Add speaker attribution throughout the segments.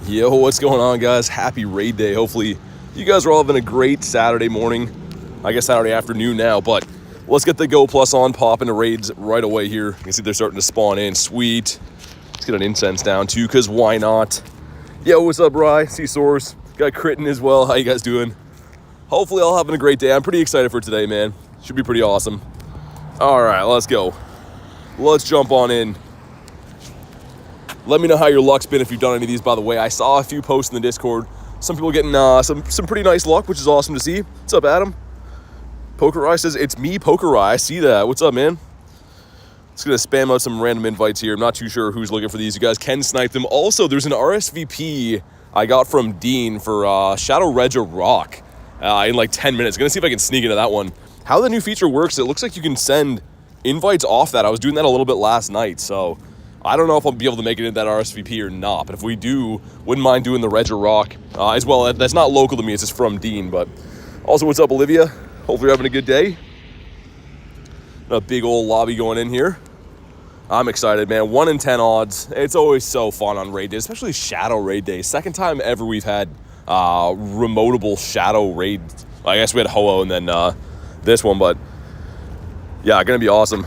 Speaker 1: Yo, what's going on, guys? Happy raid day. Hopefully you guys are all having a great Saturday morning. I guess Saturday afternoon now, but let's get the Go Plus on, pop into raids right away here. You can see they're starting to spawn in. Sweet. Let's get an incense down too, because why not? Yo, what's up, Rye? C-Source. Got Critten as well. How you guys doing? Hopefully all having a great day. I'm pretty excited for today, man. Should be pretty awesome. All right, let's go. Let's jump on in. Let me know how your luck's been if you've done any of these, by the way. I saw a few posts in the Discord. Some people getting some pretty nice luck, which is awesome to see. What's up, Adam? Poker Eye says, it's me, Poker Eye. I see that. What's up, man? Just going to spam out some random invites here. I'm not too sure who's looking for these. You guys can snipe them. Also, there's an RSVP I got from Dean for Shadow Regigigas Raid in like 10 minutes. Going to see if I can sneak into that one. How the new feature works, it looks like you can send invites off that. I was doing that a little bit last night, so I don't know if I'll be able to make it into that RSVP or not, but if we do, wouldn't mind doing the Regigigas Raid as well. That's not local to me, it's just from Dean. But also, what's up, Olivia? Hopefully you're having a good day. A big old lobby going in here. I'm excited, man. 1 in 10 odds. It's always so fun on raid day, especially Shadow Raid Day. Second time ever we've had remotable Shadow Raid. I guess we had Ho-Oh and then this one, but yeah, gonna be awesome.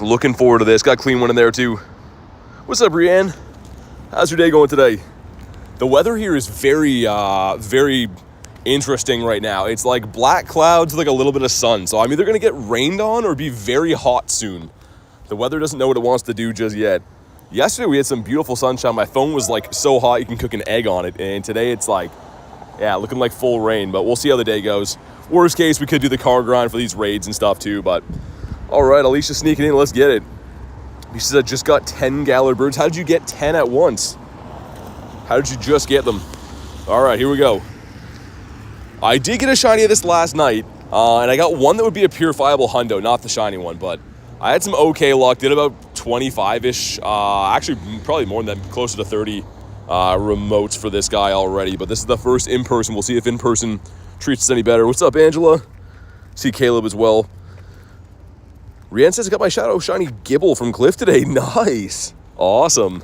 Speaker 1: Looking forward to this. Got a clean one in there too. What's up, Brianne? How's your day going today? The weather here is very interesting right now. It's like black clouds with like a little bit of sun. So I'm either going to get rained on or be very hot soon. The weather doesn't know what it wants to do just yet. Yesterday we had some beautiful sunshine. My phone was like so hot you can cook an egg on it. And today it's like, yeah, looking like full rain. But we'll see how the day goes. Worst case, we could do the car grind for these raids and stuff too. But all right, Alicia sneaking in. Let's get it. She said, I just got 10 Galler birds. How did you get 10 at once? How did you just get them? All right, here we go. I did get a shiny of this last night, and I got one that would be a purifiable hundo, not the shiny one, but I had some okay luck. Did about 25-ish, actually probably more than that, closer to 30 remotes for this guy already, but this is the first in-person. We'll see if in-person treats us any better. What's up, Angela? See Caleb as well. Rian says, I got my Shadow Shiny Gibble from Cliff today. Nice. Awesome.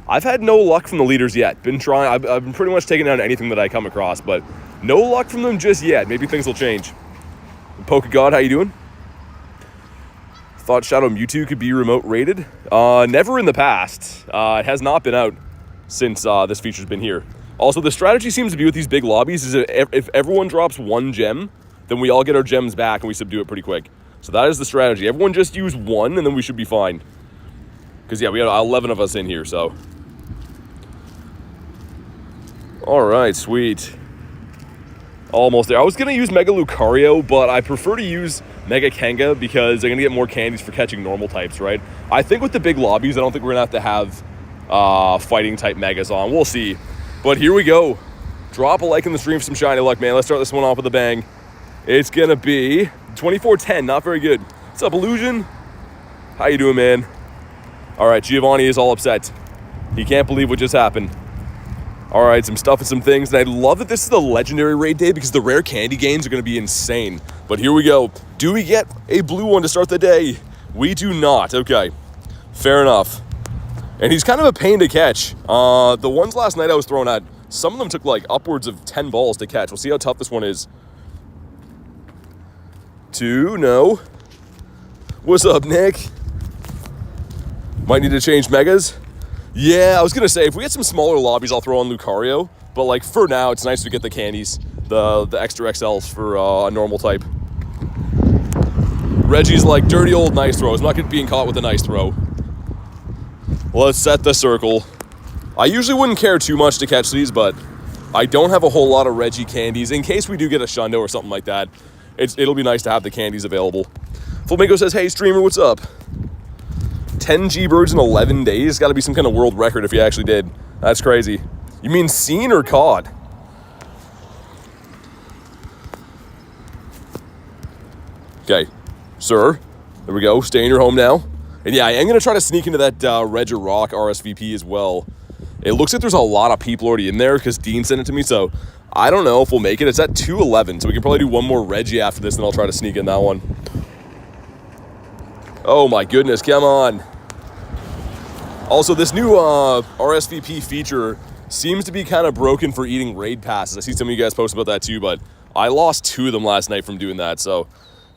Speaker 1: I've had no luck from the leaders yet. Been trying. I've been pretty much taking down anything that I come across, but no luck from them just yet. Maybe things will change. PokeGod, how you doing? Thought Shadow Mewtwo could be remote rated. Never in the past. It has not been out since this feature's been here. Also, the strategy seems to be with these big lobbies is that if everyone drops 1 gem, then we all get our gems back and we subdue it pretty quick. So that is the strategy. Everyone just use 1 and then we should be fine. Because, yeah, we got 11 of us in here, so. All right, sweet. Almost there. I was going to use Mega Lucario, but I prefer to use Mega Kenga because I'm going to get more candies for catching normal types, right? I think with the big lobbies, I don't think we're going to have fighting type Megas on. We'll see. But here we go. Drop a like in the stream for some shiny luck, man. Let's start this one off with a bang. It's going to be 2410, not very good. What's up, Illusion? How you doing, man? All right, Giovanni is all upset. He can't believe what just happened. All right, some stuff and some things. And I love that this is the legendary raid day because the rare candy gains are going to be insane. But here we go. Do we get a blue one to start the day? We do not. Okay, fair enough. And he's kind of a pain to catch. The ones last night I was throwing at, some of them took like upwards of 10 balls to catch. We'll see how tough this one is. 2, no. What's up, Nick? Might need to change megas. Yeah, I was going to say, if we get some smaller lobbies, I'll throw on Lucario. But, like, for now, it's nice to get the candies, the extra XLs for a normal type. Reggie's like, dirty old nice throws. I'm not being caught with a nice throw. Let's set the circle. I usually wouldn't care too much to catch these, but I don't have a whole lot of Reggie candies. In case we do get a Shundo or something like that, it'll be nice to have the candies available. Flamingo says, hey, streamer, what's up? 10 G-Birds in 11 days? Got to be some kind of world record if you actually did. That's crazy. You mean seen or caught? Okay, sir. There we go. Stay in your home now. And yeah, I am going to try to sneak into that Regigigas RSVP as well. It looks like there's a lot of people already in there because Dean sent it to me, so I don't know if we'll make it. It's at 2:11, so we can probably do one more Reggie after this, and I'll try to sneak in that one. Oh my goodness, come on. Also, this new RSVP feature seems to be kind of broken for eating raid passes. I see some of you guys post about that too, but I lost 2 of them last night from doing that. So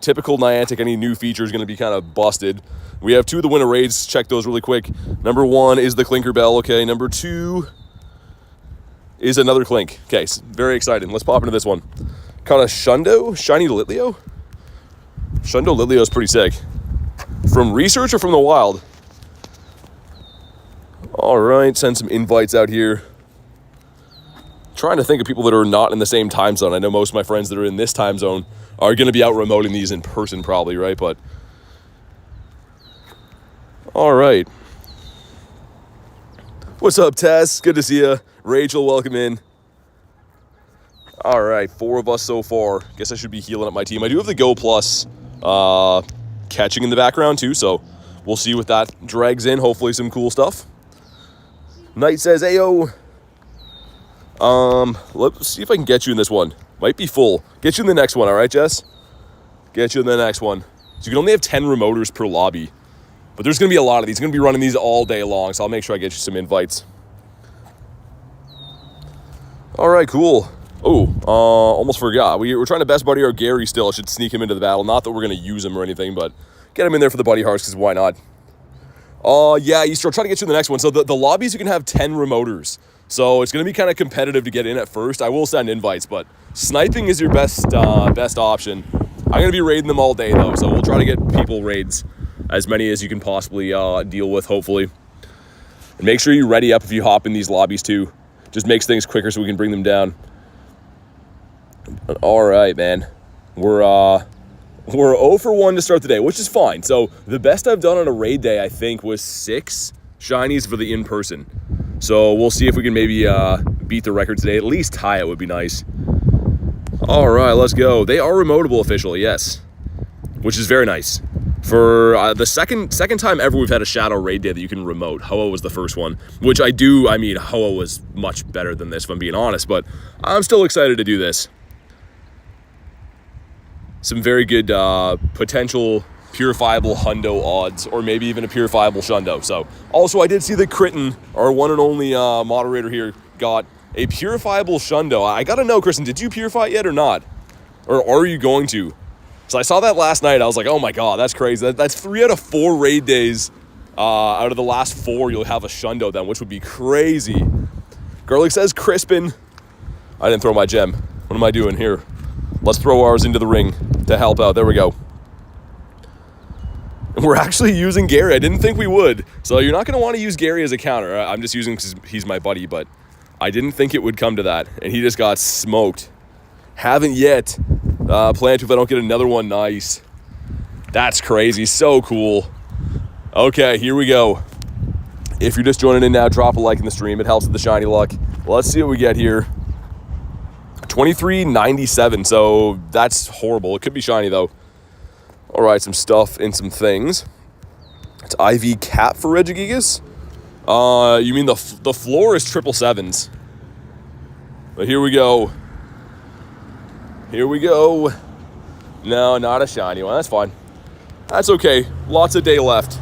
Speaker 1: typical Niantic, any new feature is going to be kind of busted. We have 2 of the winter raids. Check those really quick. Number 1 is the Clinker Bell. Okay, number 2 is another Clink. Okay, very exciting. Let's pop into this one. Caught a Shundo, Shiny Litleo. Shundo Litleo is pretty sick. From research or from the wild? All right, send some invites out here. Trying to think of people that are not in the same time zone. I know most of my friends that are in this time zone are going to be out remoting these in person probably, right? But all right. What's up, Tess? Good to see you. Rachel, welcome in. All right, 4 of us so far. Guess I should be healing up my team. I do have the Go Plus catching in the background too, so we'll see what that drags in. Hopefully some cool stuff. Knight says, Ayo. Let's see if I can get you in this one. Might be full. Get you in the next one, all right, Jess? Get you in the next one. So you can only have 10 remoters per lobby. But there's going to be a lot of these. Going to be running these all day long, so I'll make sure I get you some invites. All right, cool. Oh, almost forgot. We're trying to best buddy our Gary still. I should sneak him into the battle. Not that we're going to use him or anything, but get him in there for the buddy hearts, because why not? Yeah, Easter, I'll try to get you in the next one. So the lobbies, you can have 10 remoters. So it's going to be kind of competitive to get in at first. I will send invites, but sniping is your best option. I'm going to be raiding them all day, though, so we'll try to get people raids, as many as you can possibly deal with, hopefully. And make sure you ready up if you hop in these lobbies, too. Just makes things quicker so we can bring them down. All right, man. We're 0 for 1 to start the day, which is fine. So the best I've done on a raid day, I think, was 6 shinies for the in-person. So we'll see if we can maybe beat the record today. At least tie it would be nice. All right, let's go. They are remotable officially, yes, which is very nice. For the second time ever we've had a Shadow Raid day that you can remote. Hoa was the first one, which I mean, Hoa was much better than this, if I'm being honest, but I'm still excited to do this. Some very good potential purifiable hundo odds, or maybe even a purifiable shundo. So also I did see that Kritten, our one and only moderator here, got a purifiable shundo. I gotta know, Kristen, did you purify it yet or not? Or are you going to? So I saw that last night. I was like, oh my god, that's crazy. That's 3 out of 4 raid days out of the last 4 you'll have a shundo then, which would be crazy. Garlic says Crispin. I didn't throw my gem. What am I doing here? Let's throw ours into the ring to help out. There we go. And we're actually using Gary. I didn't think we would. So you're not going to want to use Gary as a counter. I'm just using because he's my buddy, but I didn't think it would come to that. And he just got smoked. Haven't yet. Plan to if I don't get another one. Nice. That's crazy. So cool. Okay, here we go. If you're just joining in now, drop a like in the stream. It helps with the shiny luck. Let's see what we get here. 2397, so that's horrible. It could be shiny, though. All right, some stuff and some things. It's IV cap for Regigigas. You mean the floor is 777s. But here we go. Here we go. No, not a shiny one. That's fine. That's okay. Lots of day left.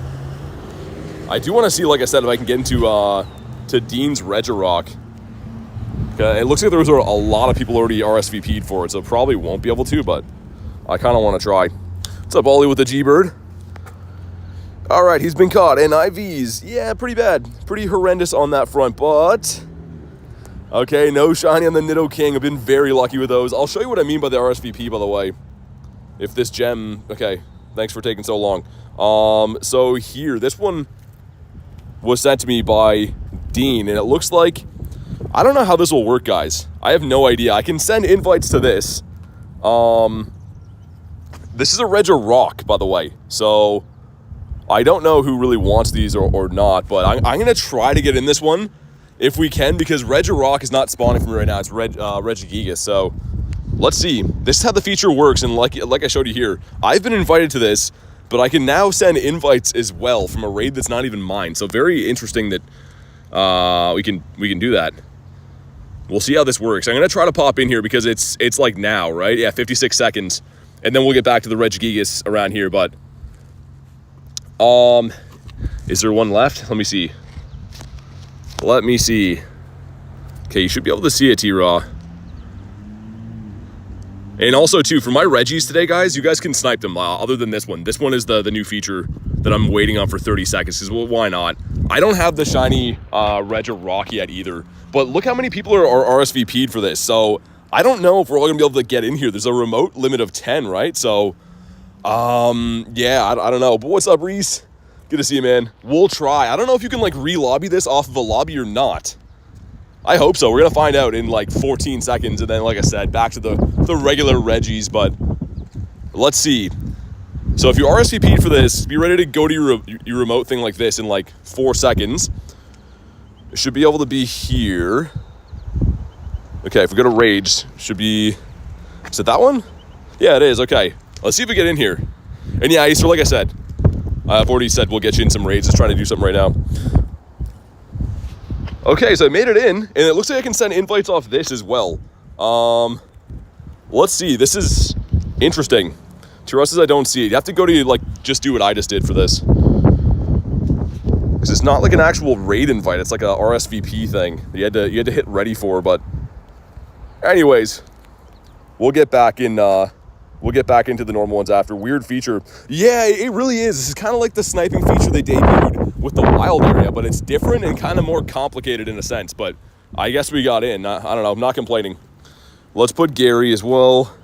Speaker 1: I do want to see, like I said, if I can get into to Dean's Regirock. It looks like there was a lot of people already RSVP'd for it, so probably won't be able to, but I kind of want to try. What's up, Ollie with the G-Bird? All right, he's been caught. And IVs, yeah, pretty bad. Pretty horrendous on that front, but... Okay, no shiny on the Nidoking. I've been very lucky with those. I'll show you what I mean by the RSVP, by the way. If this gem... Okay, thanks for taking so long. So here, this one was sent to me by Dean, and it looks like... I don't know how this will work, guys. I have no idea. I can send invites to this. This is a Regirock, by the way. So, I don't know who really wants these or not, but I'm going to try to get in this one if we can, because Regirock is not spawning for me right now. It's Regigigas, so let's see. This is how the feature works, and like I showed you here, I've been invited to this, but I can now send invites as well from a raid that's not even mine. So, very interesting that we can do that. We'll see how this works. I'm going to try to pop in here because it's like now, right? Yeah, 56 seconds. And then we'll get back to the Regigigas around here. But, is there one left? Let me see. Let me see. Okay, you should be able to see it, T-Raw. And also, too, for my Regis today, guys, you guys can snipe them other than this one. This one is the new feature that I'm waiting on for 30 seconds. Because, well, why not? I don't have the shiny Reg Rock yet either. But look how many people are RSVP'd for this. So, I don't know if we're all going to be able to get in here. There's a remote limit of 10, right? So, yeah, I don't know. But what's up, Reese? Good to see you, man. We'll try. I don't know if you can, like, re-lobby this off of a lobby or not. I hope so. We're going to find out in like 14 seconds. And then, like I said, back to the regular Regis. But let's see. So if you RSVP'd for this, be ready to go to your remote thing like this in like 4 seconds. It should be able to be here. Okay, if we go to Rage, should be... Is it that one? Yeah, it is. Okay. Let's see if we get in here. And yeah, Easter, like I said, I've already said we'll get you in some raids. Just trying to do something right now. Okay, so I made it in, and it looks like I can send invites off this as well. Let's see. This is interesting. To us, I don't see it. You have to go to, like, just do what I just did for this. Because it's not like an actual raid invite. It's like a RSVP thing. You had to hit ready for, but... Anyways, we'll get back in, we'll get back into the normal ones after. Weird feature. Yeah, it really is. This is kind of like the sniping feature they debuted with the wild area, but it's different and kind of more complicated in a sense. But I guess we got in. I don't know. I'm not complaining. Let's put Gary as well.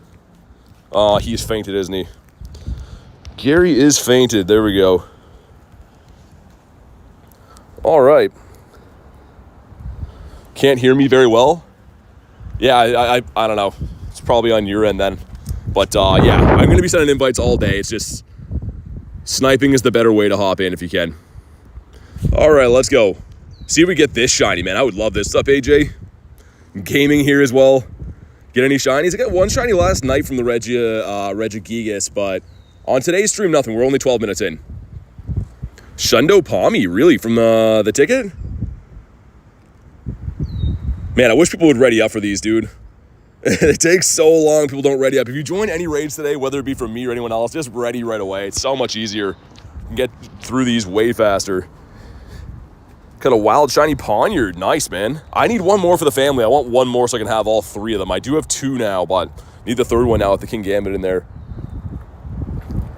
Speaker 1: He's fainted, isn't he? Gary is fainted. There we go. All right. Can't hear me very well? Yeah, I don't know. It's probably on your end then. But, yeah, I'm going to be sending invites all day. It's just sniping is the better way to hop in if you can. All right, let's go. See if we get this shiny, man. I would love this. What's up, AJ? Gaming here as well. Get any shinies? I got one shiny last night from the Regigigas, but on today's stream, nothing. We're only 12 minutes in. Shundo Palmy, really? From the ticket? Man, I wish people would ready up for these, dude. It takes so long. People don't ready up. If you join any raids today, whether it be from me or anyone else, just ready right away. It's so much easier. You can get through these way faster. Got a wild shiny Poniard. Nice, man. I need one more for the family. I want one more so I can have all 3 of them. I do have 2 now, but need the 3rd one now with the King Gambit in there.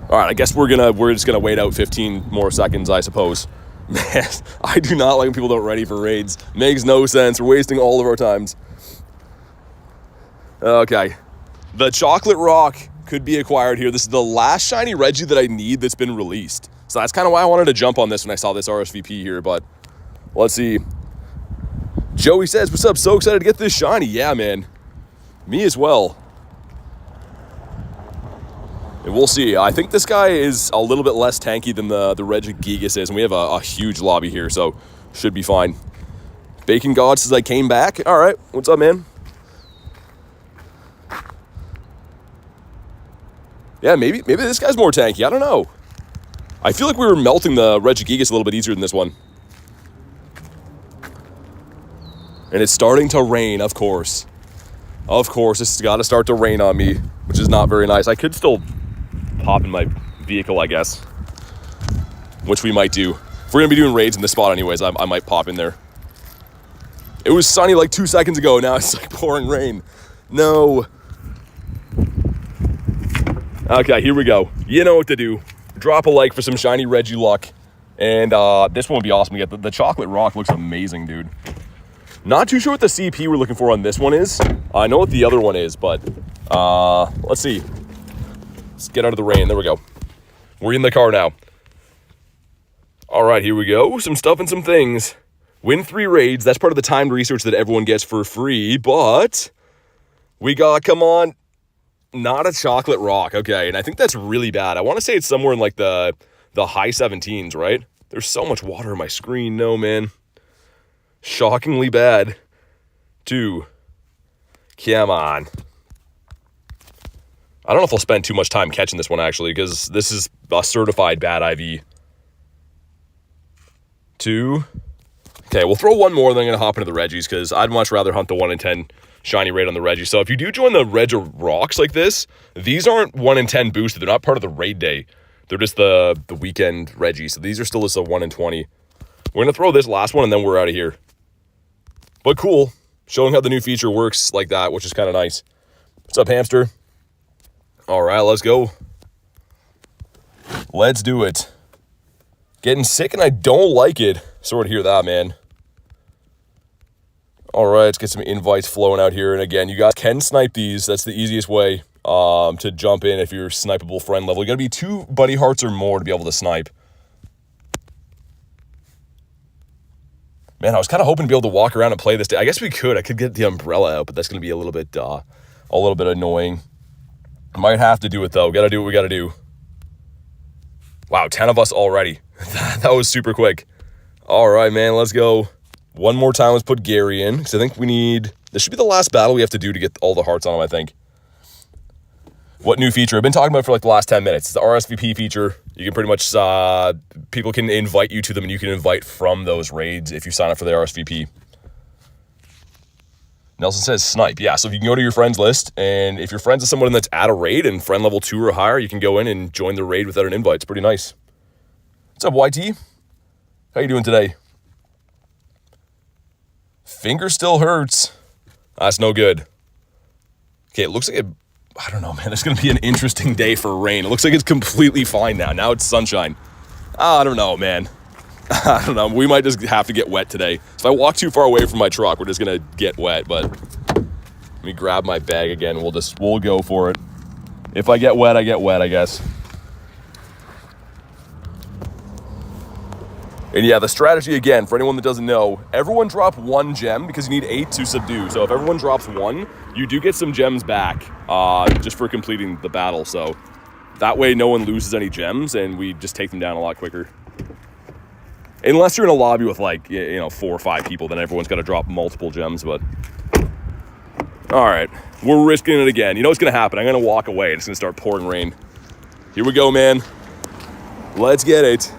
Speaker 1: All right, I guess we're just gonna wait out 15 more seconds, I suppose. Man, I do not like when people don't ready for raids. Makes no sense. We're wasting all of our times. Okay. The Chocolate Rock could be acquired here. This is the last shiny Reggie that I need that's been released. So that's kind of why I wanted to jump on this when I saw this RSVP here, but let's see. Joey says, what's up? So excited to get this shiny. Yeah, man. Me as well. And we'll see. I think this guy is a little bit less tanky than the Regigigas is, and we have a huge lobby here, so should be fine. Bacon God says I came back. All right. What's up, man? Yeah, maybe this guy's more tanky. I don't know. I feel like we were melting the Regigigas a little bit easier than this one. And it's starting to rain, of course. Of course, it's got to start to rain on me, which is not very nice. I could still pop in my vehicle, I guess, which we might do. If we're going to be doing raids in this spot anyways, I might pop in there. It was sunny like 2 seconds ago. Now it's like pouring rain. No. Okay, here we go. You know what to do. Drop a like for some shiny Reggie luck. And this one would be awesome to get. The Chocolate Rock looks amazing, dude. Not too sure what the CP we're looking for on this one is. I know what the other one is, but let's see. Let's get out of the rain. There we go. We're in the car now. All right, here we go. Some stuff and some things. Win 3 raids. That's part of the timed research that everyone gets for free, but we got, come on, not a Chocolate Rock. Okay, and I think that's really bad. I want to say it's somewhere in like the high 17s, right? There's so much water on my screen. No, man. Shockingly bad. 2. Come on. I don't know if I'll spend too much time catching this one, actually, because this is a certified bad IV. 2. Okay, we'll throw one more, then I'm going to hop into the Regis, because I'd much rather hunt the 1 in 10 shiny raid on the Reggie. So if you do join the Reg Rocks like this, these aren't 1 in 10 boosted. They're not part of the raid day. They're just the weekend Reggie. So these are still just a 1 in 20. We're going to throw this last one, and then we're out of here. But cool, showing how the new feature works like that, which is kind of nice. What's up, hamster? All right, let's go. Let's do it. Getting sick and I don't like it. Sort of hear that, man. All right, let's get some invites flowing out here. And again, you guys can snipe these. That's the easiest way to jump in if you're snipeable friend level. You got to be 2 buddy hearts or more to be able to snipe. Man, I was kind of hoping to be able to walk around and play this day. I guess we could. I could get the umbrella out, but that's going to be a little bit annoying. Might have to do it, though. Got to do what we got to do. Wow, 10 of us already. That was super quick. All right, man, let's go. One more time, let's put Gary in, because I think we need... This should be the last battle we have to do to get all the hearts on him, I think. What new feature? I've been talking about it for like the last 10 minutes. It's the RSVP feature. You can pretty much... people can invite you to them, and you can invite from those raids if you sign up for the RSVP. Nelson says snipe. Yeah, so if you can go to your friends list, and if you're friends with someone that's at a raid and friend level 2 or higher, you can go in and join the raid without an invite. It's pretty nice. What's up, YT? How you doing today? Finger still hurts. That's no good. Okay, it looks like I don't know, man. It's going to be an interesting day for rain. It looks like it's completely fine now. Now it's sunshine. I don't know, man. I don't know. We might just have to get wet today. If I walk too far away from my truck, we're just going to get wet. But let me grab my bag again. We'll go for it. If I get wet, I get wet, I guess. And yeah, the strategy, again, for anyone that doesn't know, everyone drop 1 gem because you need 8 to subdue. So if everyone drops 1, you do get some gems back just for completing the battle. So that way no one loses any gems and we just take them down a lot quicker. Unless you're in a lobby with like, 4 or 5 people, then everyone's got to drop multiple gems. But all right, we're risking it again. You know what's going to happen? I'm going to walk away and it's going to start pouring rain. Here we go, man. Let's get it.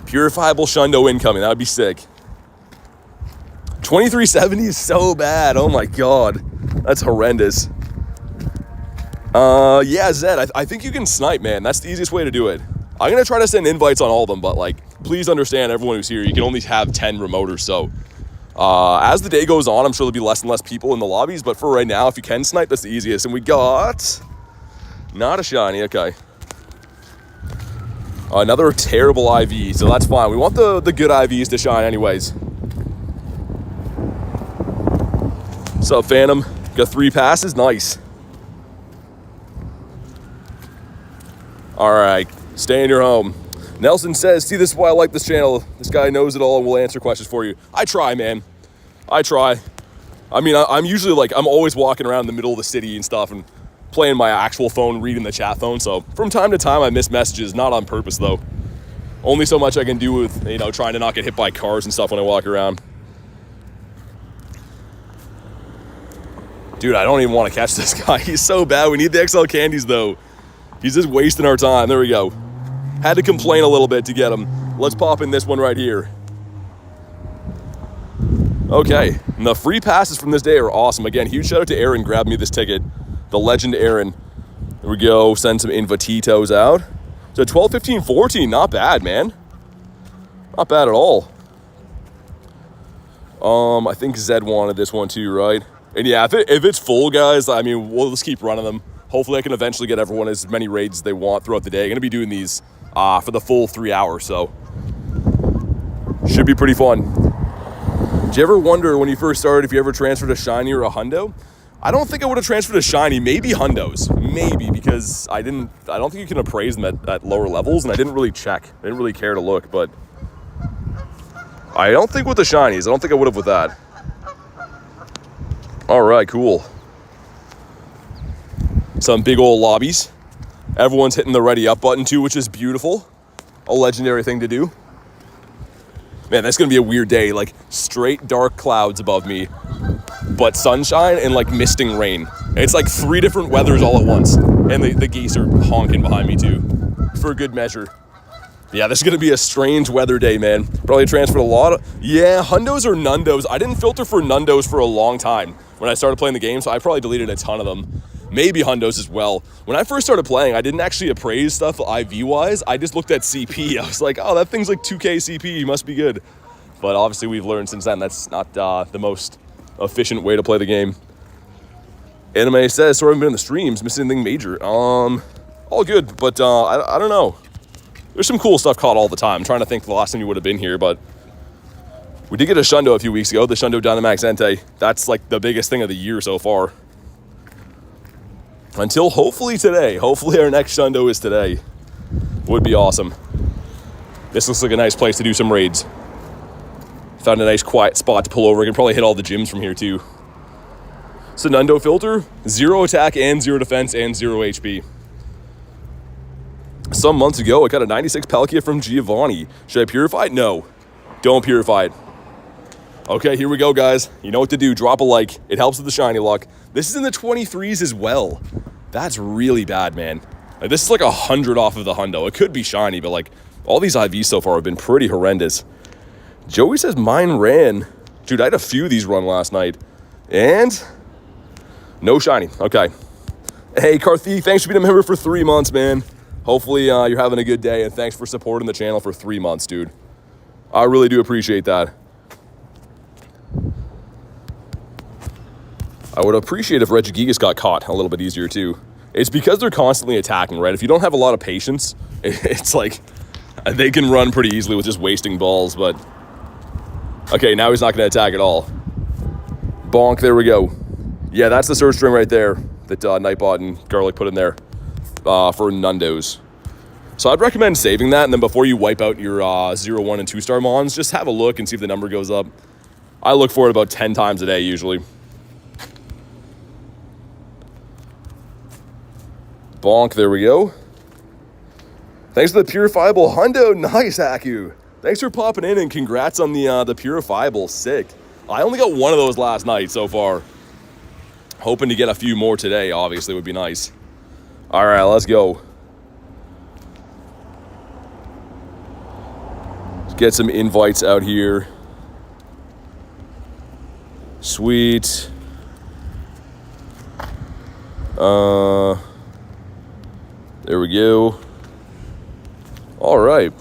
Speaker 1: Purifiable Shundo incoming. That would be sick. 2370 is so bad. Oh my god. That's horrendous. Yeah, Zed, I think you can snipe, man. That's the easiest way to do it. I'm going to try to send invites on all of them, but like, please understand, everyone who's here, you can only have 10 remoters. So as the day goes on, I'm sure there'll be less and less people in the lobbies, but for right now, if you can snipe, that's the easiest. And we got not a shiny. Okay. Another terrible IV, so that's fine. We want the good IVs to shine anyways. What's up, Phantom? Got 3 passes? Nice. All right, stay in your home. Nelson says, see, this is why I like this channel. This guy knows it all and will answer questions for you. I try, man. I try. I mean, I'm usually like, I'm always walking around in the middle of the city and stuff and playing my actual phone, reading the chat phone. So from time to time, I miss messages, not on purpose though. Only so much I can do with, trying to not get hit by cars and stuff when I walk around. Dude, I don't even want to catch this guy. He's so bad. We need the XL candies though. He's just wasting our time. There we go. Had to complain a little bit to get him. Let's pop in this one right here. Okay, and the free passes from this day are awesome. Again, huge shout out to Aaron, grabbed me this ticket. The legend Aaron. There we go, send some invititos out. So 12, 15, 14, not bad, man. Not bad at all. I think Zed wanted this one too, right? And yeah, if it's full, guys, I mean, we'll just keep running them. Hopefully I can eventually get everyone as many raids as they want throughout the day. I'm going to be doing these for the full 3 hours, so should be pretty fun. Did you ever wonder when you first started if you ever transferred a shiny or a hundo? I don't think I would have transferred a shiny, maybe hundos, maybe, because I don't think you can appraise them at lower levels, and I didn't really check. I didn't really care to look, but I don't think with the shinies. I don't think I would have with that. All right, cool. Some big old lobbies. Everyone's hitting the ready up button too, which is beautiful. A legendary thing to do. Man, that's gonna be a weird day. Like straight dark clouds above me, but sunshine and like misting rain. It's like 3 different weathers all at once. And the geese are honking behind me too, for good measure. Yeah, this is gonna be a strange weather day, man. Probably transferred a lot of, yeah, hundos or nundos. I didn't filter for nundos for a long time when I started playing the game, so I probably deleted a ton of them. Maybe hundos as well. When I first started playing, I didn't actually appraise stuff IV-wise. I just looked at CP. I was like, oh, that thing's like 2k CP, must be good. But obviously we've learned since then that's not the most efficient way to play the game. Anime says, sorry I haven't been in the streams, missing anything major. All good, but I don't know. There's some cool stuff caught all the time. I'm trying to think the last time you would have been here, but we did get a Shundo a few weeks ago, the Shundo Dynamax Entei. That's like the biggest thing of the year so far. Until hopefully today. Hopefully our next Shundo is today. Would be awesome. This looks like a nice place to do some raids. Found a nice quiet spot to pull over. I can probably hit all the gyms from here too. Sunundo filter, 0 attack and 0 defense and 0 HP. Some months ago, I got a 96 Palkia from Giovanni. Should I purify it? No. Don't purify it. Okay, here we go, guys. You know what to do. Drop a like. It helps with the shiny luck. This is in the 23s as well. That's really bad, man. Like, this is like 100 off of the hundo. It could be shiny, but like all these IVs so far have been pretty horrendous. Joey says mine ran. Dude, I had a few of these run last night. And no shiny. Okay. Hey, Karthik, thanks for being a member for 3 months, man. Hopefully you're having a good day, and thanks for supporting the channel for 3 months, dude. I really do appreciate that. I would appreciate if Regigigas got caught a little bit easier too. It's because they're constantly attacking, right? If you don't have a lot of patience, it's like they can run pretty easily with just wasting balls, but okay, now he's not going to attack at all. Bonk, there we go. Yeah, that's the search string right there that Nightbot and Garlic put in there for Nundos. So I'd recommend saving that, and then before you wipe out your 0, 1, and 2-star mons, just have a look and see if the number goes up. I look for it about 10 times a day usually. Bonk, there we go. Thanks for the purifiable hundo. Nice, Haku. Thanks for popping in, and congrats on the purifiable. Sick. I only got one of those last night so far. Hoping to get a few more today, obviously, would be nice. All right, let's go. Let's get some invites out here. Sweet. There we go. All right.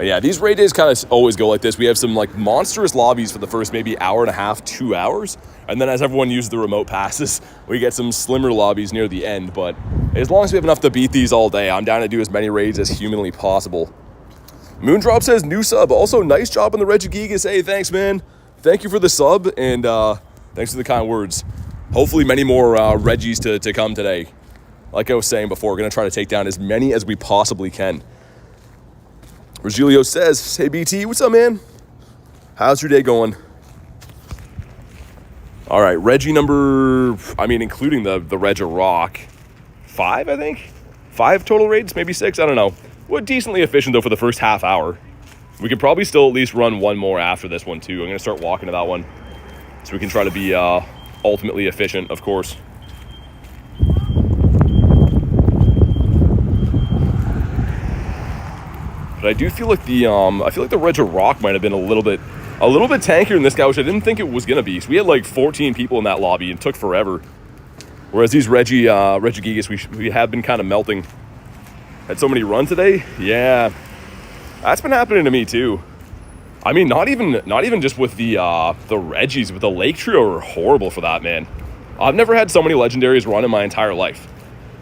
Speaker 1: Yeah, these raid days kind of always go like this. We have some like monstrous lobbies for the first maybe hour and a half, 2 hours. And then as everyone uses the remote passes, we get some slimmer lobbies near the end. But as long as we have enough to beat these all day, I'm down to do as many raids as humanly possible. Moondrop says, new sub. Also, nice job on the Regigigas. Hey, thanks, man. Thank you for the sub, and thanks for the kind words. Hopefully many more Reggies to come today. Like I was saying before, we're going to try to take down as many as we possibly can. Regilio says, hey, BT, what's up, man? How's your day going? All right, Reggie number, including the Reg Rock, 5, I think? 5 total raids, maybe 6, I don't know. We're decently efficient, though, for the first half hour. We could probably still at least run one more after this one, too. I'm going to start walking to that one so we can try to be ultimately efficient, of course. But I do feel like the Reg Rock might have been a little bit tankier than this guy, which I didn't think it was gonna be. So we had like 14 people in that lobby and it took forever. Whereas these Regigigas, we have been kind of melting. Had so many runs today. Yeah, that's been happening to me too. I mean, not even just with the Reggies, but the Lake Trio are horrible for that, man. I've never had so many legendaries run in my entire life.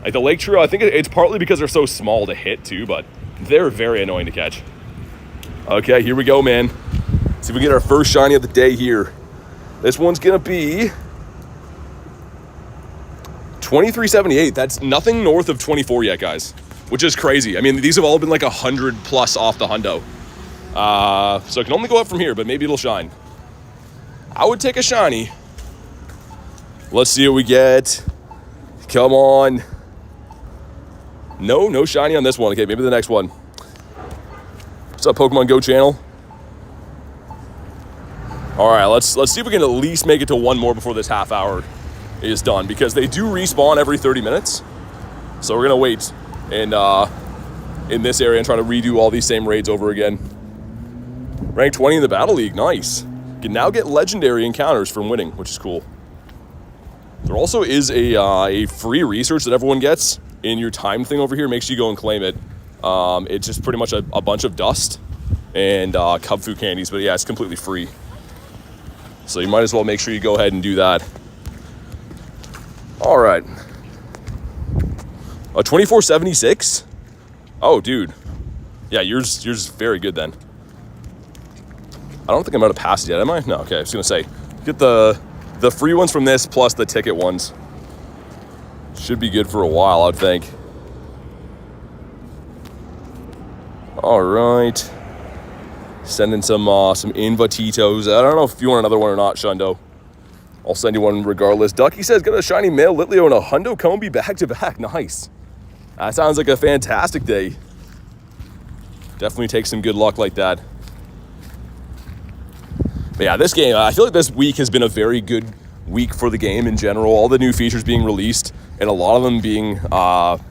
Speaker 1: Like the Lake Trio, I think it's partly because they're so small to hit too, but they're very annoying to catch. Okay, here we go, man. See if we get our first shiny of the day here. This one's gonna be 2378. That's nothing north of 24 yet, guys, which is crazy. I mean, these have all been like 100 plus off the hundo. So it can only go up from here, but maybe it'll shine. I would take a shiny. Let's see what we get. Come on. No shiny on this one. Okay, maybe the next one. What's up, Pokemon GO channel? All right, let's see if we can at least make it to one more before this half hour is done, because they do respawn every 30 minutes. So we're gonna wait and in this area and try to redo all these same raids over again. Rank 20 in the Battle League, nice. You can now get legendary encounters from winning, which is cool. There also is a free research that everyone gets in your time thing over here. Make sure you go and claim it. It's just pretty much a bunch of dust. and Cub Food candies, but yeah, it's completely free. So you might as well make sure you go ahead and do that. All right. A 2476? Oh, dude. Yeah, yours is very good then. I don't think I'm out of passes yet, am I? No, okay, I was gonna say, get the free ones from this plus the ticket ones. Should be good for a while, I'd think. All right. Sending some invititos. I don't know if you want another one or not, Shundo. I'll send you one regardless. Ducky says, got a shiny male Litleo and a hundo Combi back-to-back. Nice. That sounds like a fantastic day. Definitely take some good luck like that. But yeah, this game, I feel like this week has been a very good week for the game in general. All the new features being released, and a lot of them being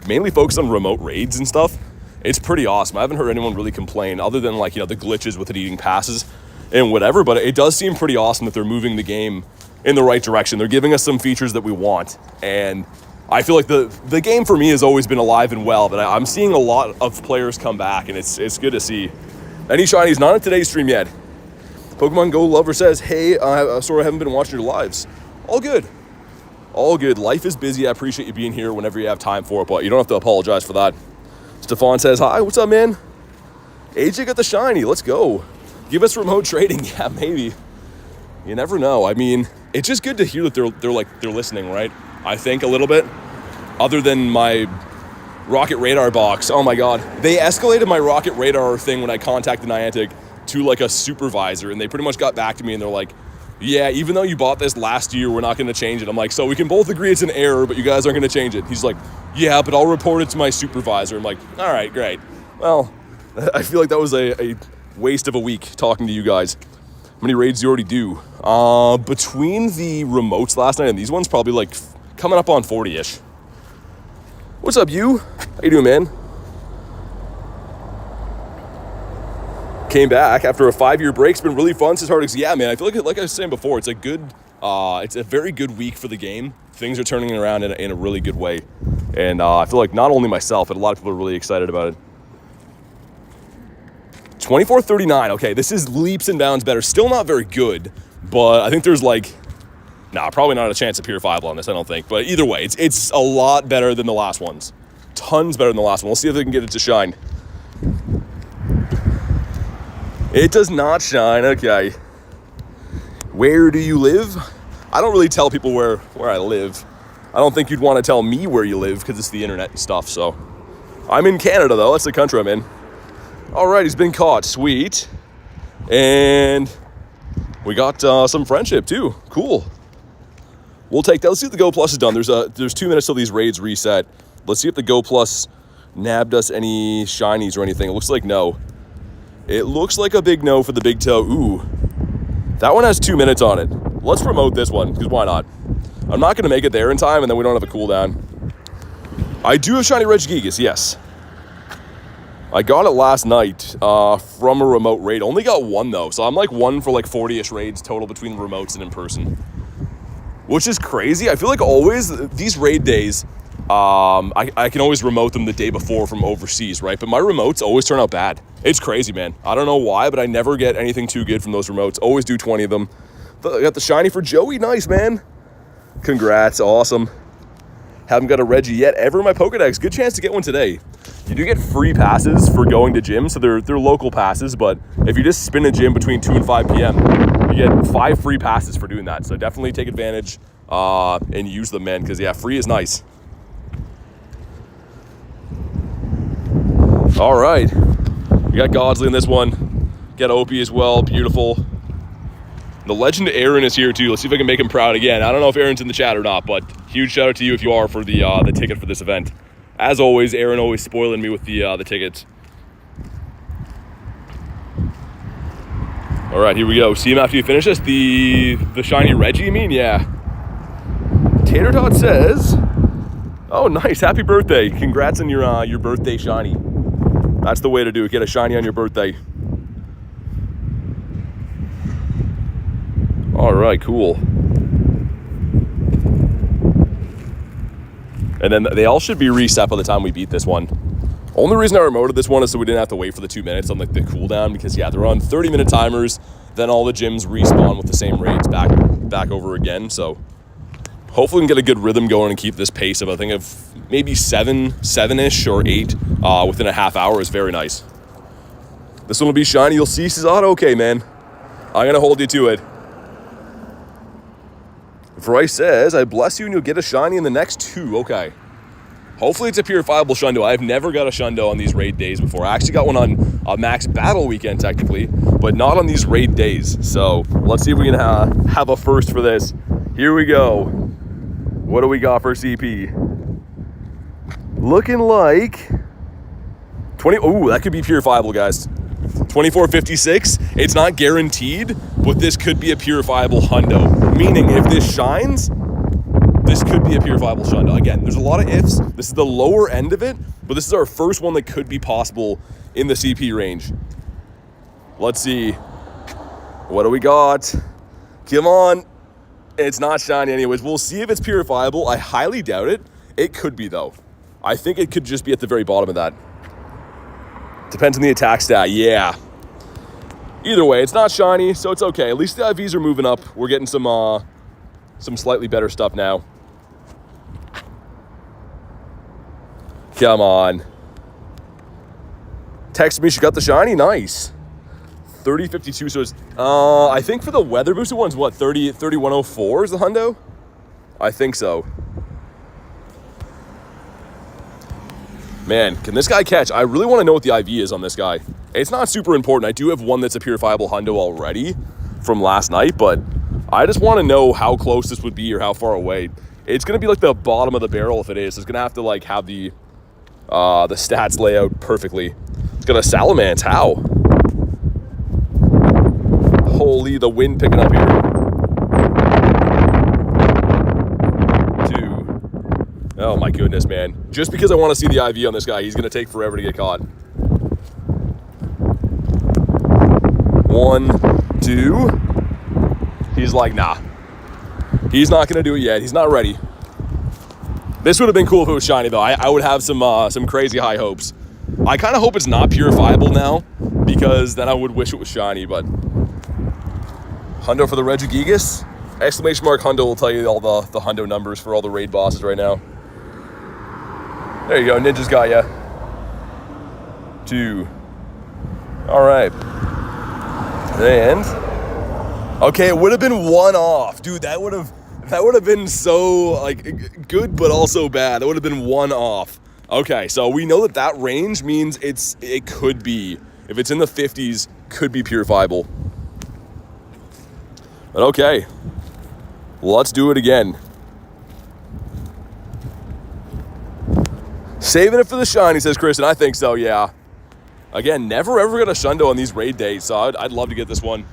Speaker 1: mainly focused on remote raids and stuff. It's pretty awesome. I haven't heard anyone really complain other than, like, you know, the glitches with it eating passes and whatever, but it does seem pretty awesome that they're moving the game in the right direction. They're giving us some features that we want, and I feel like the game for me has always been alive and well, but I'm seeing a lot of players come back, and it's good to see. Any shinies? Not in today's stream yet. Pokemon GO Lover says, hey, sorry I haven't been watching your lives. All good. All good. Life is busy. I appreciate you being here whenever you have time for it, but you don't have to apologize for that. Stefan says, hi, what's up, man? AJ got the shiny. Let's go. Give us remote trading. Yeah, maybe. You never know. I mean, it's just good to hear that they're listening, right? I think a little bit. Other than my Rocket Radar box. Oh my God. They escalated my Rocket Radar thing when I contacted Niantic to like a supervisor, and they pretty much got back to me and they're like, yeah, even though you bought this last year, we're not going to change it. I'm like, so we can both agree it's an error, but you guys aren't going to change it. He's like, yeah, but I'll report it to my supervisor. I'm like, all right, great. Well, I feel like that was a waste of a week talking to you guys. How many raids do you already do? Between the remotes last night and these ones, probably like coming up on 40-ish. What's up, you? How you doing, man? Came back after a 5-year break. It's been really fun since Hardix. Yeah, man, I feel like I was saying before, it's a good, it's a very good week for the game. Things are turning around in a really good way. And I feel like not only myself, but a lot of people are really excited about it. 2439, okay, this is leaps and bounds better. Still not very good, but I think there's like, probably not a chance of Pure 5 on this, I don't think. But either way, it's a lot better than the last ones. Tons better than the last one. We'll see if they can get it to shine. It does not shine, okay. Where do you live? I don't really tell people where I live. I don't think you'd want to tell me where you live because it's the internet and stuff, so. I'm in Canada, though. That's the country I'm in. All right, he's been caught. Sweet. And we got some friendship, too. Cool. We'll take that. Let's see if the Go Plus is done. There's 2 minutes till these raids reset. Let's see if the Go Plus nabbed us any shinies or anything. It looks like no. It looks like a big no for the big toe. Ooh. That one has 2 minutes on it. Let's promote this one, because why not? I'm not going to make it there in time, and then we don't have a cooldown. I do have shiny Regigigas, yes. I got it last night from a remote raid. Only got one, though, so I'm like 1 for like 40-ish raids total between remotes and in person. Which is crazy. I feel like always, these raid days, I can always remote them the day before from overseas, right? But my remotes always turn out bad. It's crazy, man. I don't know why, but I never get anything too good from those remotes. Always do 20 of them. I got the shiny for Joey. Nice, man. Congrats. Awesome. Haven't got a Reggie yet ever in my Pokedex. Good chance to get one today. You do get free passes for going to gym, so they're local passes, but if you just spin a gym between 2 and 5 p.m., you get 5 free passes for doing that. So definitely take advantage and use them, man, because, yeah, free is nice. All right. We got Godsley in this one. Got Opie as well. Beautiful. The legend Aaron is here too. Let's see if I can make him proud again. I don't know if Aaron's in the chat or not, but huge shout out to you if you are for the ticket for this event. As always, Aaron always spoiling me with the tickets. All right, here we go. See him after you finish this. The shiny Reggie, you mean? Yeah. Tater Tot says, oh, nice. Happy birthday. Congrats on your birthday shiny. That's the way to do it. Get a shiny on your birthday. All right, cool. And then they all should be reset by the time we beat this one. Only reason I remoted this one is so we didn't have to wait for the 2 minutes on like the cooldown, because yeah, they're on 30-minute timers. Then all the gyms respawn with the same raids back over again. So hopefully we can get a good rhythm going and keep this pace of, I think, of maybe seven-ish or 8 within a half hour is very nice. This one will be shiny. You'll see, Cesaro. Okay, man. I'm going to hold you to it. Bryce says, I bless you and you'll get a shiny in the next 2. Okay. Hopefully it's a purifiable Shundo. I've never got a Shundo on these raid days before. I actually got one on a max battle weekend, technically, but not on these raid days. So let's see if we can have a first for this. Here we go. What do we got for CP? Looking like 20. Ooh, that could be purifiable, guys. 2456. It's not guaranteed, but this could be a purifiable Hundo. Meaning, if this shines, this could be a purifiable Shundo. Again, there's a lot of ifs. This is the lower end of it, but this is our first one that could be possible in the CP range. Let's see. What do we got? Come on. It's not shiny anyways. We'll see if it's purifiable. I highly doubt it. It could be, though. I think it could just be at the very bottom of that. Depends on the attack stat. Yeah. Either way, it's not shiny, so it's okay. At least the IVs are moving up. We're getting some slightly better stuff now. Come on. Text me, she got the shiny. Nice. 3052, so it's, I think for the weather boosted one's what, 3104 is the hundo? I think so. Man, can this guy catch? I really want to know what the IV is on this guy. It's not super important. I do have one that's a purifiable hundo already from last night, but I just want to know how close this would be or how far away. It's going to be like the bottom of the barrel if it is. It's going to have to like have the stats lay out perfectly. It's got a Salamence. How? Holy, the wind picking up here. 2. Oh my goodness, man. Just because I want to see the IV on this guy, he's going to take forever to get caught. 1, 2. He's like, nah. He's not going to do it yet. He's not ready. This would have been cool if it was shiny, though. I would have some crazy high hopes. I kind of hope it's not purifiable now, because then I would wish it was shiny, but... Hundo for the Regigigas? Exclamation mark Hundo will tell you all the Hundo numbers for all the raid bosses right now. There you go, Ninja's got ya. 2. Alright. And... okay, it would have been 1 off. Dude, that would have been so, like, good but also bad. That would have been 1 off. Okay, so we know that range means it could be, if it's in the 50s, could be purifiable. But okay, let's do it again. Saving it for the shiny, says Chris, and I think so, yeah. Again, never ever got a Shundo on these raid days, so I'd love to get this one.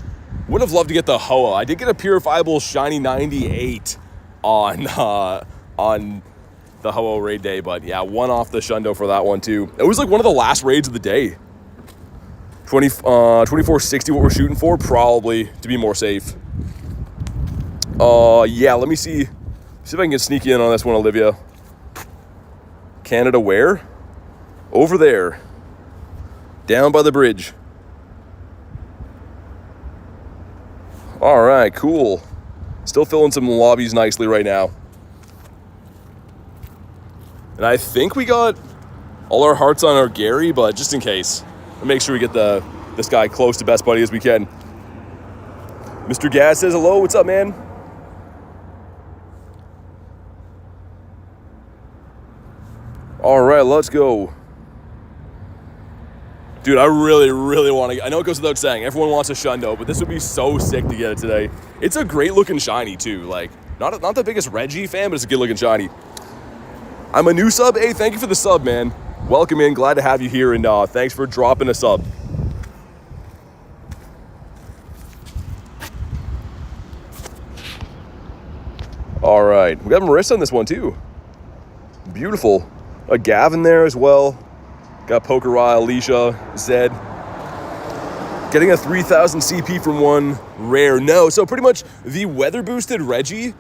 Speaker 1: Would have loved to get the Hoa. I did get a purifiable shiny 98 on the Hoa raid day, but yeah, 1 off the Shundo for that one too. It was like one of the last raids of the day. 2460 what we're shooting for, probably, to be more safe. Yeah, let me see if I can get sneaky in on this one, Olivia. Canada where? Over there. Down by the bridge. All right, cool. Still filling some lobbies nicely right now. And I think we got all our hearts on our Gary, but just in case, we'll make sure we get this guy close to best buddy as we can. Mr. Gaz says hello. What's up, man? All right, let's go. Dude, I really, really want to... I know it goes without saying, everyone wants a Shundo, but this would be so sick to get it today. It's a great-looking shiny, too. Like, not the biggest Reggie fan, but it's a good-looking shiny. I'm a new sub. Hey, thank you for the sub, man. Welcome in. Glad to have you here, and thanks for dropping a sub. All right. We got Marissa on this one, too. Beautiful. A Gavin there as well. Got Pokerai, Alicia, Zed. Getting a 3,000 CP from one rare. No, so pretty much the weather boosted Regi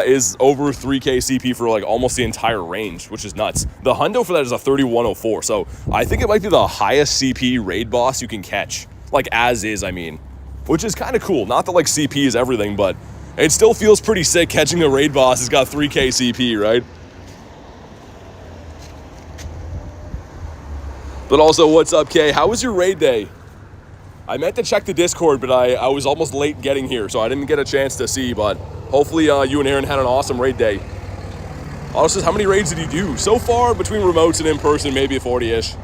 Speaker 1: is over 3k CP for like almost the entire range, which is nuts. The hundo for that is a 3104, so I think it might be the highest CP raid boss you can catch, like as is, I mean, which is kind of cool. Not that like CP is everything, but it still feels pretty sick catching a raid boss that's got 3k CP, right? But also, what's up, Kay? How was your raid day? I meant to check the Discord, but I was almost late getting here, so I didn't get a chance to see, but hopefully you and Aaron had an awesome raid day. Otto says, how many raids did you do? So far, between remotes and in person, maybe a 40-ish.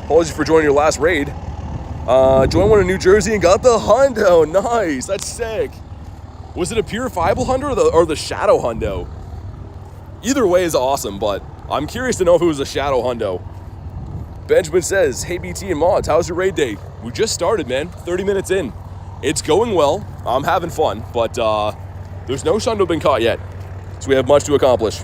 Speaker 1: Apologies for joining your last raid. Joined one in New Jersey and got the hundo. Nice, that's sick. Was it a purifiable hundo or the shadow hundo? Either way is awesome, but I'm curious to know if it was a shadow hundo. Benjamin says, hey BT and mods, how's your raid day? We just started, man, 30 minutes in. It's going well, I'm having fun, but there's no shundo been caught yet, so we have much to accomplish.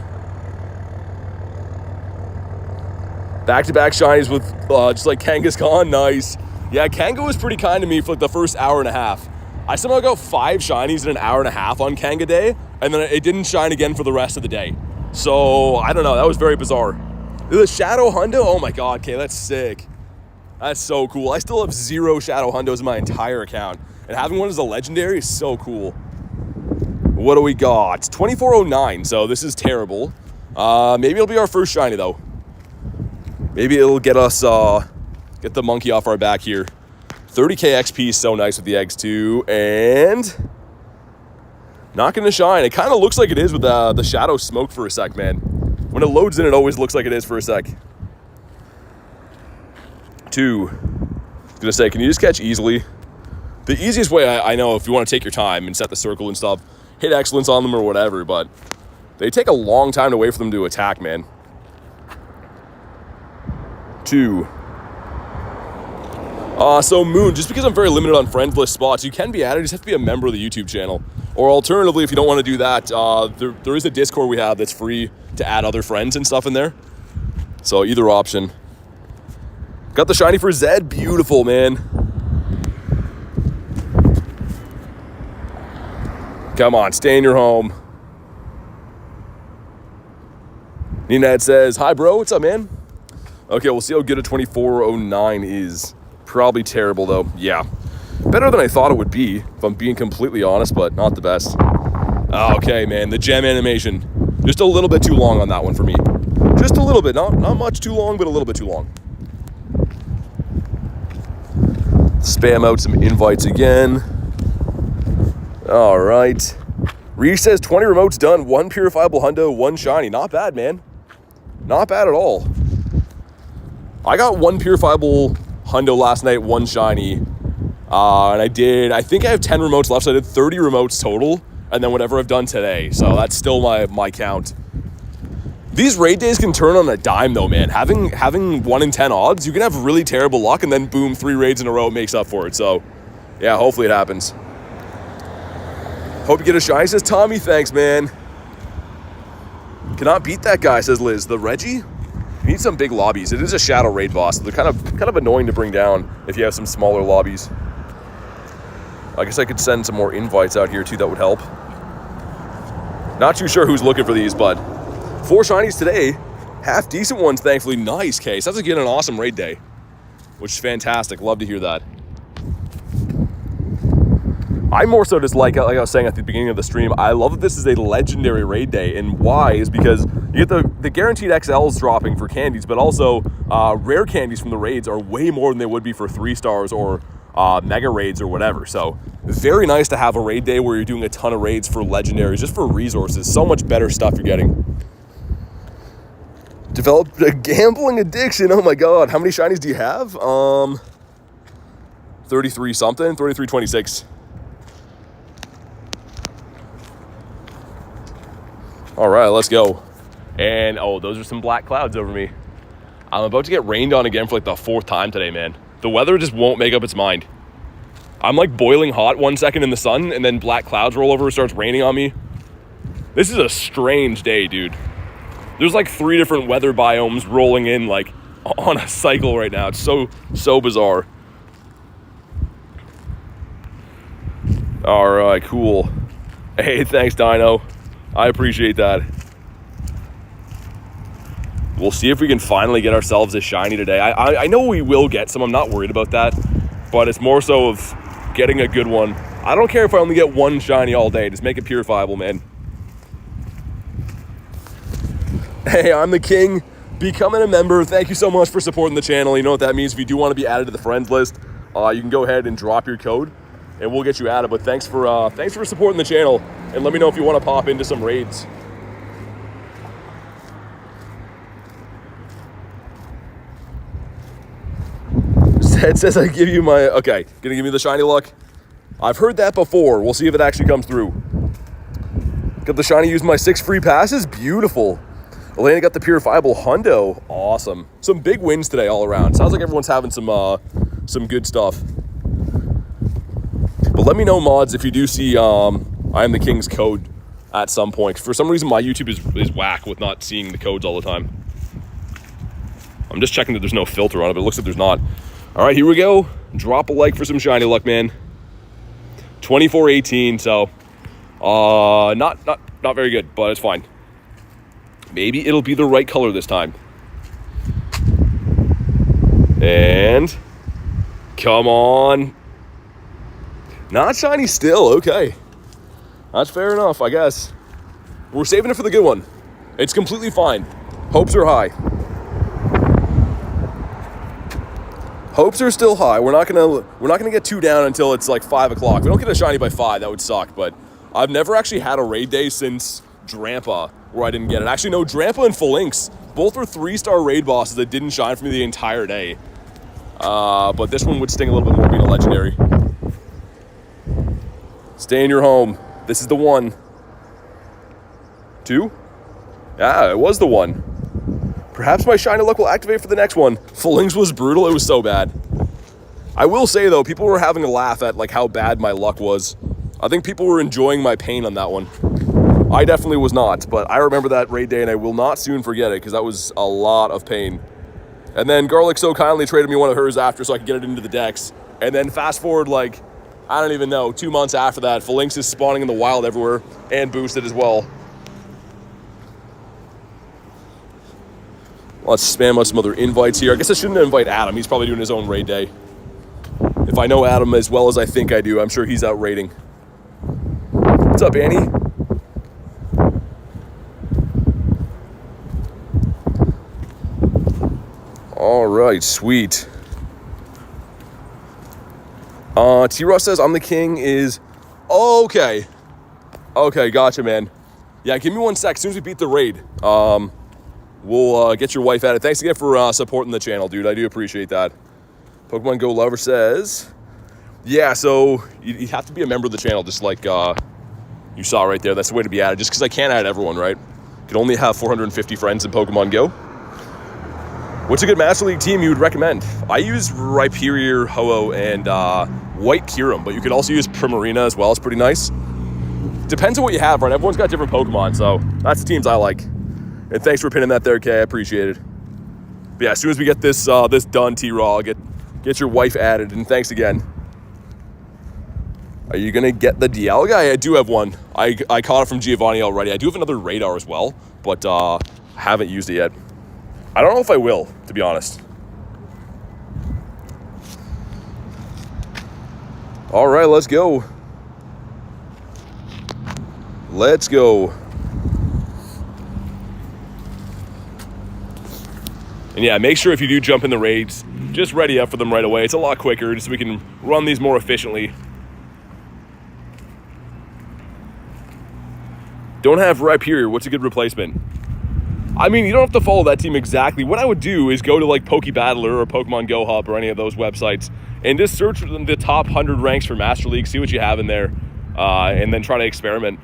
Speaker 1: Back-to-back shinies with just like Kangaskhan, nice. Yeah, Kanga was pretty kind to me for like the first hour and a half. I somehow got 5 shinies in an hour and a half on Kanga Day, and then it didn't shine again for the rest of the day. So, I don't know, that was very bizarre. The Shadow Hundo, oh my god, okay, that's sick. That's so cool. I still have 0 Shadow Hundos in my entire account, and having one as a legendary is so cool. What do we got? 2409, so this is terrible. Maybe it'll be our first shiny, though. Maybe it'll get us, get the monkey off our back here. 30k XP is so nice with the eggs, too, and not gonna shine. It kind of looks like it is with the shadow smoke for a sec, man. When it loads in, it always looks like it is for a sec. 2. I was gonna say, can you just catch easily? The easiest way I know, if you want to take your time and set the circle and stuff, hit excellence on them or whatever, but they take a long time to wait for them to attack, man. 2. So Moon, just because I'm very limited on friends list spots, you can be added, you just have to be a member of the YouTube channel. Or alternatively, if you don't want to do that, there is a Discord we have that's free to add other friends and stuff in there. So either option. Got the shiny for Zed, beautiful, man. Come on, stay in your home. Ninad says, hi bro, what's up, man? Okay, we'll see how good a 2409 is. Probably terrible though, yeah. Better than I thought it would be, if I'm being completely honest, but not the best. Okay, man, the gem animation. Just a little bit too long on that one for me. Just a little bit, not much too long, but a little bit too long. Spam out some invites again. All right. Reese says 20 remotes done, 1 purifiable hundo, 1 shiny. Not bad, man. Not bad at all. I got 1 purifiable hundo last night, 1 shiny. And I think I have 10 remotes left, so I did 30 remotes total, and then whatever I've done today. So that's still my count. These raid days can turn on a dime though, man. Having 1 in 10 odds, you can have really terrible luck, and then boom, 3 raids in a row makes up for it. So yeah, hopefully it happens. Hope you get a shiny, says Tommy. Thanks, man. Cannot beat that guy, says Liz. The Regi? You need some big lobbies. It is a shadow raid boss. They're kind of annoying to bring down if you have some smaller lobbies. I guess I could send some more invites out here too, that would help. Not too sure who's looking for these, but 4 shinies today. Half decent ones, thankfully. Nice case. That's again an awesome raid day, which is fantastic. Love to hear that. I more so just like I was saying at the beginning of the stream, I love that this is a legendary raid day, and why is because you get the guaranteed XLs dropping for candies, but also rare candies from the raids are way more than they would be for 3 stars or mega raids or whatever. So very nice to have a raid day where you're doing a ton of raids for legendaries, just for resources. So much better stuff you're getting. Developed a gambling addiction. Oh my god, how many shinies do you have? 33 something, 3326. All right, let's go. And oh, those are some black clouds over me. I'm about to get rained on again for like the 4th time today, man. The weather just won't make up its mind. I'm like boiling hot 1 second in the sun, and then black clouds roll over and starts raining on me. This is a strange day, dude. There's like 3 different weather biomes rolling in like on a cycle right now. It's so bizarre. All right, cool. Hey, thanks, Dino. I appreciate that. We'll see if we can finally get ourselves a shiny today. I know we will get some. I'm not worried about that. But it's more so of getting a good one. I don't care if I only get one shiny all day. Just make it purifiable, man. Hey, I'm the king. Becoming a member. Thank you so much for supporting the channel. You know what that means. If you do want to be added to the friends list, you can go ahead and drop your code and we'll get you added. But thanks for supporting the channel, and let me know if you want to pop into some raids. It says I give you my, okay, gonna give me the shiny luck. I've heard that before. We'll see if it actually comes through. Got the shiny, use my 6 free passes. Beautiful. Elena got the purifiable hundo. Awesome. Some big wins today all around. Sounds like everyone's having some good stuff. But let me know, mods, if you do see I am the king's code at some point. For some reason, my YouTube is whack with not seeing the codes all the time. I'm just checking that there's no filter on it, but it looks like there's not. All right, here we go. Drop a like for some shiny luck, man. 2418, so not very good, but it's fine. Maybe it'll be the right color this time. And come on. Not shiny still, okay. That's fair enough, I guess. We're saving it for the good one. It's completely fine. Hopes are high. Hopes are still high. We're not gonna get too down until it's like 5 o'clock. If we don't get a shiny by 5, that would suck. But I've never actually had a raid day since Drampa where I didn't get it. Actually, no, Drampa and Phalanx both were 3-star raid bosses that didn't shine for me the entire day. But this one would sting a little bit more being a legendary. Stay in your home. This is the one. 2? Yeah, it was the one. Perhaps my shiny luck will activate for the next one. Phalanx was brutal. It was so bad. I will say, though, people were having a laugh at like how bad my luck was. I think people were enjoying my pain on that one. I definitely was not, but I remember that raid day, and I will not soon forget it because that was a lot of pain. And then Garlic so kindly traded me one of hers after so I could get it into the decks. And then fast forward, like, I don't even know, 2 months after that, Phalanx is spawning in the wild everywhere and boosted as well. Let's spam out some other invites here. I guess I shouldn't invite Adam. He's probably doing his own raid day. If I know Adam as well as I think I do, I'm sure he's out raiding. What's up, Annie? All right, sweet. T-Ross says, I'm the king is... Okay. Okay, gotcha, man. Yeah, give me 1 sec. As soon as we beat the raid, we'll get your wife at it. Thanks again for supporting the channel, dude. I do appreciate that. Pokemon Go Lover says... Yeah, so you have to be a member of the channel, just like you saw right there. That's the way to be added, just because I can't add everyone, right? You can only have 450 friends in Pokemon Go. What's a good Master League team you would recommend? I use Rhyperior, Ho-Oh, and White Kyurem, but you could also use Primarina as well. It's pretty nice. Depends on what you have, right? Everyone's got different Pokemon, so that's the teams I like. And thanks for pinning that there, Kay. I appreciate it. But yeah, as soon as we get this this done, T-Raw, I'll get your wife added, and thanks again. Are you gonna get the DL guy? I do have one. I caught it from Giovanni already. I do have another radar as well, but haven't used it yet. I don't know if I will, to be honest. All right, let's go. Let's go. And yeah, make sure if you do jump in the raids, just ready up for them right away. It's a lot quicker, just so we can run these more efficiently. Don't have Rhyperior. What's a good replacement? I mean, you don't have to follow that team exactly. What I would do is go to like PokeBattler or Pokemon Go Hub or any of those websites and just search the top 100 ranks for Master League, see what you have in there, and then try to experiment.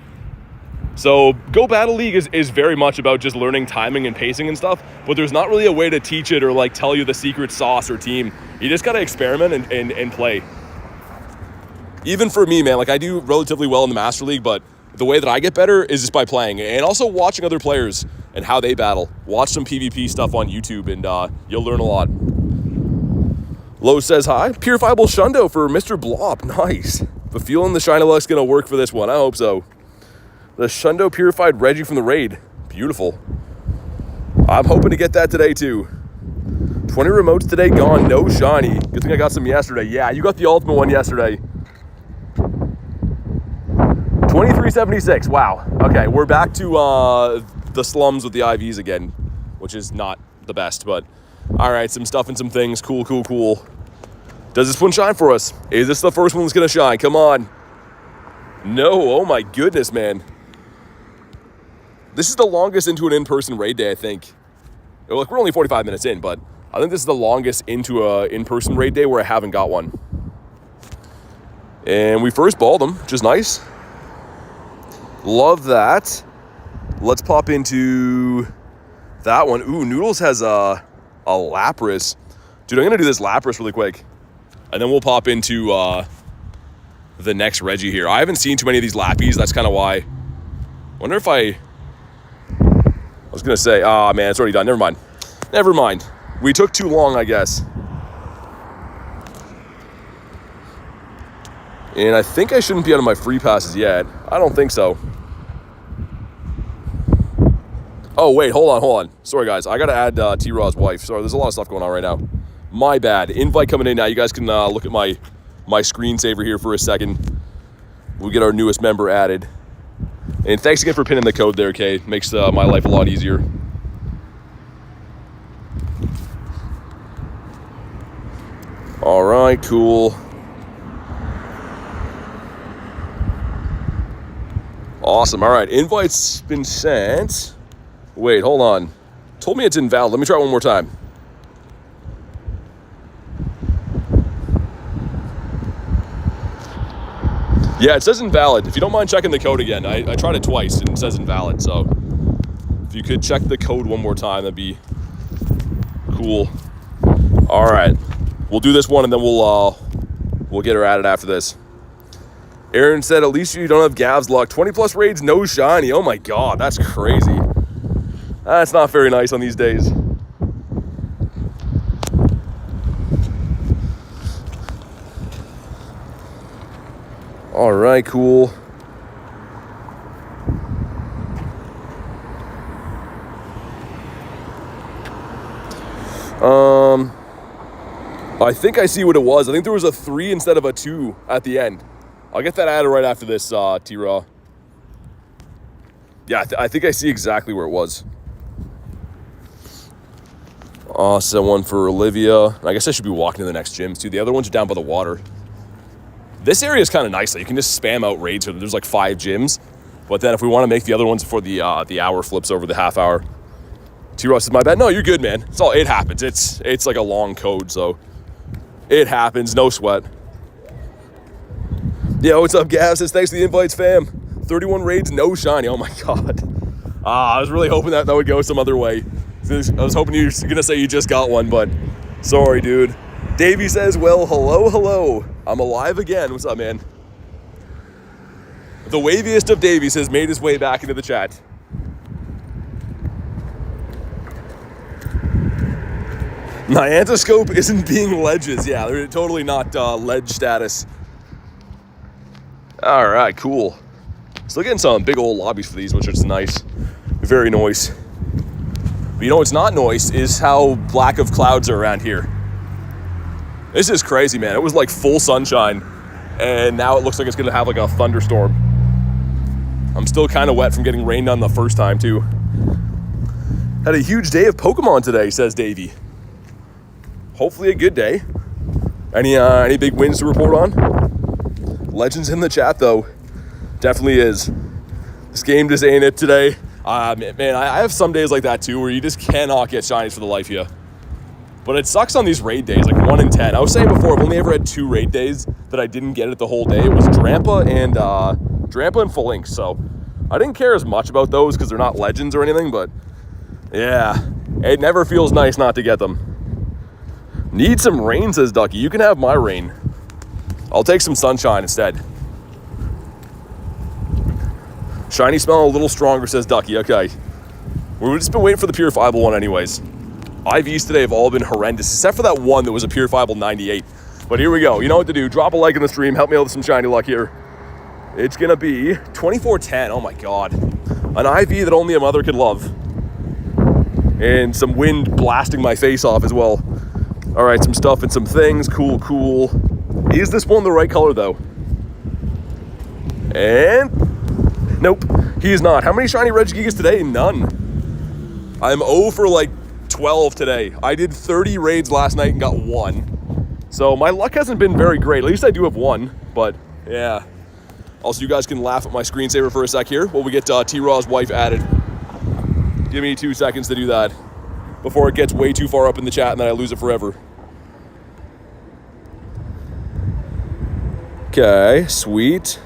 Speaker 1: So Go Battle League is very much about just learning timing and pacing and stuff, but there's not really a way to teach it or like tell you the secret sauce or team. You just gotta experiment and play. Even for me, man, like I do relatively well in the Master League, but the way that I get better is just by playing and also watching other players and how they battle. Watch some PvP stuff on YouTube and you'll learn a lot. Lowe says hi. Purifiable Shundo for Mr. Blop. Nice. But feeling the Shiny Luck's going to work for this one. I hope so. The Shundo Purified Reggie from the raid. Beautiful. I'm hoping to get that today too. 20 remotes today gone, no shiny. Good thing I got some yesterday. Yeah, you got the ultimate one yesterday. 2376, wow. Okay, we're back to the slums with the IVs again, which is not the best, but all right, some stuff and some things. Cool, cool, cool. Does this one shine for us? Is this the first one that's gonna shine? Come on. No, oh my goodness, man. This is the longest into an in-person raid day, I think. Look, we're only 45 minutes in, but I think this is the longest into a in-person raid day where I haven't got one. And we first balled them, which is nice. Love that. Let's pop into that one. Ooh, Noodles has a Lapras. Dude, I'm gonna do this Lapras really quick. And then we'll pop into the next Reggie here. I haven't seen too many of these Lappies, that's kind of why. Wonder if I was gonna say, oh man, it's already done. Never mind. Never mind. We took too long, I guess. And I think I shouldn't be out of my free passes yet. I don't think so. Oh wait, hold on. Sorry guys, I gotta add T-Raw's wife. Sorry, there's a lot of stuff going on right now. My bad. Invite coming in now. You guys can look at my screensaver here for a second. We'll get our newest member added. And thanks again for pinning the code there, Kay. Makes my life a lot easier. All right, cool. Awesome. All right, invite's been sent. Wait, hold on. Told me it's invalid. Let me try it one more time. Yeah, it says invalid. If you don't mind checking the code again, I tried it twice and it says invalid, so if you could check the code one more time, that'd be cool. All right, we'll do this one and then we'll get her added after this. Aaron said, at least you don't have Gav's luck. 20 plus raids, no shiny. Oh my God, that's crazy. That's not very nice on these days. All right, cool. I think I see what it was. I think there was a 3 instead of a 2 at the end. I'll get that added right after this, T-Raw. Yeah, I think I see exactly where it was. Awesome one for Olivia. I guess I should be walking to the next gyms too. The other ones are down by the water. This area is kind of nice. You can just spam out raids. There's like 5 gyms. But then if we want to make the other ones before the hour flips over the half hour. T-Raw says, my bad. No, you're good, man. It happens. It's like a long code, so it happens. No sweat. Yeah, what's up, Gav? Says, thanks for the invites, fam. 31 raids, no shiny. Oh my God. I was really hoping that would go some other way. I was hoping you were going to say you just got one, but sorry, dude. Davey says, well, hello. I'm alive again. What's up, man? The waviest of Davies has made his way back into the chat. Niantiscope isn't being ledges. Yeah, they're totally not ledge status. All right, cool. Still getting some big old lobbies for these, which is nice. Very nice. But you know what's not nice is how black of clouds are around here. This is crazy, man. It was like full sunshine, and now it looks like it's gonna have like a thunderstorm. I'm still kind of wet from getting rained on the first time, too. Had a huge day of Pokemon today, says Davey. Hopefully a good day. Any big wins to report on? Legends in the chat, though. Definitely is. This game just ain't it today. Man, I have some days like that, too, where you just cannot get shinies for the life of you. But it sucks on these raid days, like 1 in 10. I was saying before, I've only ever had 2 raid days that I didn't get it the whole day. It was Drampa and Full Link. So I didn't care as much about those because they're not legends or anything. But yeah, it never feels nice not to get them. Need some rain, says Ducky. You can have my rain. I'll take some sunshine instead. Shiny smell a little stronger, says Ducky. Okay. We've just been waiting for the purifiable one anyways. IVs today have all been horrendous, except for that one that was a purifiable 98. But here we go. You know what to do. Drop a like in the stream. Help me out with some shiny luck here. It's going to be 2410. Oh, my God. An IV that only a mother could love. And some wind blasting my face off as well. All right, some stuff and some things. Cool, cool. Is this one the right color, though? And nope, he is not. How many shiny Regigigas today? None. I'm 0 for like 12 today. I did 30 raids last night and got 1. So my luck hasn't been very great. At least I do have 1, but yeah. Also, you guys can laugh at my screensaver for a sec here while we get T-Raw's wife added. Give me 2 seconds to do that before it gets way too far up in the chat and then I lose it forever. Okay, sweet.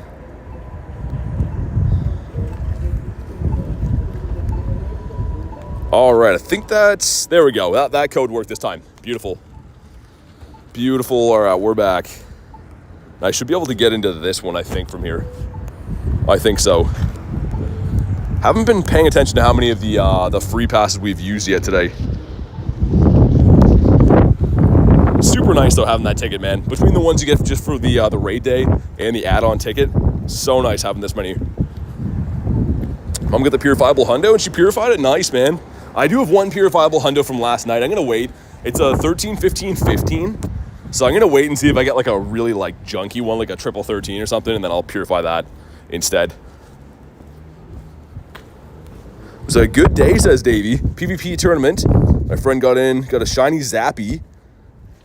Speaker 1: All right, I think that's, there we go. That code worked this time. Beautiful. Beautiful. All right, we're back. I should be able to get into this one, I think, from here. I think so. Haven't been paying attention to how many of the free passes we've used yet today. Super nice, though, having that ticket, man. Between the ones you get just for the raid day and the add-on ticket, so nice having this many. Mom got the purifiable hundo, and she purified it. Nice, man. I do have 1 purifiable hundo from last night. I'm going to wait. It's a 13, 15, 15. So I'm going to wait and see if I get like a really like junky one, like a triple 13 or something, and then I'll purify that instead. It was a good day, says Davey. PvP tournament. My friend got a shiny Zappy.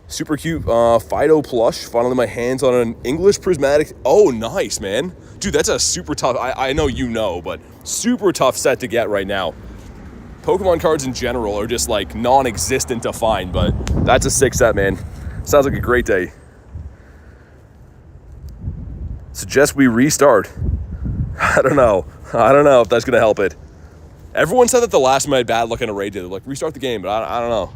Speaker 1: Super cute Fido plush. Finally my hands on an English prismatic. Oh, nice, man. Dude, that's a super tough, I know you know, but super tough set to get right now. Pokemon cards in general are just like non-existent to find, but that's a sick set, man. Sounds like a great day. Suggest we restart. I don't know if that's gonna help it. Everyone said that the last time I had bad luck in a raid day. They're like, restart the game, but I don't know.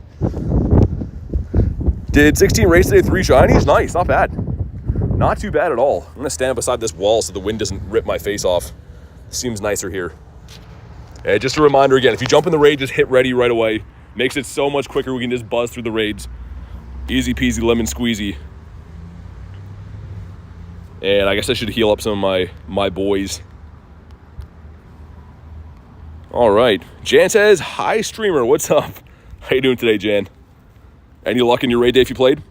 Speaker 1: Did 16 raids today, 3 shinies? Nice, not bad. Not too bad at all. I'm gonna stand beside this wall so the wind doesn't rip my face off. Seems nicer here. And just a reminder again, if you jump in the raid, just hit ready right away. Makes it so much quicker. We can just buzz through the raids. Easy peasy lemon squeezy. And I guess I should heal up some of my boys. All right. Jan says, hi, streamer. What's up? How you doing today, Jan? Any luck in your raid day if you played?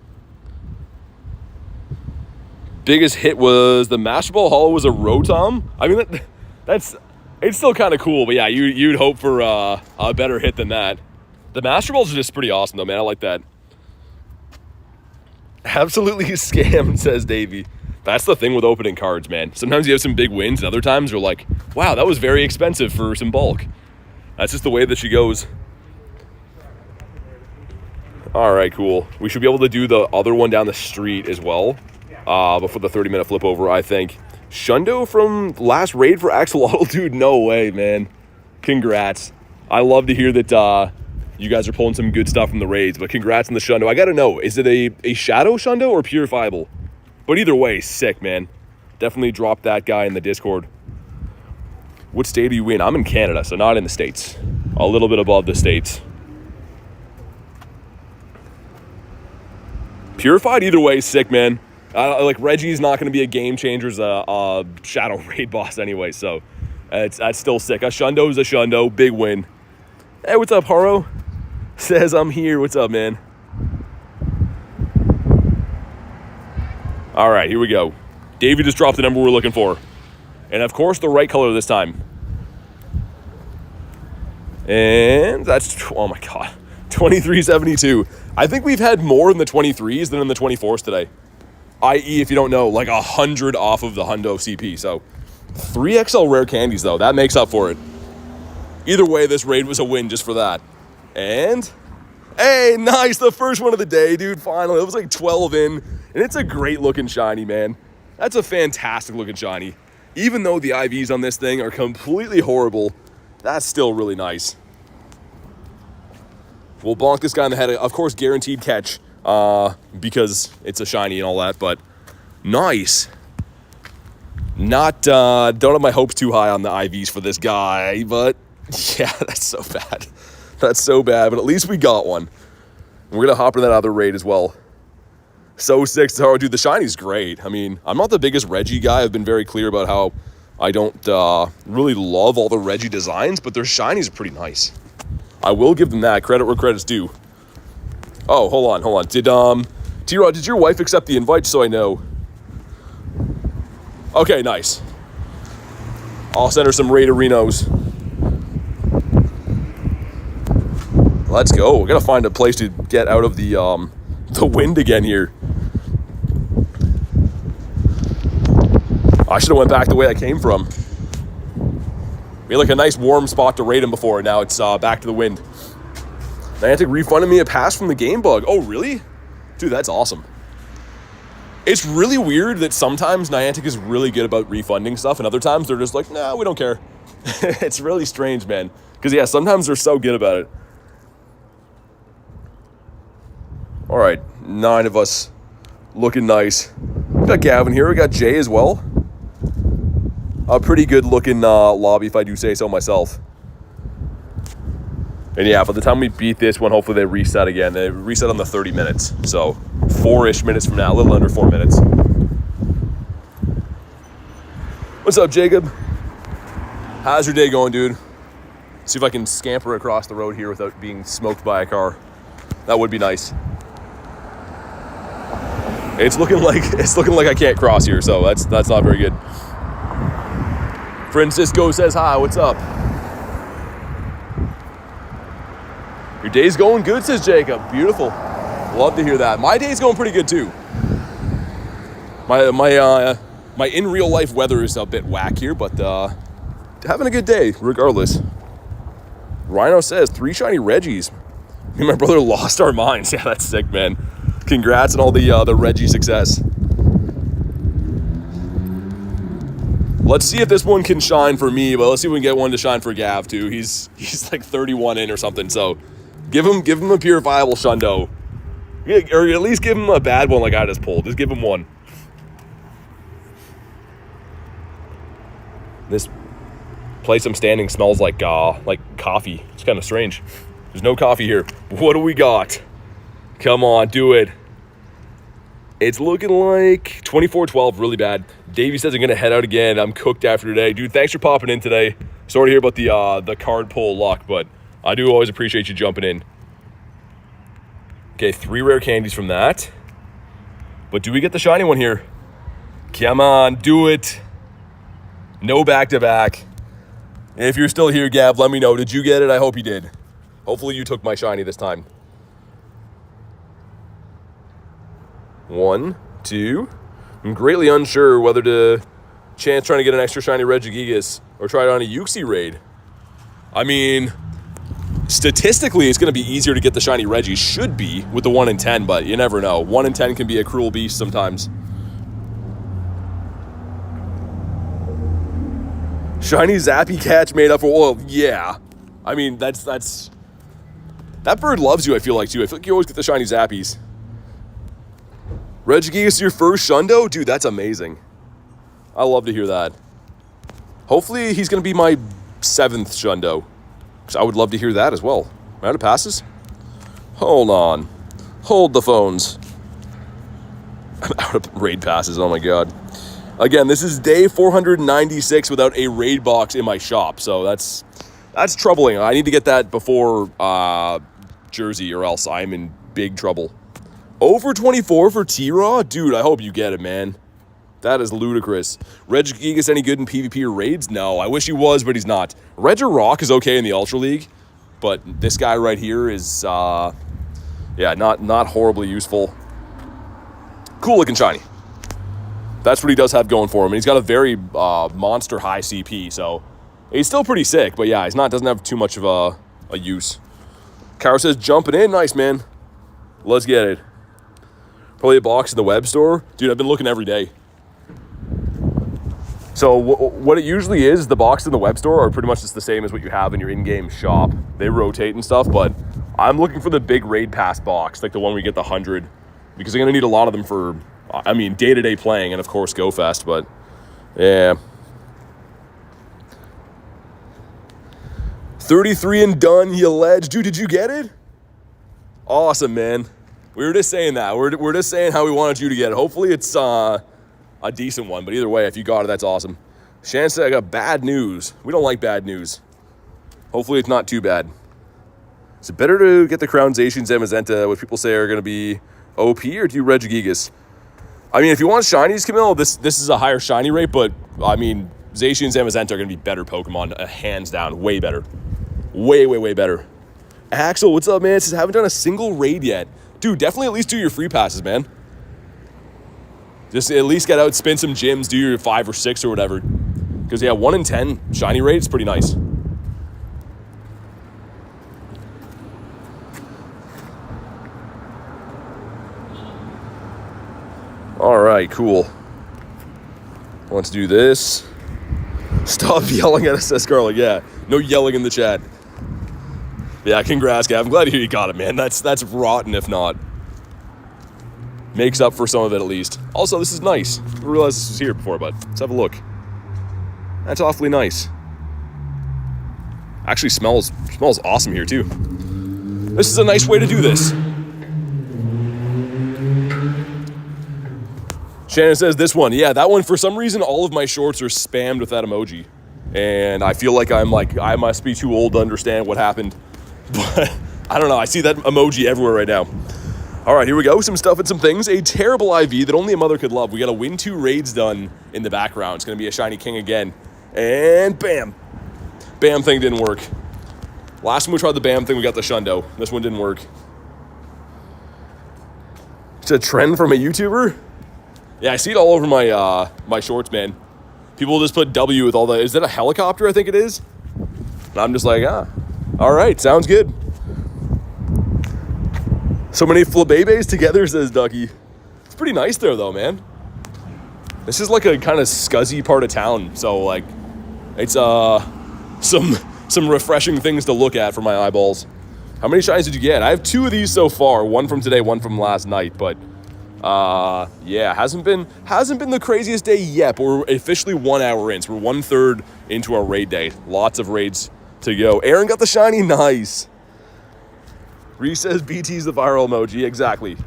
Speaker 1: Biggest hit was the Master Ball Hollow was a Rotom. I mean, it's still kind of cool, but yeah, you'd hope for a better hit than that. The Master Balls are just pretty awesome, though, man. I like that. Absolutely scammed, says Davey. That's the thing with opening cards, man. Sometimes you have some big wins, and other times you're like, wow, that was very expensive for some bulk. That's just the way that she goes. All right, cool. We should be able to do the other one down the street as well before the 30-minute flip over, I think. Shundo from last raid for Axolotl? Dude, no way, man. Congrats. I love to hear that you guys are pulling some good stuff from the raids, but congrats on the Shundo. I got to know, is it a Shadow Shundo or purifiable? But either way, sick, man. Definitely drop that guy in the Discord. What state are you in? I'm in Canada, so not in the States. A little bit above the States. Purified, either way, sick, man. Like, Reggie's not going to be a game changer as a Shadow Raid boss anyway, so that's still sick. A Shundo's a Shundo. Big win. Hey, what's up, Haro? Says I'm here. What's up, man? All right, here we go. Davey just dropped the number we're looking for. And, of course, the right color this time. And that's, oh, my God, 2372. I think we've had more in the 23s than in the 24s today. I.e., if you don't know, like 100 off of the Hundo CP. So 3XL rare candies, though. That makes up for it. Either way, this raid was a win just for that. And, hey, nice. The first one of the day, dude. Finally. It was like 12 in. And it's a great-looking shiny, man. That's a fantastic-looking shiny. Even though the IVs on this thing are completely horrible, that's still really nice. We'll bonk this guy in the head. Of course, guaranteed catch. Because it's a shiny and all that, but nice. Not, don't have my hopes too high on the IVs for this guy, but yeah, that's so bad. That's so bad, but at least we got one. We're going to hop into that other raid as well. So sick, Cesaro. Dude, the shiny's great. I mean, I'm not the biggest Reggie guy. I've been very clear about how I don't really love all the Reggie designs, but their shinies are pretty nice. I will give them that. Credit where credit's due. Oh, hold on. Did T-Rod, did your wife accept the invite so I know? Okay, nice. I'll send her some Raid Arenos. Let's go. We gotta find a place to get out of the wind again here. I should have went back the way I came from. We had like a nice warm spot to raid him before, and now it's back to the wind. Niantic refunded me a pass from the game bug. Oh, really? Dude, that's awesome. It's really weird that sometimes Niantic is really good about refunding stuff, and other times they're just like, nah, we don't care. It's really strange, man. Because, yeah, sometimes they're so good about it. All right, 9 of us looking nice. We got Gavin here. We got Jay as well. A pretty good looking lobby, if I do say so myself. And yeah, by the time we beat this one, hopefully they reset again. They reset on the 30 minutes. So 4-ish minutes from now, a little under 4 minutes. What's up, Jacob? How's your day going, dude? See if I can scamper across the road here without being smoked by a car. That would be nice. It's looking like I can't cross here, so that's not very good. Francisco says hi, what's up? Your day's going good, says Jacob. Beautiful. Love to hear that. My day's going pretty good too. My in real life weather is a bit whack here, but having a good day regardless. Rhino says 3 shiny Reggies. Me and my brother lost our minds. Yeah, that's sick, man. Congrats on all the Reggie success. Let's see if this one can shine for me, but let's see if we can get one to shine for Gav too. He's like 31 in or something, so give him a purifiable Shundo. Or at least give him a bad one like I just pulled. Just give him one. This place I'm standing smells like coffee. It's kind of strange. There's no coffee here. What do we got? Come on, do it. It's looking like 24-12, really bad. Davey says I'm going to head out again. I'm cooked after today. Dude, thanks for popping in today. Sorry to hear about the card pull luck, but I do always appreciate you jumping in. Okay, 3 rare candies from that. But do we get the shiny one here? Come on, do it. No back-to-back. If you're still here, Gab, let me know. Did you get it? I hope you did. Hopefully you took my shiny this time. 1, 2. I'm greatly unsure whether to chance trying to get an extra shiny Regigigas or try it on a Uxie raid. I mean, statistically, it's going to be easier to get the shiny Reggie. Should be with the 1 in 10, but you never know. 1 in 10 can be a cruel beast sometimes. Shiny Zappy catch made up for oil. Yeah. I mean, that bird loves you, I feel like, too. I feel like you always get the shiny Zappies. Regigigas, your first Shundo? Dude, that's amazing. I love to hear that. Hopefully, he's going to be my 7th Shundo. Because I would love to hear that as well. Am I out of passes? Hold on. Hold the phones. I'm out of raid passes, oh my god. Again, this is day 496 without a raid box in my shop. So that's troubling. I need to get that before Jersey or else I'm in big trouble. Over 24 for T-Raw? Dude, I hope you get it, man. That is ludicrous. Regigigas any good in PvP or raids? No, I wish he was, but he's not. Regirock is okay in the Ultra League, but this guy right here is, yeah, not horribly useful. Cool looking shiny. That's what he does have going for him. And he's got a very monster high CP, so he's still pretty sick, but yeah, doesn't have too much of a use. Kara says, jumping in. Nice, man. Let's get it. Probably a box in the web store. Dude, I've been looking every day. So what it usually is, the box in the web store are pretty much just the same as what you have in your in-game shop. They rotate and stuff, but I'm looking for the big raid pass box, like the one where you get the 100, because I'm going to need a lot of them for, I mean, day-to-day playing and, of course, Go Fest, but yeah. 33 and done, you ledge. Dude, did you get it? Awesome, man. We were just saying that. We're just saying how we wanted you to get it. Hopefully it's a decent one, but either way, if you got it, that's awesome. Shannon said I got bad news. We don't like bad news. Hopefully it's not too bad. Is it better to get the Crown Zacians and Mazenta, which people say are going to be OP, or do you Regigigas? I mean, if you want shinies, Camille, this is a higher shiny rate, but I mean, Zacians and Mazenta are going to be better Pokemon, hands down, way better. Way better. Axel, what's up, man? Says, haven't done a single raid yet. Dude, definitely at least do your free passes, man. Just at least get out, spin some gyms, do your 5 or 6 or whatever. Because, yeah, 1 in 10 shiny rate is pretty nice. All right, cool. Let's do this. Stop yelling at us, says Scarlet. Yeah, no yelling in the chat. Yeah, congrats, Gav. I'm glad to hear you got it, man. That's rotten if not. Makes up for some of it at least. Also, this is nice. I didn't realize this was here before, but let's have a look. That's awfully nice. Actually smells awesome here too. This is a nice way to do this. Shannon says this one. Yeah, that one, for some reason, all of my shorts are spammed with that emoji. And I feel like I must be too old to understand what happened. But I don't know. I see that emoji everywhere right now. All right, here we go. Some stuff and some things. A terrible IV that only a mother could love. We got to win 2 raids done in the background. It's going to be a shiny king again. And bam. Bam thing didn't work. Last time we tried the bam thing, we got the shundo. This one didn't work. It's a trend from a YouTuber? Yeah, I see it all over my my shorts, man. People just put W with all the... Is that a helicopter, I think it is? And I'm just like, all right, sounds good. So many flabebes together, says Ducky. It's pretty nice there, though, man. This is like a kind of scuzzy part of town, so, like, it's some refreshing things to look at for my eyeballs. How many shinies did you get? I have 2 of these so far. One from today, one from last night, but... yeah, hasn't been the craziest day yet, but we're officially 1 hour in, so we're 1/3 into our raid day. Lots of raids to go. Aaron got the shiny, nice. Reese says BT's the viral emoji, exactly.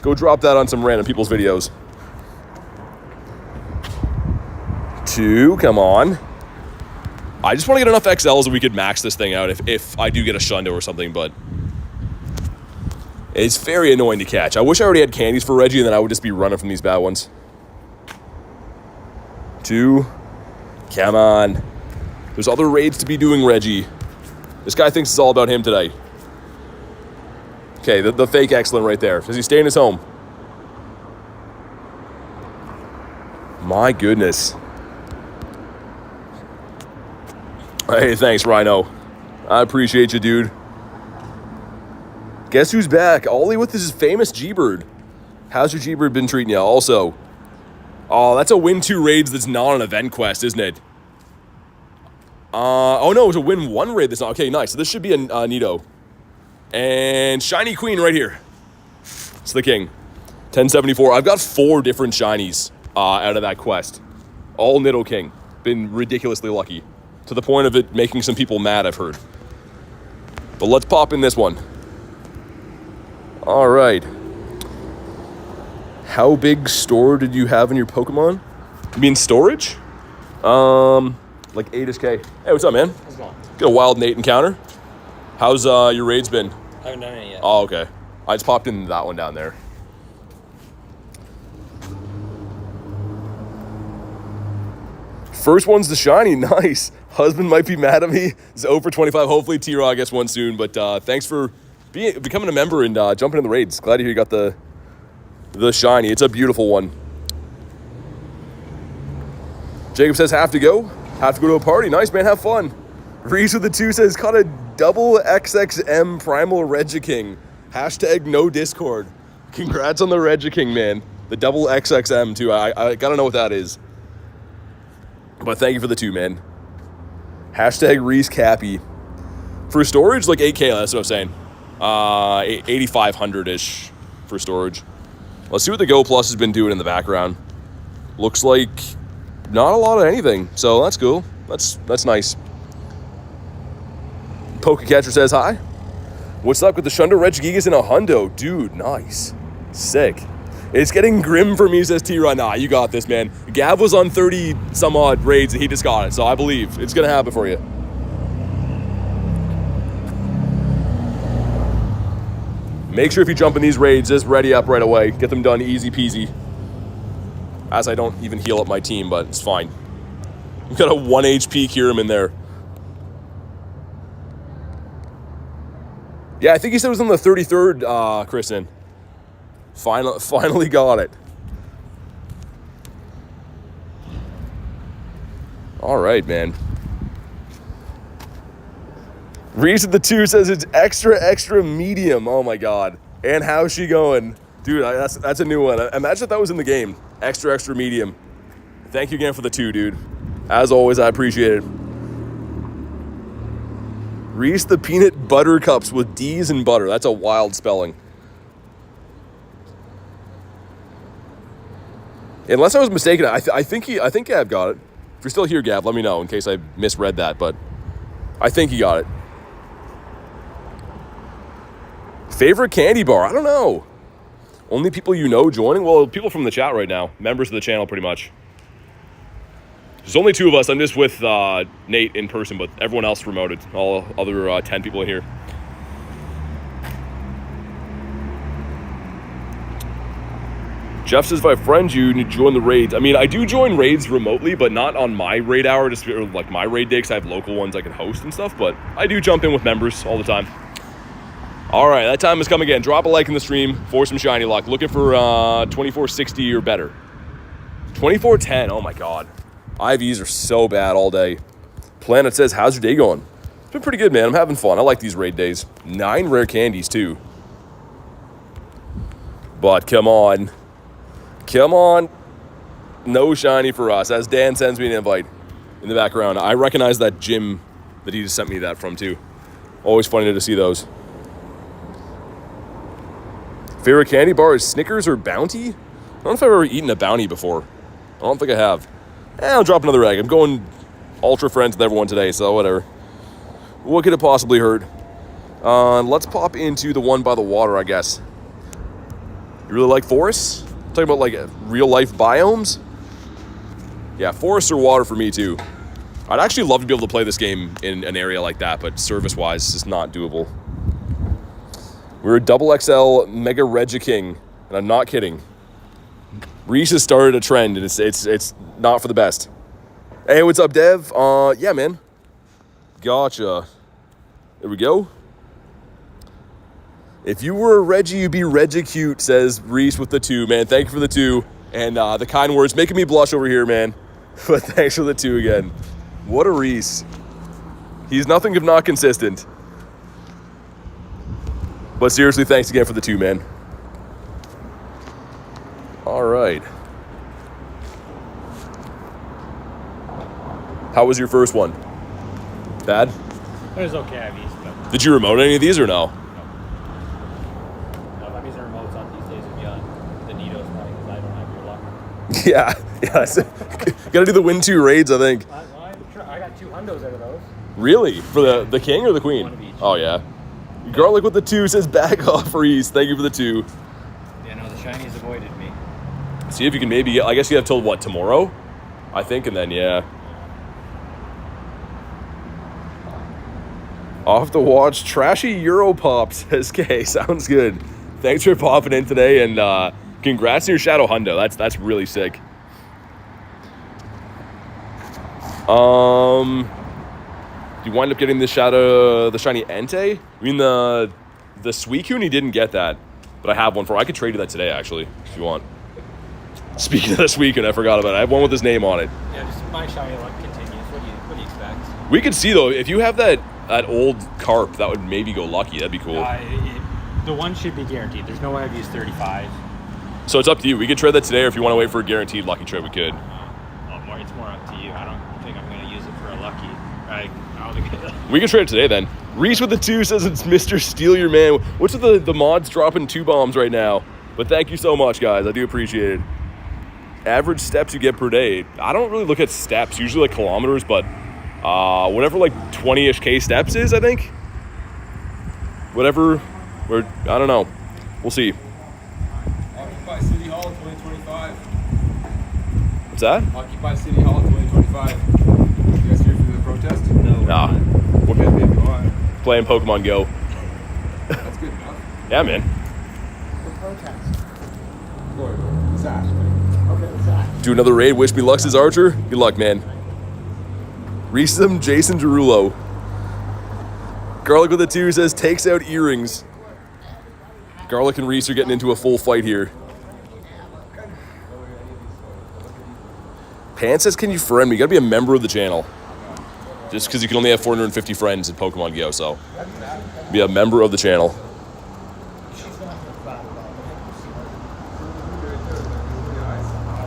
Speaker 1: Go drop that on some random people's videos. 2, come on. I just want to get enough XLs that we could max this thing out if I do get a shundo or something, but... It's very annoying to catch. I wish I already had candies for Reggie, and then I would just be running from these bad ones. 2. Come on. There's other raids to be doing, Reggie. This guy thinks it's all about him today. Okay, the fake excellent right there. Does he stay in his home? My goodness. Hey, thanks, Rhino. I appreciate you, dude. Guess who's back? Ollie with his famous G-Bird. How's your G-Bird been treating you? Also, oh, that's a win 2 raids that's not an event quest, isn't it? Oh no, it's a win 1 raid that's not. Okay, nice. So this should be a Nido. And Shiny Queen right here. It's the king. 1074. I've got 4 different shinies out of that quest. All Nido King. Been ridiculously lucky. To the point of it making some people mad, I've heard. But let's pop in this one. All right. How big store did you have in your Pokemon? You mean storage? Like 8-ish K. Hey, what's up, man?
Speaker 2: How's it going?
Speaker 1: Got a wild Nate encounter. How's your raids been?
Speaker 2: I haven't done it yet.
Speaker 1: Oh, okay. I just popped in that one down there. First one's the shiny. Nice. Husband might be mad at me. It's over 25. Hopefully T-Raw gets one soon. But thanks for becoming a member and jumping in the raids. Glad to hear you got the shiny. It's a beautiful one. Jacob says, have to go to a party. Nice, man. Have fun. Reese with the 2 says, caught a double XXM Primal Regiking. Hashtag no Discord. Congrats on the Regiking, man. The double XXM, too. I gotta know what that is. But thank you for the 2, man. Hashtag Reese Cappy. For storage, like 8K, that's what I'm saying. 8,500-ish for storage. Let's see what the Go Plus has been doing in the background. Looks like not a lot of anything, so that's cool. That's nice. Pokecatcher says hi. What's up with the Shadow Regigigas in a hundo? Dude, nice. Sick. It's getting grim for me, says T-Run. Nah, you got this, man. Gav was on 30 some odd raids and he just got it. So I believe it's going to happen for you. Make sure if you jump in these raids, just ready up right away. Get them done easy peasy. As I don't even heal up my team, but it's fine. We've got a 1 HP Kyurem in there. Yeah, I think he said it was on the 33rd, Kristen. Finally got it. All right, man. Reese at the 2 says it's extra medium. Oh my God. And how's she going? Dude, that's a new one. Imagine if that was in the game. Extra medium. Thank you again for the 2, dude. As always, I appreciate it. Reese the peanut butter cups with D's and butter. That's a wild spelling. Unless I was mistaken, I think Gav got it. If you're still here, Gav, let me know in case I misread that, but I think he got it. Favorite candy bar? I don't know. Only people you know joining? Well, people from the chat right now. Members of the channel, pretty much. There's only 2 of us. I'm just with Nate in person, but everyone else remoted. All other 10 people are here. Jeff says, if I friend you, you join the raids. I mean, I do join raids remotely, but not on my raid hour, just like my raid day, because I have local ones I can host and stuff, but I do jump in with members all the time. All right, that time has come again. Drop a like in the stream for some shiny luck. Looking for 2460 or better. 2410, oh my God. IVs are so bad all day. Planet says, how's your day going? It's been pretty good, man. I'm having fun. I like these raid days. 9 rare candies, too. But come on. Come on. No shiny for us. As Dan sends me an invite in the background. I recognize that gym that he just sent me that from, too. Always funny to see those. Favorite candy bar is Snickers or Bounty? I don't know if I've ever eaten a Bounty before. I don't think I have. I'll drop another egg. I'm going ultra friends with everyone today, so whatever. What could it possibly hurt? Let's pop into the one by the water, I guess. You really like forests? Talking about like real life biomes? Yeah, forests or water for me too. I'd actually love to be able to play this game in an area like that, but service-wise, it's just not doable. We're a double XL Mega Regiking, and I'm not kidding. Reese has started a trend, and it's not for the best. Hey, what's up, Dev? Yeah, man. Gotcha. There we go. If you were a Reggie, you'd be Regicute, says Reese with the 2, man. Thank you for the 2. And the kind words making me blush over here, man. But thanks for the 2 again. What a Reese. He's nothing if not consistent. But seriously, thanks again for the 2, man. All right. How was your first one? Bad?
Speaker 2: It was okay, I mean, but...
Speaker 1: Did you remote any of these or no?
Speaker 2: No, that means the remotes on these days would be on the Nidos probably because I don't have your luck.
Speaker 1: Yeah. Gotta do the win 2 raids, I think.
Speaker 2: I got 2 hundos out of those.
Speaker 1: Really? For the king or the queen?
Speaker 2: One of each.
Speaker 1: Oh, yeah. Garlic with the 2 says back off, Reese. Thank you for the 2.
Speaker 2: Yeah, no, the shinies avoided me.
Speaker 1: See if you can maybe get, I guess you have till what, tomorrow? I think, and then, yeah. Off to watch Trashy Europop, says Kay. Sounds good. Thanks for popping in today, and congrats on your Shadow Hundo. That's really sick. You wind up getting the shiny Entei? I mean, the Suicune, he didn't get that, but I have one for. I could trade you that today, actually, if you want. Speaking of the Suicune, I forgot about it. I have one with his name on it.
Speaker 2: Yeah, just my shiny luck continues. What do you expect?
Speaker 1: We could see, though, if you have that old carp, that would maybe go lucky. That'd be cool.
Speaker 2: The one should be guaranteed. There's no way I've used 35.
Speaker 1: So it's up to you. We could trade that today, or if you want to wait for a guaranteed lucky trade, we could.
Speaker 2: It's more up to you. I don't think I'm going to use it for a lucky.
Speaker 1: We can trade it today, then. Reese with the 2 says it's Mr. Steal Your Man. What's with the mods dropping 2 bombs right now? But thank you so much, guys. I do appreciate it. Average steps you get per day. I don't really look at steps. Usually like kilometers, but whatever like 20-ish K steps is, I think. whatever. I don't know. We'll see.
Speaker 3: Occupy City Hall 2025.
Speaker 1: What's that?
Speaker 3: Occupy City Hall 2025. You guys here for the protest? No.
Speaker 1: Nah.
Speaker 3: Okay, baby. Go on.
Speaker 1: Playing Pokemon GO.
Speaker 3: That's good enough.
Speaker 1: Yeah, man.
Speaker 4: The protest.
Speaker 3: Lord, Zach.
Speaker 4: Okay, Zach.
Speaker 1: Do another raid. Wish me luck, says Archer. Good luck, man. Reesum Jason Derulo. Garlic with a 2 says takes out earrings. Garlic and Reese are getting into a full fight here. Pan says, can you friend me? You gotta be a member of the channel. Just because you can only have 450 friends in Pokemon GO, so be a member of the channel.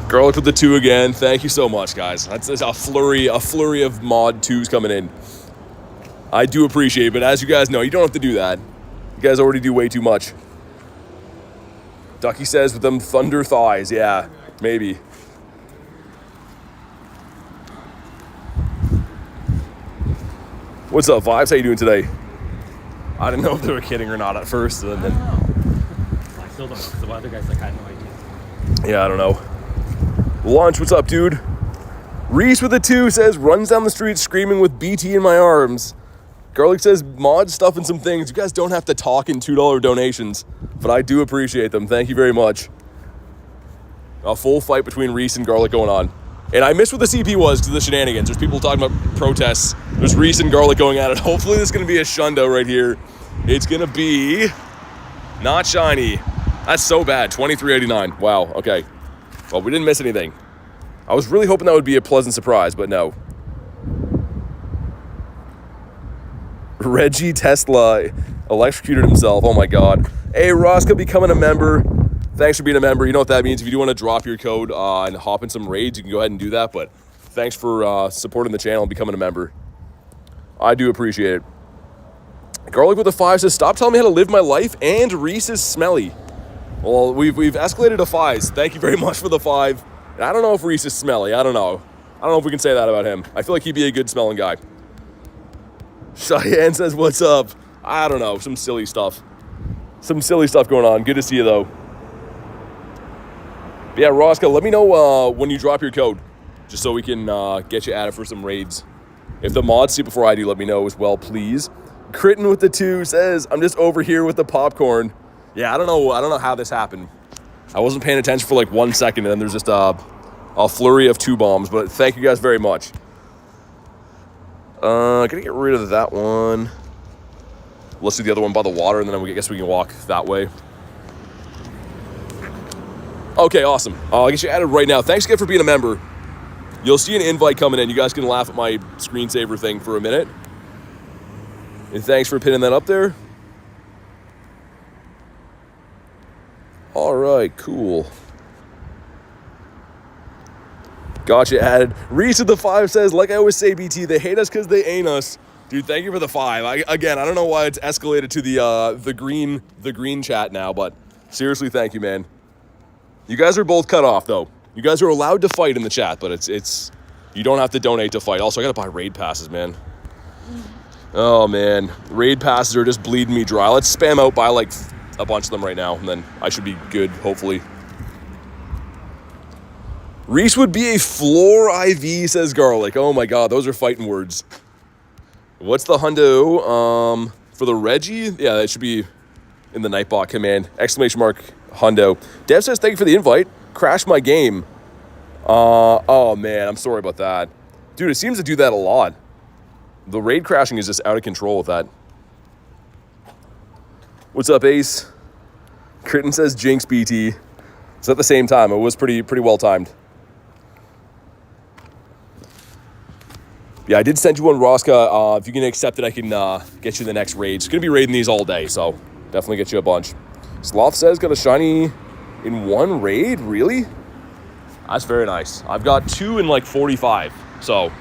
Speaker 1: Garlic with the 2 again. Thank you so much, guys. That's a flurry of mod 2s coming in. I do appreciate it, but as you guys know, you don't have to do that. You guys already do way too much. Ducky says with them thunder thighs. Yeah, maybe. What's up, Vibes? How you doing today? I didn't know if they were kidding or not at first. And then,
Speaker 2: I still don't know, because the other guy's like, I had no idea.
Speaker 1: yeah, I don't know. Lunch, what's up, dude? Reese with a 2 says, runs down the street screaming with BT in my arms. Garlic says, mod stuff and some things. You guys don't have to talk in $2 donations, but I do appreciate them. Thank you very much. A full fight between Reese and Garlic going on. And I missed what the CP was to the shenanigans. There's people talking about protests. There's Reese and Garlic going at it. Hopefully this is going to be a shundo right here. It's going to be not shiny. That's so bad. 23.89. Wow. Okay. Well, we didn't miss anything. I was really hoping that would be a pleasant surprise, but no. Reggie Tesla electrocuted himself. Oh my God. Hey, Roscoe becoming a member. Thanks for being a member. You know what that means. If you do want to drop your code and hop in some raids, you can go ahead and do that. But thanks for supporting the channel and becoming a member. I do appreciate it. Garlic with a 5 says, stop telling me how to live my life. And Reese is smelly. Well, we've escalated to 5s. Thank you very much for the 5. And I don't know if Reese is smelly. I don't know. I don't know if we can say that about him. I feel like he'd be a good smelling guy. Cheyenne says, what's up? I don't know. Some silly stuff. Some silly stuff going on. Good to see you, though. But yeah, Roscoe, let me know when you drop your code, just so we can get you added for some raids. If the mods see it before I do, let me know as well, please. Critten with the 2 says, I'm just over here with the popcorn. Yeah, I don't know how this happened. I wasn't paying attention for like 1 second, and then there's just a flurry of 2 bombs. But thank you guys very much. Gonna get rid of that one. Let's do the other one by the water, and then I guess we can walk that way. Okay, awesome. I'll get you added right now. Thanks again for being a member. You'll see an invite coming in. You guys can laugh at my screensaver thing for a minute. And thanks for pinning that up there. All right, cool. Gotcha added. Reese with the 5 says, like I always say, BT, they hate us because they ain't us. Dude, thank you for the 5. I don't know why it's escalated to the green chat now, but seriously, thank you, man. You guys are both cut off, though. You guys are allowed to fight in the chat, but it's you don't have to donate to fight. Also, I gotta buy raid passes, man. Oh man, raid passes are just bleeding me dry. Let's spam out, buy like a bunch of them right now, and then I should be good, hopefully. Reese would be a floor IV, says Garlic. Oh my God, those are fighting words. What's the hundo for the Reggie? Yeah, that should be in the Nightbot command. Exclamation mark hundo. Dev says, thank you for the invite. Crashed my game. Oh man, I'm sorry about that. Dude, it seems to do that a lot. The raid crashing is just out of control with that. What's up, Ace? Critten says Jinx BT. It's at the same time. It was pretty well timed. Yeah, I did send you one, Rosca. If you can accept it, I can get you the next raid. It's going to be raiding these all day, so definitely get you a bunch. Sloth says, got a shiny in one raid? Really? That's very nice. I've got 2 in like 45, so.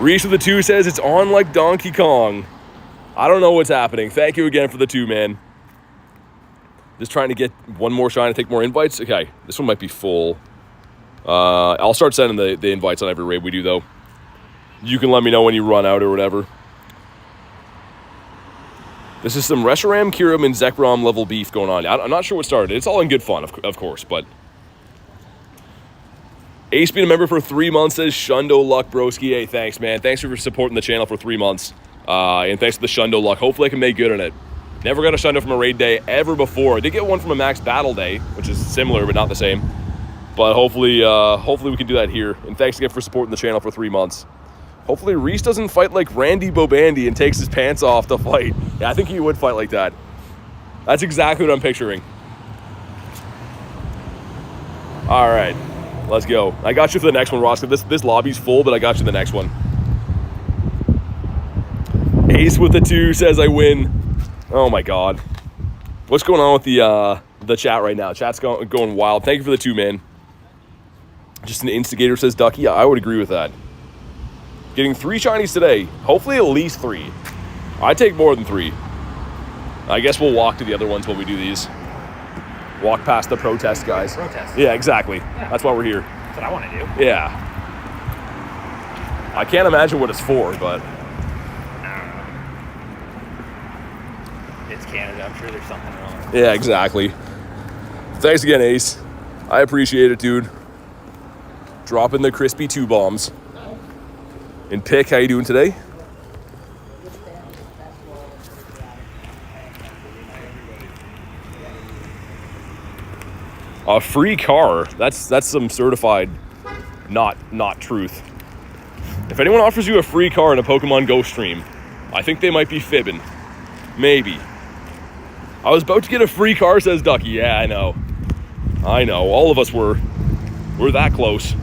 Speaker 1: Reese with the 2 says, it's on like Donkey Kong. I don't know what's happening. Thank you again for the 2, man. Just trying to get one more shine to take more invites. Okay, this one might be full. I'll start sending the invites on every raid we do, though. You can let me know when you run out or whatever. This is some Reshiram, Kirim, and Zekrom level beef going on. I'm not sure what started. It's all in good fun, of course, but... Ace being a member for 3 months says, Shundo luck, broski. Hey, thanks, man. Thanks for supporting the channel for 3 months. And thanks for the Shundo luck. Hopefully I can make good on it. Never got a Shundo from a raid day ever before. I did get one from a max battle day, which is similar but not the same. But hopefully we can do that here. And thanks again for supporting the channel for 3 months. Hopefully Reese doesn't fight like Randy Bobandy and takes his pants off to fight. Yeah, I think he would fight like that. That's exactly what I'm picturing. All right. Let's go. I got you for the next one, Ross. This lobby's full, but I got you the next one. Ace with the 2 says I win. Oh my God. What's going on with the chat right now? Chat's going wild. Thank you for the 2, man. Just an instigator says Ducky. I would agree with that. Getting 3 shinies today. Hopefully at least 3. I'd take more than 3. I guess we'll walk to the other ones when we do these. Walk past the protest guys.
Speaker 2: Protest.
Speaker 1: Yeah, exactly.
Speaker 2: Yeah.
Speaker 1: That's why we're here.
Speaker 2: That's what I want to do.
Speaker 1: Yeah. I can't imagine what it's for, but...
Speaker 2: It's Canada. I'm sure there's something wrong.
Speaker 1: Yeah, exactly. Thanks again, Ace. I appreciate it, dude. Dropping the crispy 2 bombs. And Pick, how you doing today? A free car. That's some certified not truth. If anyone offers you a free car in a Pokemon GO stream, I think they might be fibbing. Maybe. I was about to get a free car, says Ducky. Yeah, I know. All of us were that close.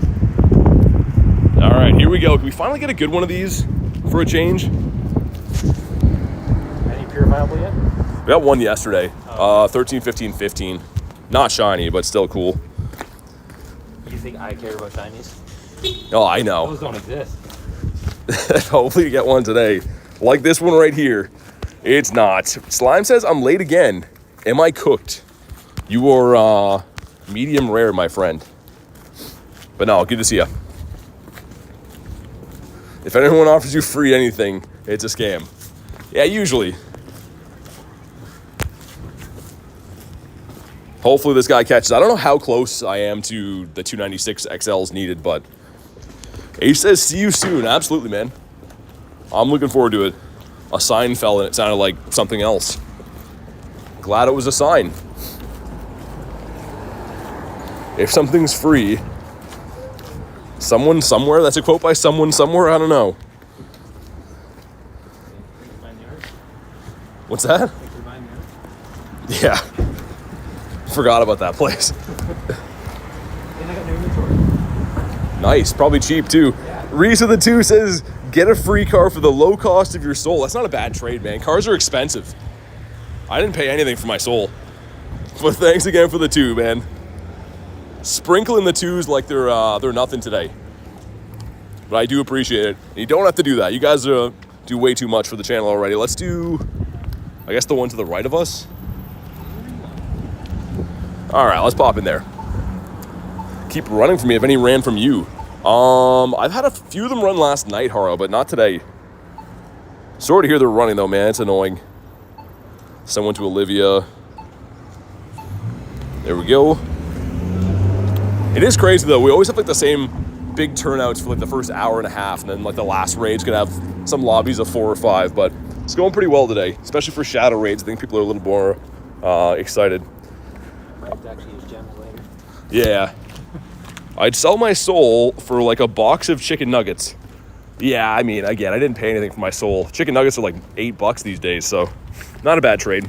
Speaker 1: All right, here we go. Can we finally get a good one of these for a change?
Speaker 2: Any purifiable yet?
Speaker 1: We got one yesterday. 13, 15, 15. Not shiny, but still cool.
Speaker 2: You think I care about shinies?
Speaker 1: Oh, I know.
Speaker 2: Those don't exist.
Speaker 1: Hopefully you get one today. Like this one right here. It's not. Slime says, I'm late again. Am I cooked? You are medium rare, my friend. But no, good to see you. If anyone offers you free anything, it's a scam. Yeah, usually. Hopefully this guy catches. I don't know how close I am to the 296 XLs needed, but H says, see you soon. Absolutely, man. I'm looking forward to it. A sign fell and it sounded like something else. Glad it was a sign. If something's free, someone somewhere, that's a quote by someone somewhere, I don't know. What's that? Yeah. Forgot about that place.
Speaker 2: And I got new inventory.
Speaker 1: Nice, probably cheap too. Yeah. Reese of the 2 says, get a free car for the low cost of your soul. That's not a bad trade, man. Cars are expensive. I didn't pay anything for my soul. But thanks again for the 2, man. Sprinkling the 2s like they're nothing today. But I do appreciate it. And you don't have to do that. You guys do way too much for the channel already. Let's do, I guess, the one to the right of us. All right, let's pop in there. Keep running from me if any ran from you. I've had a few of them run last night, Haro, but not today. Sorry to hear they're running, though, man. It's annoying. Someone to Olivia. There we go. It is crazy, though. We always have, like, the same big turnouts for, like, the first hour and a half, and then, like, the last raid's gonna have some lobbies of 4 or 5, but it's going pretty well today, especially for Shadow Raids. I think people are a little more excited.
Speaker 2: Might have to actually use gems later.
Speaker 1: Yeah. I'd sell my soul for like a box of chicken nuggets. Yeah, I mean, again, I didn't pay anything for my soul. Chicken nuggets are like $8 these days, so not a bad trade.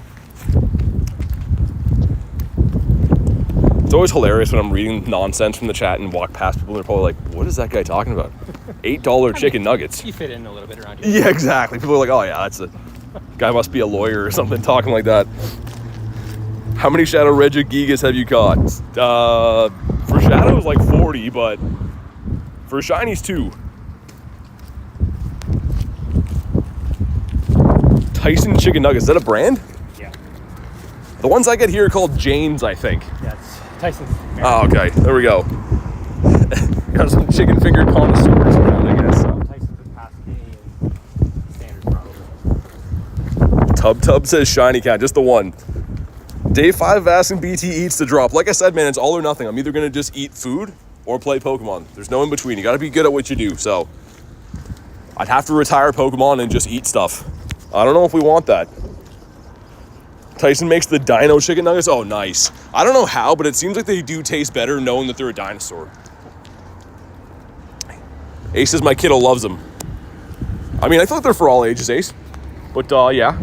Speaker 1: It's always hilarious when I'm reading nonsense from the chat and walk past people and they're probably like, what is that guy talking about? $8 chicken nuggets.
Speaker 2: You fit in a little bit around here.
Speaker 1: Yeah, exactly. People are like, oh yeah, that's a guy must be a lawyer or something talking like that. How many Shadow Regigigas have you caught? For Shadows, like 40, but for Shinies, 2. Tyson Chicken Nuggets, is that a brand?
Speaker 2: Yeah.
Speaker 1: The ones I get here are called Jane's, I think.
Speaker 2: Yeah, it's Tyson's.
Speaker 1: Oh, okay. There we go. Got some chicken finger connoisseurs around, I guess.
Speaker 2: Tyson's with Pasquet and Standard probably.
Speaker 1: Tub says shiny cat, just the one. Day 5 of asking BT eats the drop. Like I said, man, it's all or nothing. I'm either going to just eat food or play Pokemon. There's no in between. You got to be good at what you do. So I'd have to retire Pokemon and just eat stuff. I don't know if we want that. Tyson makes the dino chicken nuggets. Oh, nice. I don't know how, but it seems like they do taste better knowing that they're a dinosaur. Ace says my kiddo loves them. I mean, I feel like they're for all ages, Ace. But, yeah.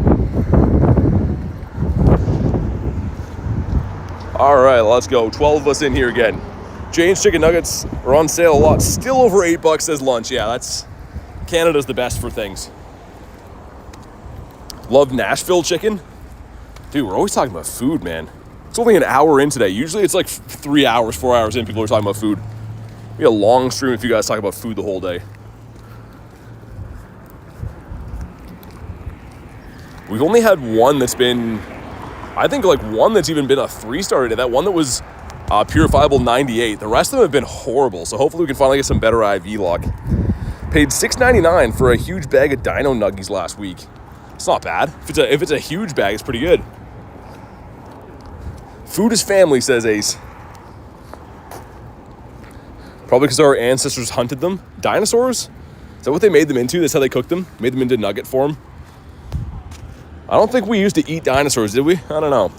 Speaker 1: All right, let's go. 12 of us in here again. Jane's chicken nuggets are on sale a lot. Still over $8 says lunch. Yeah, that's... Canada's the best for things. Love Nashville chicken. Dude, we're always talking about food, man. It's only an hour in today. Usually it's like 3 hours, 4 hours in, people are talking about food. It'll be a long stream if you guys talk about food the whole day. We've only had one that's been, I think like one that's even been a 3-star today. That one that was purifiable 98. The rest of them have been horrible. So hopefully we can finally get some better IV luck. Paid $6.99 for a huge bag of Dino Nuggies last week. It's not bad. If it's a huge bag, it's pretty good. Food is family, says Ace. Probably because our ancestors hunted them. Dinosaurs? Is that what they made them into? That's how they cooked them? Made them into nugget form? I don't think we used to eat dinosaurs, did we? I don't know.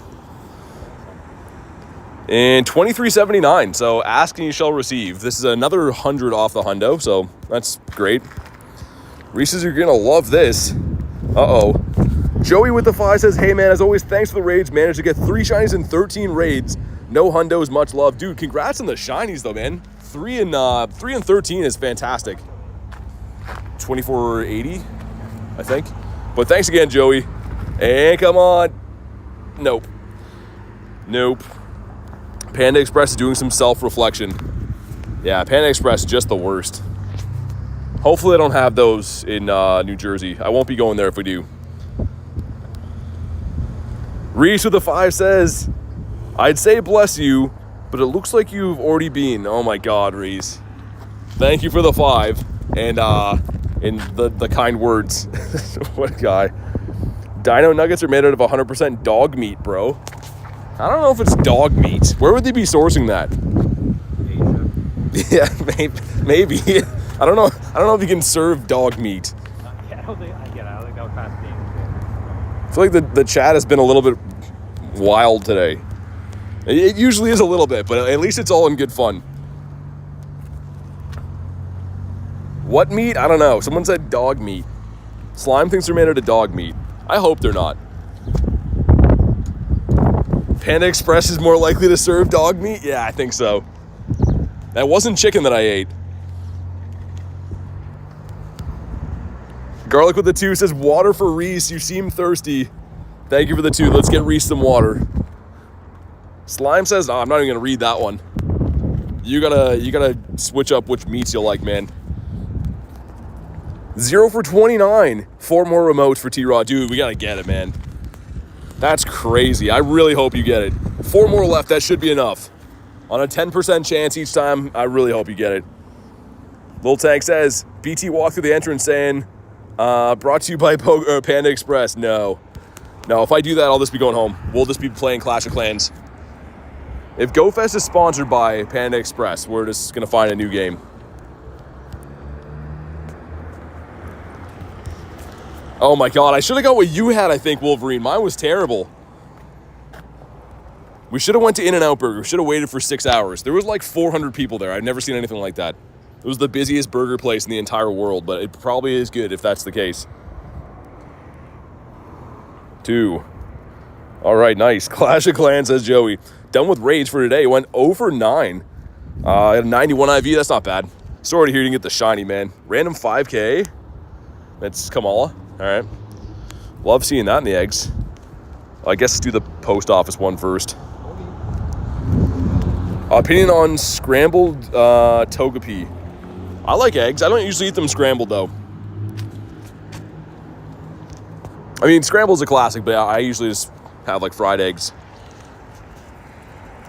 Speaker 1: And $23.79. So ask and you shall receive. This is another 100 off the hundo, so that's great. Reese's, you're gonna love this. Uh-oh. Joey with the 5 says, hey man, as always, thanks for the raids. Managed to get 3 shinies and 13 raids. No hundos, much love. Dude, congrats on the shinies though, man. 3 and 13 is fantastic. 2480, I think. But thanks again, Joey. And come on. Nope. Panda Express is doing some self-reflection. Yeah, Panda Express, just the worst. Hopefully I don't have those in New Jersey. I won't be going there if we do. Reese with the 5 says, I'd say bless you, but it looks like you've already been. Oh my God, Reese. Thank you for the 5 and in the kind words. What a guy. Dino Nuggets are made out of 100% dog meat, bro. I don't know if it's dog meat. Where would they be sourcing that?
Speaker 2: Asia.
Speaker 1: Yeah, maybe. I don't know if you can serve dog meat.
Speaker 2: Yeah, I don't think that would pass being.
Speaker 1: I feel like the chat has been a little bit wild today. It usually is a little bit, but at least it's all in good fun. What meat? I don't know. Someone said dog meat. Slime thinks they're made out of dog meat. I hope they're not. Panda Express is more likely to serve dog meat? Yeah, I think so. That wasn't chicken that I ate. Garlic with the 2 says, water for Reese. You seem thirsty. Thank you for the 2. Let's get Reese some water. Slime says, no, I'm not even going to read that one. You gotta switch up which meats you'll like, man. 0 for 29. 4 more remotes for T-Rod. Dude, we got to get it, man. That's crazy. I really hope you get it. 4 more left. That should be enough. On a 10% chance each time, I really hope you get it. Lil Tank says, BT walked through the entrance saying, brought to you by Panda Express. No, if I do that, I'll just be going home. We'll just be playing Clash of Clans. If GoFest is sponsored by Panda Express, we're just going to find a new game. Oh my God, I should have got what you had, I think, Wolverine. Mine was terrible. We should have went to In-N-Out Burger. We should have waited for 6 hours. There was like 400 people there. I've never seen anything like that. It was the busiest burger place in the entire world, but it probably is good if that's the case. 2. All right, nice. Clash of Clans, says Joey. Done with raids for today. Went over 9. At a 91 IV, that's not bad. Sorry to hear you didn't get the shiny, man. Random 5K. That's Kamala. All right. Love seeing that in the eggs. I guess let's do the post office one first. Opinion on scrambled Togepi. I like eggs. I don't usually eat them scrambled, though. I mean, scrambled's a classic, but I usually just have, like, fried eggs.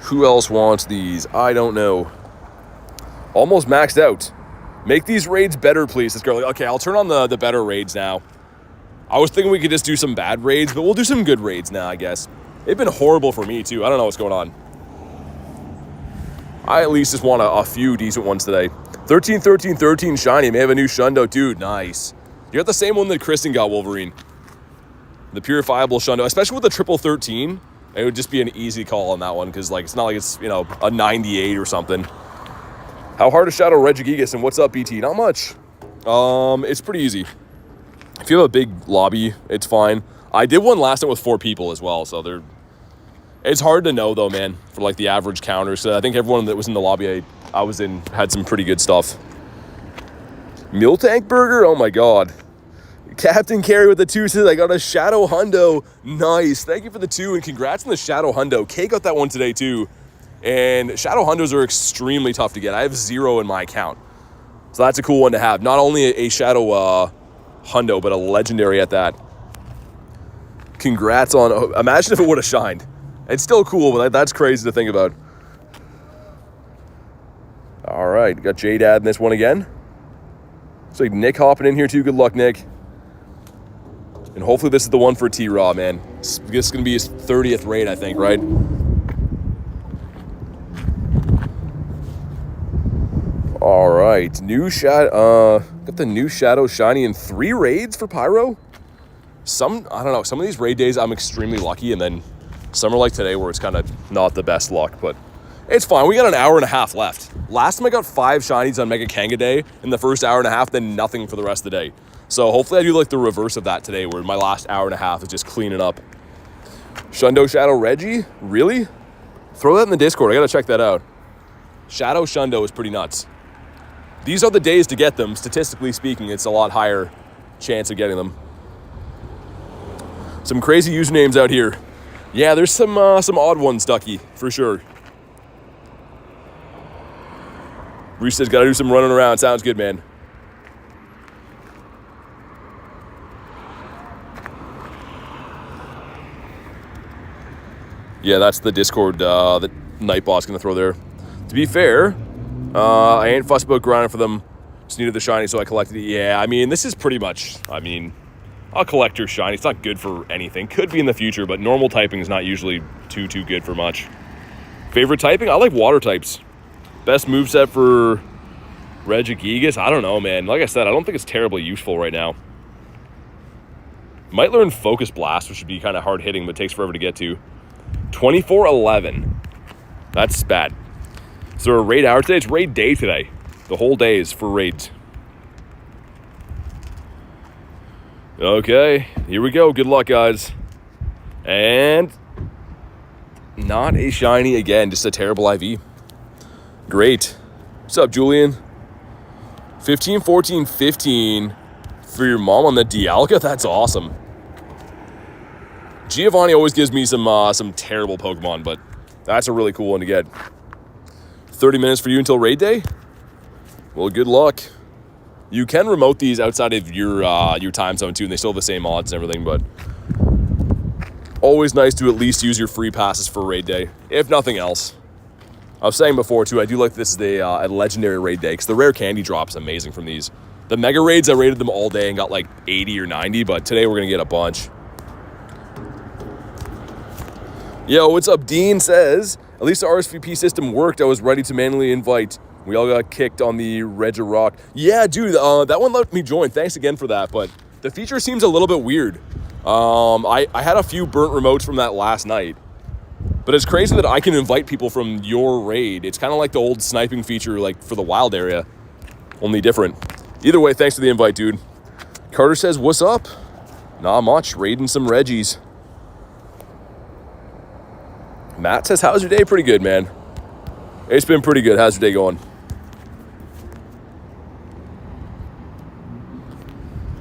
Speaker 1: Who else wants these? I don't know. Almost maxed out. Make these raids better, please. This girl, okay, I'll turn on the better raids now. I was thinking we could just do some bad raids, but we'll do some good raids now, I guess. They've been horrible for me, too. I don't know what's going on. I at least just want a few decent ones today. 13, 13, 13 shiny. May have a new Shundo. Dude, nice. You got the same one that Kristen got, Wolverine. The purifiable Shundo, especially with the triple 13. It would just be an easy call on that one because, like, it's not like it's, you know, a 98 or something. How hard is Shadow Regigigas, and what's up, BT? Not much. It's pretty easy. If you have a big lobby, it's fine. I did one last night with 4 people as well, so it's hard to know, though, man, for, like, the average counters. So I think everyone that was in the lobby I was in had some pretty good stuff. Mule Tank Burger? Oh, my God. Captain Carey with the 2 says, I got a Shadow Hundo. Nice. Thank you for the 2, and congrats on the Shadow Hundo. Kay got that one today, too. And Shadow Hundos are extremely tough to get. I have 0 in my account. So that's a cool one to have. Not only a Shadow Hundo, but a legendary at that. Congrats on... Imagine if it would have shined. It's still cool, but that's crazy to think about. All right, got J-Dad in this one again. Looks like Nick hopping in here too. Good luck, Nick. And hopefully this is the one for T-Raw, man. This is going to be his 30th raid, I think, right? All right, got the new Shadow Shiny in 3 raids for Pyro. I don't know, some of these raid days I'm extremely lucky, and then some are like today where it's kind of not the best luck, but it's fine. We got an hour and a half left. Last time I got 5 shinies on Mega Kanga Day in the first hour and a half, then nothing for the rest of the day. So hopefully I do like the reverse of that today, where my last hour and a half is just cleaning up. Shundo Shadow Reggie? Really? Throw that in the Discord. I gotta check that out. Shadow Shundo is pretty nuts. These are the days to get them. Statistically speaking, it's a lot higher chance of getting them. Some crazy usernames out here. Yeah, there's some odd ones, Ducky, for sure. Reese says, gotta do some running around. Sounds good, man. Yeah, that's the Discord that Nightbot's gonna throw there. To be fair, I ain't fussed about grinding for them. Just needed the shiny, so I collected it. Yeah, I mean, this is pretty much, a collector's shiny. It's not good for anything. Could be in the future, but normal typing is not usually too good for much. Favorite typing? I like water types. Best moveset for Regigigas? I don't know, man. Like I said, I don't think it's terribly useful right now. Might learn Focus Blast, which would be kind of hard hitting, but takes forever to get to. 24-11. That's bad. Is there a raid hour today? It's raid day today. The whole day is for raids. Okay, here we go. Good luck, guys. And not a shiny again, just a terrible IV. Great. What's up, Julian? 15, 14, 15 for your mom on the Dialga? That's awesome. Giovanni always gives me some terrible Pokemon, but that's a really cool one to get. 30 minutes for you until raid day? Well, good luck. You can remote these outside of your time zone too, and they still have the same odds and everything, but always nice to at least use your free passes for raid day, if nothing else. I was saying before too, I do like this is a legendary raid day, because the rare candy drop is amazing from these. The mega raids, I raided them all day and got like 80 or 90, but today we're gonna get a bunch. Yo, what's up? Dean says, at least the RSVP system worked. I was ready to manually invite. We all got kicked on the Regirock. Yeah, dude, that one let me join. Thanks again for that, but the feature seems a little bit weird. I had a few burnt remotes from that last night, but it's crazy that I can invite people from your raid. It's kind of like the old sniping feature, like for the wild area, only different. Either way, thanks for the invite, dude. Carter says, what's up? Not much, raiding some Reggies. Matt says, how's your day? Pretty good, man. It's been pretty good. How's your day going?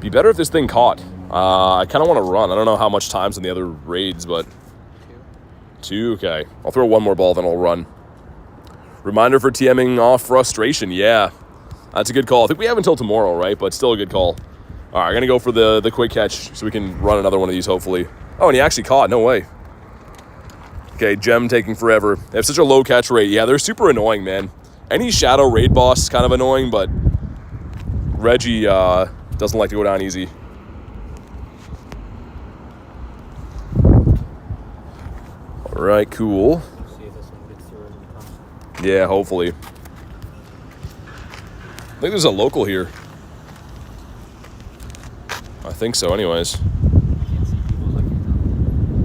Speaker 1: Be better if this thing caught. I kind of want to run. I don't know how much time's in the other raids, but... 2, okay. I'll throw one more ball, then I'll run. Reminder for TMing off frustration. Yeah, that's a good call. I think we have until tomorrow, right? But still a good call. All right, I'm going to go for the quick catch so we can run another one of these, hopefully. Oh, and he actually caught. No way. Okay, Gem taking forever. They have such a low catch rate. Yeah, they're super annoying, man. Any Shadow raid boss is kind of annoying, but Reggie doesn't like to go down easy. All right, cool.
Speaker 2: See if this one gets through and
Speaker 1: Yeah, hopefully. I think there's a local here. I think so, anyways.
Speaker 2: I can't see people like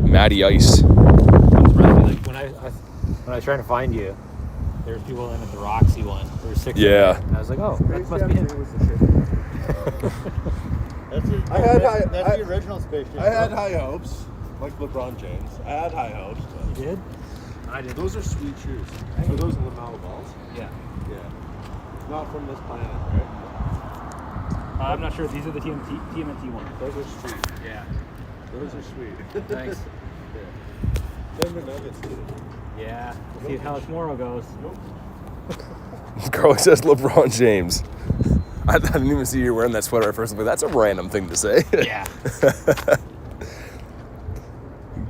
Speaker 1: Matty Ice.
Speaker 2: like when I was trying to find you, there was people in at the Roxy one. There were 6
Speaker 1: Yeah.
Speaker 2: and I was like, oh, that must be him.
Speaker 5: That's the original spaceship.
Speaker 3: I had high hopes, like LeBron James. I had high hopes. But
Speaker 2: You did? I did.
Speaker 3: those are sweet shoes. Are those LaMelo balls?
Speaker 2: Yeah.
Speaker 3: Yeah. Not from this planet, right?
Speaker 2: I'm not sure. These are the TMNT ones.
Speaker 3: Those are sweet.
Speaker 2: Yeah.
Speaker 3: Those are sweet.
Speaker 2: Thanks.
Speaker 3: Denver Nuggets did it.
Speaker 2: Yeah. We'll see how tomorrow goes.
Speaker 1: Carly says LeBron James. I didn't even see you wearing that sweater at first. But that's a random thing to say.
Speaker 2: Yeah.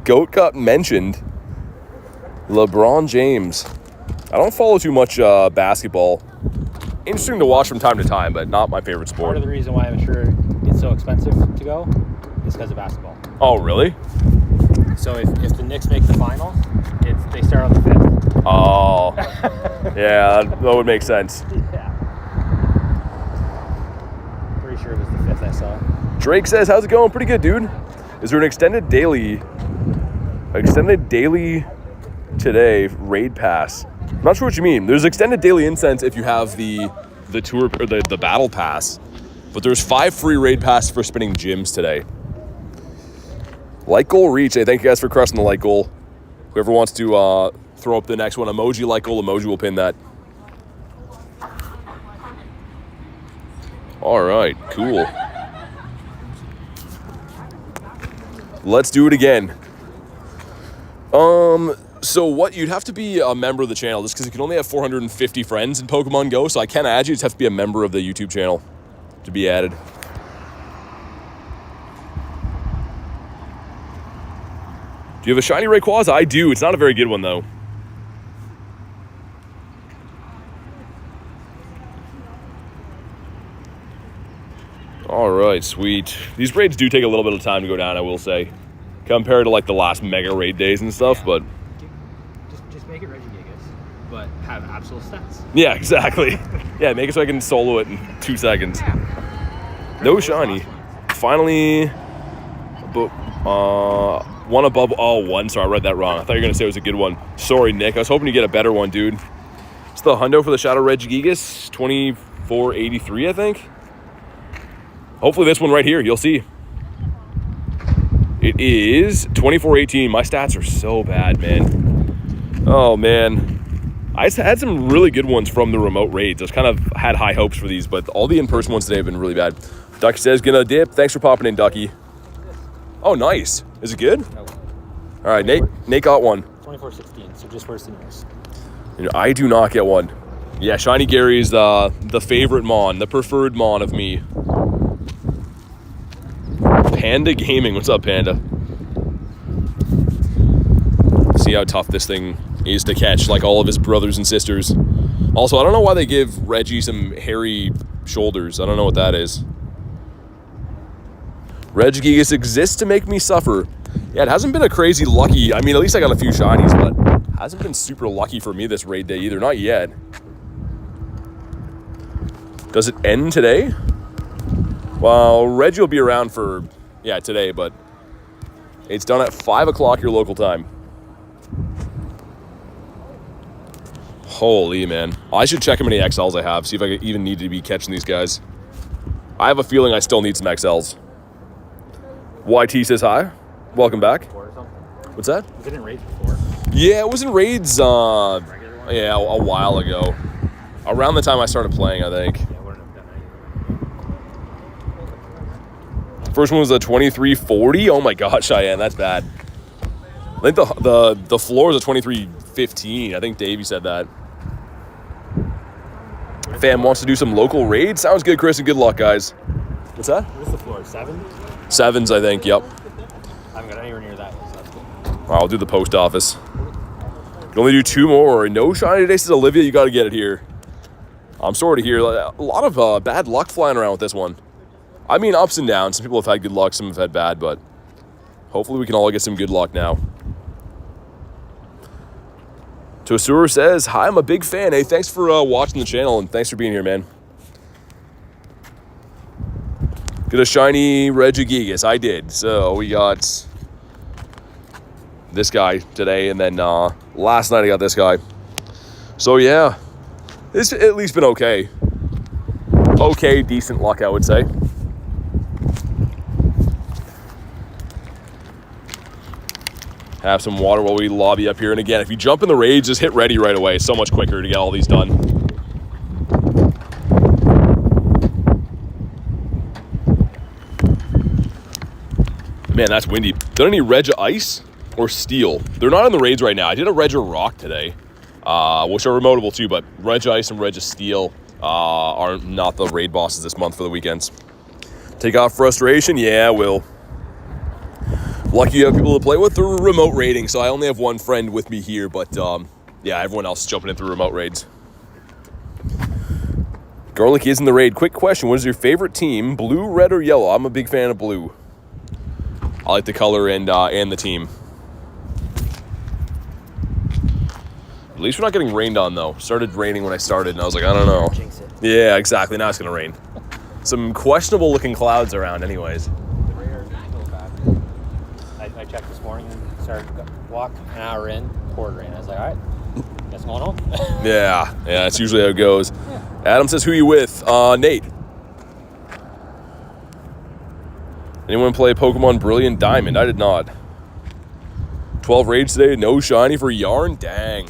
Speaker 1: Goat Cup mentioned LeBron James. I don't follow too much basketball. Interesting to watch from time to time, but not my favorite
Speaker 2: Part
Speaker 1: sport.
Speaker 2: of the reason why I'm sure it's so expensive to go is because of basketball.
Speaker 1: Oh, really?
Speaker 2: So if the Knicks make the final, they start on the 5th.
Speaker 1: Oh. Yeah, that would make sense.
Speaker 2: Yeah. Pretty sure it was the 5th I saw.
Speaker 1: Drake says, how's it going? Pretty good, dude. Is there an extended daily today raid pass? I'm not sure what you mean. There's extended daily incense if you have the tour or the battle pass, but there's 5 free raid passes for spinning gyms today. Like goal reach. Hey, thank you guys for crushing the like goal. Whoever wants to throw up the next one, emoji like goal emoji will pin that. All right, cool. Let's do it again. So what, you'd have to be a member of the channel just because you can only have 450 friends in Pokemon Go, so I can add you. You just have to be a member of the YouTube channel to be added. Do you have a shiny Rayquaza? I do. It's not a very good one, though. All right, sweet. These raids do take a little bit of time to go down, I will say, compared to like the last mega raid days and stuff,
Speaker 2: Yeah.
Speaker 1: but
Speaker 2: Just make it Regigigas, but have absolute stats.
Speaker 1: yeah, exactly. Yeah, make it so I can solo it in 2 seconds. No shiny. Finally, but one above all one. Sorry, I read that wrong. I thought you were gonna say it was a good one. Sorry, Nick. I was hoping to get a better one, dude. It's the hundo for the Shadow Regigigas, 2483, I think. Hopefully this one right here, you'll see. It is 2418. My stats are so bad, man. Oh, man. I just had some really good ones from the remote raids. I was kind of had high hopes for these, but all the in-person ones today have been really bad. Ducky says, gonna dip. Thanks for popping in, Ducky. Oh, nice. Is it good?
Speaker 2: No.
Speaker 1: All right, Nate got one.
Speaker 2: 2416, so just worse than yours.
Speaker 1: I do not get one. Yeah, Shiny Gary is the favorite Mon, the preferred Mon of me. Panda Gaming, what's up, Panda? See how tough this thing is to catch, like all of his brothers and sisters. Also, I don't know why they give Reggie some hairy shoulders. I don't know what that is. Regigigas exists to make me suffer. Yeah, it hasn't been a crazy lucky. I mean, at least I got a few shinies, but hasn't been super lucky for me this raid day either. Not yet. Does it end today? Well, Reggie will be around for, yeah, today, but it's done at 5 o'clock your local time. Holy, man. I should check how many XLs I have, see if I even need to be catching these guys. I have a feeling I still need some XLs. YT says hi. Welcome back.
Speaker 2: Or something.
Speaker 1: What's that?
Speaker 2: Was it in raids before?
Speaker 1: Yeah, it was in raids,
Speaker 2: Regular one?
Speaker 1: yeah, a while ago. Around the time I started playing, I think.
Speaker 2: Yeah, I wouldn't have done that either.
Speaker 1: First one was a 2340. Oh my God, Cheyenne, that's bad. I think the floor is a 2315. I think Davey said that. Fam wants to do some local raids. Sounds good, Chris, and good luck, guys. What's that?
Speaker 2: What's the floor? 7?
Speaker 1: 7s, I think. Yep.
Speaker 2: I haven't got anywhere near that, so that's good.
Speaker 1: I'll do the post office. You can only do 2 more. No shiny today, says Olivia. You got to get it here. I'm sorry to hear a lot of bad luck flying around with this one. I mean, ups and downs. Some people have had good luck, some have had bad, but hopefully we can all get some good luck now. Tosur says, hi, I'm a big fan. Hey, thanks for watching the channel, and thanks for being here, man. Get a shiny Regigigas. I did. So we got this guy today, and then last night I got this guy. So yeah, it's at least been okay. Okay, decent luck, I would say. Have some water while we lobby up here. And again, if you jump in the raids, just hit ready right away. It's so much quicker to get all these done. Man, that's windy. Done any Regi Ice or Steel? They're not in the raids right now. I did a Regi Rock today, which are remotable too, but Regi Ice and Regi Steel are not the raid bosses this month for the weekends. Take off frustration? Yeah, will. Lucky you have people to play with through remote raiding, so I only have one friend with me here, but yeah, everyone else is jumping in through remote raids. Garlic is in the raid. Quick question, what is your favorite team, blue, red, or yellow? I'm a big fan of blue. I like the color and the team. At least we're not getting rained on, though. Started raining when I started, and I was like, I don't know. Yeah, exactly. Now it's going to rain. Some questionable-looking clouds around anyways.
Speaker 2: I checked this morning and started to walk an hour in, poured rain. I was like, all right, guess I'm going home.
Speaker 1: Yeah, that's usually how it goes. Yeah. Adam says, who you with? Nate. Anyone play Pokemon Brilliant Diamond? I did not. 12 raids today, no shiny for Yarn? Dang.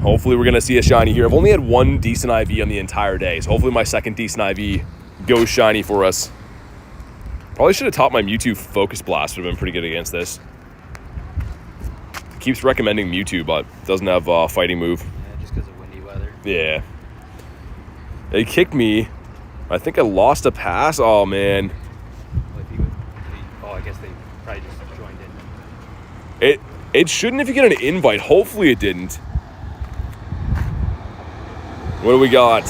Speaker 1: Hopefully we're going to see a shiny here. I've only had one decent IV on the entire day, so hopefully my second decent IV goes shiny for us. Probably should have taught my Mewtwo Focus Blast. Would have been pretty good against this. Keeps recommending Mewtwo, but doesn't have a fighting move.
Speaker 2: Yeah, just because of windy weather.
Speaker 1: Yeah. They kicked me. I think I lost a pass. Oh, man.
Speaker 2: I guess they probably just joined in.
Speaker 1: It shouldn't if you get an invite. Hopefully it didn't. What do we got?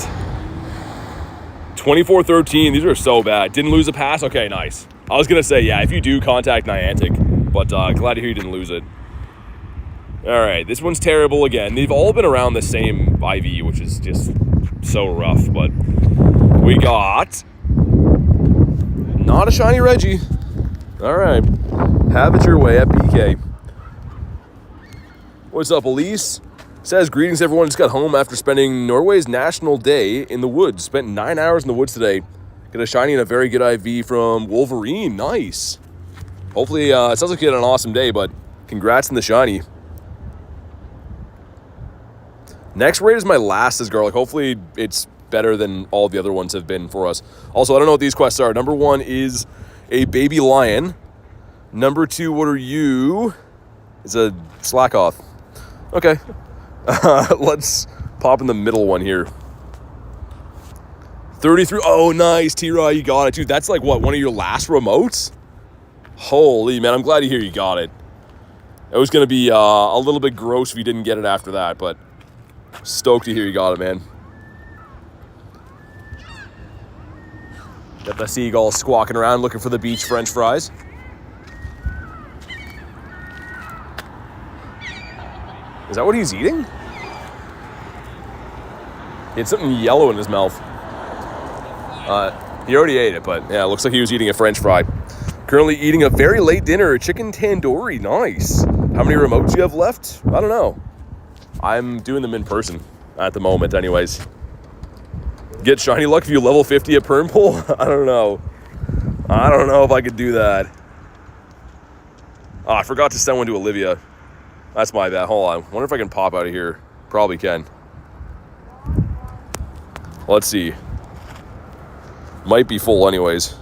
Speaker 1: 24-13. These are so bad. Didn't lose a pass? Okay, nice. I was going to say, yeah, if you do, contact Niantic. But glad to hear you didn't lose it. All right, this one's terrible again. They've all been around the same IV, which is just so rough. But we got not a shiny Reggie. All right. Have it your way at PK. What's up, Elise? Says, greetings everyone, just got home after spending Norway's National Day in the woods. Spent 9 hours in the woods today. Get a shiny and a very good IV from Wolverine. Nice. Hopefully, it sounds like you had an awesome day, but congrats on the shiny. Next raid is my last as Garlic. Hopefully it's better than all the other ones have been for us. Also, I don't know what these quests are. Number 1 is a baby lion. Number 2, what are you? It's a slack off. Okay. Let's pop in the middle one here. 33. Oh, nice. T-Raw, you got it. Dude, that's like, what, one of your last remotes? Holy, man, I'm glad to hear you got it. It was going to be a little bit gross if you didn't get it after that, but stoked to hear you got it, man. Got the seagull squawking around looking for the beach french fries. Is that what he's eating? He had something yellow in his mouth. He already ate it, but yeah, it looks like he was eating a french fry. Currently eating a very late dinner, chicken tandoori. Nice. How many remotes do you have left? I don't know. I'm doing them in person at the moment anyways. Get shiny luck if you level 50 at Perm Pool? I don't know. I don't know if I could do that. Oh, I forgot to send one to Olivia. That's my bad. Hold on. Wonder if I can pop out of here. Probably can. Let's see. Might be full anyways.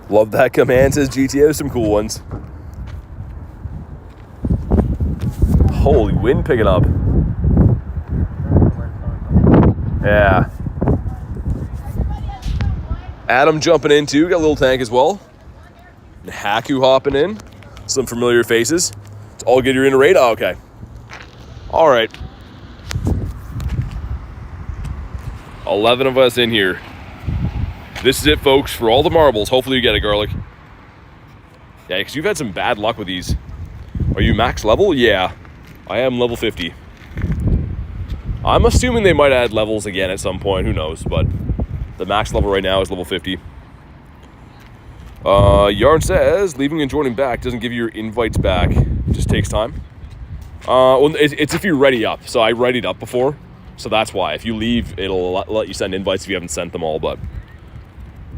Speaker 1: Love that command, says GTA. Some cool ones. Holy wind picking up. Yeah. Adam jumping in too. Got a little tank as well. And Haku hopping in. Some familiar faces. It's all good. You're in a raid? Oh, okay. All right. 11 of us in here. This is it, folks, for all the marbles. Hopefully you get it, Garlic. Yeah, because you've had some bad luck with these. Are you max level? Yeah, I am level 50. I'm assuming they might add levels again at some point. Who knows? But the max level right now is level 50. Yarn says, leaving and joining back doesn't give you your invites back. Just takes time. Well, it's if you ready up. So I readied up before. So that's why. If you leave, it'll let you send invites if you haven't sent them all. But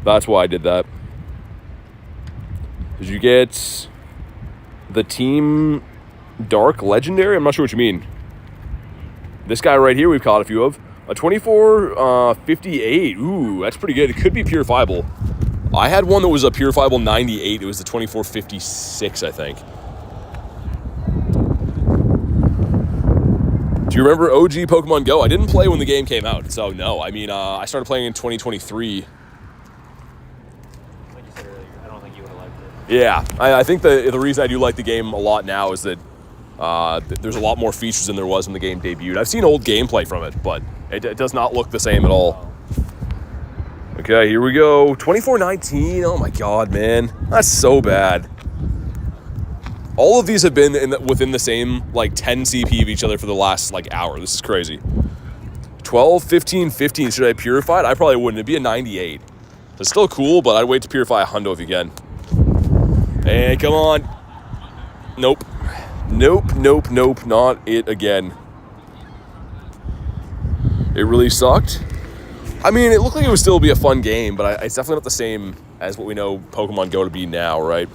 Speaker 1: that's why I did that. Did you get the Team Dark Legendary? I'm not sure what you mean. This guy right here we've caught a few of. A 2458. Ooh, that's pretty good. It could be purifiable. I had one that was a purifiable 98. It was the 2456, I think. Do you remember OG Pokemon Go? I didn't play when the game came out, so no. I mean, I started playing in 2023.
Speaker 2: Like you said earlier, I don't think you would have liked it.
Speaker 1: Yeah, I think the reason I do like the game a lot now is that there's a lot more features than there was when the game debuted. I've seen old gameplay from it, but it does not look the same at all. Okay, here we go. 2419. Oh my god, man. That's so bad. All of these have been within the same, like, 10 CP of each other for the last, like, hour. This is crazy. 12, 15, 15. Should I purify it? I probably wouldn't. It'd be a 98. It's still cool, but I'd wait to purify a hundo if you can. Hey, come on. Nope. Nope, nope, nope. Not it again. It really sucked. I mean, it looked like it would still be a fun game, but it's definitely not the same as what we know Pokemon Go to be now, right?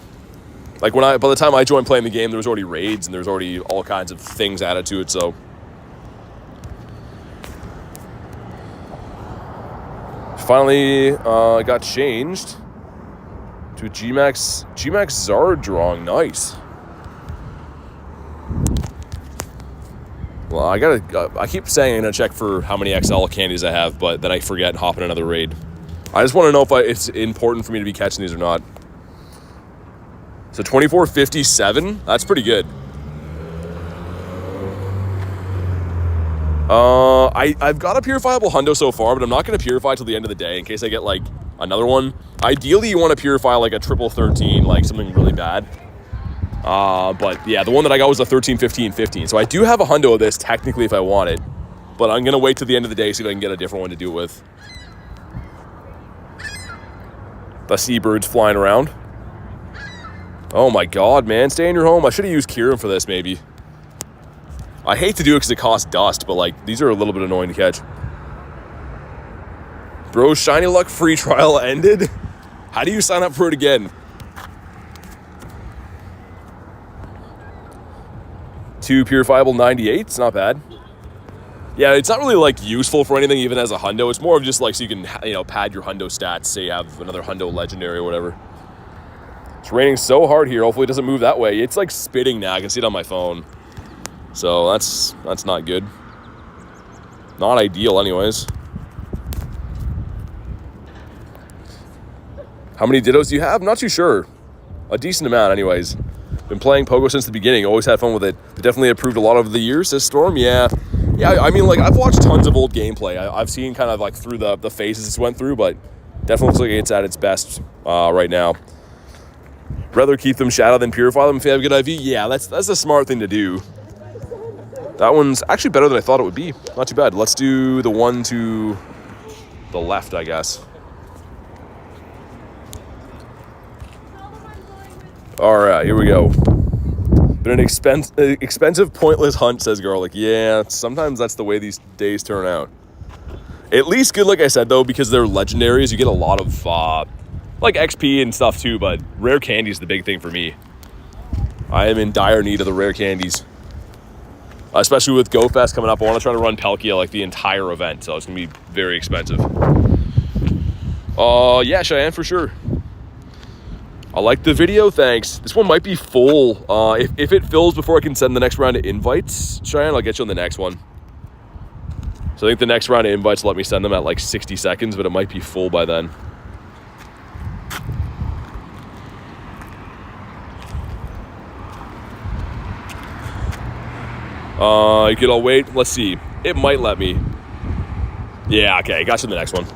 Speaker 1: Like, by the time I joined playing the game, there was already raids, and there was already all kinds of things added to it, so. Finally got changed to a G-Max Zardrong. Nice. Well, I keep saying I'm gonna check for how many XL candies I have, but then I forget and hop in another raid. I just want to know if it's important for me to be catching these or not. So 2457, that's pretty good. I've got a purifiable hundo so far, but I'm not going to purify till the end of the day in case I get, like, another one. Ideally, you want to purify, like, a 1313, like, something really bad. But, yeah, the one that I got was a 131515. So I do have a hundo of this, technically, if I want it. But I'm going to wait till the end of the day, see if I can get a different one to do it with. The seabirds flying around. Oh my god, man. Stay in your home. I should have used Kieran for this, maybe. I hate to do it because it costs dust, but, like, these are a little bit annoying to catch. Bro, Shiny Luck free trial ended? How do you sign up for it again? 2 purifiable 98s, not bad. Yeah, it's not really, like, useful for anything, even as a hundo. It's more of just, like, so you can, you know, pad your hundo stats, say you have another hundo legendary or whatever. It's raining so hard here. Hopefully it doesn't move that way. It's, like, spitting now. I can see it on my phone. So that's not good. Not ideal, anyways. How many Dittos do you have? Not too sure. A decent amount, anyways. Been playing Pogo since the beginning. Always had fun with it. Definitely improved a lot over the years, says Storm. Yeah, I mean, like, I've watched tons of old gameplay. I've seen kind of, like, through the phases it's went through, but definitely looks like it's at its best right now. Rather keep them shadow than purify them if you have a good IV? Yeah, that's a smart thing to do. That one's actually better than I thought it would be. Not too bad. Let's do the one to the left, I guess. All right, here we go. Been an expensive, pointless hunt, says Garlic. Yeah, sometimes that's the way these days turn out. At least good, like I said, though, because they're legendaries. You get a lot of, like, XP and stuff, too, but rare candy is the big thing for me. I am in dire need of the rare candies. Especially with Go Fest coming up. I want to try to run Palkia, like, the entire event, so it's going to be very expensive. Yeah, Cheyenne, for sure. I like the video, thanks. This one might be full. If it fills before I can send the next round of invites, Cheyenne, I'll get you on the next one. So I think the next round of invites will let me send them at like 60 seconds, but it might be full by then. You could all wait. Let's see. It might let me. Yeah, okay. Got you on the next one.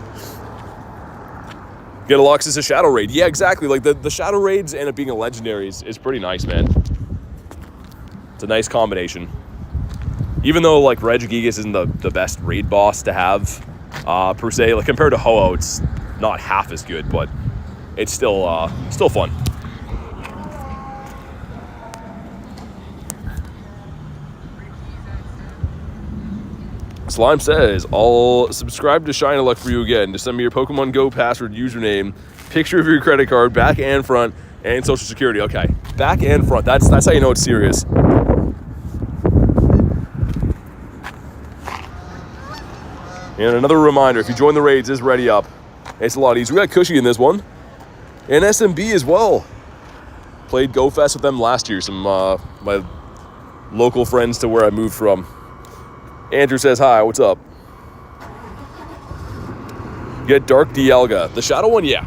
Speaker 1: Get a Luxus, a Shadow Raid. Yeah, exactly. Like the Shadow Raids and it being a legendary is pretty nice, man. It's a nice combination. Even though like Regigigas isn't the best raid boss to have, per se, like compared to Ho-Oh, it's not half as good, but it's still fun. Slime says, I'll subscribe to Shine a Luck for you again. Just send me your Pokemon Go password, username, picture of your credit card, back and front, and social security. Okay, back and front. That's how you know it's serious. And another reminder, if you join the raids, is ready up. It's a lot easier. We got Cushy in this one. And SMB as well. Played Go Fest with them last year. Some my local friends to where I moved from. Andrew says, hi, what's up? Get Dark Dialga. The Shadow one, yeah.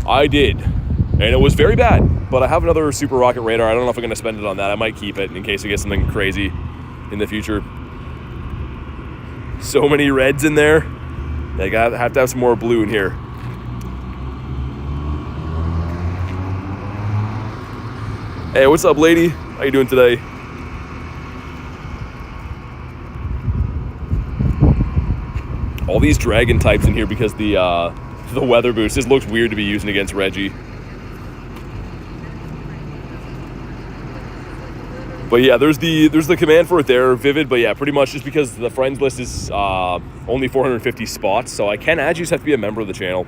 Speaker 1: I did. And it was very bad. But I have another Super Rocket Radar. I don't know if I'm going to spend it on that. I might keep it in case we get something crazy in the future. So many reds in there. They have to have some more blue in here. Hey, what's up, lady? How you doing today? All these dragon types in here because the weather boost. This looks weird to be using against Reggie. But yeah, there's the command for it there, Vivid. But yeah, pretty much just because the friends list is only 450 spots, so I can add you. Just have to be a member of the channel.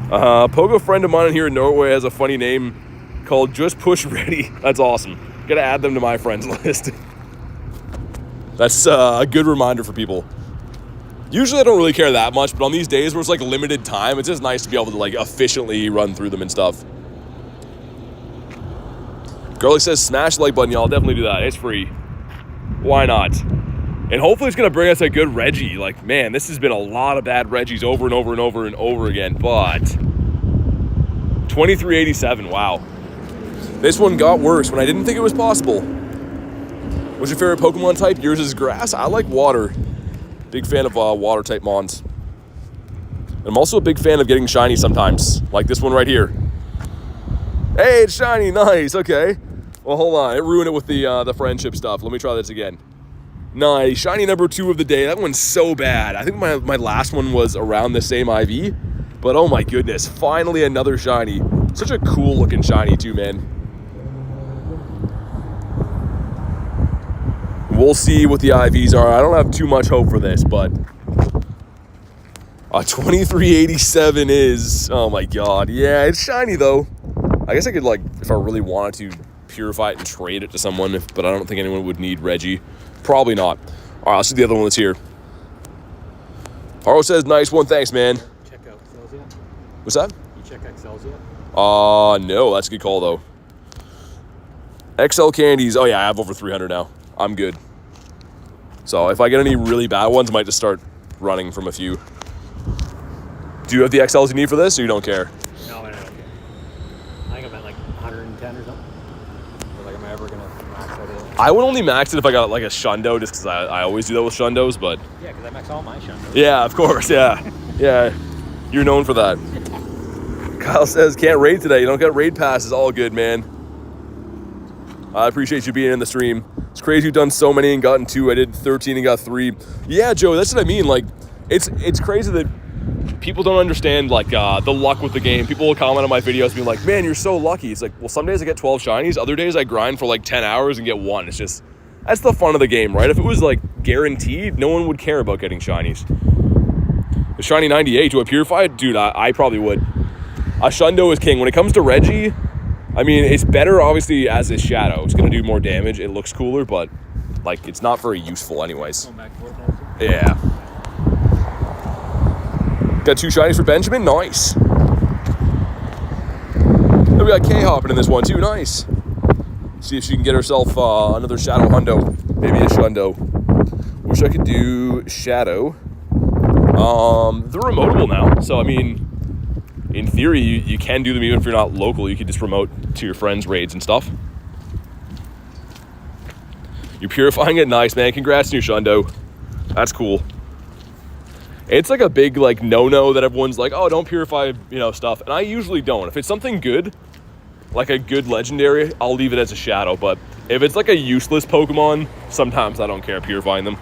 Speaker 1: Pogo friend of mine here in Norway has a funny name called Just Push Ready. That's awesome. Gotta add them to my friends list. That's a good reminder for people. Usually I don't really care that much, but on these days where it's like limited time, it's just nice to be able to like efficiently run through them and stuff. Girlie says smash the like button, y'all. Definitely do that. It's free. Why not? And hopefully it's going to bring us a good Reggie. Like, man, this has been a lot of bad Reggies over and over and over and over again. But 2387, wow. This one got worse when I didn't think it was possible. What's your favorite Pokemon type? Yours is grass. I like water. Big fan of water type mons. I'm also a big fan of getting shiny sometimes. Like this one right here. Hey, it's shiny. Nice. Okay. Well, hold on. It ruined it with the friendship stuff. Let me try this again. Nice. Shiny number 2 of the day. That one's so bad. I think my last one was around the same IV. But oh my goodness. Finally another shiny. Such a cool looking shiny too, man. We'll see what the IVs are. I don't have too much hope for this, but 2387 is, oh my god. Yeah, it's shiny though. I guess I could, like, if I really wanted to, purify it and trade it to someone, but I don't think anyone would need Reggie. Probably not. All right, let's see the other one that's here. Haro says, nice one. Thanks, man.
Speaker 2: Check out Excels yet?
Speaker 1: What's that?
Speaker 2: You check Excels yet?
Speaker 1: No. That's a good call, though. XL candies. Oh, yeah, I have over 300 now. I'm good. So if I get any really bad ones, I might just start running from a few. Do you have the XLs you need for this, or you don't care?
Speaker 2: No, I don't care. I think I'm at like 110 or something. Or like, am I ever going to max out it?
Speaker 1: I would only max it if I got like a Shundo, just because I always do that with Shundos, but...
Speaker 2: Yeah, because I max all my Shundos.
Speaker 1: Yeah, of course, yeah. Yeah, you're known for that. Kyle says, can't raid today. You don't get raid passes. All good, man. I appreciate you being in the stream. It's crazy you've done so many and gotten 2. I did 13 and got 3. Yeah, Joe, that's what I mean. Like, it's crazy that people don't understand, like, the luck with the game. People will comment on my videos being like, man, you're so lucky. It's like, well, some days I get 12 shinies. Other days I grind for like 10 hours and get 1. It's just, that's the fun of the game, right? If it was like guaranteed, no one would care about getting shinies. The shiny 98, do I purify it? Dude, I probably would. A Shundo is king. When it comes to Reggie, I mean, it's better, obviously, as is Shadow. It's going to do more damage. It looks cooler, but, like, it's not very useful anyways. Yeah. Got 2 shinies for Benjamin. Nice. Then we got K-hopping in this one, too. Nice. See if she can get herself another Shadow Hundo. Maybe a Shundo. Wish I could do Shadow. They're remotable now, so, I mean... In theory, you can do them even if you're not local. You could just remote to your friends' raids and stuff. You're purifying it. Nice, man. Congrats on your Shundo. That's cool. It's like a big like no-no that everyone's like, oh, don't purify, you know, stuff. And I usually don't. If it's something good, like a good legendary, I'll leave it as a shadow. But if it's like a useless Pokemon, sometimes I don't care purifying them.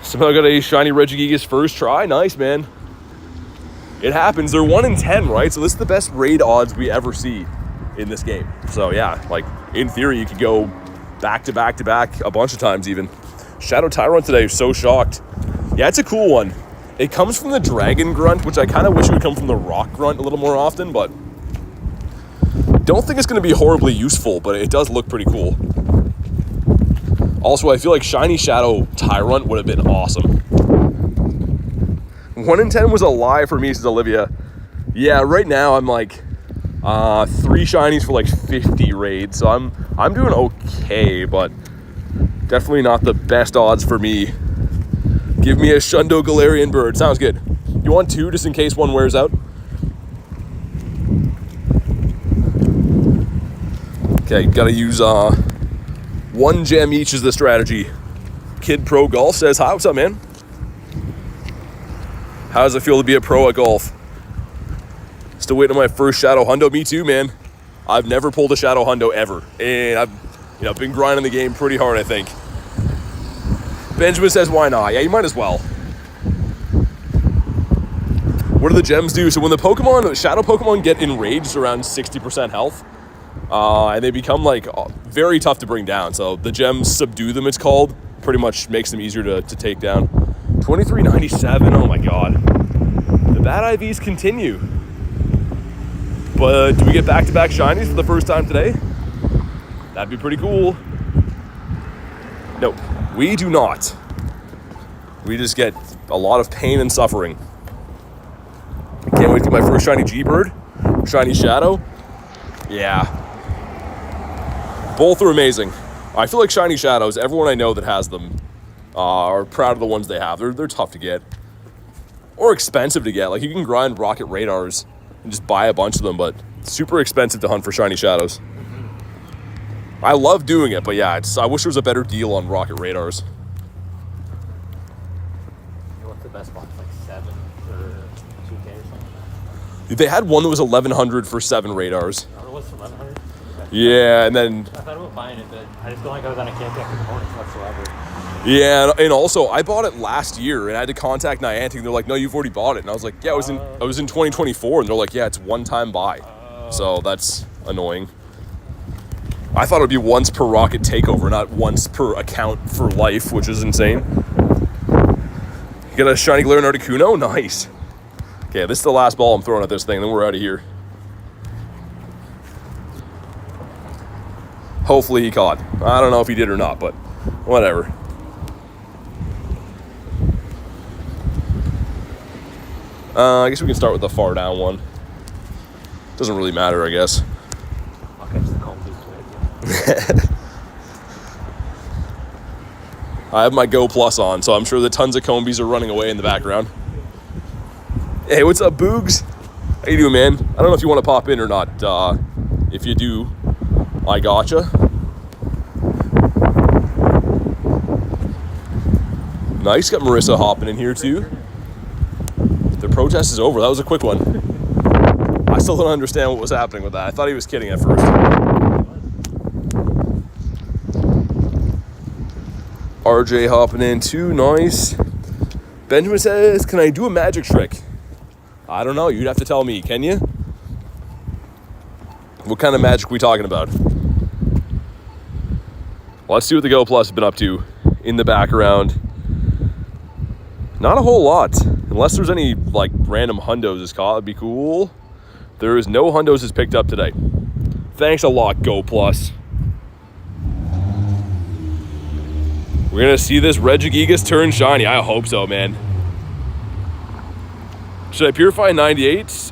Speaker 1: Somehow got a shiny Regigigas first try. Nice, man. It happens. They're 1 in 10, right? So this is the best raid odds we ever see in this game. So yeah, like in theory, you could go back to back to back a bunch of times even. Shadow Tyrant today, so shocked. Yeah, it's a cool one. It comes from the Dragon Grunt, which I kind of wish it would come from the Rock Grunt a little more often, but don't think it's going to be horribly useful, but it does look pretty cool. Also, I feel like shiny Shadow Tyrant would have been awesome. 1 in 10 was a lie for me, says Olivia. Yeah, right now I'm like 3 shinies for like 50 raids, so I'm doing okay, but definitely not the best odds for me. Give me a Shundo Galarian bird. Sounds good. You want 2 just in case one wears out? Okay, gotta use 1 gem each is the strategy. Kid Pro Golf says, hi, what's up, man? How does it feel to be a pro at golf? Still waiting on my first Shadow Hundo. Me too, man. I've never pulled a Shadow Hundo ever. And I've been grinding the game pretty hard, I think. Benjamin says, why not? Yeah, you might as well. What do the gems do? So when the Shadow Pokemon get enraged around 60% health, and they become like very tough to bring down. So the gems subdue them, it's called. Pretty much makes them easier to take down. 2397, oh my god. The bad IVs continue. But do we get back-to-back shinies for the first time today? That'd be pretty cool. Nope, we do not. We just get a lot of pain and suffering. Can't wait to get my first shiny G-Bird. Shiny Shadow. Yeah. Both are amazing. I feel like shiny Shadows, everyone I know that has them are proud of the ones they have. They're tough to get. Or expensive to get. Like, you can grind Rocket Radars and just buy a bunch of them, but it's super expensive to hunt for shiny Shadows. I love doing it, but yeah, I wish there was a better deal on Rocket Radars.
Speaker 2: What's the best one? Like 7 or 2K or something?
Speaker 1: They had one that was 1,100 for 7 Radars.
Speaker 2: Oh, it was 1,100?
Speaker 1: Yeah, and then...
Speaker 2: I thought about buying it, but I just don't think I was on a can't get components whatsoever.
Speaker 1: Yeah, and also, I bought it last year, and I had to contact Niantic, and they're like, no, you've already bought it. And I was like, yeah, I was in 2024, and they're like, yeah, it's one-time buy. So that's annoying. I thought it would be once per Rocket Takeover, not once per account for life, which is insane. You got a shiny Galarian Articuno? Nice. Okay, this is the last ball I'm throwing at this thing, then we're out of here. Hopefully he caught. I don't know if he did or not, but whatever. I guess we can start with the far down one. Doesn't really matter, I guess.
Speaker 2: I'll catch the combies.
Speaker 1: I have my Go Plus on, so I'm sure that tons of combies are running away in the background. Hey, what's up, Boogs? How you doing, man? I don't know if you want to pop in or not. If you do, I gotcha. Nice, got Marissa hopping in here too. The protest is over. That was a quick one. I still don't understand what was happening with that. I thought he was kidding at first. RJ hopping in too, nice. Benjamin says, can I do a magic trick? I don't know, you'd have to tell me, can you? What kind of magic are we talking about? Let's see what the Go Plus has been up to in the background. Not a whole lot. Unless there's any, like, random hundos is caught, that'd be cool. There is no hundos is picked up today. Thanks a lot, Go Plus. We're gonna see this Regigigas turn shiny. I hope so, man. Should I purify 98?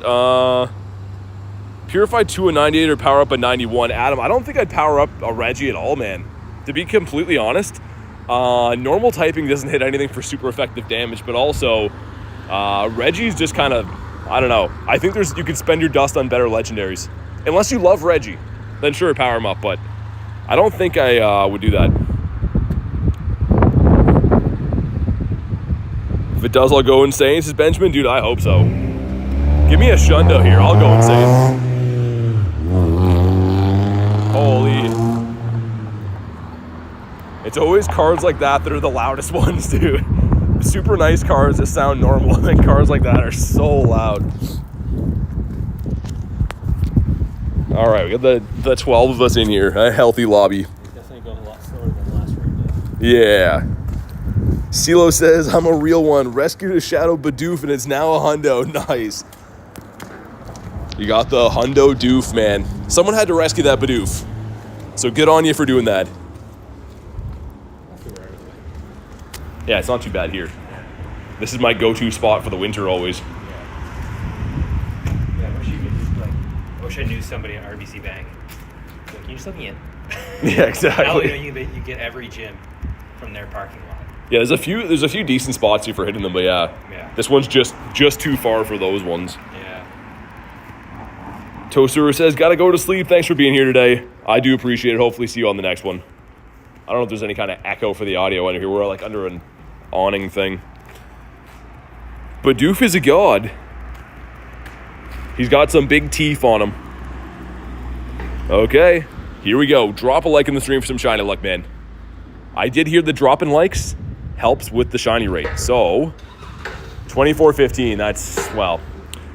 Speaker 1: Purify 2 a 98 or power up a 91? Adam, I don't think I'd power up a Regi at all, man. To be completely honest. Normal typing doesn't hit anything for super effective damage, but also Regi's just kind of, I don't know. I think you can spend your dust on better legendaries. Unless you love Regi, then sure, power him up, but I don't think I would do that. it does, I'll go insane, says Benjamin. Dude, I hope so. Give me a shundo here. I'll go insane. Holy. It's always cards like that are the loudest ones, dude. Super nice cars that sound normal, and then cars like that are so loud. All right, we got the 12 of us in here. A healthy lobby.
Speaker 5: Definitely going a lot slower than last round.
Speaker 1: Yeah. CeeLo says, I'm a real one. Rescued a Shadow Bidoof, and it's now a hundo. Nice. You got the hundo doof, man. Someone had to rescue that Bidoof. So good on you for doing that. Yeah, it's not too bad here. This is my go-to spot for the winter always.
Speaker 2: Yeah, I wish you could just I wish I knew somebody at RBC Bank. Like, can you just let me in?
Speaker 1: Yeah, exactly.
Speaker 2: Now you get every gym from their parking lot.
Speaker 1: Yeah, there's a few decent spots here for hitting them, but yeah. This one's just too far for those ones.
Speaker 2: Yeah.
Speaker 1: Toaster says, gotta go to sleep. Thanks for being here today. I do appreciate it. Hopefully see you on the next one. I don't know if there's any kind of echo for the audio under here. We're like under an awning thing. But Doof is a god. He's got some big teeth on him. Okay, here we go. Drop a like in the stream for some shiny luck, man. I did hear the drop in likes helps with the shiny rate. So, 24.15, that's, well,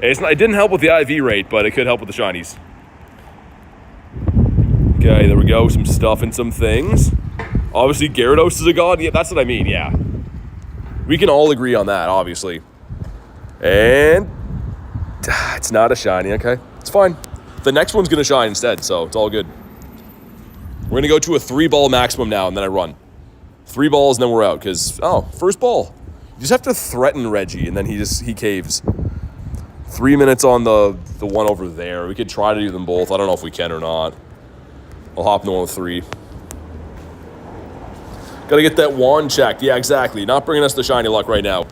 Speaker 1: it didn't help with the IV rate, but it could help with the shinies. Okay, there we go. Some stuff and some things. Obviously, Gyarados is a god. Yeah, that's what I mean, yeah. We can all agree on that, obviously. And it's not a shiny, okay? It's fine. The next one's going to shine instead, so it's all good. We're going to go to a 3-ball maximum now, and then I run. 3 balls, and then we're out, because, first ball. You just have to threaten Reggie, and then he caves. 3 minutes on the one over there. We could try to do them both. I don't know if we can or not. I'll hop in the one with 3. Gotta get that wand checked. Yeah, exactly. Not bringing us the shiny luck right now.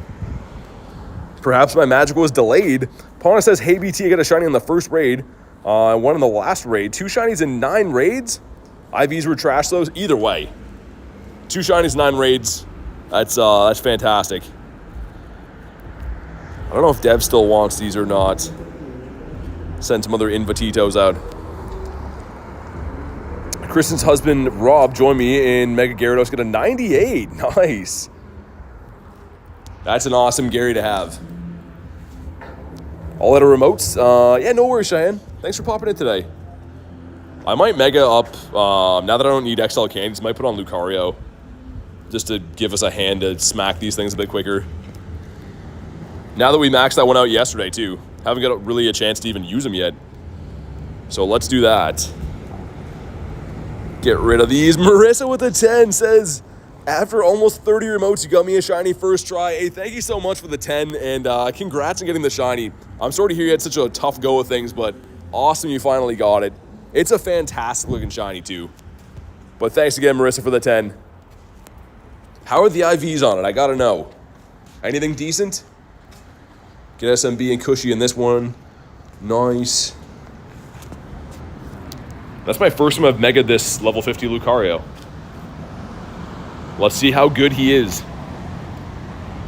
Speaker 1: Perhaps my magic was delayed. Pauna says, hey, BT, I got a shiny in the first raid. One in the last raid. 2 shinies in 9 raids. IVs were trash, those. Either way. 2 shinies, 9 raids. That's fantastic. I don't know if Dev still wants these or not. Send some other invititos out. Kristen's husband, Rob, joined me in Mega Gyarados. Got a 98. Nice. That's an awesome Gary to have. All out of remotes. Yeah, no worries, Cheyenne. Thanks for popping in today. I might Mega up, now that I don't need XL candies, I might put on Lucario. Just to give us a hand to smack these things a bit quicker. Now that we maxed that one out yesterday, too. Haven't got really a chance to even use them yet. So let's do that. Get rid of these. Marissa with a 10 says, after almost 30 remotes, you got me a shiny first try. Hey, thank you so much for the 10, and congrats on getting the shiny. I'm sorry to hear you had such a tough go of things, but awesome you finally got it. It's a fantastic looking shiny, too. But thanks again, Marissa, for the 10. How are the IVs on it? I gotta know. Anything decent? Get SMB and Cushy in this one. Nice. That's my first time I've megaed this level 50 Lucario. Let's see how good he is.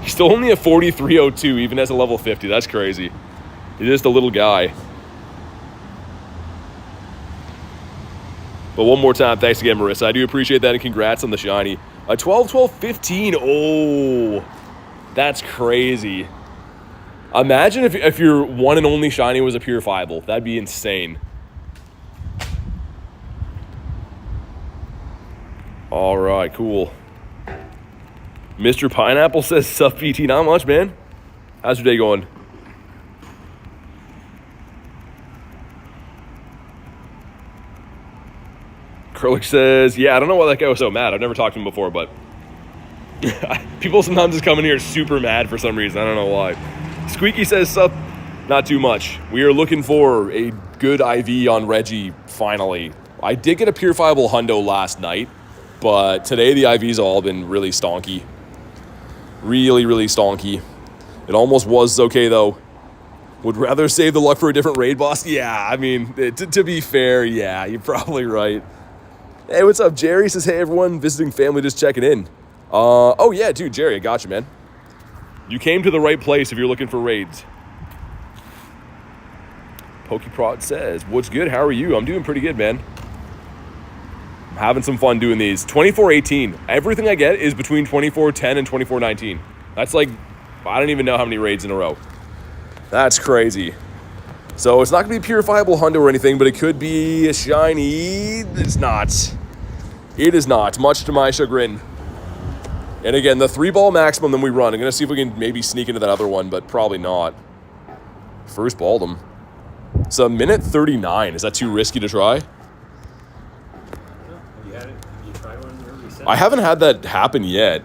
Speaker 1: He's still only a 4302, even as a level 50. That's crazy. He's just a little guy. But one more time, thanks again, Marissa. I do appreciate that, and congrats on the shiny. A 12-12-15. Oh, that's crazy. Imagine if your one and only shiny was a purifiable. That'd be insane. All right, cool. Mr. Pineapple says, sup, BT? Not much, man. How's your day going? Curlick says, yeah, I don't know why that guy was so mad. I've never talked to him before, but people sometimes just come in here super mad for some reason. I don't know why. Squeaky says, sup, not too much. We are looking for a good IV on Reggie, finally. I did get a purifiable hundo last night, but today the IVs have all been really stonky. Really, really stonky. It almost was okay, though. Would rather save the luck for a different raid boss? Yeah, I mean, to be fair, yeah, you're probably right. Hey, what's up, Jerry? Says, hey, everyone, visiting family, just checking in. Oh, yeah, dude, Jerry, I got you, man. You came to the right place if you're looking for raids. PokeProd says, what's good? How are you? I'm doing pretty good, man. I'm having some fun doing these. 24-18. Everything I get is between 24-10 and 24-19. That's like, I don't even know how many raids in a row. That's crazy. So it's not going to be a purifiable hundo or anything, but it could be a shiny. It's not. It is not, much to my chagrin. And again, the 3-ball maximum then we run. I'm going to see if we can maybe sneak into that other one, but probably not. First balled him. It's a minute 39. Is that too risky to try?
Speaker 5: Have you had it? Have you tried one or reset?
Speaker 1: I haven't had that happen yet.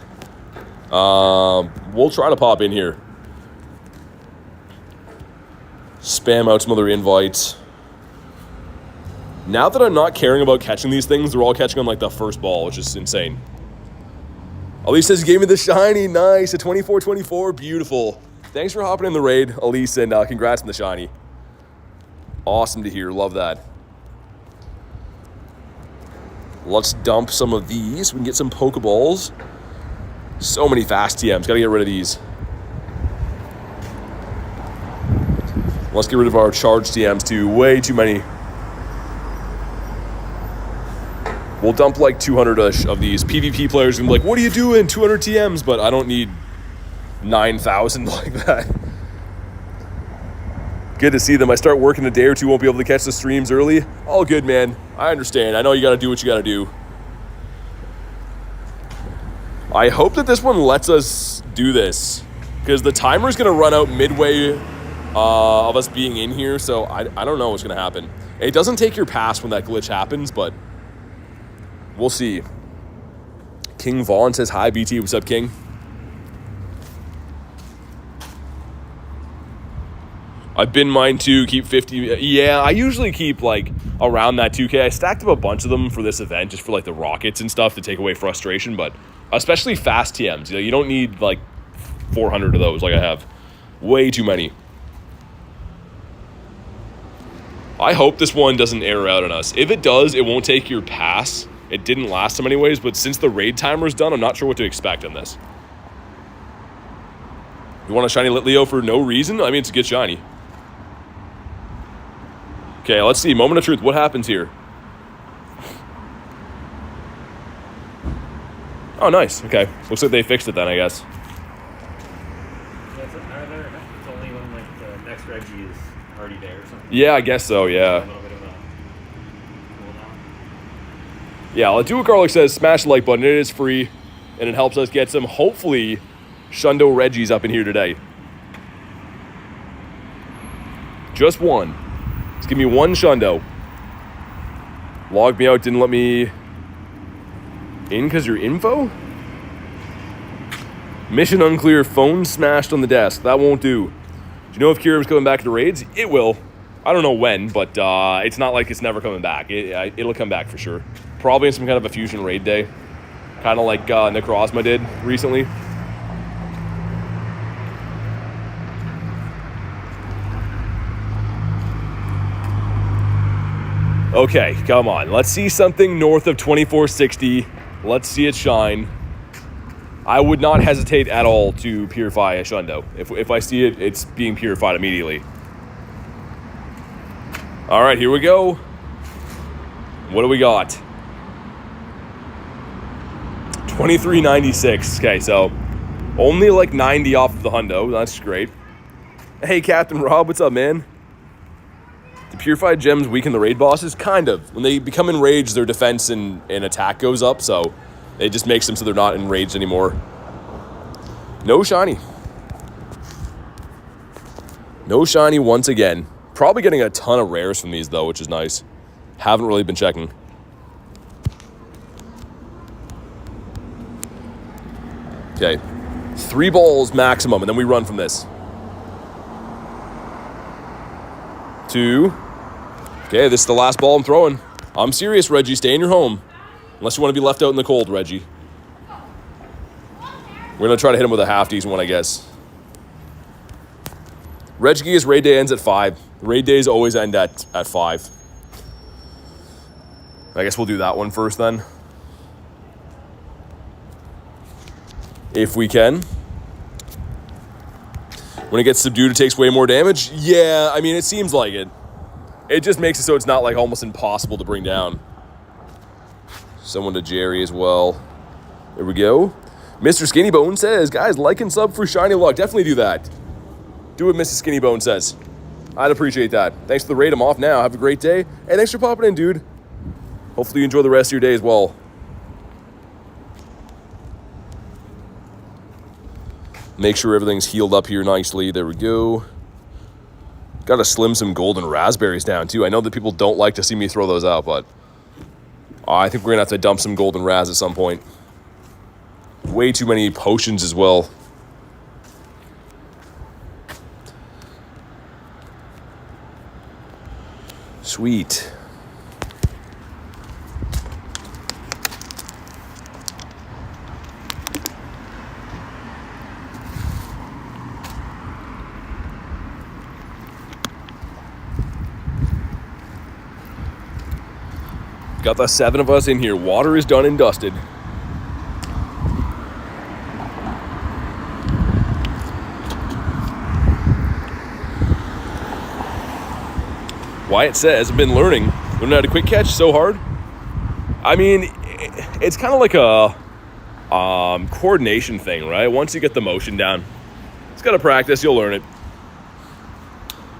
Speaker 1: We'll try to pop in here. Spam out some other invites. Now that I'm not caring about catching these things, they're all catching on like the first ball, which is insane. Elise says, gave me the shiny. Nice. A 24-24. Beautiful. Thanks for hopping in the raid, Elise, and congrats on the shiny. Awesome to hear. Love that. Let's dump some of these. We can get some Pokeballs. So many fast TMs. Got to get rid of these. Let's get rid of our charged TMs too. Way too many. We'll dump like 200-ish of these. PvP players and be like, what are you doing? 200 TMs, but I don't need 9,000 like that. Good to see them. I start working a day or two, won't be able to catch the streams early. All good, man. I understand. I know you got to do what you got to do. I hope that this one lets us do this, because the timer is going to run out midway of us being in here, so I don't know what's going to happen. It doesn't take your pass when that glitch happens, but we'll see. King Vaughn says, hi, BT. What's up, King? I've been mine too, keep 50. Yeah, I usually keep like around that 2K. I stacked up a bunch of them for this event, just for like the rockets and stuff to take away frustration, but especially fast TMs. You don't need like 400 of those like I have. Way too many. I hope this one doesn't error out on us. If it does, it won't take your pass. It didn't last time anyways, but since the raid timer's done, I'm not sure what to expect on this. You want a shiny Litleo for no reason? I mean, it's a good shiny. Okay, let's see. Moment of truth. What happens here? Oh, nice. Okay. Looks like they fixed it then, I guess.
Speaker 5: It's only when like the next Reggie is already there or something.
Speaker 1: Yeah, I guess so, yeah.
Speaker 5: A little bit of a cooldown.
Speaker 1: Yeah, let's do what Garlic says. Smash the like button. It is free, and it helps us get some, hopefully, Shadow Regis up in here today. Just one. Just give me one Shadow. Logged me out, didn't let me in because your info? Mission unclear, phone smashed on the desk. That won't do. Do you know if Kieran's coming back to raids? It will. I don't know when, but it's not like it's never coming back. It'll come back for sure. Probably in some kind of a fusion raid day. Kind of like Necrozma did recently. Okay, come on. Let's see something north of 2460. Let's see it shine. I would not hesitate at all to purify a Shundo. If I see it, it's being purified immediately. All right, here we go. What do we got? 2396. Okay, so only like 90 off of the hundo. That's great. Hey, Captain Rob, what's up, man? The purified gems weaken the raid bosses? Kind of. When they become enraged, their defense and attack goes up, so it just makes them so they're not enraged anymore. No shiny. No shiny once again. Probably getting a ton of rares from these, though, which is nice. Haven't really been checking. Okay. 3 balls maximum, and then we run from this. 2. Okay, this is the last ball I'm throwing. I'm serious, Reggie. Stay in your home. Unless you want to be left out in the cold, Reggie. We're going to try to hit him with a half-decent one, I guess. Regigigas raid day ends at 5. Raid days always end at 5. I guess we'll do that one first then. If we can. When it gets subdued, it takes way more damage? Yeah, I mean, it seems like it. It just makes it so it's not like almost impossible to bring down. Someone to Jerry as well. There we go. Mr. Skinny Bone says, guys, like and sub for Shiny Luck. Definitely do that. Do what Mrs. Skinny Bone says. I'd appreciate that. Thanks for the raid. I'm off now. Have a great day. Hey, thanks for popping in, dude. Hopefully you enjoy the rest of your day as well. Make sure everything's healed up here nicely. There we go. Got to slim some golden raspberries down, too. I know that people don't like to see me throw those out, but I think we're going to have to dump some golden raz at some point. Way too many potions as well. Sweet. Got the 7 of us in here. Water is done and dusted. Wyatt says, I've been learning how to quick catch so hard. I mean, it's kind of like a coordination thing, right? Once you get the motion down, it's got to practice, you'll learn it.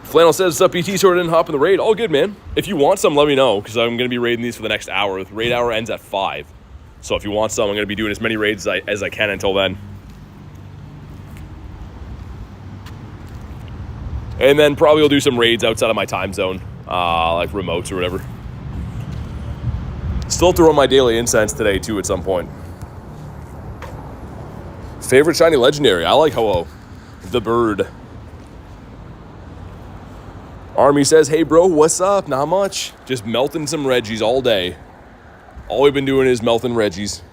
Speaker 1: Flannel says, what's up, PT? Sorry I didn't hop in the raid. All good, man. If you want some, let me know, because I'm going to be raiding these for the next hour. The raid hour ends at 5. So if you want some, I'm going to be doing as many raids as I can until then. And then probably will do some raids outside of my time zone, like remotes or whatever. Still have to run my daily incense today, too, at some point. Favorite shiny legendary? I like Ho-Oh, the bird. Army says, hey, bro, what's up? Not much. Just melting some Reggies all day. All we've been doing is melting Reggies.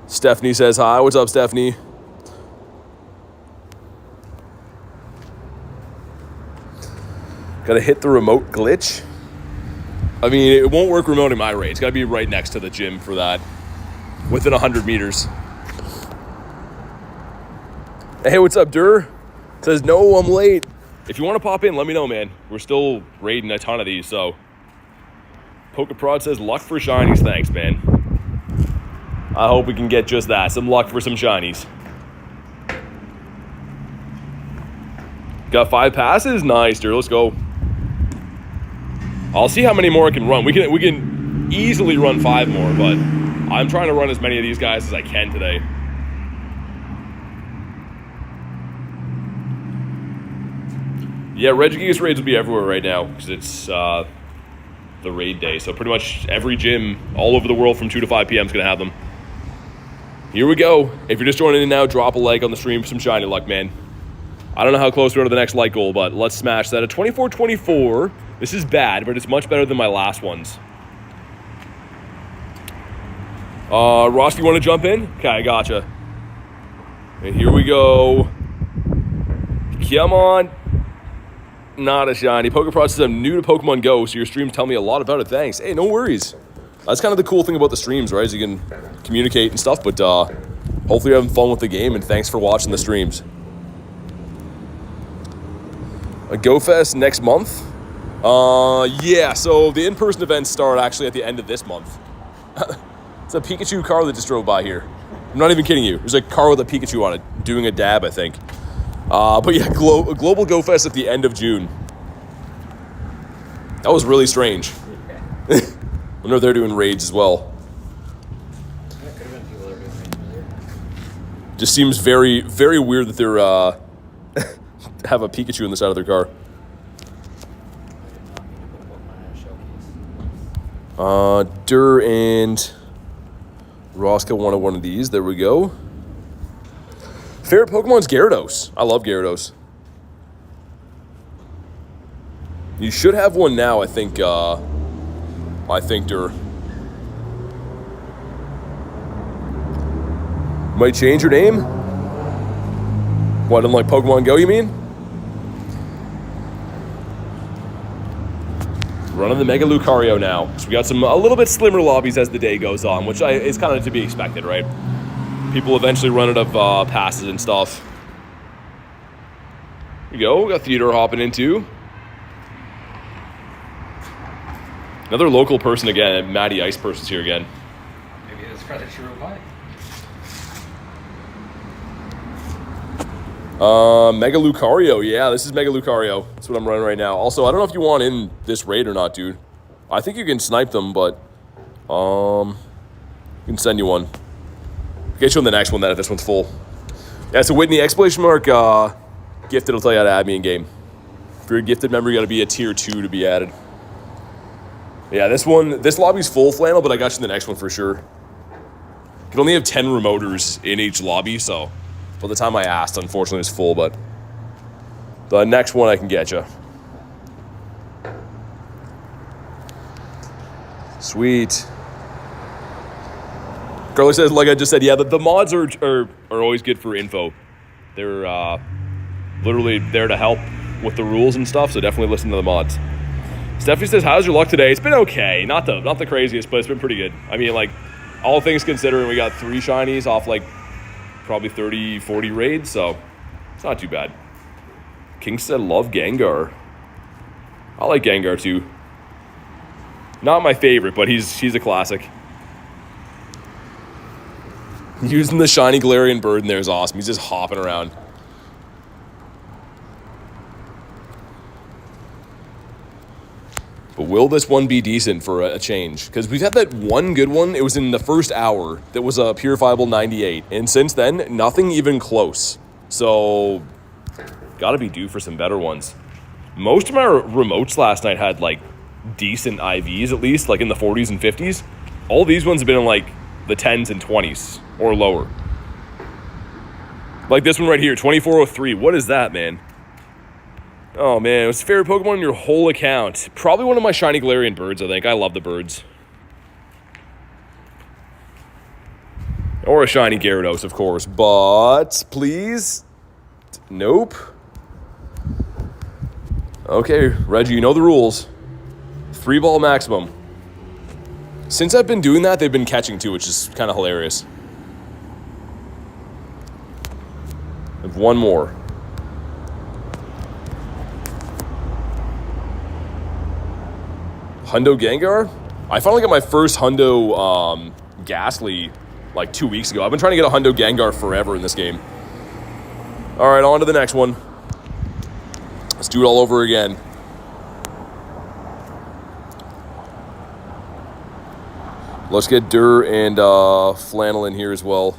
Speaker 1: Stephanie says, hi. What's up, Stephanie? Got to hit the remote glitch. I mean, it won't work remote in my raid. It's got to be right next to the gym for that. Within 100 meters. Hey, what's up, Dur? Says, no, I'm late. If you want to pop in, let me know, man. We're still raiding a ton of these, so. Pokeprod says, luck for shinies. Thanks, man. I hope we can get just that. Some luck for some shinies. Got 5 passes? Nice, dude. Let's go. I'll see how many more I can run. We can easily run 5 more, but I'm trying to run as many of these guys as I can today. Yeah, Regigigas raids will be everywhere right now because it's the raid day. So pretty much every gym all over the world from 2 to 5 p.m. is going to have them. Here we go. If you're just joining in now, drop a like on the stream for some shiny luck, man. I don't know how close we are to the next like goal, but let's smash that. At 24-24, this is bad, but it's much better than my last ones. Ross, you want to jump in? Okay, I gotcha. And here we go. Come on. Not a shiny. Pokeprod says, I'm new to Pokemon GO, so your streams tell me a lot about it. Thanks. Hey, no worries. That's kind of the cool thing about the streams, right? Is you can communicate and stuff, but hopefully you're having fun with the game, and thanks for watching the streams. A Go Fest next month? Yeah, so the in-person events start actually at the end of this month. It's a Pikachu car that just drove by here. I'm not even kidding you. There's a car with a Pikachu on it, doing a dab, I think. But yeah, Global Go Fest at the end of June. That was really strange. I wonder if they're doing raids as well. Just seems very, very weird that they're have a Pikachu on the side of their car. Dur and Roscoe wanted one of these. There we go. Favorite Pokemon's Gyarados. I love Gyarados. You should have one now, I think, Dur. Might change your name? What, unlike Pokemon Go, you mean? Running the Mega Lucario now. So we got a little bit slimmer lobbies as the day goes on, which is kind of to be expected, right? People eventually run out of passes and stuff. Here we go. We got Theodore hopping in too. Another local person again. Matty Ice Person's here again.
Speaker 5: Maybe it's got a true bike.
Speaker 1: Mega Lucario. Yeah, this is Mega Lucario. That's what I'm running right now. Also, I don't know if you want in this raid or not, dude. I think you can snipe them, but I can send you one. Get you on the next one then if this one's full. Yeah, so Whitney, exclamation mark gifted will tell you how to add me in game. If you're a gifted member, you got to be a tier 2 to be added. Yeah, this lobby's full, Flannel, but I got you in the next one for sure. You can only have 10 remoters in each lobby, so by the time I asked, unfortunately, it's full, but the next one I can get you. Sweet. Carly says, like I just said, yeah, the mods are always good for info. They're literally there to help with the rules and stuff, so definitely listen to the mods. Stephanie says, how's your luck today? It's been okay. Not the craziest, but it's been pretty good. I mean, like, all things considering, we got 3 shinies off, like, probably 30, 40 raids, so it's not too bad. King said, love Gengar. I like Gengar, too. Not my favorite, but he's a classic. Using the shiny Galarian bird in there is awesome. He's just hopping around. But will this one be decent for a change? Because we've had that one good one. It was in the first hour. That was a purifiable 98. And since then, nothing even close. So, gotta be due for some better ones. Most of my remotes last night had, like, decent IVs at least, like in the 40s and 50s. All these ones have been in, like, the 10s and 20s or lower. Like this one right here, 2403. What is that, man? Oh, man. What's your favorite Pokemon on your whole account? Probably one of my shiny Galarian birds, I think. I love the birds. Or a shiny Gyarados, of course. But, please? Nope. Okay, Reggie, you know the rules. 3-ball maximum. Since I've been doing that, they've been catching too, which is kind of hilarious. I have one more. Hundo Gengar? I finally got my first Hundo Ghastly like 2 weeks ago. I've been trying to get a Hundo Gengar forever in this game. All right, on to the next one. Let's do it all over again. Let's get Dur and Flannel in here as well.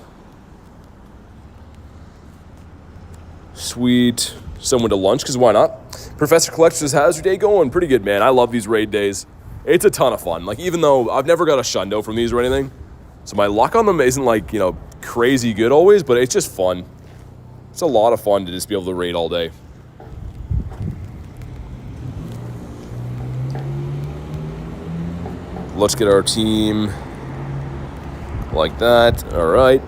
Speaker 1: Sweet. Someone to lunch, because why not? Professor Collector says, how's your day going? Pretty good, man. I love these raid days. It's a ton of fun. Like, even though I've never got a shundo from these or anything, so my luck on them isn't, like, you know, crazy good always, but it's just fun. It's a lot of fun to just be able to raid all day. Let's get our team like that. All right.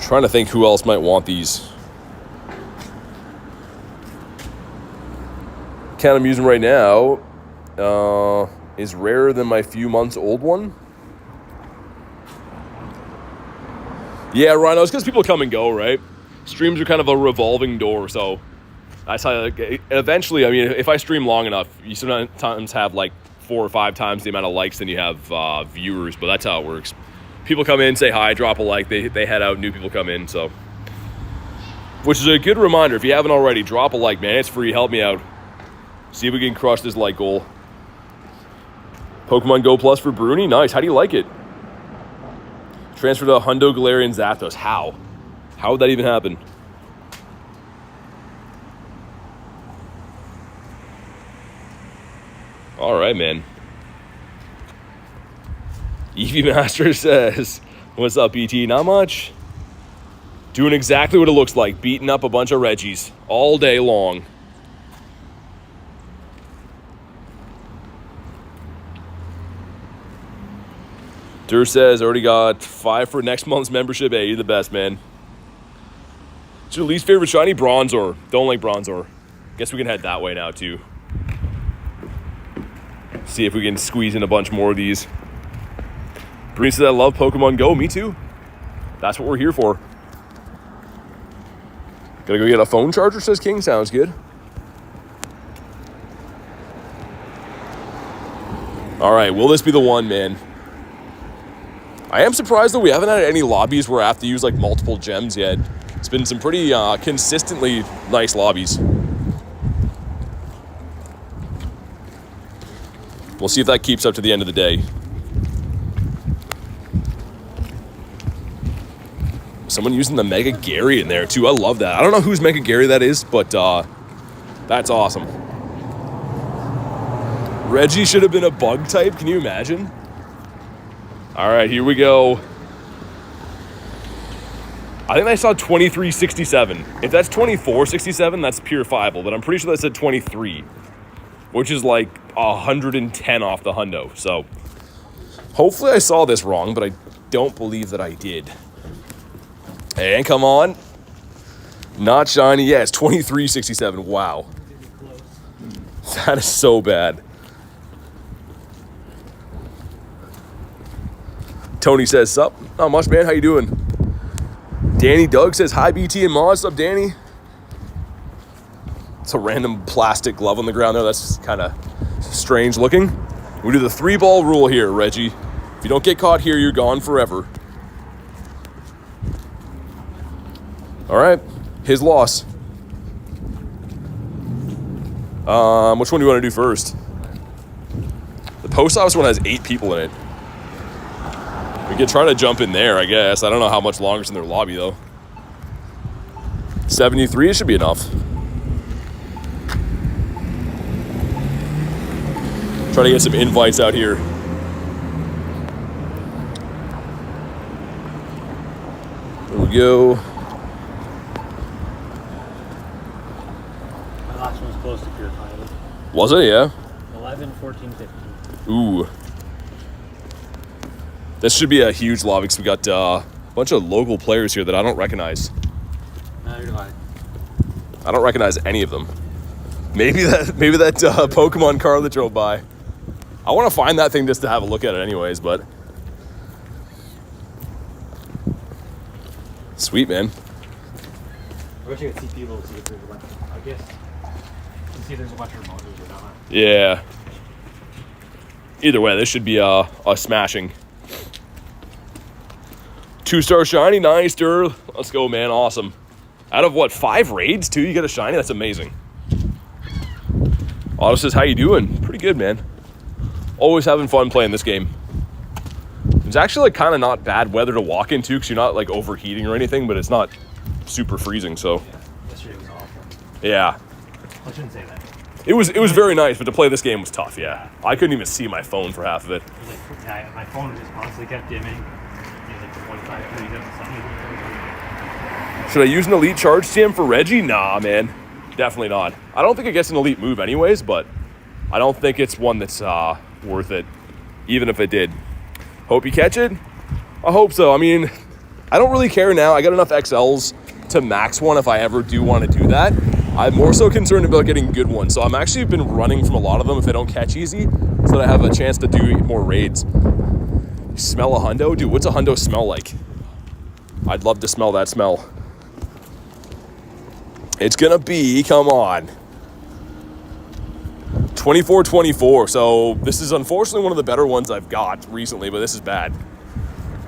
Speaker 1: Trying to think who else might want these. Count I'm using right now is rarer than my few months old one. Yeah, Rhino, it's because people come and go, right? Streams are kind of a revolving door, so that's how, eventually, I mean, if I stream long enough, you sometimes have like 4 or 5 times the amount of likes than you have viewers, but that's how it works. People come in, say hi, drop a like, they head out, new people come in, so. Which is a good reminder, if you haven't already, drop a like, man, it's free, help me out. See if we can crush this like goal. Pokemon Go Plus for Bruni, nice, how do you like it? Transfer to Hundo Galarian Zapdos, how? How would that even happen? All right, man. Eevee Master says, what's up, ET? Not much. Doing exactly what it looks like, beating up a bunch of Reggies all day long. Dur says, already got 5 for next month's membership. Hey, you're the best, man. What's your least favorite shiny? Bronzor. Don't like Bronzor. Guess we can head that way now, too. See if we can squeeze in a bunch more of these. Breen says, I love Pokemon Go. Me too. That's what we're here for. Gotta go get a phone charger, says King. Sounds good. All right, will this be the one, man? I am surprised, though, we haven't had any lobbies where I have to use, like, multiple gems yet. It's been some pretty consistently nice lobbies. We'll see if that keeps up to the end of the day. Someone using the Mega Gary in there, too. I love that. I don't know whose Mega Gary that is, but that's awesome. Reggie should have been a bug type. Can you imagine? All right, here we go. I think I saw 2367. If that's 2467, that's purifiable, but I'm pretty sure that said 23, which is like 110 off the hundo. So hopefully I saw this wrong, but I don't believe that I did. And come on. Not shiny. Yeah, it's 2367. Wow. That is so bad. Tony says, sup? Not much, man. How you doing? Danny Doug says, hi, BT and Moz. Sup, Danny? It's a random plastic glove on the ground there. That's kind of strange looking. We do the 3-ball rule here, Reggie. If you don't get caught here, you're gone forever. All right. His loss. Which one do you want to do first? The post office one has 8 people in it. We could try to jump in there, I guess. I don't know how much longer it's in their lobby, though. 73, it should be enough. Try to get some invites out here. There we go.
Speaker 2: My last one was close to purifiable.
Speaker 1: Was it? Yeah.
Speaker 2: 11, 14, 15.
Speaker 1: Ooh. This should be a huge lobby because we got a bunch of local players here that I don't recognize.
Speaker 2: Neither do I.
Speaker 1: I don't recognize any of them. Maybe that Pokemon car that drove by. I want to find that thing just to have a look at it anyways, but... Sweet, man.
Speaker 2: I wish I could see people see if there's a bunch of... I guess... You can see if there's a bunch of remoters or not.
Speaker 1: Yeah. Either way, this should be a smashing. 2-star shiny, nice, Dur. Let's go, man. Awesome. Out of what, 5 raids, too? You get a shiny? That's amazing. Otto says, how you doing? Pretty good, man. Always having fun playing this game. It's actually like kind of not bad weather to walk into because you're not like overheating or anything, but it's not super freezing, so.
Speaker 2: Yeah, yesterday was awful.
Speaker 1: Yeah.
Speaker 2: I shouldn't say that.
Speaker 1: It was very nice, but to play this game was tough, yeah. I couldn't even see my phone for half of it.
Speaker 2: Yeah, my phone just constantly kept dimming. It was like 25 degrees outside.
Speaker 1: Should I use an elite charge TM for Reggie? Nah, man. Definitely not. I don't think it gets an elite move anyways, but I don't think it's one that's worth it, even if it did. Hope you catch it. I hope so. I mean, I don't really care now. I got enough XLs to max one if I ever do want to do that. I'm more so concerned about getting good ones. So I'm actually been running from a lot of them if I don't catch easy, so that I have a chance to do more raids. You smell a hundo? Dude, what's a hundo smell like? I'd love to smell that smell. It's gonna be, come on, 24-24. So this is unfortunately one of the better ones I've got recently, but this is bad.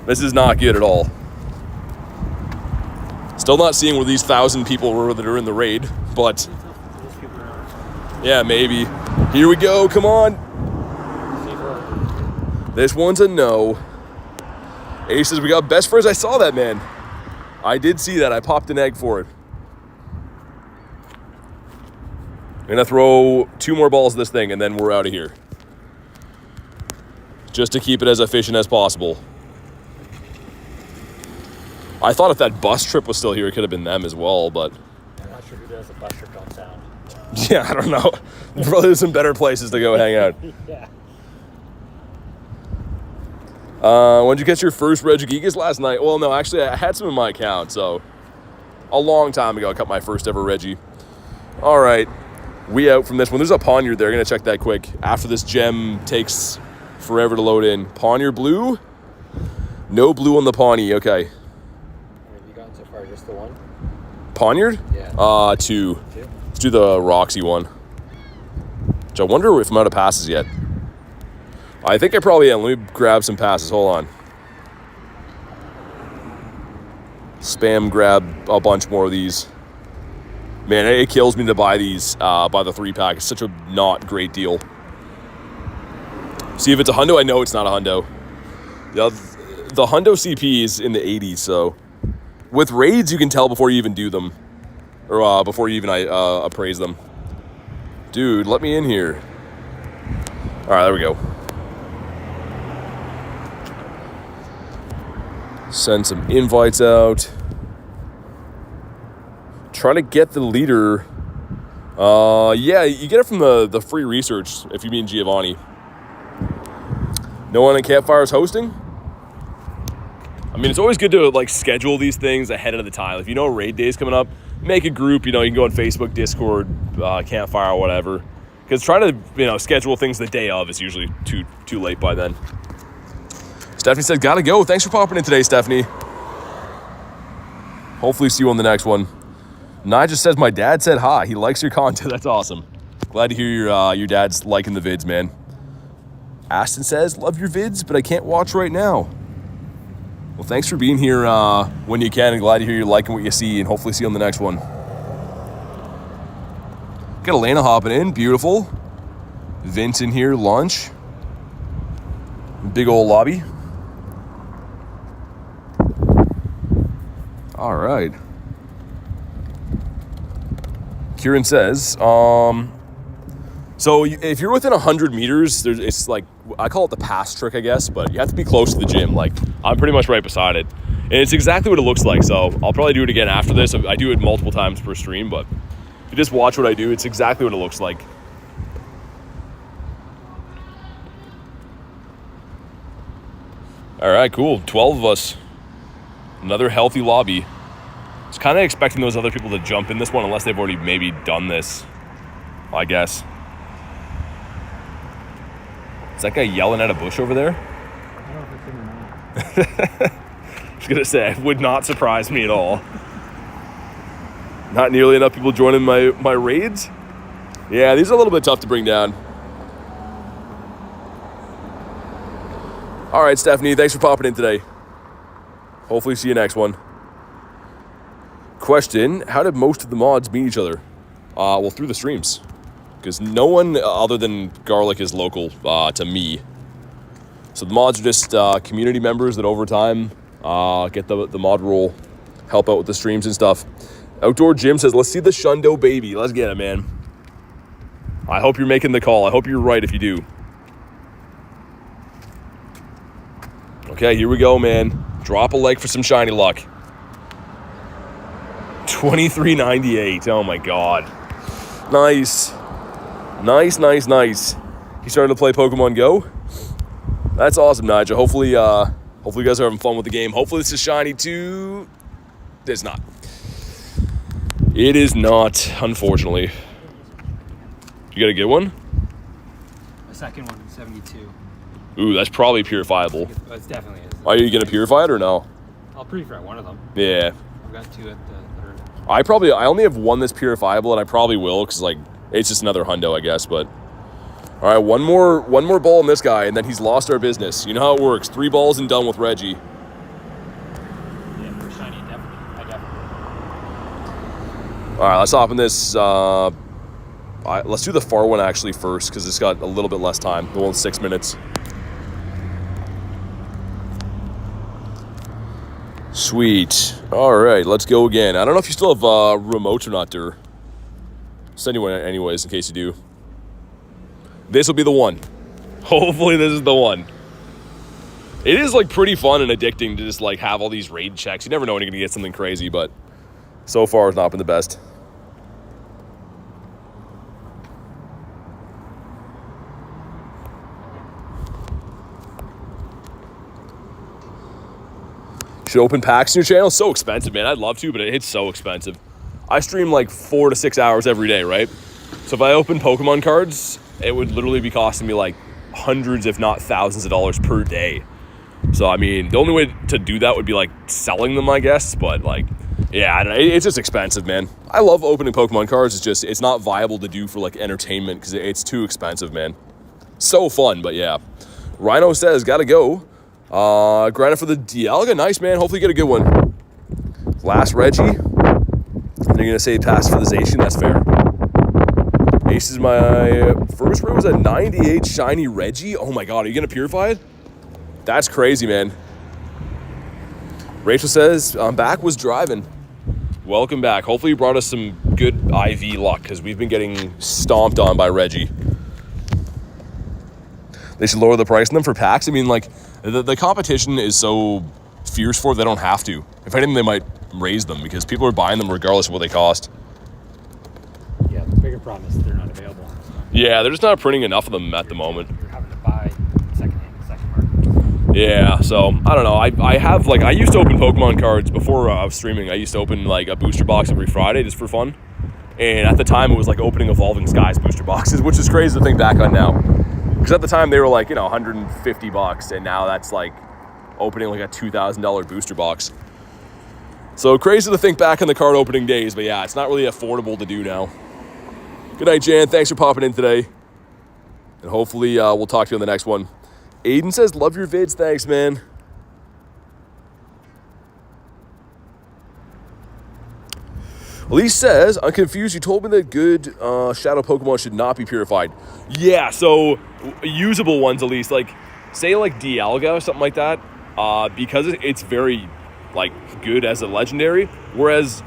Speaker 1: This is not good at all. Still not seeing where these 1,000 people were that are in the raid, but yeah, maybe. Here we go, come on. This one's a no. Ace says we got best friends. I saw that, man. I did see that. I popped an egg for it. I'm gonna throw 2 more balls at this thing and then we're out of here. Just to keep it as efficient as possible. I thought if that bus trip was still here, it could have been them as well, but...
Speaker 2: I'm not sure who does a bus trip on sound.
Speaker 1: Yeah, I don't know. Probably there's some better places to go hang out.
Speaker 2: Yeah.
Speaker 1: When did you catch your first Regigigas? Last night? Well, no, actually, I had some in my account, so... A long time ago, I caught my first ever Reggie. All right. We out from this one. There's a Poniard there. Gonna check that quick. After this gem takes forever to load in. Poniard blue? No blue on the Pawnee. Okay.
Speaker 2: Have you gotten so far? Just the one?
Speaker 1: Poniard?
Speaker 2: Yeah.
Speaker 1: 2. Let's do the Roxy one. Which I wonder if I'm out of passes yet. I think I probably am. Let me grab some passes. Hold on. Spam grab a bunch more of these. Man, it kills me to buy these by the 3-pack. It's such a not great deal. See, if it's a hundo, I know it's not a hundo. The hundo CP is in the 80s, so with raids, you can tell before you even do them. Or before you even appraise them. Dude, let me in here. All right, there we go. Send some invites out. Try to get the leader. Yeah, you get it from the free research, if you mean Giovanni. No one in Campfire's hosting? I mean, it's always good to like schedule these things ahead of the time. If you know raid day is coming up, make a group. You know, you can go on Facebook, Discord, Campfire, whatever. Because trying to schedule things the day of is usually too late by then. Stephanie said, "Gotta go." Thanks for popping in today, Stephanie. Hopefully, see you on the next one. Nigel says, "My dad said hi. He likes your content." That's awesome. Glad to hear your dad's liking the vids, man. Aston says, "Love your vids, but I can't watch right now." Well, thanks for being here when you can, and glad to hear you're liking what you see, and hopefully see you on the next one. Got Elena hopping in. Beautiful. Vince in here. Lunch. Big old lobby. All right. Kieran says, so if you're within 100 meters, it's like, I call it the pass trick, I guess, but you have to be close to the gym. Like, I'm pretty much right beside it. And it's exactly what it looks like, so I'll probably do it again after this. I do it multiple times per stream, but if you just watch what I do, it's exactly what it looks like. All right, cool. 12 of us. Another healthy lobby. I was kind of expecting those other people to jump in this one unless they've already maybe done this, I guess. Is that guy yelling at a bush over there?
Speaker 2: I don't know if it's him or not.
Speaker 1: I was going to say, it would not surprise me at all. Not nearly enough people joining my raids. Yeah, these are a little bit tough to bring down. All right, Stephanie, thanks for popping in today. Hopefully see you next one. Question, how did most of the mods meet each other? Well, through the streams. Because no one other than Garlic is local to me. So the mods are just community members that over time get the mod role, help out with the streams and stuff. Outdoor Jim says, let's see the Shundo baby. Let's get it, man. I hope you're making the call. I hope you're right if you do. Okay, here we go, man. Drop a like for some shiny luck. 23.98. Oh my god. Nice. Nice. You started to play Pokemon Go? That's awesome, Nigel. Hopefully you guys are having fun with the game. Hopefully this is shiny too. It's not. It is not, unfortunately. You got a good one?
Speaker 2: The second one, 72.
Speaker 1: Ooh, that's probably purifiable.
Speaker 2: It definitely is.
Speaker 1: Are you gonna purify it or no?
Speaker 2: I'll pre-fry one of them.
Speaker 1: Yeah.
Speaker 2: I've got two at the third.
Speaker 1: I only have one that's purifiable, and I probably will, because like it's just another hundo, I guess. But all right, one more ball in this guy, and then he's lost our business. You know how it works. 3 balls and done with Reggie.
Speaker 2: Yeah, for shiny, definitely. I definitely.
Speaker 1: All right, let's hop in this. Let's do the far one actually first, because it's got a little bit less time. The one with 6 minutes. Sweet. All right, let's go again. I don't know if you still have remotes or not, Dur. Send you one anyways, in case you do. This will be the one. Hopefully this is the one. It is like pretty fun and addicting to just like have all these raid checks. You never know when you're gonna get something crazy, but so far it's not been the best. Should open packs in your channel? So expensive, man. I'd love to, but it's so expensive. I stream like 4 to 6 hours every day, right? So if I open Pokemon cards, it would literally be costing me like hundreds, if not thousands of dollars per day. So, I mean, the only way to do that would be like selling them, I guess. But like, Yeah, it's just expensive, man. I love opening Pokemon cards. It's not viable to do for like entertainment because it's too expensive, man. So fun, but yeah. Rhino says, gotta go. Granted for the Dialga. Nice, man. Hopefully you get a good one. Last Reggie. And you're going to say pass for the Zacian. That's fair. Ace is my first raid was a 98 shiny Reggie. Oh my god, are you going to purify it? That's crazy, man. Rachel says, I'm back, was driving. Welcome back. Hopefully you brought us some good IV luck because we've been getting stomped on by Reggie. They should lower the price on them for packs. I mean, like, the competition is so fierce for it, they don't have to. If anything, they might raise them because people are buying them regardless of what they cost.
Speaker 2: Yeah, the bigger problem is they're not available.
Speaker 1: Yeah, they're just not printing enough of them at the moment.
Speaker 2: You're having to buy second market.
Speaker 1: Yeah, so, I don't know. I have, like, I used to open Pokemon cards before I was streaming. I used to open, like, a booster box every Friday just for fun. And at the time, it was like opening Evolving Skies booster boxes, which is crazy to think back on now. Because at the time, they were like, you know, $150, and now that's like opening like a $2,000 booster box. So crazy to think back on the card opening days, but yeah, it's not really affordable to do now. Good night, Jan. Thanks for popping in today. And hopefully we'll talk to you on the next one. Aiden says, love your vids. Thanks, man. Elise says, I'm confused. You told me that good shadow Pokemon should not be purified. Yeah, so usable ones, at least. Like, say, like, Dialga or something like that. Because it's very, like, good as a legendary. Whereas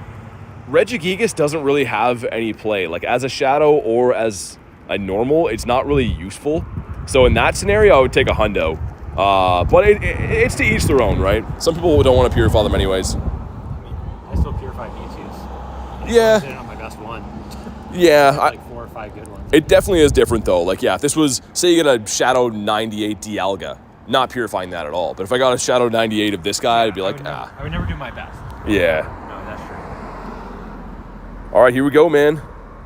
Speaker 1: Regigigas doesn't really have any play. Like, as a shadow or as a normal, it's not really useful. So in that scenario, I would take a hundo. But it's to each their own, right? Some people don't want to purify them anyways.
Speaker 2: I still purify Mewtwo's.
Speaker 1: Yeah.
Speaker 2: I not my best one.
Speaker 1: Yeah.
Speaker 2: Like 4 or 5 good ones.
Speaker 1: It definitely is different, though. Like, yeah, if this was, say you get a Shadow 98 Dialga, not purifying that at all. But if I got a Shadow 98 of this guy, I'd be like, ah.
Speaker 2: I would never do my best.
Speaker 1: Yeah.
Speaker 2: No, that's true.
Speaker 1: All right, here we go, man.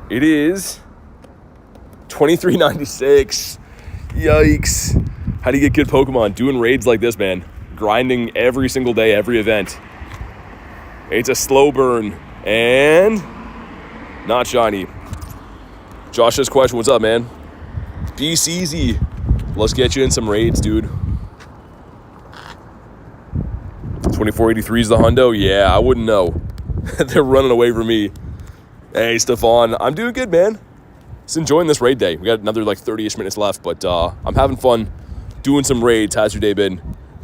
Speaker 1: It is 23.96. Yikes. How do you get good Pokemon? Doing raids like this, man. Grinding every single day, every event. It's a slow burn. And not shiny. Josh's question, what's up, man? Be easy. Let's get you in some raids, dude. 2483 is the hundo? Yeah, I wouldn't know. They're running away from me. Hey, Stefan. I'm doing good, man. Just enjoying this raid day. We got another like 30-ish minutes left, but I'm having fun doing some raids. How's your day been?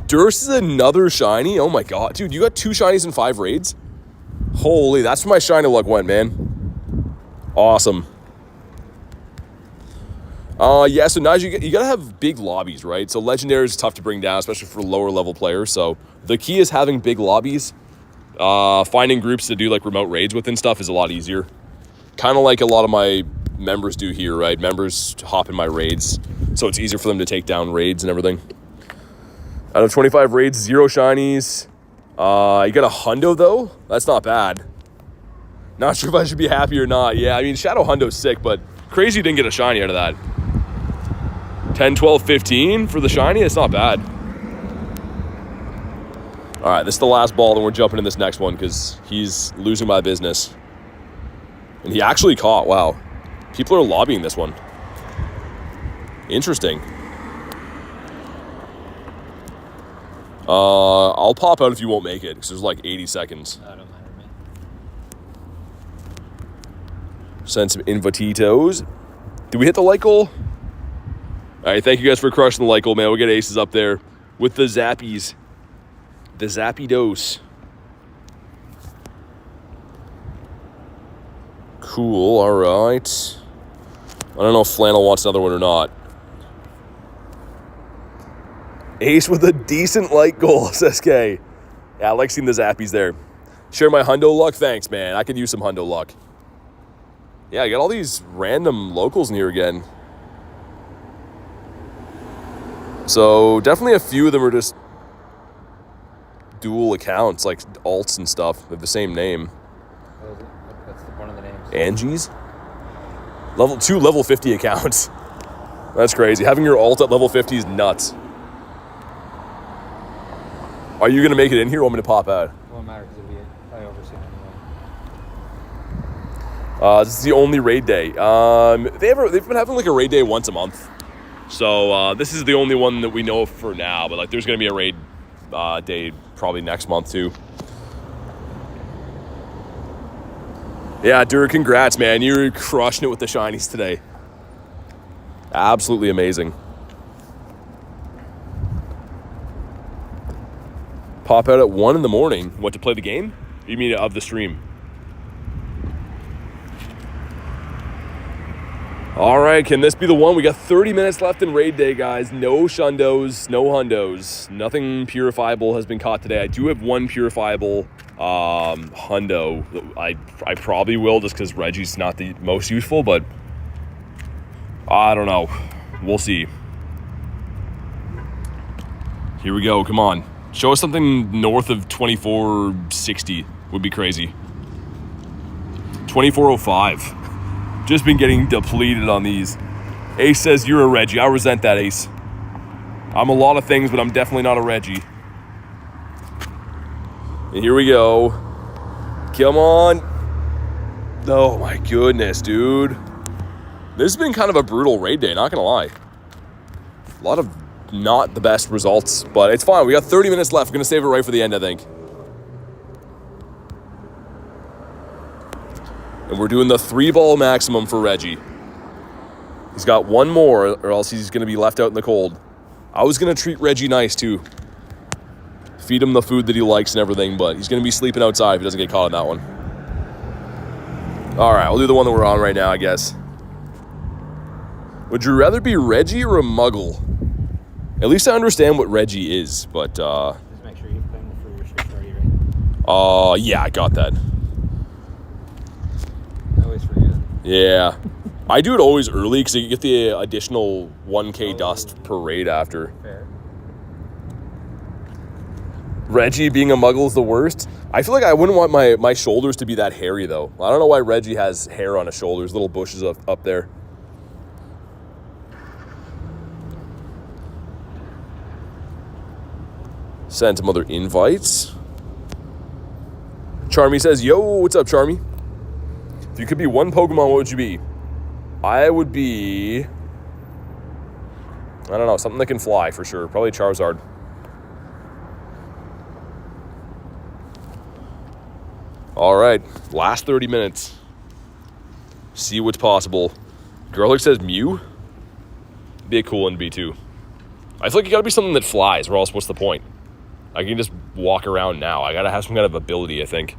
Speaker 1: Durst is another shiny? Oh my god. Dude, you got 2 shinies in 5 raids? Holy, that's where my shiny luck went, man. Awesome. Yeah, so now you gotta have big lobbies, right? So legendary is tough to bring down, especially for lower level players. So the key is having big lobbies. Finding groups to do like remote raids with and stuff is a lot easier. Kind of like a lot of my members do here, right? Members hop in my raids, so it's easier for them to take down raids and everything. Out of 25 raids, 0 shinies. You got a hundo though? That's not bad. Not sure if I should be happy or not. Yeah, I mean, Shadow Hundo's sick, but crazy you didn't get a shiny out of that. 10, 12, 15 for the shiny? It's not bad. All right, this is the last ball, then we're jumping in this next one because he's losing my business. And he actually caught, wow. People are lobbying this one. Interesting. I'll pop out if you won't make it because there's like 80 seconds.
Speaker 2: No, don't matter to me.
Speaker 1: Send some invititos. Did we hit the like goal? All right, thank you guys for crushing the like goal, man. We'll get aces up there with the zappies. The zappy dose. Cool, all right. I don't know if Flannel wants another one or not. Ace with a decent like goal, says K. Yeah, I like seeing the zappies there. Share my hundo luck? Thanks, man. I could use some hundo luck. Yeah, I got all these random locals in here again. So definitely a few of them are just dual accounts, like alts and stuff. They have the same name.
Speaker 2: That's one of the names.
Speaker 1: Angie's? Two level 50 accounts. That's crazy. Having your alt at level 50 is nuts. Are you going to make it in here or want me to pop out?
Speaker 2: It won't matter because it'll be probably overseen anyway.
Speaker 1: This is the only raid day. They've been having like a raid day once a month. So this is the only one that we know of for now. But like, there's going to be a raid day probably next month too. Yeah, Dirk, congrats, man. You're crushing it with the shinies today. Absolutely amazing. Pop out at 1 in the morning. What, to play the game? You mean of the stream? All right, can this be the one? We got 30 minutes left in raid day, guys. No shundos, no hundos. Nothing purifiable has been caught today. I do have one purifiable hundo. I probably will just because Reggie's not the most useful, but I don't know. We'll see. Here we go. Come on. Show us something north of 2460 would be crazy. 2405. Just been getting depleted on these. Ace says you're a Reggie. I resent that, Ace. I'm a lot of things, but I'm definitely not a Reggie. And here we go. Come on. Oh my goodness, dude. This has been kind of a brutal raid day, not gonna lie. A lot of not the best results, but it's fine. We got 30 minutes left. We're gonna save it right for the end, I think. And we're doing the 3-ball maximum for Reggie. He's got one more, or else he's gonna be left out in the cold. I was gonna treat Reggie nice too. Feed him the food that he likes and everything, but he's gonna be sleeping outside if he doesn't get caught in that one. All right, we'll do the one that we're on right now, I guess. Would you rather be Reggie or a Muggle? At least I understand what Reggie is, but
Speaker 2: Just make sure you claim for your switch already, right?
Speaker 1: yeah, I got that.
Speaker 2: I always forget.
Speaker 1: Yeah. I do it always early because you get the additional 1k dust per raid after.
Speaker 2: Fair.
Speaker 1: Reggie being a Muggle is the worst. I feel like I wouldn't want my shoulders to be that hairy, though. I don't know why Reggie has hair on his shoulders, little bushes up there. Send some other invites. Charmy says, yo, what's up, Charmy? If you could be one Pokemon, what would you be? I would be... I don't know, something that can fly for sure. Probably Charizard. All right, last 30 minutes. See what's possible. Garlic says Mew. Be a cool one to be too. I feel like you gotta be something that flies, or else what's the point? I can just walk around now. I gotta have some kind of ability, I think.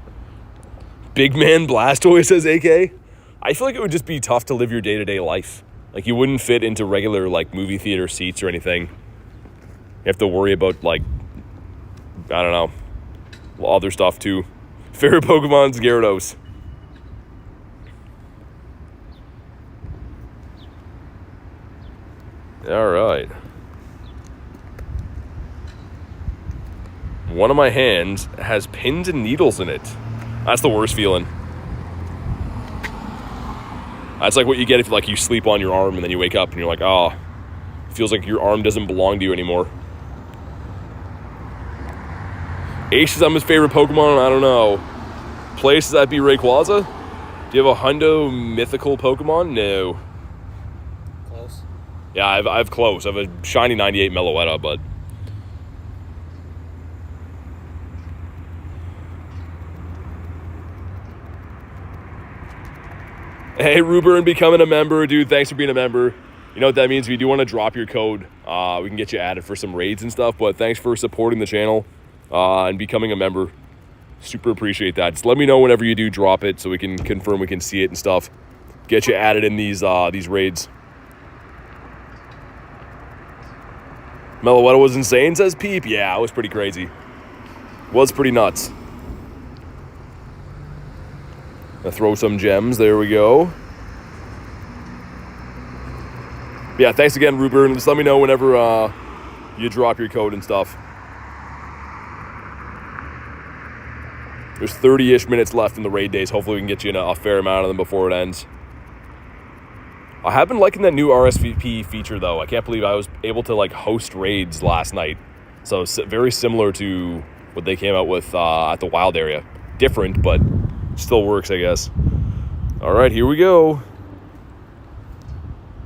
Speaker 1: Big Man Blastoise says AK. I feel like it would just be tough to live your day-to-day life. Like, you wouldn't fit into regular, like, movie theater seats or anything. You have to worry about, like, I don't know, other stuff too. Favorite Pokemon's Gyarados. All right. One of my hands has pins and needles in it. That's the worst feeling. That's like what you get if like you sleep on your arm and then you wake up and you're like, oh, it feels like your arm doesn't belong to you anymore. Ace says I'm his favorite Pokemon, I don't know. Places I'd be Rayquaza? Do you have a hundo mythical Pokemon? No.
Speaker 2: Close.
Speaker 1: Yeah, I have close. I have a shiny 98 Meloetta, but... Hey, Ruburn, becoming a member. Dude, thanks for being a member. You know what that means? If you do want to drop your code, we can get you added for some raids and stuff, but thanks for supporting the channel and becoming a member. Super appreciate that. Just let me know whenever you do drop it so we can confirm we can see it and stuff. Get you added in these raids. Meloetta was insane, says Peep. Yeah, it was pretty crazy. Was pretty nuts. Gonna throw some gems. There we go. Yeah, thanks again, Ruben. Just let me know whenever you drop your code and stuff. There's 30-ish minutes left in the raid days. Hopefully we can get you in a fair amount of them before it ends. I have been liking that new RSVP feature, though. I can't believe I was able to like host raids last night. So very similar to what they came out with at the Wild area. Different, but still works, I guess. All right, here we go.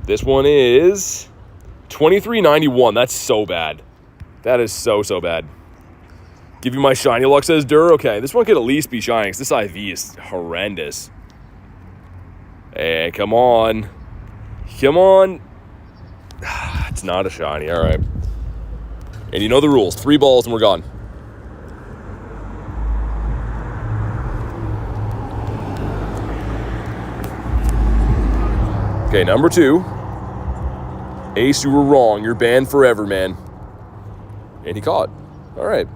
Speaker 1: This one is 2391. That's so bad. That is so bad. Give you my shiny luck, says Dur. Okay, this one could at least be shiny because this IV is horrendous. Hey, come on. Come on. It's not a shiny. All right. And you know the rules. 3 balls and we're gone. Okay, number 2. Ace, you were wrong. You're banned forever, man. And he caught. All right.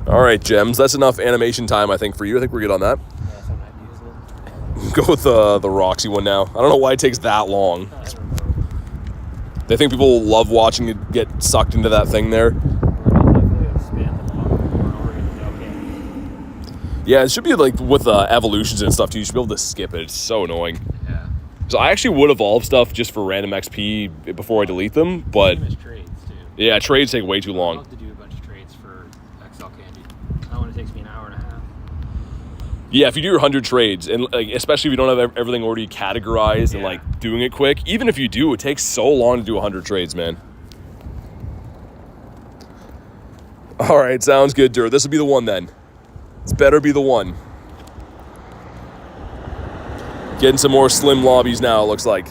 Speaker 1: All right, Gems. That's enough animation time, I think, for you. I think we're good on that.
Speaker 2: Yeah, so I'm not using it.
Speaker 1: Go with the Roxy one now. I don't know why it takes that long. They think people love watching it get sucked into that thing there. Yeah, it should be like with evolutions and stuff too. You should be able to skip it. It's so annoying.
Speaker 2: Yeah.
Speaker 1: So I actually would evolve stuff just for random XP before I delete them, but
Speaker 2: Same as trades too.
Speaker 1: yeah, trades take way too
Speaker 2: I'd
Speaker 1: long.
Speaker 2: love to do a bunch of trades for XL Candy. That one takes me an hour and a half.
Speaker 1: Yeah, if you do your 100 trades, and like, especially if you don't have everything already categorized and
Speaker 2: Yeah.
Speaker 1: like doing it quick, even if you do, it takes so long to do 100 trades, man. All right, sounds good, Dur. This will be the one then. This better be the one. Getting some more slim lobbies now, it looks like.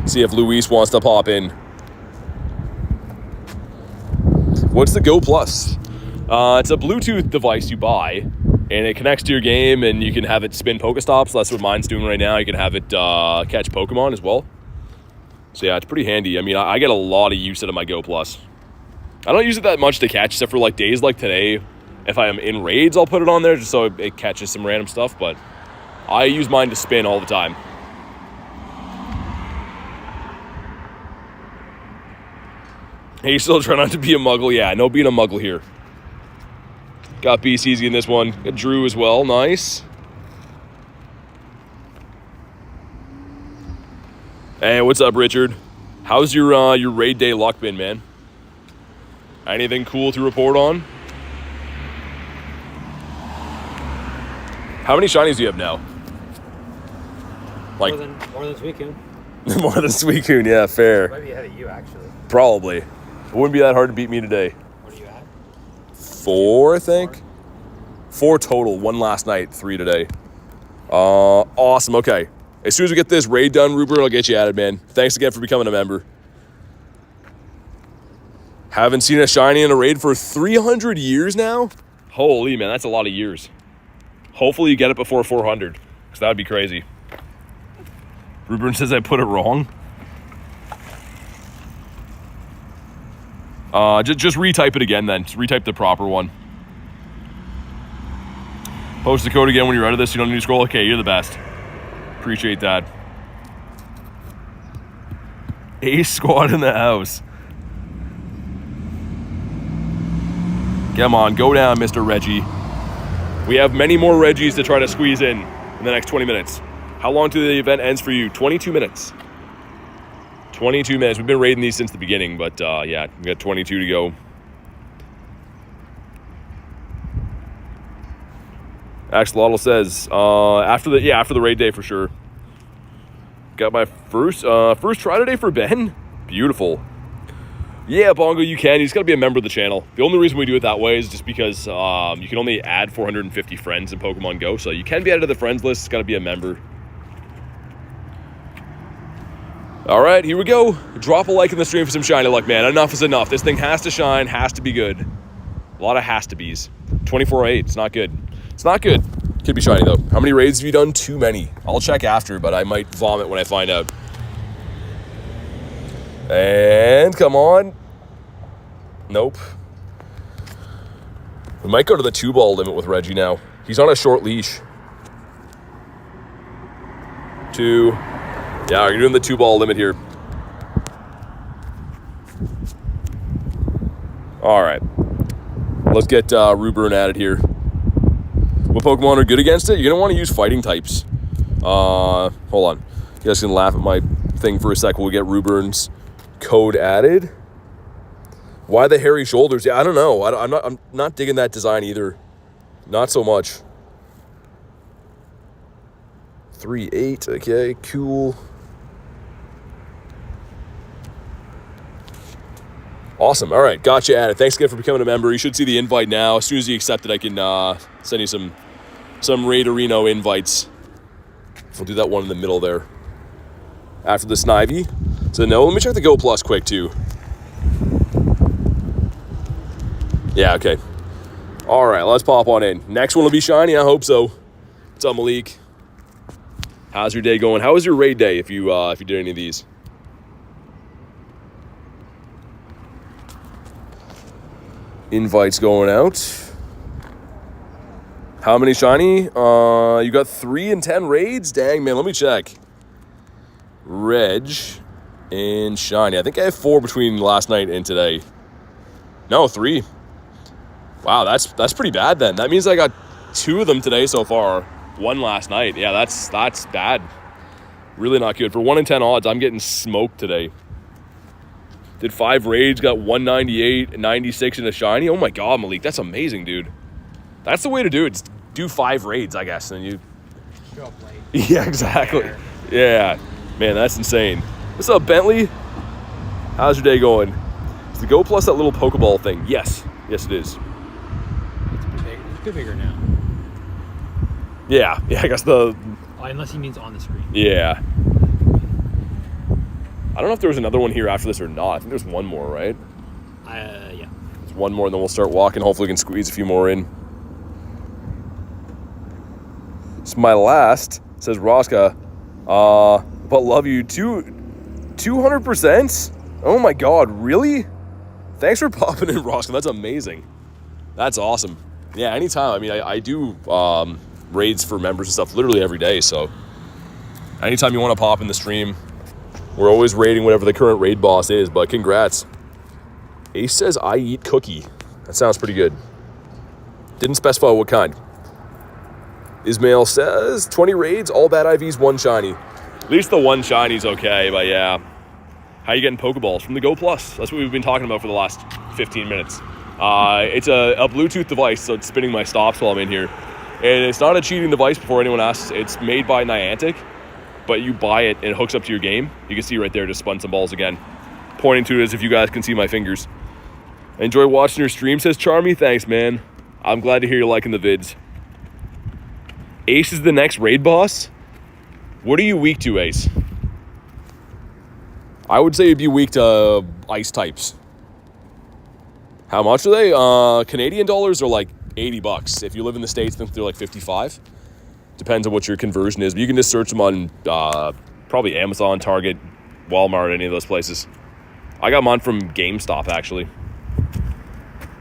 Speaker 1: See if Luis wants to pop in. What's the Go Plus? It's a Bluetooth device you buy, and it connects to your game, and you can have it spin Pokestops. That's what mine's doing right now. You can have it catch Pokemon as well. So yeah, it's pretty handy. I mean, I get a lot of use out of my Go Plus. I don't use it that much to catch, except for like days like today. If I am in raids, I'll put it on there just so it catches some random stuff, but I use mine to spin all the time. Hey, you still trying not to be a muggle? Yeah, no being a muggle here. Got BCZ in this one. Got Drew as well. Nice. Hey, what's up, Richard? How's your raid day luck been, man? Anything cool to report on? How many shinies do you have now? Like
Speaker 2: More than Suicune.
Speaker 1: more than Suicune, yeah, fair.
Speaker 2: Might be ahead of you actually.
Speaker 1: Probably. It wouldn't be that hard to beat me today.
Speaker 2: What are you at?
Speaker 1: 4, I think. 4 total. 1 last night, 3 today. Awesome. Okay. As soon as we get this raid done, Rupert, I'll get you added, man. Thanks again for becoming a member. Haven't seen a shiny in a raid for 300 years now? Holy, man, that's a lot of years. Hopefully you get it before 400, because that would be crazy. Rupert says I put it wrong. Just retype it again then. Just retype the proper one. Post the code again when you're out of this. You don't need to scroll. Okay, you're the best. Appreciate that. Ace squad in the house. Come on, go down, Mr. Reggie. We have many more Reggies to try to squeeze in the next 20 minutes. How long till the event ends for you? 22 minutes. 22 minutes. We've been raiding these since the beginning, but yeah, we got 22 to go. Axolotl says after the raid day for sure. Got my first try today for Ben. Beautiful. Yeah, Bongo, you can. You just gotta be a member of the channel. The only reason we do it that way is just because you can only add 450 friends in Pokemon Go, so you can be added to the friends list. It's gotta be a member. All right, here we go. Drop a like in the stream for some shiny luck, man. Enough is enough. This thing has to shine, has to be good. A lot of has to be's. 24/8. It's not good. It's not good. Could be shiny though. How many raids have you done? Too many. I'll check after, but I might vomit when I find out. And come on. Nope. We might go to the 2-ball limit with Reggie now. He's on a short leash. 2. Yeah, you're doing the 2-ball limit here. All right. Let's get Ruburn added here. What Pokemon are good against it? You're going to want to use fighting types. Hold on. You guys can laugh at my thing for a sec. We'll get Ruburn's code added. Why the hairy shoulders? Yeah, I don't know. I'm not digging that design either. Not so much. 3.8. Okay, cool. Awesome. All right, got you added. Thanks again for becoming a member. You should see the invite now. As soon as you accept it, I can send you some Raid Arena invites. We'll do that one in the middle there. After the Snivy. So no, let me check the Go Plus quick too. Yeah, okay. All right, let's pop on in. Next one will be shiny. I hope so. What's up, Malik? How's your day going? How was your raid day if you did any of these? Invites going out. How many shiny? You got 3 and 10 raids? Dang, man, let me check. Reg and shiny. I think I have 4 between last night and today. No, 3. Wow, that's pretty bad then. That means I got 2 of them today so far. 1 last night. Yeah, that's bad. Really not good. For 1 in 10 odds, I'm getting smoked today. Did 5 raids, got 198, 96 in a shiny. Oh my god, Malik, that's amazing, dude. That's the way to do it. Do 5 raids, I guess, and you...
Speaker 2: Show up late.
Speaker 1: Yeah, exactly. Yeah. Man, that's insane. What's up, Bentley? How's your day going? Is the Go Plus that little Pokeball thing? Yes. Yes, it is.
Speaker 2: It's a bit bigger now.
Speaker 1: Yeah, I guess the...
Speaker 2: Oh, unless he means on the screen.
Speaker 1: Yeah. I don't know if there was another one here after this or not. I think there's one more, right?
Speaker 2: Yeah.
Speaker 1: There's one more, and then we'll start walking. Hopefully we can squeeze a few more in. So my last, says Roska, but love you, 200%? Oh my god, really? Thanks for popping in, Roska. That's amazing. That's awesome. Yeah, anytime. I mean, I do raids for members and stuff literally every day, so anytime you want to pop in the stream, we're always raiding whatever the current raid boss is, but congrats. Ace says, I eat cookie. That sounds pretty good. Didn't specify what kind. Ismail says, 20 raids, all bad IVs, 1 shiny. At least the 1 shiny's okay, but yeah. How you getting Pokeballs? From the Go Plus. That's what we've been talking about for the last 15 minutes. It's a Bluetooth device, so it's spinning my stops while I'm in here. And it's not a cheating device before anyone asks. It's made by Niantic, but you buy it and it hooks up to your game. You can see right there, just spun some balls again. Pointing to it as if you guys can see my fingers. I enjoy watching your stream, says Charmy. Thanks, man. I'm glad to hear you're liking the vids. Ace is the next raid boss? What are you weak to, Ace? I would say you'd be weak to ice types. How much are they? Canadian dollars are like $80. If you live in the States, I think they're like 55. Depends on what your conversion is. But you can just search them on probably Amazon, Target, Walmart, any of those places. I got mine from GameStop, actually.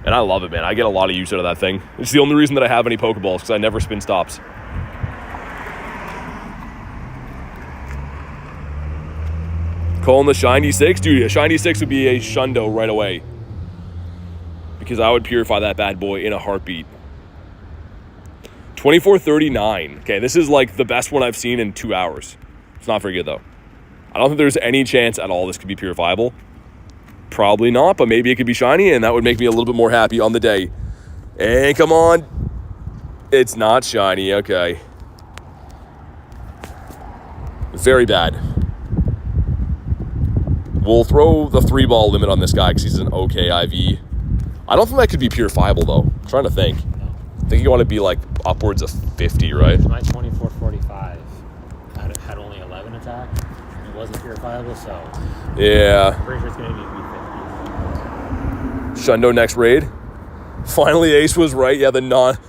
Speaker 1: And I love it, man. I get a lot of use out of that thing. It's the only reason that I have any Pokeballs, because I never spin stops. Calling the Shiny 6? Dude, a Shiny 6 would be a Shundo right away. Because I would purify that bad boy in a heartbeat. 2439. Okay, this is like the best one I've seen in 2 hours. It's not very good, though. I don't think there's any chance at all this could be purifiable. Probably not, but maybe it could be shiny, and that would make me a little bit more happy on the day. And come on. It's not shiny. Okay. Very bad. We'll throw the 3-ball limit on this guy because he's an okay IV. I don't think that could be purifiable, though. I'm trying to think.
Speaker 2: No.
Speaker 1: I think you want to be like upwards of 50, right?
Speaker 2: My 2445 had only 11 attack. It wasn't purifiable, so
Speaker 1: Yeah.
Speaker 2: I'm pretty sure it's going to be 350.
Speaker 1: Shundo next raid. Finally, Ace was right. Yeah,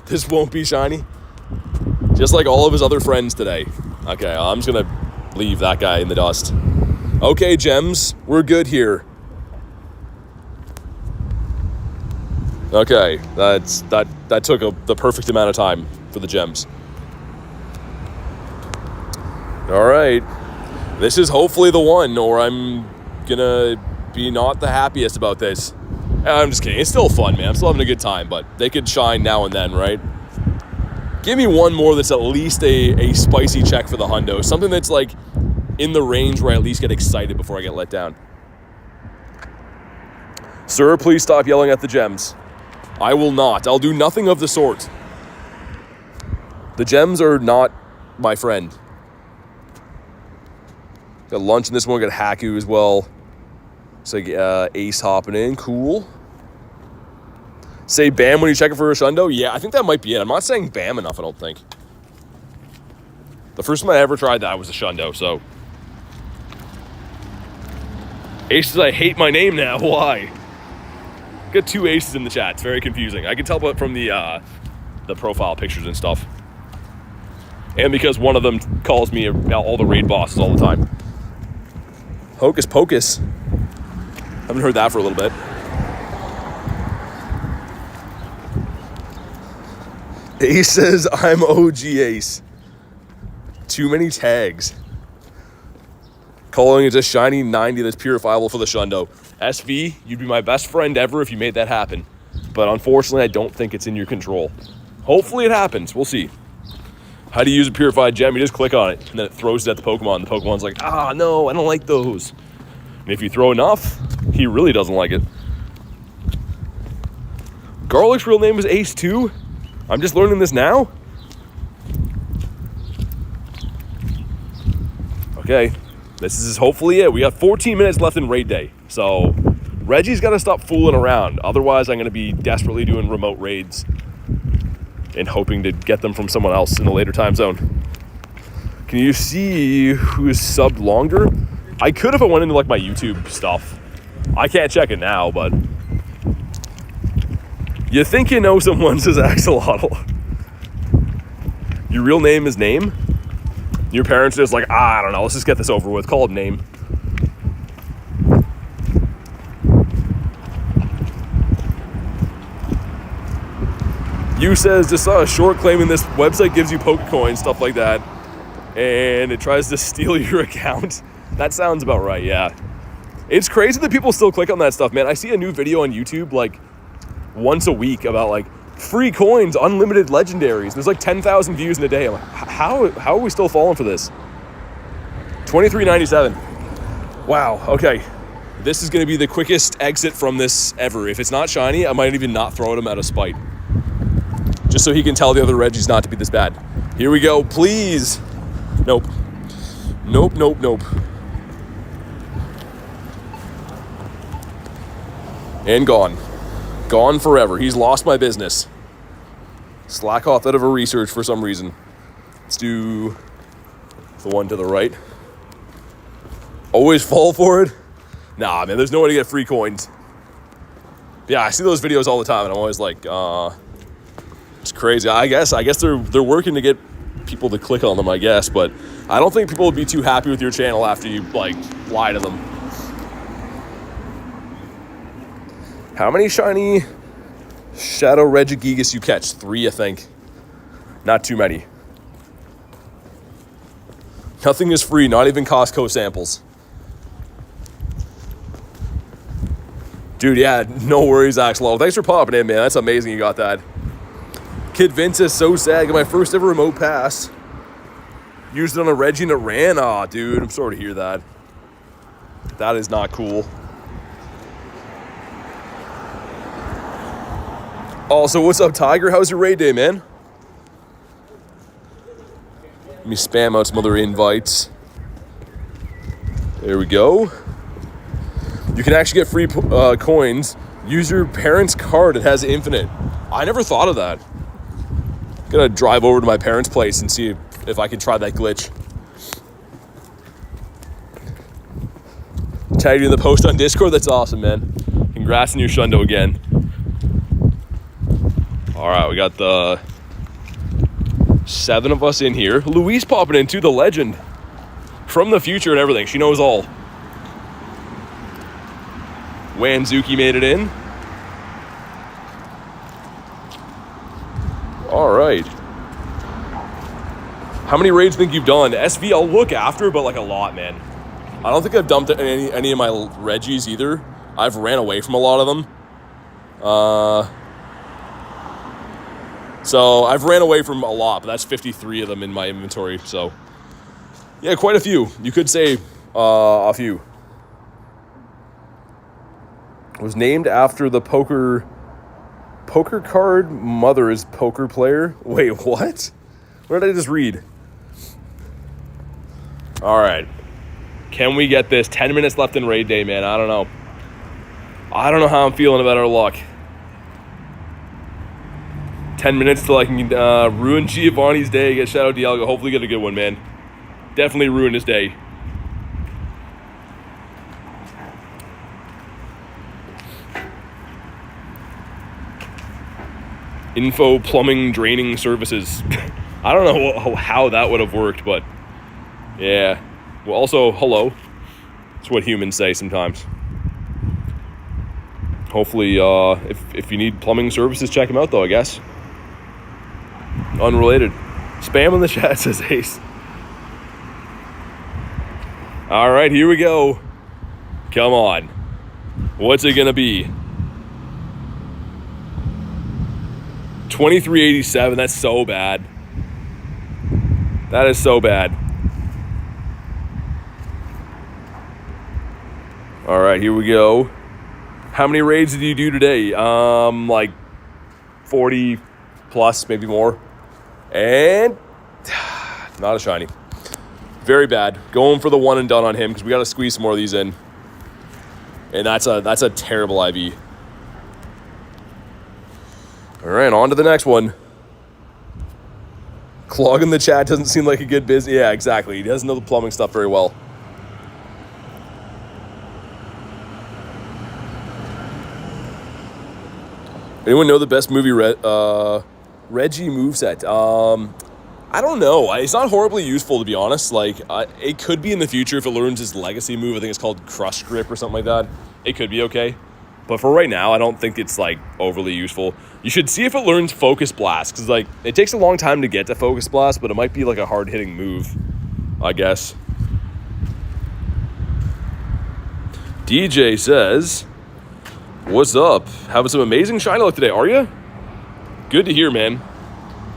Speaker 1: this won't be shiny. Just like all of his other friends today. Okay, I'm just going to leave that guy in the dust. Okay, gems, we're good here. Okay, that took the perfect amount of time for the gems. All right, this is hopefully the one, or I'm gonna be not the happiest about this. I'm just kidding. It's still fun, man. I'm still having a good time, but they could shine now and then, right? Give me one more that's at least a spicy check for the hundo. Something that's like in the range where I at least get excited before I get let down. Sir, please stop yelling at the gems. I will not. I'll do nothing of the sort. The gems are not my friend. Got lunch in this one. Got Haku as well. It's like Ace hopping in. Cool. Say bam when you check it for a shundo? Yeah, I think that might be it. I'm not saying bam enough, I don't think. The first time I ever tried that was a shundo, so. Ace says, I hate my name now. Why? Got 2 aces in the chat. It's very confusing. I can tell from the profile pictures and stuff. And because one of them calls me all the raid bosses all the time. Hocus Pocus. Haven't heard that for a little bit. Ace says, I'm OG Ace. Too many tags. Calling it a shiny 90 that's purifiable for the shundo. SV, you'd be my best friend ever if you made that happen. But unfortunately, I don't think it's in your control. Hopefully it happens. We'll see. How do you use a purified gem? You just click on it, and then it throws it at the Pokemon. The Pokemon's like, ah, no, I don't like those. And if you throw enough, he really doesn't like it. Garlic's real name is Ace too? I'm just learning this now? Okay, this is hopefully it. We got 14 minutes left in raid day. So Reggie's got to stop fooling around. Otherwise, I'm going to be desperately doing remote raids and hoping to get them from someone else in a later time zone. Can you see who's subbed longer? I could if I went into like my YouTube stuff. I can't check it now, but you think you know someone, says Axolotl. Your real name is Name? Your parents just like, I don't know, let's just get this over with. Call it Name. You says, just saw a short claiming this website gives you Pokecoins, stuff like that, and it tries to steal your account. That sounds about right, yeah. It's crazy that people still click on that stuff, man. I see a new video on YouTube like once a week about like free coins, unlimited legendaries. There's like 10,000 views in a day. I'm like, how are we still falling for this? $23.97. Wow, okay. This is gonna be the quickest exit from this ever. If it's not shiny, I might even not throw at him out of spite. Just so he can tell the other Reggies not to be this bad. Here we go, please. Nope. Nope, nope, nope. And gone. Gone forever. He's lost my business. Slack off out of a research for some reason. Let's do the one to the right. Always fall for it? Nah, man, there's no way to get free coins. Yeah, I see those videos all the time, and I'm always like, it's crazy. I guess they're working to get people to click on them, I guess, but I don't think people would be too happy with your channel after you, like, lie to them. How many shiny Shadow Regigigas you catch? 3, I think. Not too many. Nothing is free, not even Costco samples. Dude, yeah, no worries, Axel. Thanks for popping in, man. That's amazing you got that. Kid Vince is so sad. Got my first ever remote pass. Used it on a Reggie and it ran. Aw, dude, I'm sorry to hear that. That is not cool. Also, what's up, Tiger? How's your raid day, man? Let me spam out some other invites. There we go. You can actually get free coins. Use your parents' card. It has infinite. I never thought of that. Gonna drive over to my parents' place and see if I can try that glitch. Tag you in the post on Discord. That's awesome, man. Congrats on your shundo again. All right, we got the 7 of us in here. Louise popping in too, the legend. From the future and everything. She knows all. Wanzuki made it in. All right. How many raids think you've done? SV, I'll look after, but like a lot, man. I don't think I've dumped any of my Reggies either. I've ran away from a lot of them. So I've ran away from a lot, but that's 53 of them in my inventory. So yeah, quite a few. You could say a few. Was named after the poker card mother's poker player. Wait, what? What did I just read? All right. Can we get this? 10 minutes left in raid day, man. I don't know. I don't know how I'm feeling about our luck. 10 minutes till I can ruin Giovanni's day, get Shadow Dialga. Hopefully get a good one, man. Definitely ruin his day. Info plumbing draining services. I don't know how that would have worked, but yeah. Well, also, hello. That's what humans say sometimes. Hopefully, if you need plumbing services, check them out, though, I guess. Unrelated. Spam in the chat, says Ace. All right, here we go. Come on. What's it going to be? 2387. That's so bad. That is so bad. All right, here we go. How many raids did you do today? Like 40 plus, maybe more. And not a shiny. Very bad. Going for the one and done on him because we got to squeeze some more of these in. And that's a terrible IV. All right, on to the next one. Clogging the chat doesn't seem like a good business. Yeah, exactly. He doesn't know the plumbing stuff very well. Anyone know the best movie Reggie moveset? I don't know. It's not horribly useful, to be honest. Like, it could be in the future if it learns his legacy move. I think it's called Crush Grip or something like that. It could be okay. But for right now, I don't think it's, like, overly useful. You should see if it learns Focus Blast. Because, like, it takes a long time to get to Focus Blast, but it might be, like, a hard-hitting move, I guess. DJ says, what's up? Having some amazing shiny luck today, are you? Good to hear, man.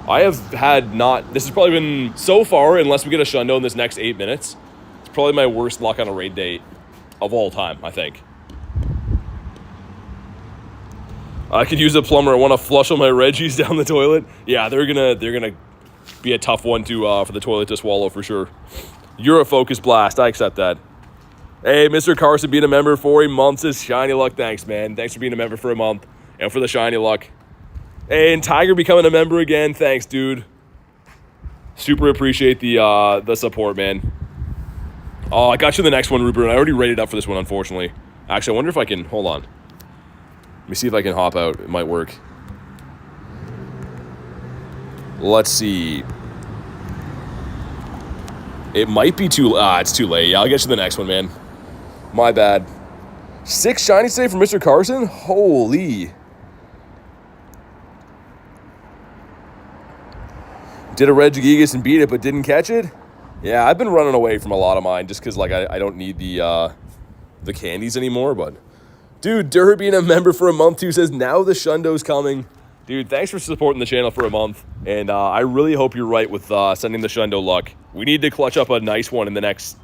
Speaker 1: I have had this has probably been, so far, unless we get a shundo in this next 8 minutes, it's probably my worst luck on a raid day of all time, I think. I could use a plumber. I want to flush all my Reggies down the toilet. Yeah, they're gonna be a tough one for the toilet to swallow for sure. You're a Focus Blast. I accept that. Hey, Mr. Carson being a member for a month says shiny luck. Thanks, man. Thanks for being a member for a month and for the shiny luck. Hey, and Tiger becoming a member again. Thanks, dude. Super appreciate the support, man. Oh, I got you the next one, Rupert. I already rated up for this one, unfortunately. Actually, I wonder if I can. Hold on. Let me see if I can hop out. It might work. Let's see. It might be it's too late. Yeah, I'll get you the next one, man. My bad. 6 shinies today from Mr. Carson? Holy. Did a Regigigas and beat it, but didn't catch it? Yeah, I've been running away from a lot of mine just because, like, I don't need the candies anymore, but... Dude, Durr being a member for a month too says, now the shundo's coming. Dude, thanks for supporting the channel for a month. And I really hope you're right with sending the shundo luck. We need to clutch up a nice one in the next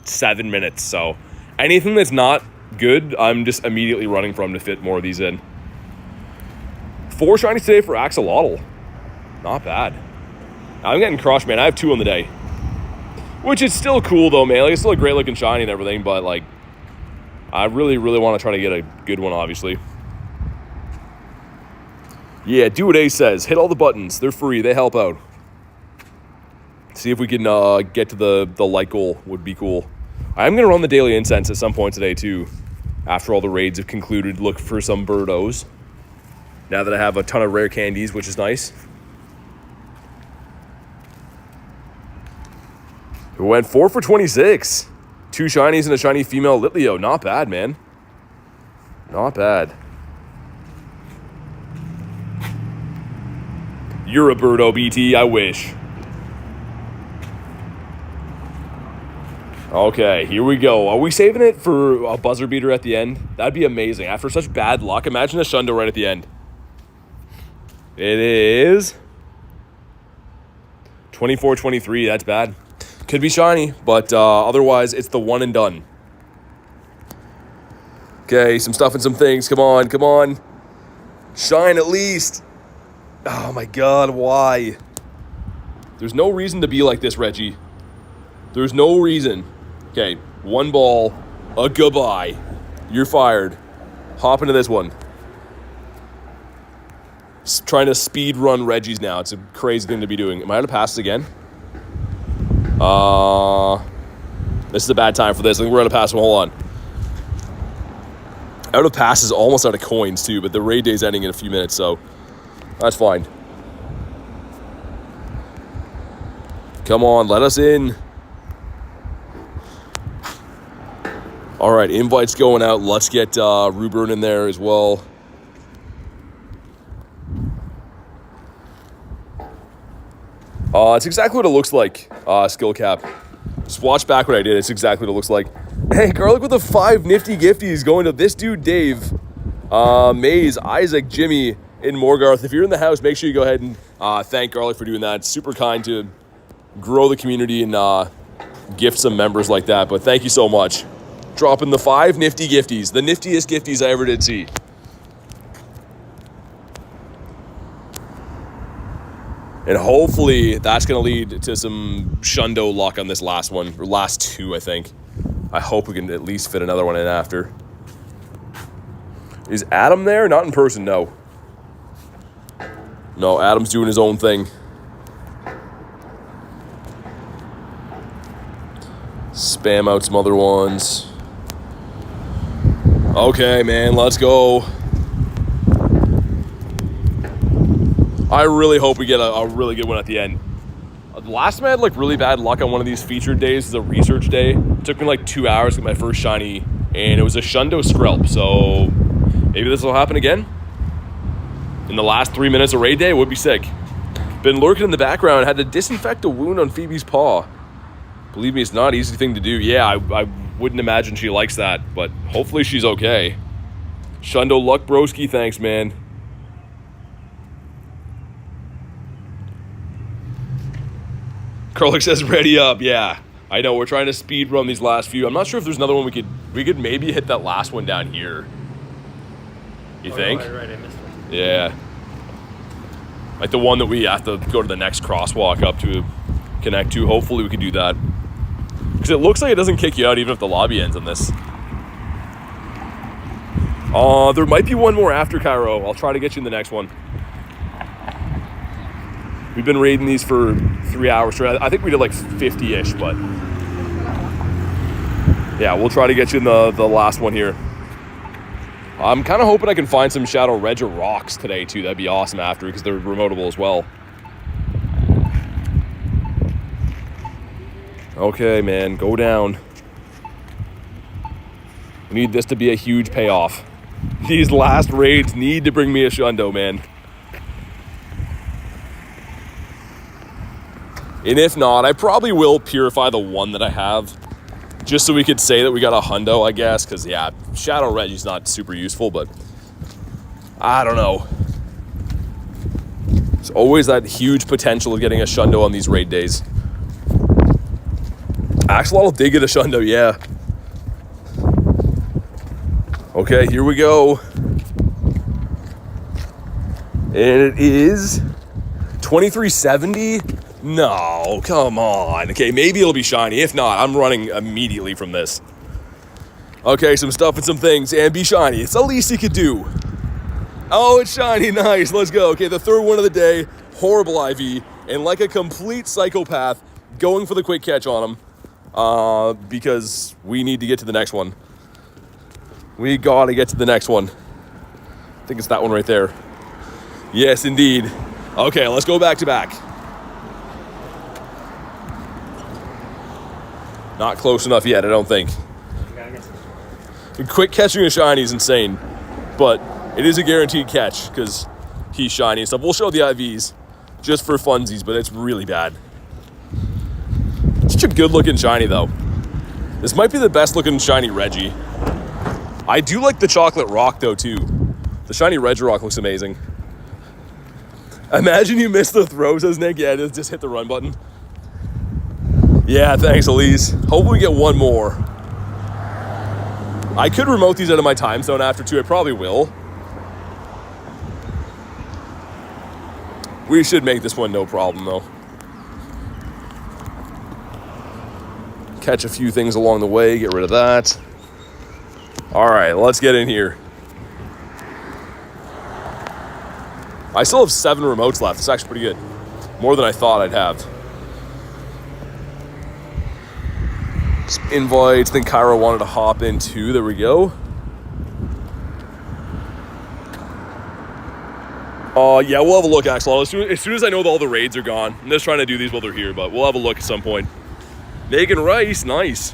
Speaker 1: 7 minutes. So anything that's not good, I'm just immediately running from to fit more of these in. 4 shinies today for Axolotl. Not bad. I'm getting crushed, man. I have 2 on the day. Which is still cool, though, man. Like, it's still a great looking shiny and everything, but, like, I really, really want to try to get a good one, obviously. Yeah, do what Ace says. Hit all the buttons. They're free. They help out. See if we can get to the light goal. Would be cool. I'm going to run the daily incense at some point today, too. After all the raids have concluded, look for some birdos. Now that I have a ton of rare candies, which is nice. We went 4 for 26. 2 shinies and a shiny female Litleo. Not bad, man. Not bad. You're a birdo, BT. I wish. Okay, here we go. Are we saving it for a buzzer beater at the end? That'd be amazing. After such bad luck, imagine a shundo right at the end. It is 24-23. That's bad. Could be shiny, but otherwise it's the one and done. Okay, some stuff and some things. Come on, come on. Shine at least. Oh my God, why? There's no reason to be like this, Reggie. There's no reason. Okay, one ball, a goodbye. You're fired. Hop into this one. Trying to speed run Reggie's now. It's a crazy thing to be doing. Am I out of passes again? This is a bad time for this. I think we're out of passes. Hold on. Out of passes, almost out of coins too, but the raid day's ending in a few minutes, so that's fine. Come on, let us in. All right, invites going out. Let's get Ruburn in there as well. It's exactly what it looks like, skill cap. Just watch back what I did. It's exactly what it looks like. Hey, Garlic with the 5 nifty gifties going to this dude, Dave, Maze, Isaac, Jimmy, and Morgarth. If you're in the house, make sure you go ahead and thank Garlic for doing that. It's super kind to grow the community and gift some members like that. But thank you so much. Dropping the 5 nifty gifties. The niftiest gifties I ever did see. And hopefully that's going to lead to some Shundo luck on this last one. Or last 2, I think. I hope we can at least fit another one in after. Is Adam there? Not in person, no. No, Adam's doing his own thing. Spam out some other ones. Okay, man, let's go. I really hope we get a really good one at the end. The last time I had like really bad luck on one of these featured days is a research day. It took me like 2 hours to get my first shiny, and it was a Shundo Skrelp. So maybe this will happen again. In the last 3 minutes of raid day, it would be sick. Been lurking in the background, had to disinfect a wound on Phoebe's paw. Believe me, it's not an easy thing to do. Yeah, I wouldn't imagine she likes that, but hopefully she's okay. Shundo Luck Broski, thanks, man. Karlik says, ready up. Yeah, I know. We're trying to speed run these last few. I'm not sure if there's another one we could maybe hit that last one down here. You think?
Speaker 5: No, right, I missed one.
Speaker 1: Yeah. Like the one that we have to go to the next crosswalk up to connect to. Hopefully we can do that. Because it looks like it doesn't kick you out even if the lobby ends on this. There might be one more after Cairo. I'll try to get you in the next one. We've been raiding these for 3 hours. I think we did like 50-ish, but yeah, we'll try to get you in the last one here. I'm kind of hoping I can find some Shadow Regigigas rocks today too. That'd be awesome after, because they're remotable as well. Okay, man, go down. We need this to be a huge payoff. These last raids need to bring me a Shundo, man. And if not, I probably will purify the one that I have, just so we could say that we got a hundo, I guess. Because, yeah, Shadow Regi's not super useful, but I don't know. There's always that huge potential of getting a Shundo on these raid days. Axolotl did get a Shundo, yeah. Okay, here we go. And it is 2370. No, come on. Okay, maybe it'll be shiny. If not, I'm running immediately from this. Okay, some stuff and some things, and be shiny. It's the least you could do. Oh, it's shiny. Nice. Let's go. Okay, the third one of the day. Horrible IV. And like a complete psychopath, going for the quick catch on him. Because we need to get to the next one. We gotta get to the next one. I think it's that one right there. Yes, indeed. Okay, let's go back to back. Not close enough yet, I don't think. Quick catching a shiny is insane, but it is a guaranteed catch because he's shiny and stuff. We'll show the IVs just for funsies, but it's really bad. Such a good looking shiny though. This might be the best looking shiny Reggie. I do like the chocolate rock though too. The shiny Regirock looks amazing. Imagine you missed the throw, says Nick. Yeah, just hit the run button. Yeah, thanks, Elise. Hopefully we get one more. I could remote these out of my time zone after too. I probably will. We should make this one no problem though. Catch a few things along the way, get rid of that. All right, let's get in here. I still have 7 remotes left. It's actually pretty good. More than I thought I'd have. Some invites. I think Kyra wanted to hop in too. There we go. Yeah, we'll have a look, Axel. As soon as I know that all the raids are gone. I'm just trying to do these while they're here, but we'll have a look at some point. Megan Rice, nice.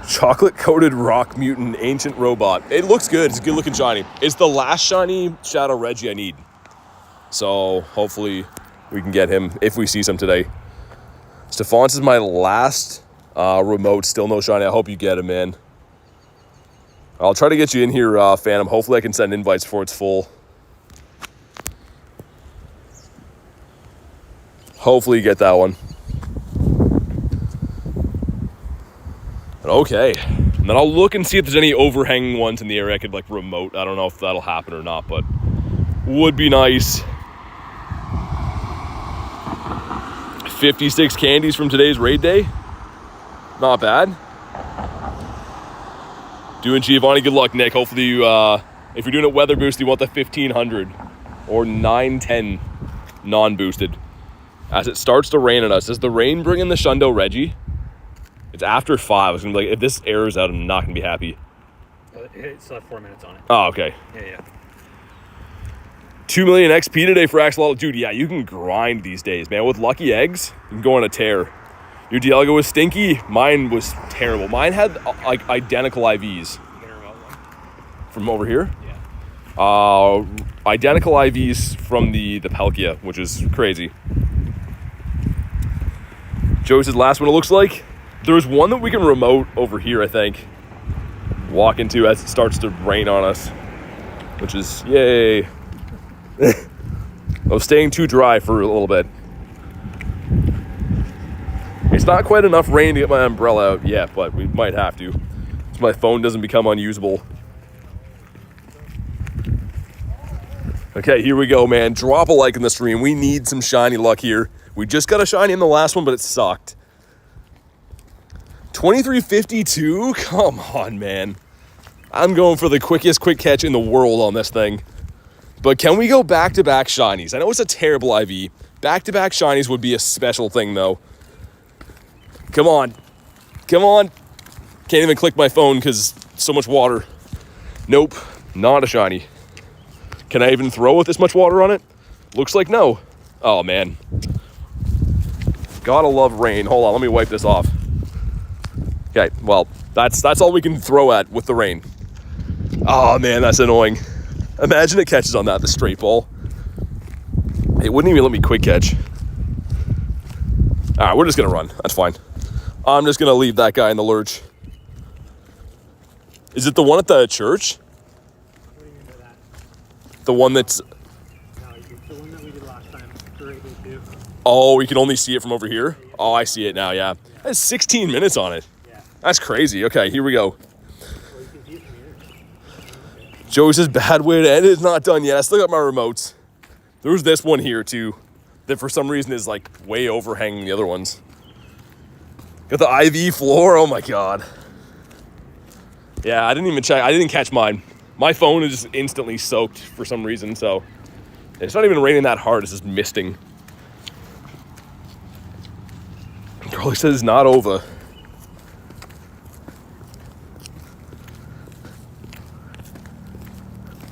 Speaker 1: Chocolate-coated rock mutant ancient robot. It looks good. It's a good-looking shiny. It's the last shiny Shadow Regi I need. So hopefully we can get him if we see some today. Stefan's is my last remote. Still no shiny. I hope you get him, man. I'll try to get you in here, Phantom. Hopefully I can send invites before it's full. Hopefully you get that one. Okay. And then I'll look and see if there's any overhanging ones in the area I could like remote. I don't know if that'll happen or not, but would be nice. 56 candies from today's raid day. Not bad. Doing Giovanni, good luck, Nick. Hopefully you, if you're doing a weather boost, you want the 1500 or 910 non-boosted. As it starts to rain on us. Does the rain bring in the Shadow Regi? It's after 5. I was gonna be like, if this airs out, I'm not gonna be happy.
Speaker 5: It still have 4 minutes on it.
Speaker 1: Oh, okay.
Speaker 5: Yeah.
Speaker 1: 2 million XP today for Axolotl. Dude, yeah, you can grind these days, man. With lucky eggs, you can go on a tear. Your Dialga was stinky. Mine was terrible. Mine had like identical IVs.
Speaker 5: You get a remote one?
Speaker 1: From over here?
Speaker 5: Yeah.
Speaker 1: Identical IVs from the Palkia, which is crazy. Joe's last one, it looks like. There's one that we can remote over here, I think. Walk into as it starts to rain on us. Which is, yay. I was staying too dry for a little bit. It's not quite enough rain to get my umbrella out yet, but we might have to. So my phone doesn't become unusable. Okay, here we go, man. Drop a like in the stream. We need some shiny luck here. We just got a shiny in the last one, but it sucked. 2352? Come on, man. I'm going for the quickest quick catch in the world on this thing. But can we go back-to-back shinies? I know it's a terrible IV. Back-to-back shinies would be a special thing, though. Come on. Come on. Can't even click my phone because so much water. Nope. Not a shiny. Can I even throw with this much water on it? Looks like no. Oh, man. Gotta love rain. Hold on, let me wipe this off. Okay, well, that's all we can throw at with the rain. Oh, man, that's annoying. Imagine it catches on that, the straight ball. It wouldn't even let me quick catch. All right, we're just gonna run. That's fine. I'm just gonna leave that guy in the lurch. Is it the one at the church?
Speaker 5: What do you mean by that?
Speaker 1: The one that's...
Speaker 5: No, it's the one that we did last time. Great too.
Speaker 1: Oh, we can only see it from over here? Oh, I see it now, yeah. It has 16 minutes on it.
Speaker 5: Yeah.
Speaker 1: That's crazy. Okay, here we go.
Speaker 5: Well, you can see it from here.
Speaker 1: Joey says, bad way to end it. It's not done yet. I still got my remotes. There's this one here, too, that for some reason is, like, way overhanging the other ones. Got the IV floor. Oh, my God. Yeah, I didn't even check. I didn't catch mine. My phone is just instantly soaked for some reason, so it's not even raining that hard. It's just misting. Girlie says, not over.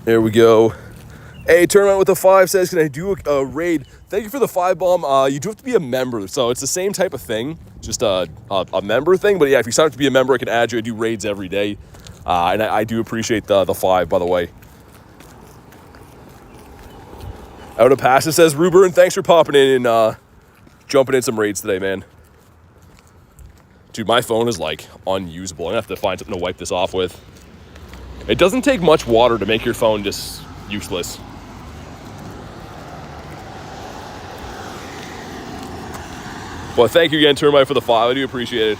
Speaker 1: There we go. Hey, Tournament with the 5 says, can I do a raid? Thank you for the 5 bomb. You do have to be a member, so it's the same type of thing, just a member thing. But yeah, if you sign up to be a member, I can add you. I do raids every day, and I do appreciate the 5, by the way. Out of pass, it says, Ruburn, thanks for popping in and jumping in some raids today, man. Dude, my phone is like unusable. I'm gonna have to find something to wipe this off with. It doesn't take much water to make your phone just useless. But thank you again, Termite, for the 5. I do appreciate it.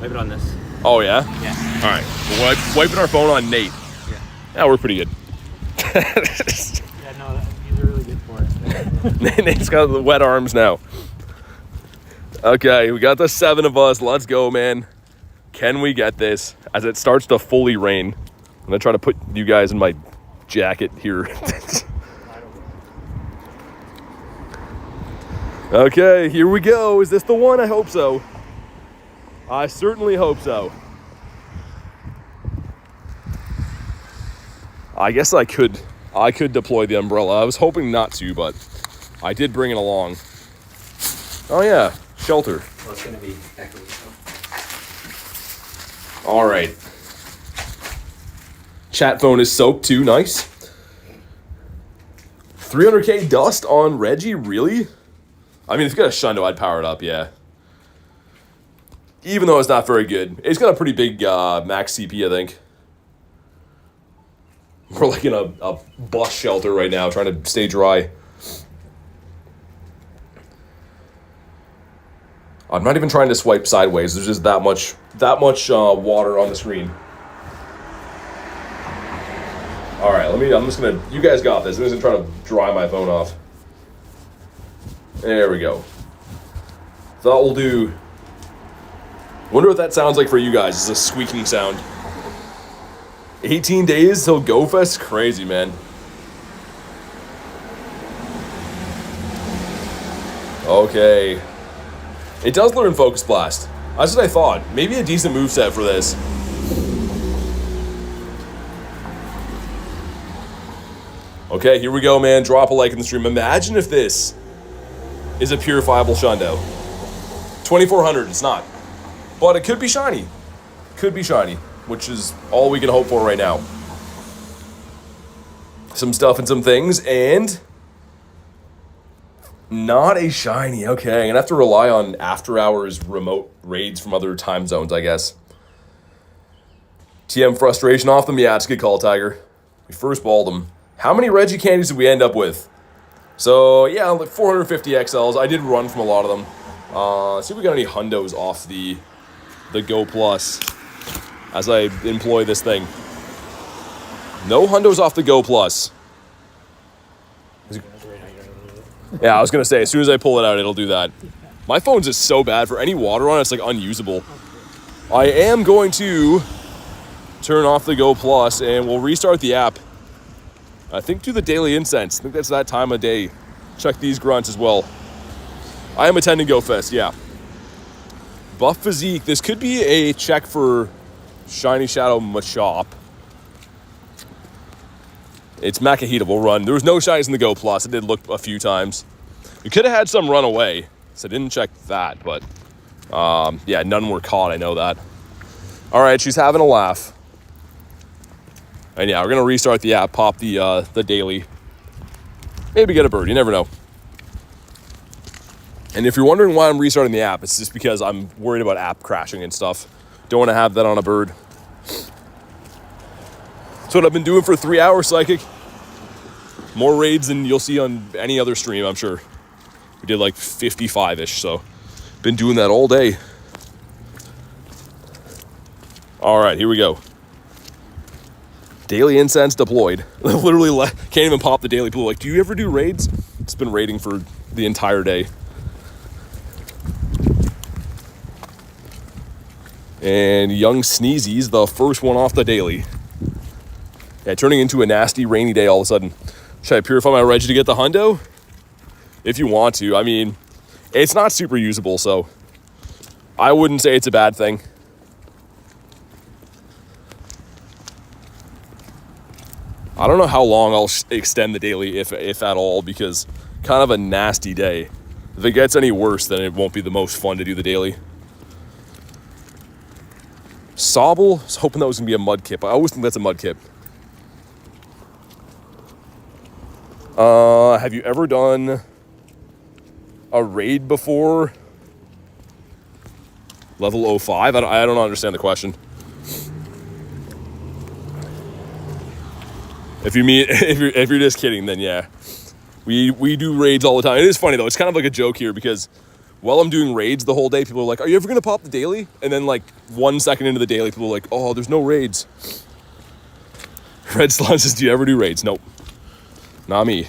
Speaker 2: Wipe it on this.
Speaker 1: Oh, yeah?
Speaker 2: Yeah.
Speaker 1: All right. We're wiping our phone on Nate.
Speaker 2: Yeah.
Speaker 1: Yeah, we're pretty good.
Speaker 2: Yeah, no, these are really good for us.
Speaker 1: Nate's got the wet arms now. Okay, we got the 7 of us. Let's go, man. Can we get this? As it starts to fully rain. I'm going to try to put you guys in my jacket here. Okay, here we go. Is this the one? I hope so. I certainly hope so. I guess I could deploy the umbrella. I was hoping not to, but I did bring it along. Oh yeah, shelter.
Speaker 2: Well, it's gonna be echoey.
Speaker 1: All right. Chat phone is soaked too. Nice. 300k dust on Reggie, really? I mean, if you got a Shundo, I'd power it up, yeah. Even though it's not very good. It's got a pretty big max CP, I think. We're like in a bus shelter right now, trying to stay dry. I'm not even trying to swipe sideways. There's just that much water on the screen. All right, I'm just gonna, you guys got this. I'm just gonna try to dry my phone off. There we go. Thought we'll do. Wonder what that sounds like for you guys. It's a squeaking sound. 18 days till Go Fest? Crazy, man. Okay. It does learn Focus Blast. That's what I thought. Maybe a decent moveset for this. Okay, here we go, man. Drop a like in the stream. Imagine if this is a purifiable Shundo. 2400, it's not. But it could be shiny. Could be shiny, which is all we can hope for right now. Some stuff and some things, and not a shiny. Okay, I'm gonna have to rely on after hours remote raids from other time zones, I guess. TM frustration off them. Yeah, it's a good call, Tiger. We first balled them. How many Reggie candies did we end up with? So yeah, like 450 XLs. I did run from a lot of them. See if we got any hundos off the Go Plus as I employ this thing. No hundos off the Go Plus. Yeah, I was gonna say, as soon as I pull it out, it'll do that. My phone's just so bad. For any water on it, it's like unusable. I am going to turn off the Go Plus and we'll restart the app. I think do the daily incense. I think that's that time of day. Check these grunts as well. I am attending Go Fest, yeah. Buff Physique. This could be a check for Shiny Shadow Machop. It's Makahita will run. There was no shinies in the Go Plus. It did look a few times. We could have had some run away, so I didn't check that, but yeah, none were caught, I know that. All right, she's having a laugh. And yeah, we're gonna restart the app, pop the daily. Maybe get a bird, you never know. And if you're wondering why I'm restarting the app, it's just because I'm worried about app crashing and stuff. Don't want to have that on a bird. That's what I've been doing for 3 hours, Psychic. More raids than you'll see on any other stream, I'm sure. We did like 55-ish, so been doing that all day. All right, here we go. Daily incense deployed. Literally can't even pop the daily pool. Like, do you ever do raids? It's been raiding for the entire day. And Young Sneezy's the first one off the daily. Yeah, turning into a nasty rainy day all of a sudden. Should I purify my Reggie to get the hundo? If you want to. I mean, it's not super usable, so I wouldn't say it's a bad thing. I don't know how long I'll extend the daily, if at all, because kind of a nasty day. If it gets any worse, then it won't be the most fun to do the daily. Sobble, I was hoping that was going to be a Mudkip. I always think that's a Mudkip. Have you ever done a raid before? Level 05? I don't understand the question. If you're just kidding, then yeah. We do raids all the time. It is funny though. It's kind of like a joke here because while I'm doing raids the whole day, people are like, "Are you ever gonna pop the daily?" And then like 1 second into the daily, people are like, "Oh, there's no raids." Red Slime says, "Do you ever do raids?" Nope, not me.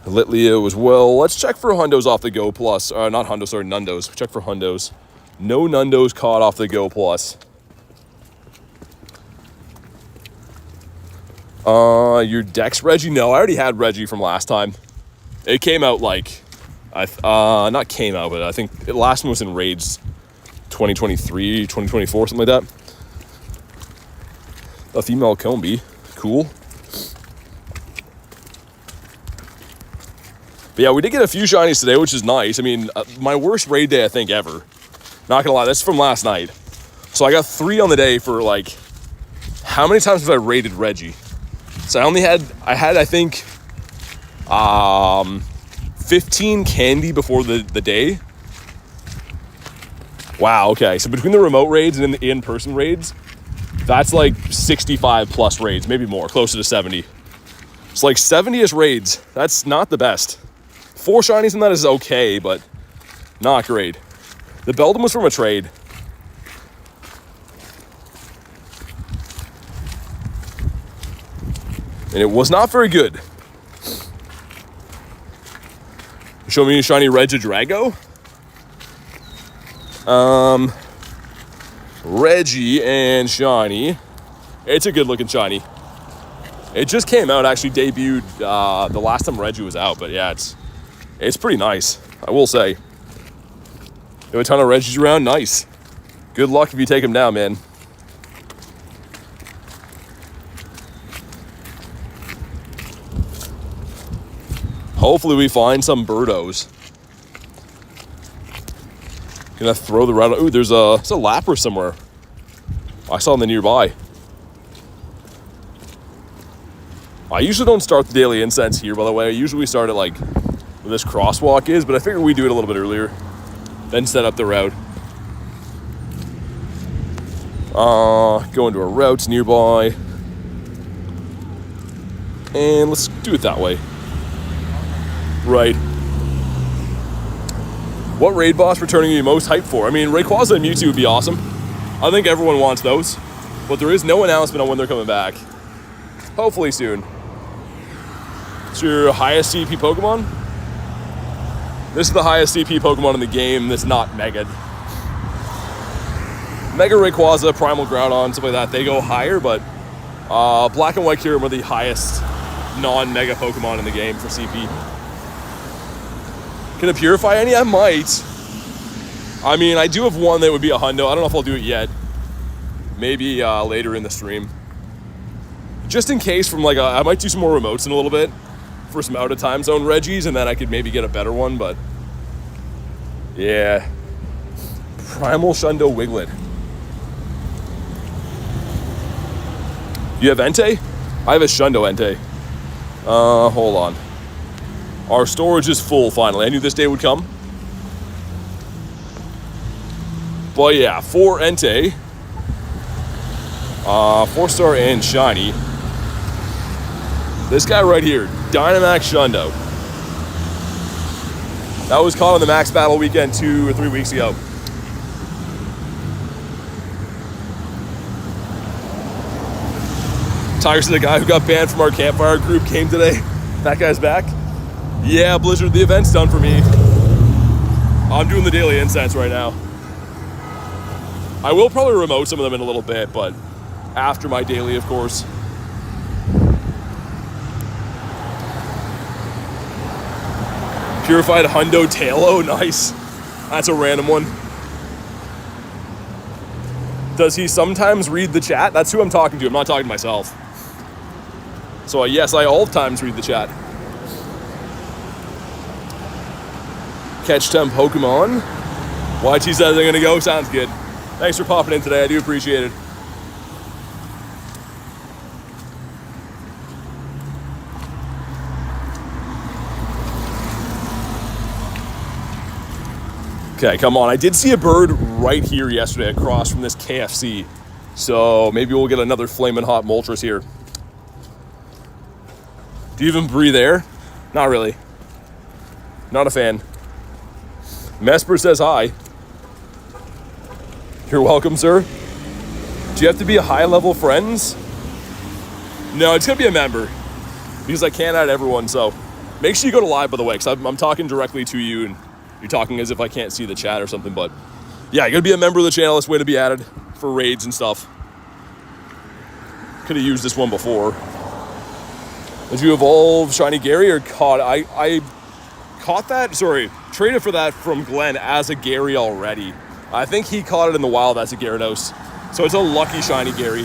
Speaker 1: Lit Leo as well. Let's check for hundos off the Go Plus. Not hundos, sorry, nundos. Check for hundos. No nundos caught off the Go Plus. Your Dex Reggie? No, I already had Reggie from last time. It came out like, not came out, but I think the last one was in Raids 2023, 2024, something like that. A female Combi. Cool. But yeah, we did get a few shinies today, which is nice. I mean, my worst raid day, I think, ever. Not gonna lie, that's from last night. So I got 3 on the day for like, how many times have I raided Reggie? So I had I think 15 candy before the day. Wow, okay. So between the remote raids and the in-person raids, that's like 65 plus raids, maybe more, closer to 70. It's like 70-ish raids. That's not the best. 4 shinies in that is okay, but not great. The Beldum was from a trade. And it was not very good. Show me a shiny Regigigas. Reggie and shiny. It's a good looking shiny. It just came out, actually debuted the last time Reggie was out, but yeah, it's pretty nice, I will say. You have a ton of Reggies around, nice. Good luck if you take them down, man. Hopefully we find some birdos. Gonna throw the route. Ooh, there's a lapper somewhere. I saw in the nearby. I usually don't start the daily incense here, by the way. Usually we start at like where this crosswalk is, but I figured we'd do it a little bit earlier. Then set up the route. Go into our routes nearby. And let's do it that way. Right. What raid boss returning are you most hyped for? I mean, Rayquaza and Mewtwo would be awesome. I think everyone wants those. But there is no announcement on when they're coming back. Hopefully soon. It's your highest CP Pokemon? This is the highest CP Pokemon in the game that's not Mega. Mega Rayquaza, Primal Groudon, stuff like that, they go higher, but Black and White Kyurem are the highest non-Mega Pokemon in the game for CP. Can it purify any? I might. I mean, I do have one that would be a hundo. I don't know if I'll do it yet. Maybe later in the stream. Just in case from like, I might do some more remotes in a little bit for some out of time zone Reggies, and then I could maybe get a better one, but yeah. Primal Shundo Wiglet. You have Entei? I have a Shundo Entei. Hold on. Our storage is full finally. I knew this day would come. But yeah, 4 Entei. 4-star and shiny. This guy right here, Dynamax Shundo. That was caught on the Max Battle weekend 2 or 3 weeks ago. Tiger's the guy who got banned from our campfire group came today. That guy's back. Yeah, Blizzard, the event's done for me. I'm doing the daily incense right now. I will probably remote some of them in a little bit, but after my daily, of course. Purified Hundo Tailo, nice. That's a random one. Does he sometimes read the chat? That's who I'm talking to. I'm not talking to myself. So yes, I all times read the chat. Catch 10 Pokemon. YT says I'm gonna go. Sounds good. Thanks for popping in today. I do appreciate it. Okay, come on. I did see a bird right here yesterday across from this KFC. So maybe we'll get another flaming hot Moltres here. Do you even breathe air? Not really. Not a fan. Mesper says hi. You're welcome, sir. Do you have to be a high-level friends? No, it's gonna be a member because I can't add everyone. So make sure you go to live, by the way, because I'm talking directly to you and you're talking as if I can't see the chat or something. But yeah, you gotta be a member of the channel. This way to be added for raids and stuff. Could have used this one before. Did you evolve Shiny Gary or caught? I caught that. Sorry, traded for that from Glenn as a Gary already. I think he caught it in the wild as a Gyarados. So it's a lucky Shiny Gary.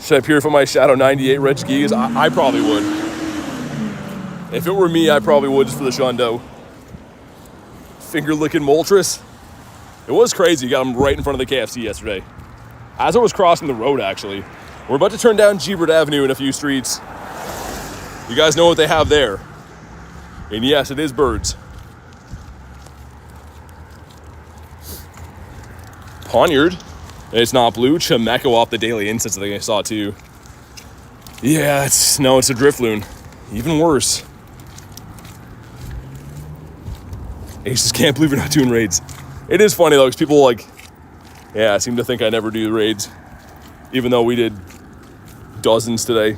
Speaker 1: Should I purify my Shadow 98 Regigigas? I probably would. If it were me, I probably would just for the Shundo. Finger licking Moltres. It was crazy. Got him right in front of the KFC yesterday. As I was crossing the road, actually. We're about to turn down Gebert Avenue in a few streets. You guys know what they have there. And yes, it is birds. Poniard. It's not blue. Chimecho off the Daily Instance, I think I saw too. Yeah, it's a Drifloon. Even worse. Aces can't believe we're not doing raids. It is funny though, because people seem to think I never do raids. Even though we did dozens today.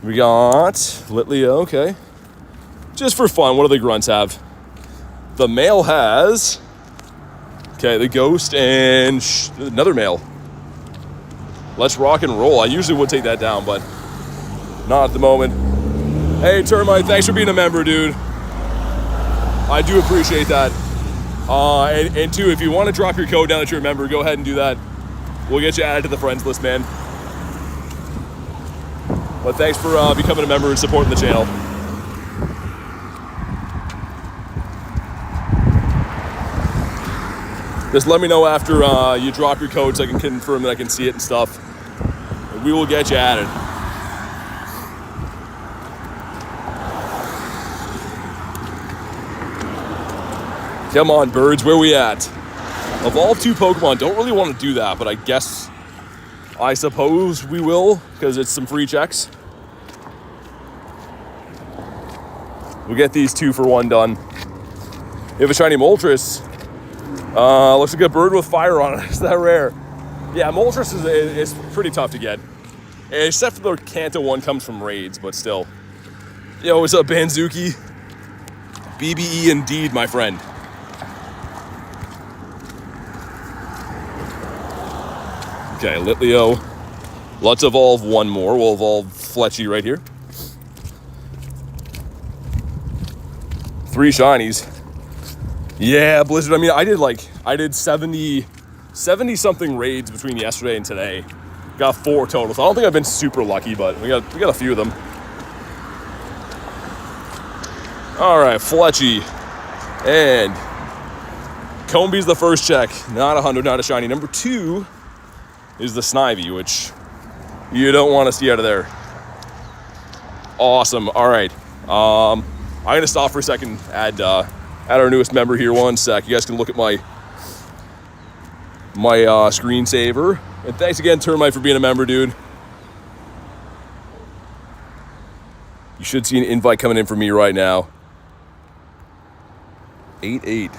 Speaker 1: We got Litleo, okay. Just for fun, what do the grunts have? The male has... Okay, the Ghost and another male. Let's rock and roll. I usually would take that down, but not at the moment. Hey, Termite, thanks for being a member, dude. I do appreciate that. And two, if you want to drop your code down that you're a member, go ahead and do that. We'll get you added to the friends list, man. But thanks for becoming a member and supporting the channel. Just let me know after you drop your code so I can confirm that I can see it and stuff. And we will get you added. Come on, birds, where we at? Evolve 2 Pokemon. Don't really want to do that, but I suppose we will, because it's some free checks. We'll get these 2 for 1 done. You have a shiny Moltres. Looks like a bird with fire on it. Is that rare? Yeah, Moltres is pretty tough to get. Except for the Kanto one comes from raids, but still. Yo, what's up, Banzuki? BBE indeed, my friend. Okay, Litleo. Let's evolve 1 more. We'll evolve Fletchy right here. 3 shinies. Yeah, Blizzard. I mean, I did 70 something raids between yesterday and today. Got 4 total. So I don't think I've been super lucky, but we got a few of them. All right, Fletchy. And Comby's the first check. Not 100, not a shiny. Number 2 is the Snivy, which you don't want to see out of there. Awesome. All right. I'm going to stop for a second, add our newest member here. 1 sec. You guys can look at my screensaver. And thanks again, Termite, for being a member, dude. You should see an invite coming in for me right now. 8-8.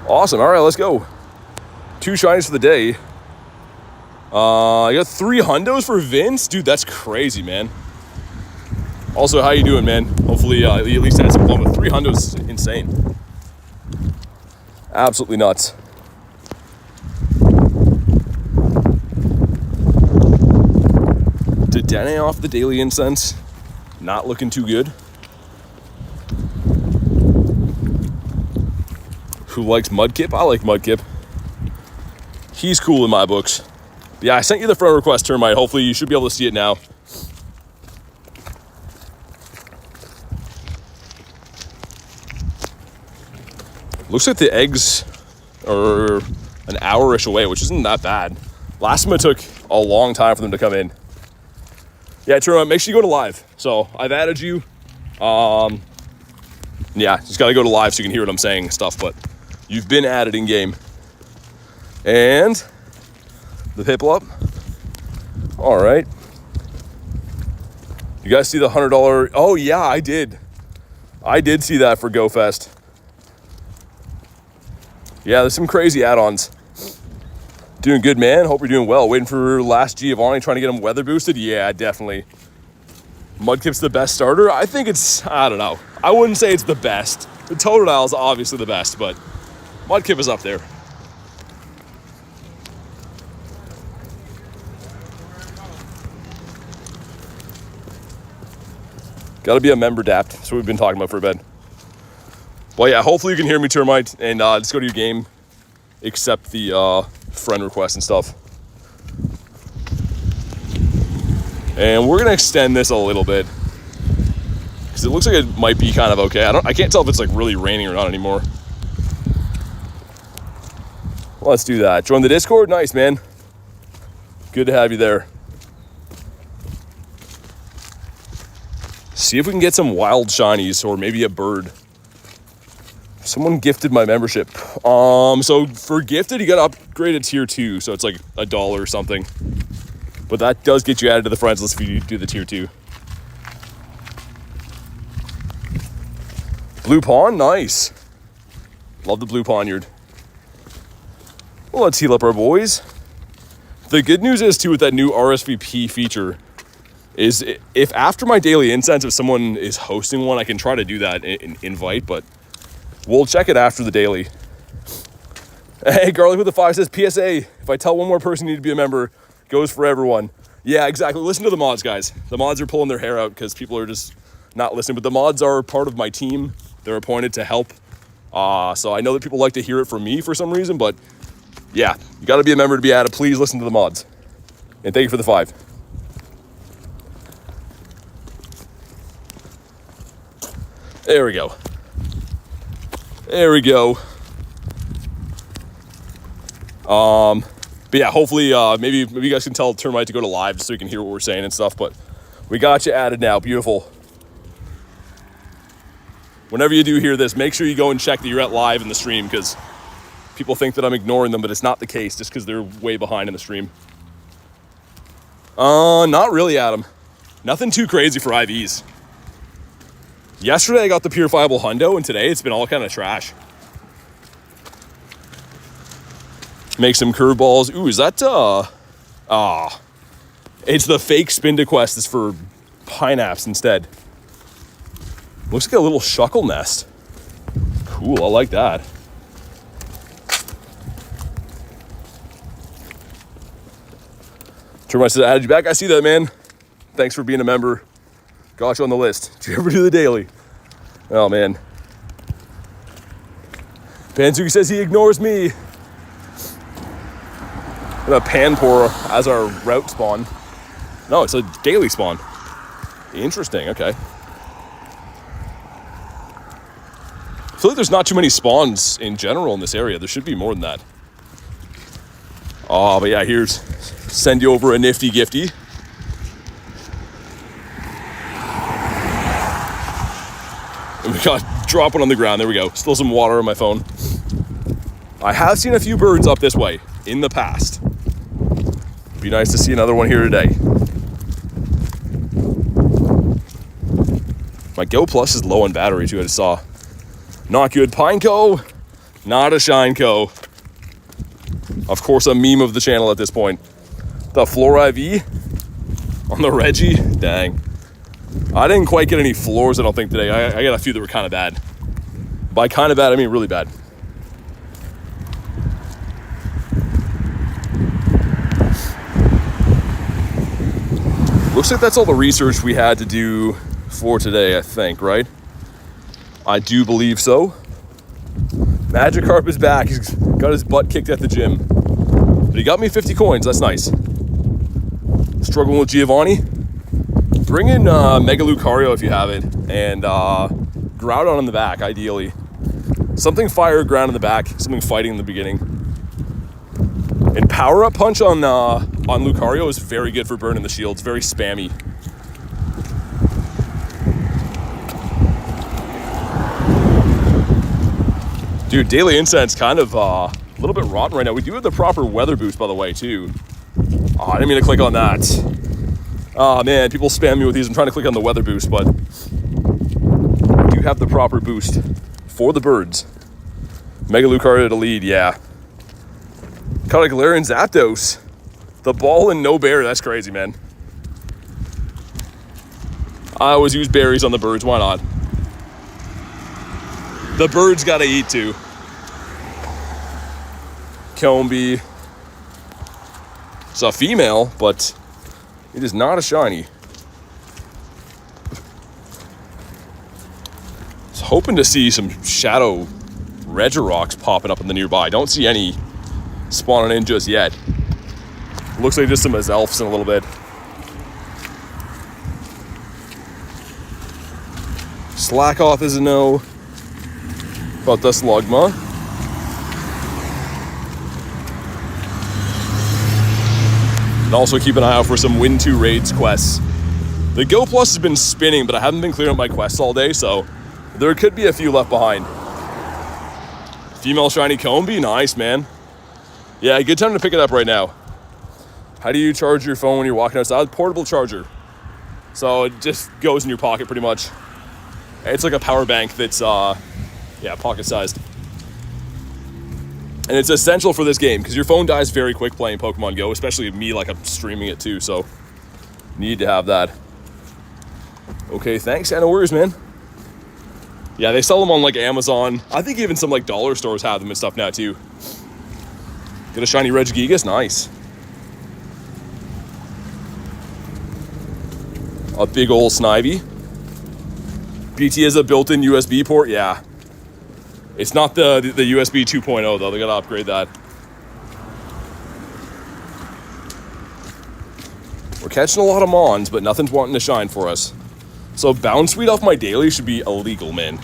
Speaker 1: Awesome. All right, let's go. 2 shinies for the day. I got 3 hundos for Vince. Dude, that's crazy, man. Also, how you doing, man? Hopefully you at least had some fun with 3 hundos. Insane. Absolutely nuts. Dedenne off the Daily Incense. Not looking too good. Who likes Mudkip? I like Mudkip. He's cool in my books. But yeah, I sent you the friend request, Termite. Hopefully you should be able to see it now. Looks like the eggs are an hour-ish away, which isn't that bad. Last time it took a long time for them to come in. Yeah, Termite, make sure you go to live. So I've added you. Yeah, just got to go to live so you can hear what I'm saying and stuff, but you've been added in game. And the Piplup. All right. You guys see the $100? Oh yeah, I did. I did see that for GoFest. Yeah, there's some crazy add-ons. Doing good, man. Hope you're doing well. Waiting for last Giovanni, trying to get him weather boosted. Yeah, definitely. Mudkip's the best starter. I think it's, I don't know. I wouldn't say it's the best. The Totodile is obviously the best, but Mudkip is up there. Got to be a member dapt. That's what we've been talking about for a bit. Well, yeah, hopefully you can hear me, Termite, and just go to your game, accept the friend request and stuff. And we're going to extend this a little bit because it looks like it might be kind of okay. I can't tell if it's like really raining or not anymore. Well, let's do that. Join the Discord. Nice, man. Good to have you there. See if we can get some wild shinies or maybe a bird. Someone gifted my membership. So for gifted, you got to upgrade to tier 2. So it's like $1 or something. But that does get you added to the friends list if you do the tier 2. Blue Pawn, nice. Love the blue Pawniard. Well, let's heal up our boys. The good news is too with that new RSVP feature is if after my daily incense, if someone is hosting one, I can try to do that in invite, but we'll check it after the daily. Hey, Garlic with the 5 says, PSA, if I tell one more person you need to be a member, goes for everyone. Yeah, exactly. Listen to the mods, guys. The mods are pulling their hair out because people are just not listening, but the mods are part of my team. They're appointed to help. So I know that people like to hear it from me for some reason, but yeah, you got to be a member to be added. Please listen to the mods. And thank you for the 5. There we go. There we go. But yeah, hopefully, maybe you guys can tell Termite to go to live so you can hear what we're saying and stuff. But we got you added now. Beautiful. Whenever you do hear this, make sure you go and check that you're at live in the stream because people think that I'm ignoring them, but it's not the case just because they're way behind in the stream. Not really, Adam. Nothing too crazy for IVs. Yesterday I got the purifiable hundo, and today it's been all kind of trash. Make some curveballs. Ooh, is that it's the fake spin to quest. It's for pineaps instead. Looks like a little shuckle nest. Cool, I like that. Termite says, I added you back. I see that, man. Thanks for being a member. Got you on the list. Did you ever do the daily? Oh, man. Panzuki says he ignores me. And a Panpour as our route spawn. No, it's a daily spawn. Interesting, okay. I feel like there's not too many spawns in general in this area. There should be more than that. Oh, but yeah, here's send you over a nifty gifty. And we got dropping on the ground. There we go. Still some water on my phone. I have seen a few birds up this way in the past. Be nice to see another one here today. My Go Plus is low on battery too, I just saw. Not good. Pineco, not a Shineco. Of course, a meme of the channel at this point. The Floor IV on the Reggie. Dang. I didn't quite get any floors, I don't think, today. I got a few that were kind of bad. By kind of bad, I mean really bad. Looks like that's all the research we had to do for today, I think, right? I do believe so. Magikarp is back. He's got his butt kicked at the gym. But he got me 50 coins. That's nice. Struggling with Giovanni. Bring in Mega Lucario if you have it. And Groudon in the back, ideally. Something fire, ground in the back. Something fighting in the beginning. And Power Up Punch on Lucario is very good for burning the shields. Very spammy. Dude, Daily Incense kind of a little bit rotten right now. We do have the proper weather boost, by the way, too. Oh, I didn't mean to click on that. Oh, man, people spam me with these. I'm trying to click on the weather boost, but we do have the proper boost for the birds. Mega Lucario to lead, yeah. Caught a Galarian Zapdos. The ball and no bear, that's crazy, man. I always use berries on the birds, why not? The birds gotta eat too. Combi. It's a female, but it is not a shiny. I was hoping to see some Shadow Regigigas popping up in the nearby. Don't see any spawning in just yet. Looks like just some Azelfs in a little bit. Slack off is a no. About the Slugma. And also keep an eye out for some Win 2 Raids quests. The Go Plus has been spinning, but I haven't been clearing up my quests all day, so there could be a few left behind. Female shiny Combi, nice, man. Yeah, good time to pick it up right now. How do you charge your phone when you're walking outside? Portable charger. So it just goes in your pocket pretty much. It's like a power bank that's, pocket-sized. And it's essential for this game because your phone dies very quick playing Pokemon Go, especially me, like I'm streaming it too, so need to have that. Okay, thanks, no worries, man. Yeah, they sell them on like Amazon. I think even some like dollar stores have them and stuff now too. Get a shiny Regigigas, nice. A big old Snivy. BT has a built-in USB port, yeah. It's not the USB 2.0 though, they gotta upgrade that. We're catching a lot of Mons, but nothing's wanting to shine for us. So Bounce Sweet off my daily should be illegal, man.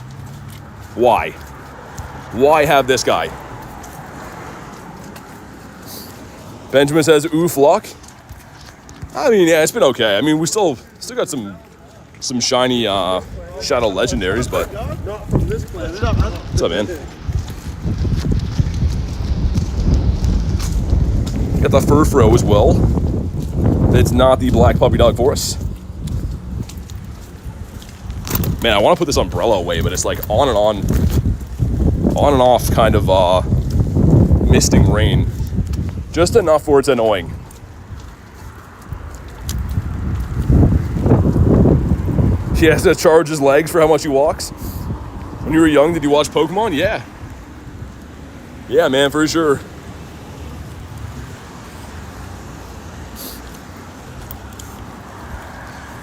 Speaker 1: Why? Why have this guy? Benjamin says, oof luck. I mean, yeah, it's been okay. I mean, we still got some shiny Shadow Legendaries, but
Speaker 4: Not from this planet.
Speaker 1: what's up, man? Got the Furfro as well. It's not the black puppy dog for us. Man, I want to put this umbrella away, but it's like on and off kind of misting rain. Just enough where it's annoying. He has to charge his legs for how much he walks. When you were young, did you watch Pokemon? Yeah. Yeah, man, for sure.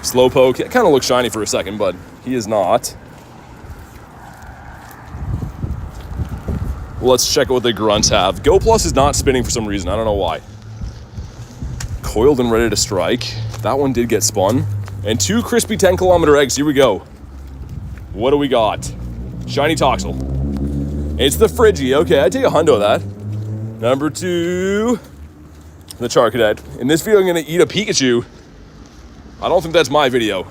Speaker 1: Slowpoke, it kind of looks shiny for a second, but he is not. Let's check out what the grunts have. Go Plus is not spinning for some reason. I don't know why. Coiled and ready to strike. That one did get spun. And 2 crispy 10-kilometer eggs. Here we go. What do we got? Shiny Toxel. It's the Friggy. Okay, I'd take a hundo of that. Number 2, the Charcadet. In this video, I'm going to eat a Pikachu. I don't think that's my video.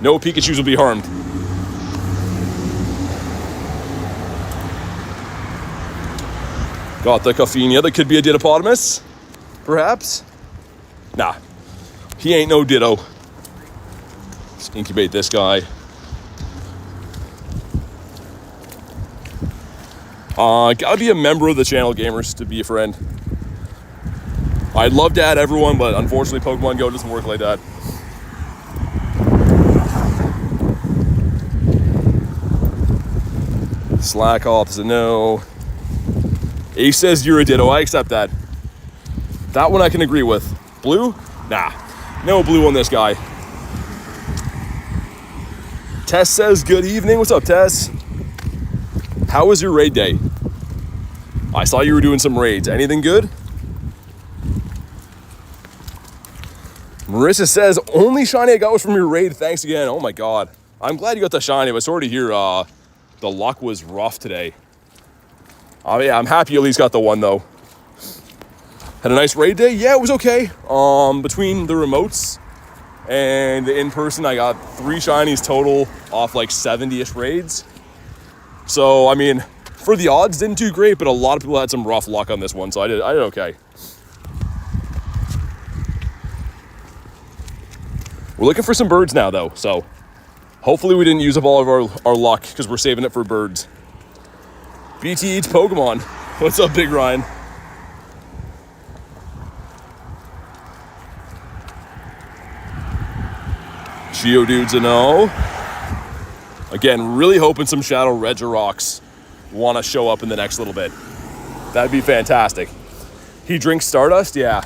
Speaker 1: No Pikachus will be harmed. Got the Coffinia. That could be a Dittopotamus, perhaps. Nah, he ain't no Ditto. Let's incubate this guy. Gotta be a member of the channel, gamers, to be a friend. I'd love to add everyone, but unfortunately Pokemon Go doesn't work like that. Slack off is a no. Ace says you're a Ditto. I accept that. That one I can agree with. Blue? Nah. No blue on this guy. Tess says good evening. What's up, Tess? How was your raid day? I saw you were doing some raids. Anything good? Marissa says, only shiny I got was from your raid. Thanks again. Oh my god. I'm glad you got the shiny, but sorry to hear the luck was rough today. Yeah, I'm happy you at least got the one though. Had a nice raid day. Yeah, it was okay. Between the remotes and the in-person, I got 3 shinies total off like 70-ish raids. So, I mean, For the odds, didn't do great, but a lot of people had some rough luck on this one, so I did okay. We're looking for some birds now, though, so hopefully we didn't use up all of our luck because we're saving it for birds. BT eats Pokemon. What's up, Big Ryan? Geodude's a no. Again, really hoping some Shadow Regigigas want to show up in the next little bit. That'd be fantastic. He drinks Stardust? Yeah.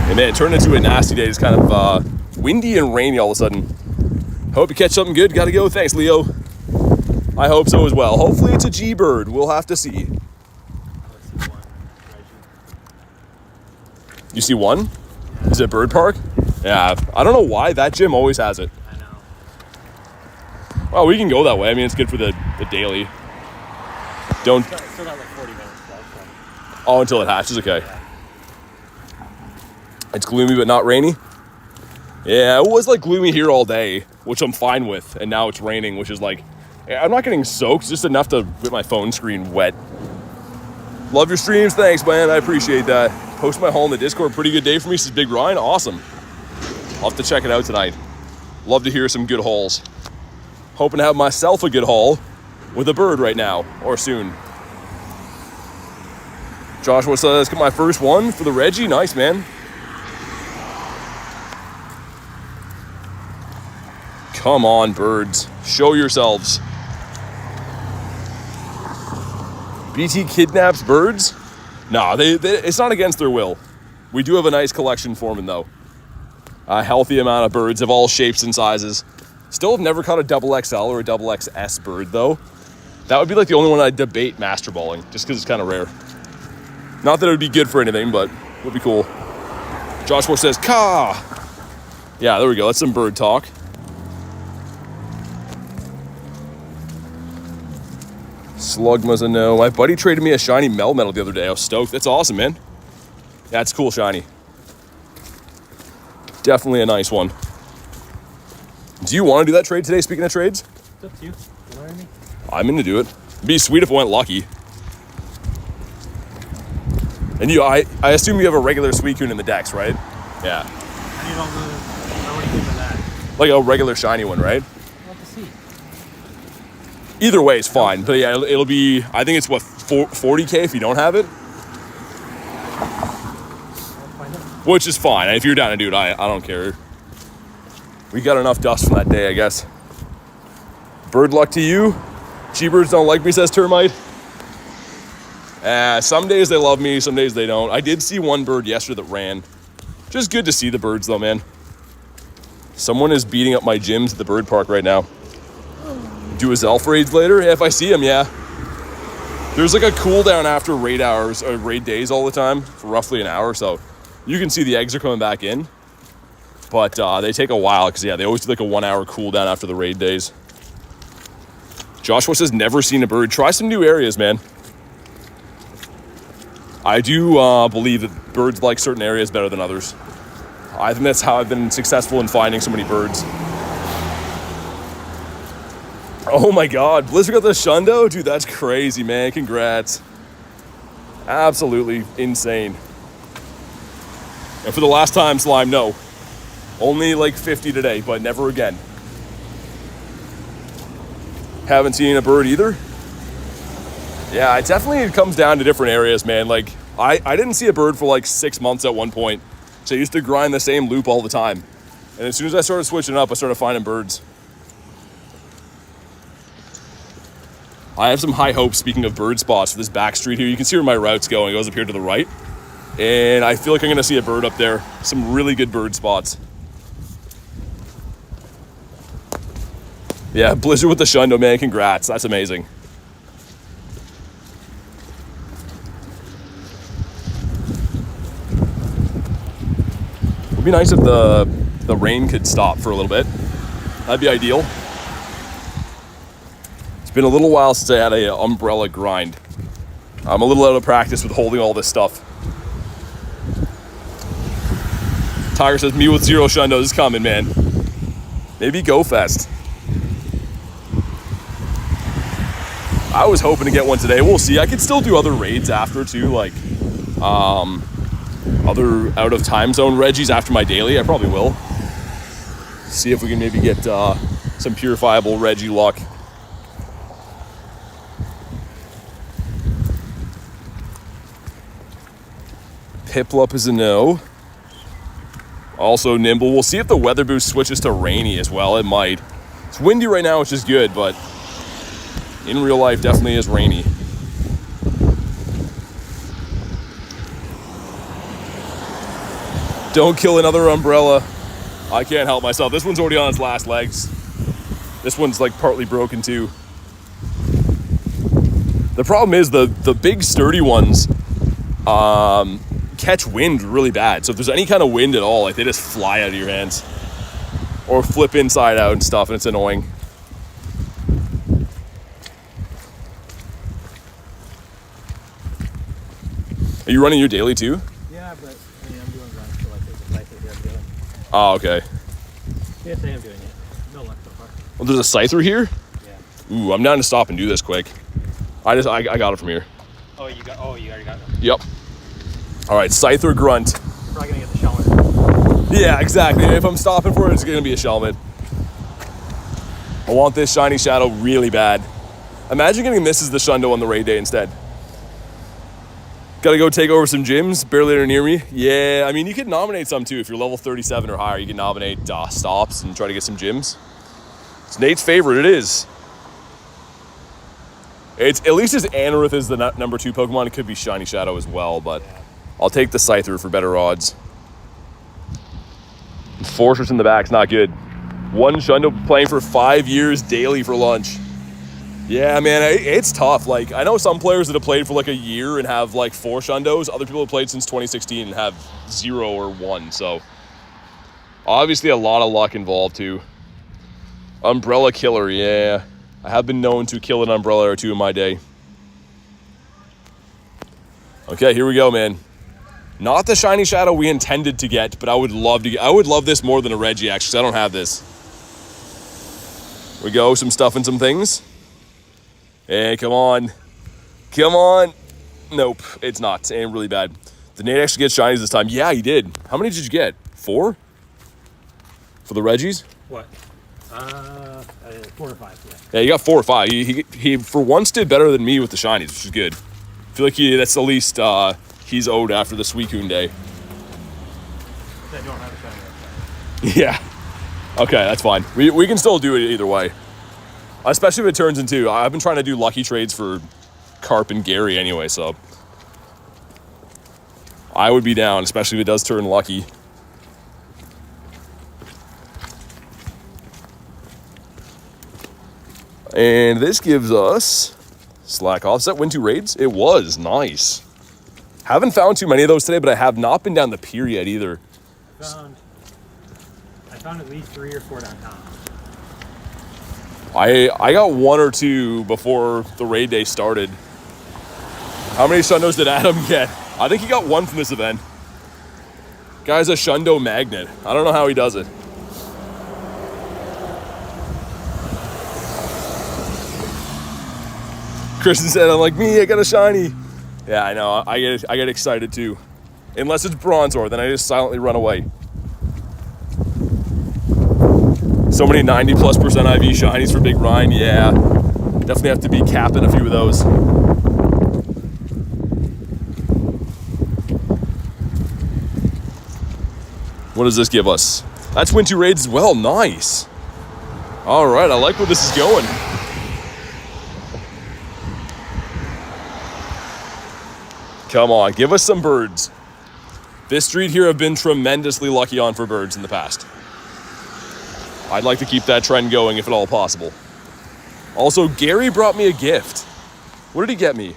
Speaker 1: And man, it turned into a nasty day. It's kind of windy and rainy all of a sudden. Hope you catch something good. Gotta go. Thanks, Leo. I hope so as well. Hopefully it's a G-Bird. We'll have to see. You see one? Is it Bird Park? Yeah. I don't know why. That gym always has it.
Speaker 2: I know.
Speaker 1: Well, we can go that way. I mean, it's good for the daily. Don't...
Speaker 2: Still got like 40 minutes left. So.
Speaker 1: Oh, until it hatches? Okay.
Speaker 2: Yeah.
Speaker 1: It's gloomy but not rainy? Yeah, it was like gloomy here all day, which I'm fine with. And now it's raining, which is like... I'm not getting soaked, just enough to get my phone screen wet. Love your streams. Thanks, man. I appreciate that. Post my haul in the Discord. Pretty good day for me, says Big Ryan. Awesome. I'll have to check it out tonight. Love to hear some good hauls. Hoping to have myself a good haul with a bird right now, or soon. Joshua says, got my first one for the Reggie. Nice, man. Come on, birds. Show yourselves. BT kidnaps birds? No, it's not against their will. We do have a nice collection forming, though. A healthy amount of birds of all shapes and sizes. Still have never caught a double XL or a double XS bird, though. That would be like the only one I'd debate master balling, just because it's kind of rare. Not that it would be good for anything, but it would be cool. Joshua says, "Caw!" Yeah, there we go. That's some bird talk. Slugma's a no. My buddy traded me a shiny Melmetal the other day. I was stoked. That's awesome, man. That's cool shiny. Definitely a nice one. Do you want to do that trade today, speaking of trades?
Speaker 2: It's up to you. You know what I mean?
Speaker 1: I'm in to do it. It'd be sweet if I went lucky. And I assume you have a regular Suicune in the decks, right? Yeah.
Speaker 2: How do you know what do you think of that?
Speaker 1: Like a regular shiny one, right?
Speaker 2: We'll have to see.
Speaker 1: Either way is fine. But yeah, it'll be, I think it's what, 40K if you don't have it? Which is fine. If you're down to do it, I don't care. We got enough dust from that day, I guess. Bird luck to you. G-birds don't like me, says Termite. Some days they love me, some days they don't. I did see one bird yesterday that ran. Just good to see the birds though, man. Someone is beating up my gyms at the bird park right now. Do his elf raids later? Yeah, if I see him, yeah. There's like a cooldown after raid hours, or raid days all the time, for roughly an hour, so you can see the eggs are coming back in. But they take a while, because yeah, they always do like a 1 hour cooldown after the raid days. Joshua says, never seen a bird. Try some new areas, man. I do believe that birds like certain areas better than others. I think that's how I've been successful in finding so many birds. Oh my God, Blizzard got the Shundo? Dude, that's crazy, man. Congrats. Absolutely insane. And for the last time, Slime, no. Only like 50 today, but never again. Haven't seen a bird either. Yeah, it definitely comes down to different areas, man. Like, I didn't see a bird for like 6 months at one point. So I used to grind the same loop all the time. And as soon as I started switching up, I started finding birds. I have some high hopes, speaking of bird spots, for this back street here. You can see where my route's going. It goes up here to the right. And I feel like I'm going to see a bird up there. Some really good bird spots. Yeah, Blizzard with the Shundo, man. Congrats. That's amazing. It would be nice if the rain could stop for a little bit. That'd be ideal. It's been a little while since I had an umbrella grind. I'm a little out of practice with holding all this stuff. Tiger says, me with 0 Shundos is coming, man. Maybe Go Fest. I was hoping to get one today. We'll see. I could still do other raids after too, like other out of time zone Regis after my daily. I probably will. See if we can maybe get some purifiable Regi luck. Piplup is a no. Also Nimble. We'll see if the weather boost switches to rainy as well. It might. It's windy right now, which is good, but in real life definitely is rainy. Don't kill another umbrella. I can't help myself. This one's already on its last legs. This one's like partly broken too. The problem is the big sturdy ones catch wind really bad. So if there's any kind of wind at all, like they just fly out of your hands or flip inside out and stuff, and it's annoying. Are you running your daily too?
Speaker 2: Yeah, but I mean, I'm doing runs for like there's a scyther here I'm doing.
Speaker 1: Oh, okay.
Speaker 2: Yes, I am doing it. No luck so far.
Speaker 1: Well, there's a scyther here?
Speaker 2: Yeah.
Speaker 1: Ooh, I'm down to stop and do this quick. I got it from here.
Speaker 2: Oh, you already got it.
Speaker 1: Yep. All right, scyther grunt.
Speaker 2: Probably gonna get the shelmet.
Speaker 1: Yeah, exactly. If I'm stopping for it, it's gonna be a Shelmet. I want this shiny Shadow really bad. Imagine getting this as the Shundo on the raid day instead. Gotta go take over some gyms, barely are near me. Yeah, I mean, you could nominate some too. If you're level 37 or higher, you can nominate stops and try to get some gyms. It's Nate's favorite, it is. It's at least as Anorith is the number 2 Pokemon. It could be Shiny Shadow as well, but I'll take the Scyther for better odds. Fortress in the back's not good. One Shundo playing for 5 years daily for lunch. Yeah, man, it's tough. Like, I know some players that have played for like a year and have like 4 Shundos. Other people have played since 2016 and have 0 or 1. So obviously a lot of luck involved too. Umbrella Killer, yeah. I have been known to kill an umbrella or two in my day. Okay, here we go, man. Not the Shiny Shadow we intended to get, but I would love to get. I would love this more than a Regi, actually, 'cause I don't have this. Here we go, some stuff and some things. Hey, come on. Come on. Nope, it's not. And really bad. Did Nate actually get shinies this time? Yeah, he did. How many did you get? 4? For the Regis?
Speaker 2: What? 4 or 5, yeah.
Speaker 1: Yeah, you got 4 or 5. He for once did better than me with the shinies, which is good. I feel like that's the least he's owed after the Suicune day.
Speaker 2: I don't have a shiny.
Speaker 1: Yeah. Okay, that's fine. We can still do it either way. Especially if it turns into... I've been trying to do lucky trades for Carp and Gary anyway, so... I would be down, especially if it does turn lucky. And this gives us... Slack off. Is that win 2 raids? It was. Nice. Haven't found too many of those today, but I have not been down the pier yet either.
Speaker 2: I found at least 3 or 4 downtown.
Speaker 1: I got 1 or 2 before the raid day started. How many Shundos did Adam get? I think he got 1 from this event. Guy's a Shundo magnet. I don't know how he does it. Kristen said, I'm like, me, I got a shiny. Yeah, I know. I get excited too. Unless it's Bronzor, then I just silently run away. So many 90+% IV shinies for Big Ryan. Yeah, definitely have to be capping a few of those. What does this give us? That's win 2 raids as well. Nice. All right, I like where this is going. Come on, give us some birds. This street here I've been tremendously lucky on for birds in the past. I'd like to keep that trend going if at all possible. Also, Gary brought me a gift. What did he get me?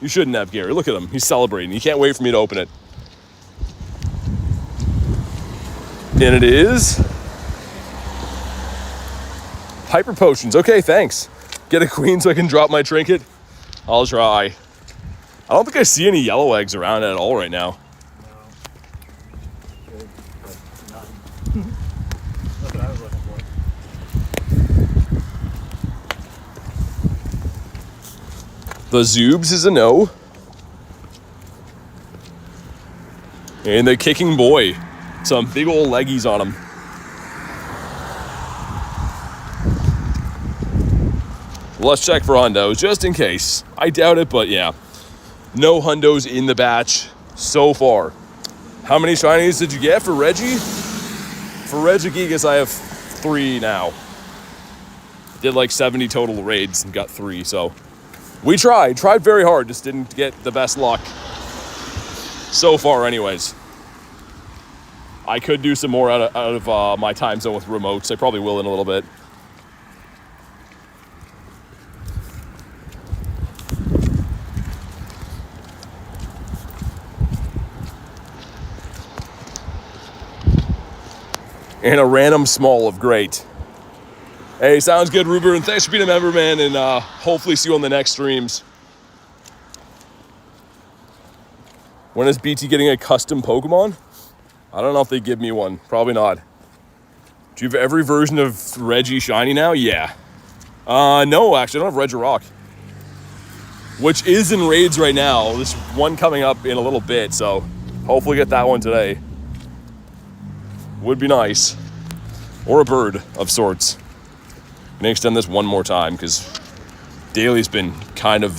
Speaker 1: You shouldn't have, Gary. Look at him. He's celebrating. He can't wait for me to open it. And it is... Hyper Potions. Okay, thanks. Get a queen so I can drop my trinket? I'll try. I don't think I see any yellow eggs around at all right now.
Speaker 2: No. Good, but none. That's what I was looking for.
Speaker 1: The Zoobs is a no. And the Kicking Boy. Some big old leggies on him. Let's check for hundos, just in case. I doubt it, but yeah. No hundos in the batch so far. How many shinies did you get for Reggie? For Regigigas, I have 3 now. Did like 70 total raids and got 3, so. We tried very hard, just didn't get the best luck. So far, anyways. I could do some more out of my time zone with remotes. I probably will in a little bit. And a random small of great. Hey, sounds good, Ruber, and thanks for being a member, man, and hopefully see you on the next streams. When is BT getting a custom Pokemon? I don't know if they give me one. Probably not. Do you have every version of Reggie shiny now? Yeah. No, actually, I don't have Regirock. Which is in raids right now. There's one coming up in a little bit, so hopefully get that one today. Would be nice. Or a bird of sorts. I'm gonna extend this one more time because daily's been kind of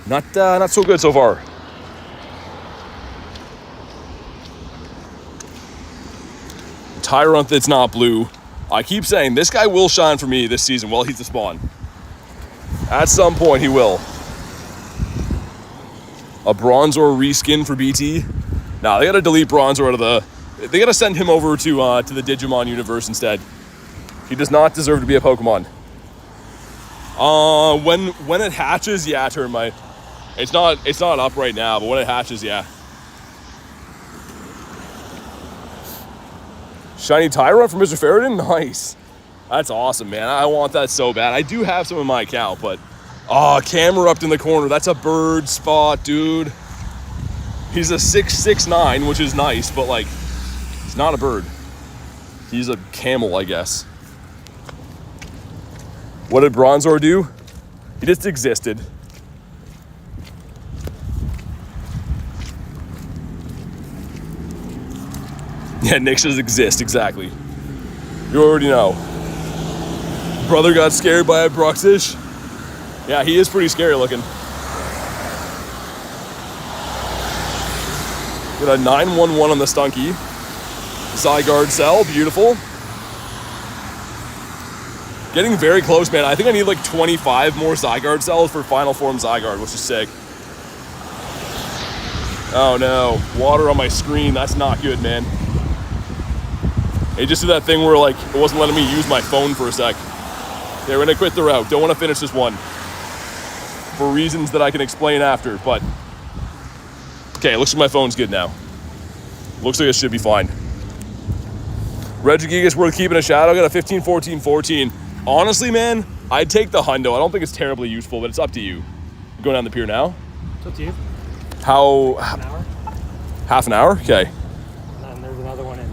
Speaker 1: not so good so far. Tyrant that's not blue. I keep saying this guy will shine for me this season. Well, he's the spawn. At some point he will. A Bronzor reskin for BT. Nah, they gotta delete Bronzor out of the. They gotta send him over to the Digimon universe instead. He does not deserve to be a Pokemon. When it hatches, yeah, Termite. It's not up right now, but when it hatches, yeah. Shiny Tyrant from Mr. Ferritin? Nice. That's awesome, man. I want that so bad. I do have some in my account, but camera up in the corner. That's a bird spot, dude. He's a 6'9", which is nice, but like he's not a bird. He's a camel, I guess. What did Bronzor do? He just existed. Yeah, Nick says exist, exactly. You already know. Brother got scared by a Bruxish. Yeah, he is pretty scary looking. Got a 911 on the Stunky. Zygarde cell, beautiful. Getting very close, man. I think I need like 25 more Zygarde cells for final form Zygarde, which is sick. Oh no, water on my screen. That's not good, man. It just did that thing where like it wasn't letting me use my phone for a sec. Okay, we're gonna quit the route. Don't want to finish this one for reasons that I can explain after, but okay, looks like my phone's good now. Looks like it should be fine. Regigigas worth keeping a shadow. Got a 15, 14, 14. Honestly, man, I'd take the hundo. I don't think it's terribly useful, but it's up to you. Going down the pier now?
Speaker 2: It's up to you.
Speaker 1: How?
Speaker 2: Half an hour.
Speaker 1: Half an hour? Okay.
Speaker 2: And then there's another one in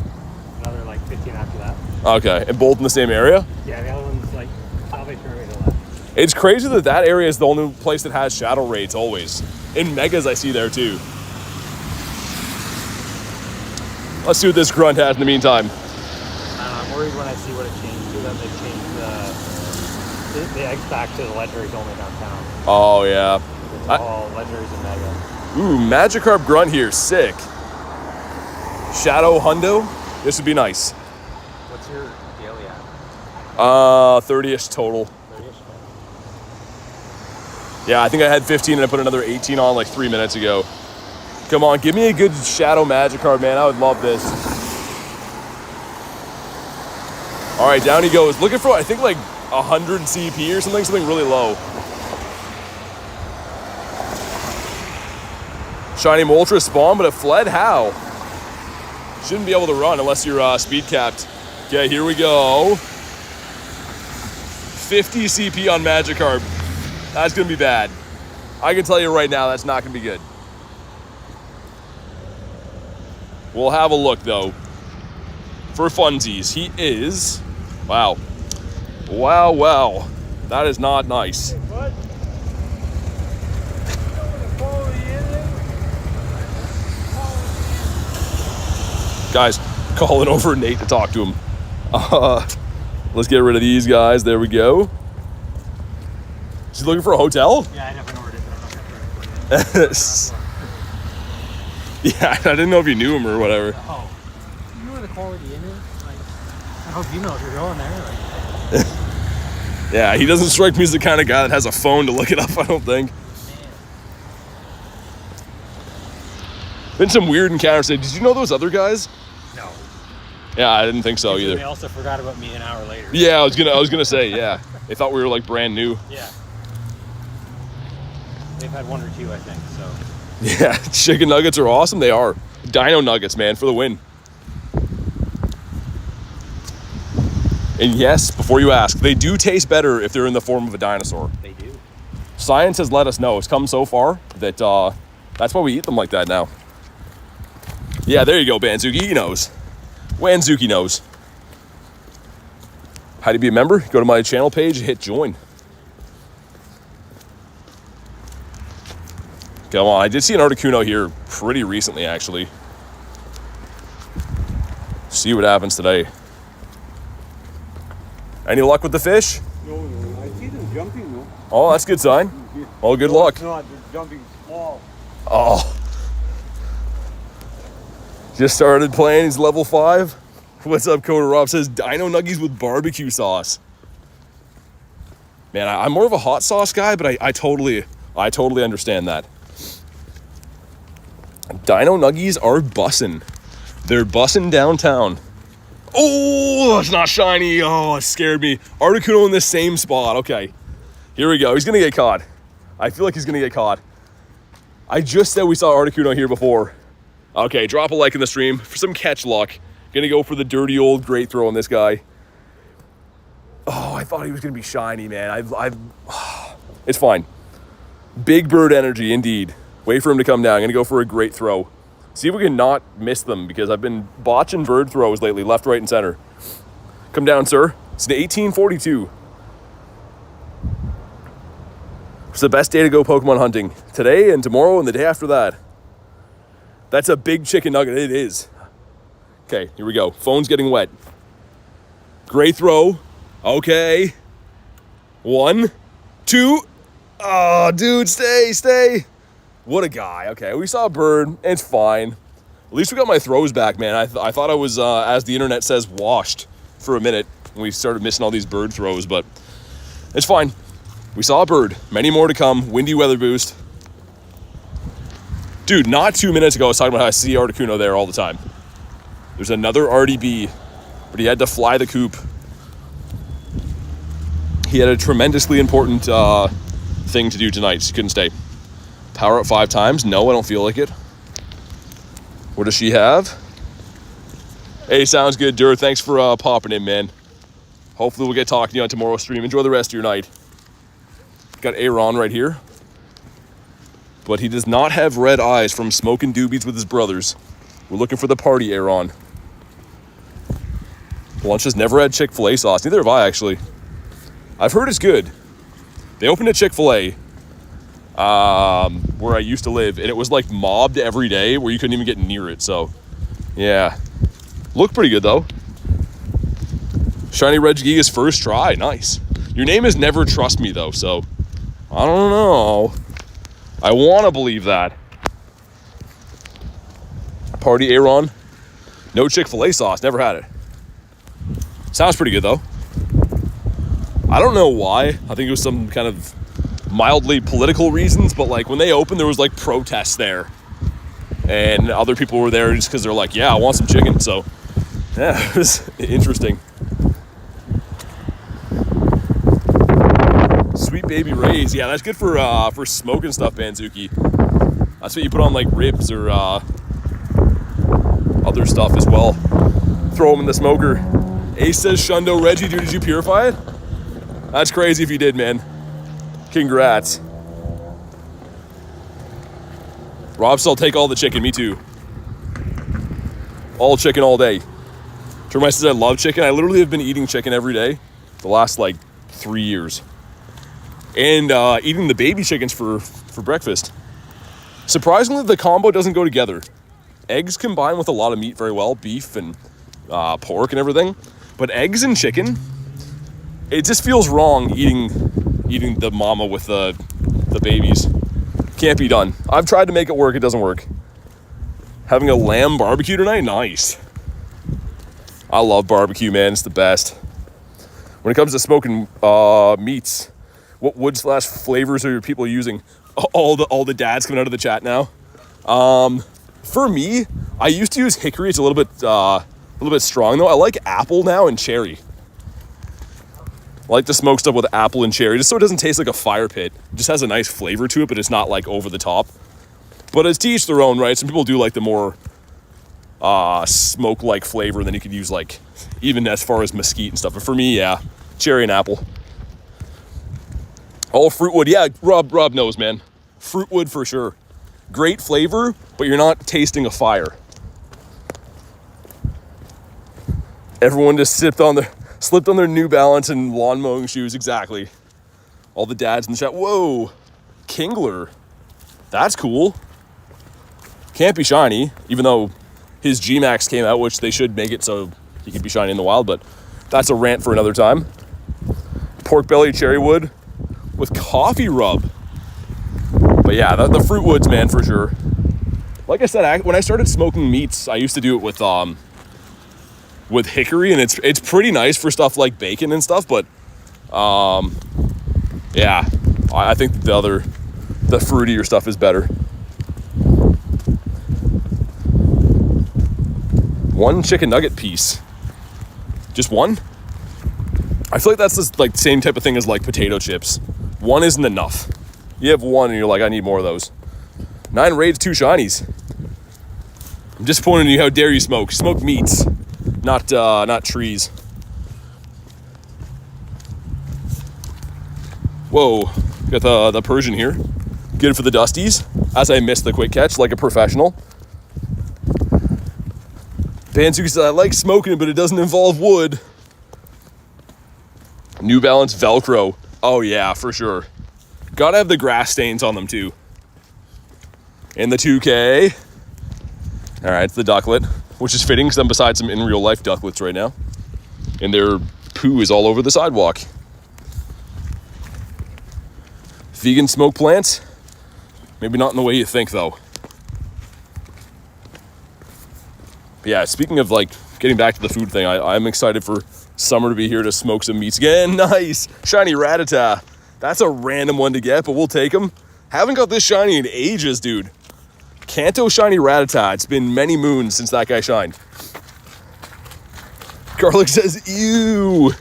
Speaker 2: another like 15 after that.
Speaker 1: Okay, and both in the same area?
Speaker 2: Yeah, the other one's like probably further to the left.
Speaker 1: It's crazy that area is the only place that has shadow raids always. In Megas, I see there too. Let's see what this grunt has in the meantime.
Speaker 2: I'm worried when I see what it changed to, that they changed the eggs back to the legendaries only downtown.
Speaker 1: Oh, yeah.
Speaker 2: It's all legendaries and mega.
Speaker 1: Ooh, Magikarp grunt here, sick. Shadow hundo, this would be nice.
Speaker 2: What's your daily at?
Speaker 1: 30-ish total.
Speaker 2: 30-ish?
Speaker 1: Yeah, I think I had 15 and I put another 18 on like 3 minutes ago. Come on, give me a good Shadow Magikarp, man. I would love this. All right, down he goes. Looking for, I think, like 100 CP or something really low. Shiny Moltres spawn, but it fled. How? Shouldn't be able to run unless you're speed capped. Okay, here we go. 50 CP on Magikarp. That's gonna be bad. I can tell you right now, that's not gonna be good. We'll have a look though. For funsies, he is, wow. Wow, wow. That is not nice. Guys, calling over Nate to talk to him. Let's get rid of these guys. There we go. She's looking for a hotel?
Speaker 2: Yeah, I never ordered it, but I'm not gonna try it.
Speaker 1: Yeah, I didn't know if you knew him or whatever.
Speaker 2: Oh, you know where the Quality Inn is? Like, I hope you know if you're going there. Like,
Speaker 1: Yeah, he doesn't strike me as the kind of guy that has a phone to look it up, I don't think. Been some weird encounters. Did you know those other guys?
Speaker 2: no.
Speaker 1: Yeah, I didn't think so
Speaker 2: They
Speaker 1: either.
Speaker 2: also forgot about me an hour later.
Speaker 1: Yeah, I was gonna say, yeah. They thought we were like brand new.
Speaker 2: Yeah. They've had one or two, I think. So.
Speaker 1: Yeah, chicken nuggets are awesome. They are. Dino nuggets, man, for the win. And yes, before you ask, they do taste better if they're in the form of a dinosaur.
Speaker 2: They do.
Speaker 1: Science has let us know. It's come so far that that's why we eat them like that now. Yeah, there you go, Banzuki. He knows. Wanzuki knows. How to be a member? Go to my channel page, hit join. Come on, I did see an Articuno here pretty recently, actually. See what happens today. Any luck with the fish?
Speaker 3: No, I see them jumping, no?
Speaker 1: Oh, that's a good sign. Well, good luck.
Speaker 3: It's not, they're jumping small.
Speaker 1: Oh. Just started playing. He's level 5. What's up, Coda Rob? Says Dino Nuggies with barbecue sauce. Man, I'm more of a hot sauce guy, but I totally understand that. Dino Nuggies are bussin'. They're bussin' downtown. Oh, it's not shiny. Oh, it scared me. Articuno in the same spot. Okay, here we go. He's gonna get caught. I feel like he's gonna get caught. I just said we saw Articuno here before. Okay, drop a like in the stream for some catch luck. Gonna go for the dirty old great throw on this guy. Oh, I thought he was gonna be shiny, man. It's fine. Big bird energy, indeed. Wait for him to come down. I'm gonna go for a great throw. See if we can not miss them because I've been botching bird throws lately, left, right, and center. Come down, sir. It's an 1842. It's the best day to go Pokemon hunting. Today and tomorrow and the day after that. That's a big chicken nugget. It is. Okay, here we go. Phone's getting wet. Great throw. Okay. 1, 2. Oh, dude, stay. What a guy. Okay, we saw a bird. It's fine. At least we got my throws back, man. I thought I was, as the internet says, washed for a minute when we started missing all these bird throws, but it's fine. We saw a bird. Many more to come. Windy weather boost. Dude, not 2 minutes ago, I was talking about how I see Articuno there all the time. There's another RDB, but he had to fly the coop. He had a tremendously important thing to do tonight, so he couldn't stay. Power up 5 times? No, I don't feel like it. What does she have? Hey, sounds good, Dur. Thanks for popping in, man. Hopefully we'll get talking to you on tomorrow's stream. Enjoy the rest of your night. Got Aaron right here. But he does not have red eyes from smoking doobies with his brothers. We're looking for the party, Aaron. Lunch has never had Chick-fil-A sauce. Neither have I, actually. I've heard it's good. They opened a Chick-fil-A where I used to live, and it was like mobbed every day where you couldn't even get near it. So, yeah. Looked pretty good, though. Shiny Regigigas first try. Nice. Your name is Never Trust Me, though, so I don't know. I want to believe that. Party Aaron. No Chick-fil-A sauce. Never had it. Sounds pretty good, though. I don't know why. I think it was some kind of mildly political reasons, but like when they opened, there was like protests there. And other people were there just because they're like, yeah, I want some chicken. So, yeah, it was interesting. Sweet baby Rays. Yeah, that's good for smoking stuff, Banzuki. That's what you put on like ribs or other stuff as well. Throw them in the smoker. Ace says Shundo Reggie, dude, did you purify it? That's crazy if you did, man. Congrats. Rob said I'll take all the chicken, me too. All chicken all day. Termite says I love chicken. I literally have been eating chicken every day the last like 3 years. And eating the baby chickens for breakfast. Surprisingly, the combo doesn't go together. Eggs combine with a lot of meat very well, beef and pork and everything. But eggs and chicken, it just feels wrong eating the mama with the babies. Can't be done. I've tried to make it work, it doesn't work. Having a lamb barbecue tonight, nice. I love barbecue, man, it's the best. When it comes to smoking meats, what wood / flavors are your people using? All the dads coming out of the chat now. For me, I used to use hickory. It's a little bit strong though. I like apple now and cherry. I like to smoke stuff with apple and cherry, just so it doesn't taste like a fire pit. It just has a nice flavor to it, but it's not like over the top. But it's to each their own, right? Some people do like the more smoke-like flavor, and then you could use like even as far as mesquite and stuff. But for me, yeah, cherry and apple. Oh, fruit wood, yeah. Rob knows, man. Fruit wood for sure. Great flavor, but you're not tasting a fire. Everyone just slipped on their New Balance and lawn mowing shoes. Exactly. All the dads in the chat. Whoa, Kingler. That's cool. Can't be shiny, even though his G-Max came out, which they should make it so he could be shiny in the wild, but that's a rant for another time. Pork belly cherry wood with coffee rub. But yeah, the fruit woods, man, for sure. Like I said, when I started smoking meats, I used to do it with hickory, and it's pretty nice for stuff like bacon and stuff, but yeah, I think the fruitier stuff is better. One chicken nugget piece. Just one? I feel like that's the same type of thing as like potato chips. One isn't enough. You have one and you're like, I need more of those. 9 raids, 2 shinies. I'm disappointed in you. How dare you smoke? Smoke meats, not trees. Whoa, got the Persian here. Good for the dusties, as I missed the quick catch like a professional. Banzuki said, I like smoking it, but it doesn't involve wood. New Balance Velcro. Oh yeah, for sure. Gotta have the grass stains on them too. And the 2K. All right, it's the ducklet, which is fitting because I'm beside some in real life ducklets right now. And their poo is all over the sidewalk. Vegan smoke plants? Maybe not in the way you think though. But yeah, speaking of like getting back to the food thing, I'm excited for summer to be here to smoke some meats again. Nice. Shiny Rattata. That's a random one to get, but we'll take them. Haven't got this shiny in ages, dude. Kanto Shiny Rattata. It's been many moons since that guy shined. Garlic says, ew.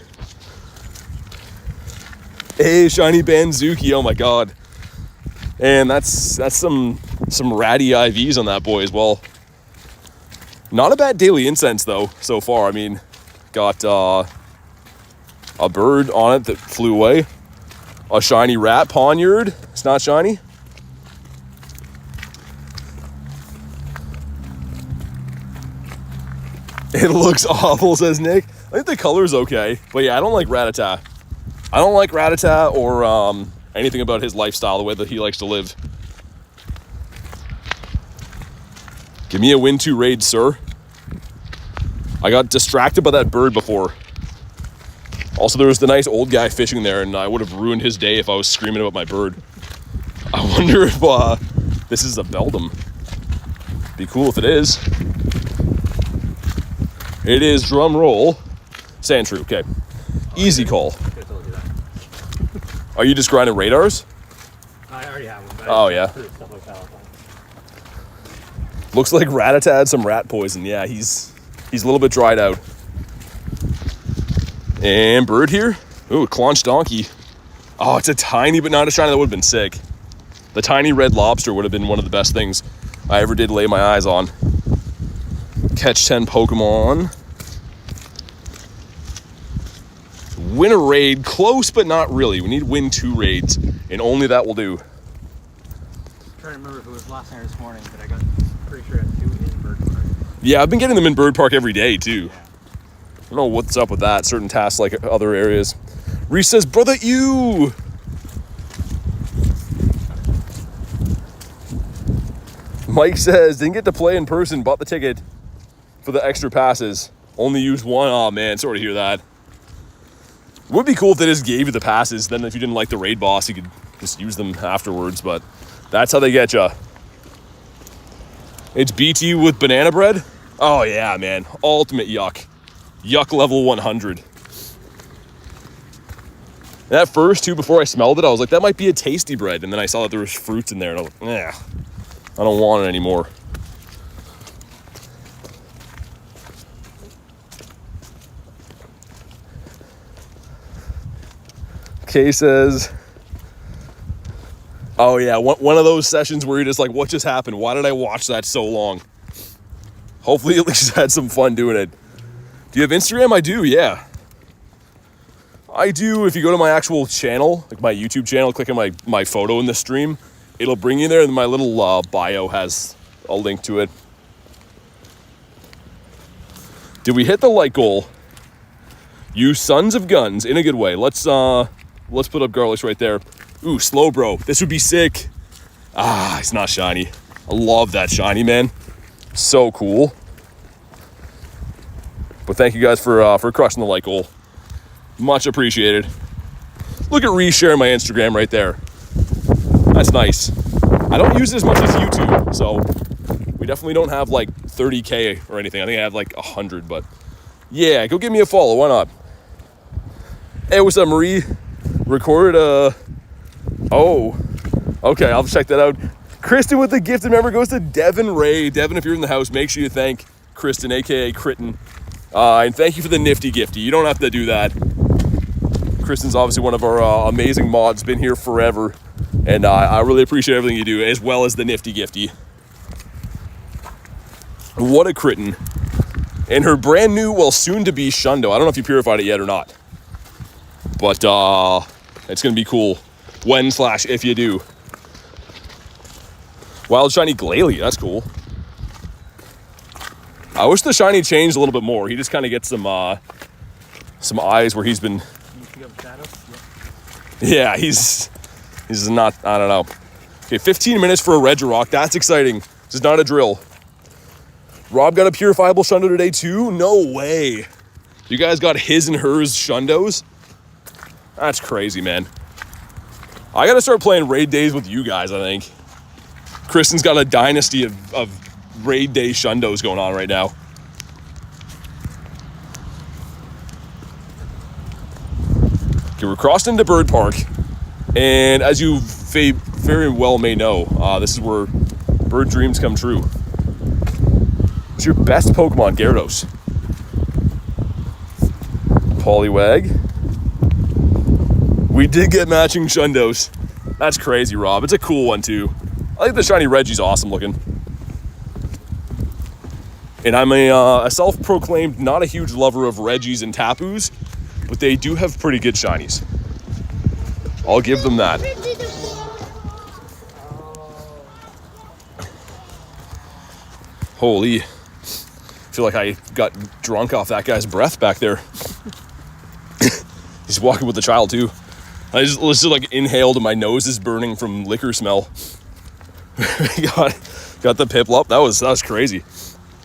Speaker 1: Hey, Shiny Banzuki. Oh my god. And that's some ratty IVs on that boy as well. Not a bad daily incense though, so far. I mean, got a bird on it that flew away. A shiny rat poniard. It's not shiny. It looks awful, says Nick. I think the color's okay. But yeah, I don't like Rattata. I don't like Rattata or anything about his lifestyle, the way that he likes to live. Give me a win 2 raid, sir. I got distracted by that bird before. Also, there was the nice old guy fishing there, and I would have ruined his day if I was screaming about my bird. I wonder if this is a Beldum. Be cool if it is. It is, drum roll. Sandshrew, okay. Easy call. Are you just grinding radars?
Speaker 5: I already have one.
Speaker 1: Oh, yeah.
Speaker 5: Stuff like that.
Speaker 1: Looks like Rattata had some rat poison. Yeah, he's a little bit dried out. And bird here. Ooh, Claunch Donkey. Oh, it's a tiny, but not a shiny. That would have been sick. The tiny red lobster would have been one of the best things I ever did lay my eyes on. Catch 10 Pokemon. Win a raid. Close, but not really. We need to win 2 raids, and only that will do.
Speaker 5: I'm trying to remember if it was last night or this morning, but I got pretty sure I had 2 in Bird Park.
Speaker 1: Yeah, I've been getting them in Bird Park every day, too.
Speaker 5: Yeah.
Speaker 1: I don't know what's up with that. Certain tasks like other areas. Reese says, brother, you. Mike says, didn't get to play in person, bought the ticket for the extra passes. Only used one. Oh, man, sorry to hear that. Would be cool if they just gave you the passes. Then if you didn't like the raid boss, you could just use them afterwards. But that's how they get you. It's BT with banana bread. Oh, yeah, man. Ultimate yuck. Yuck level 100. And at first, too, before I smelled it, I was like, that might be a tasty bread. And then I saw that there was fruits in there. And I was like, I don't want it anymore. Kay says, oh yeah, one of those sessions where you're just like, what just happened? Why did I watch that so long? Hopefully at least had some fun doing it. Do you have Instagram? I do, yeah. I do. If you go to my actual channel, like my YouTube channel, click on my photo in the stream, it'll bring you there, and my little bio has a link to it. Did we hit the like goal? You sons of guns, in a good way. Let's put up Garlish right there. Ooh, slow bro. This would be sick. Ah, it's not shiny. I love that shiny, man. So cool. But thank you guys for crushing the like goal. Much appreciated. Look at resharing my Instagram right there. That's nice. I don't use it as much as YouTube, so we definitely don't have like 30K or anything. I think I have like 100, but yeah, go give me a follow. Why not? Hey, what's up, Marie? Recorded oh, okay, I'll check that out. Kristen with the gifted member goes to Devin Ray. Devin, if you're in the house, make sure you thank Kristen, aka Kritten. And thank you for the nifty gifty. You don't have to do that. Kristen's obviously one of our amazing mods, been here forever. And I really appreciate everything you do, as well as the nifty gifty. What a Kritten. And her brand new, well, soon to be Shundo. I don't know if you purified it yet or not. But it's going to be cool when/if you do. Wild shiny Glalie, that's cool. I wish the shiny changed a little bit more. He just kind of gets some eyes where he's been. Yeah, he's not. I don't know. Okay, 15 minutes for a Regirock. That's exciting. This is not a drill. Rob got a purifiable Shundo today too. No way. You guys got his and hers Shundos. That's crazy, man. I gotta start playing raid days with you guys. I think. Kristen's got a dynasty of raid day Shundos going on right now. Okay, we're crossed into Bird Park, and as you very well may know, this is where bird dreams come true. What's your best Pokemon, Gyarados? Poliwag. We did get matching Shundos. That's crazy, Rob. It's a cool one too. I think the shiny Reggie's awesome looking. And I'm a self-proclaimed not a huge lover of Reggies and Tapus, but they do have pretty good shinies. I'll give them that. Holy. I feel like I got drunk off that guy's breath back there. He's walking with the child too. I just like inhaled and my nose is burning from liquor smell. got the Piplup. That was crazy.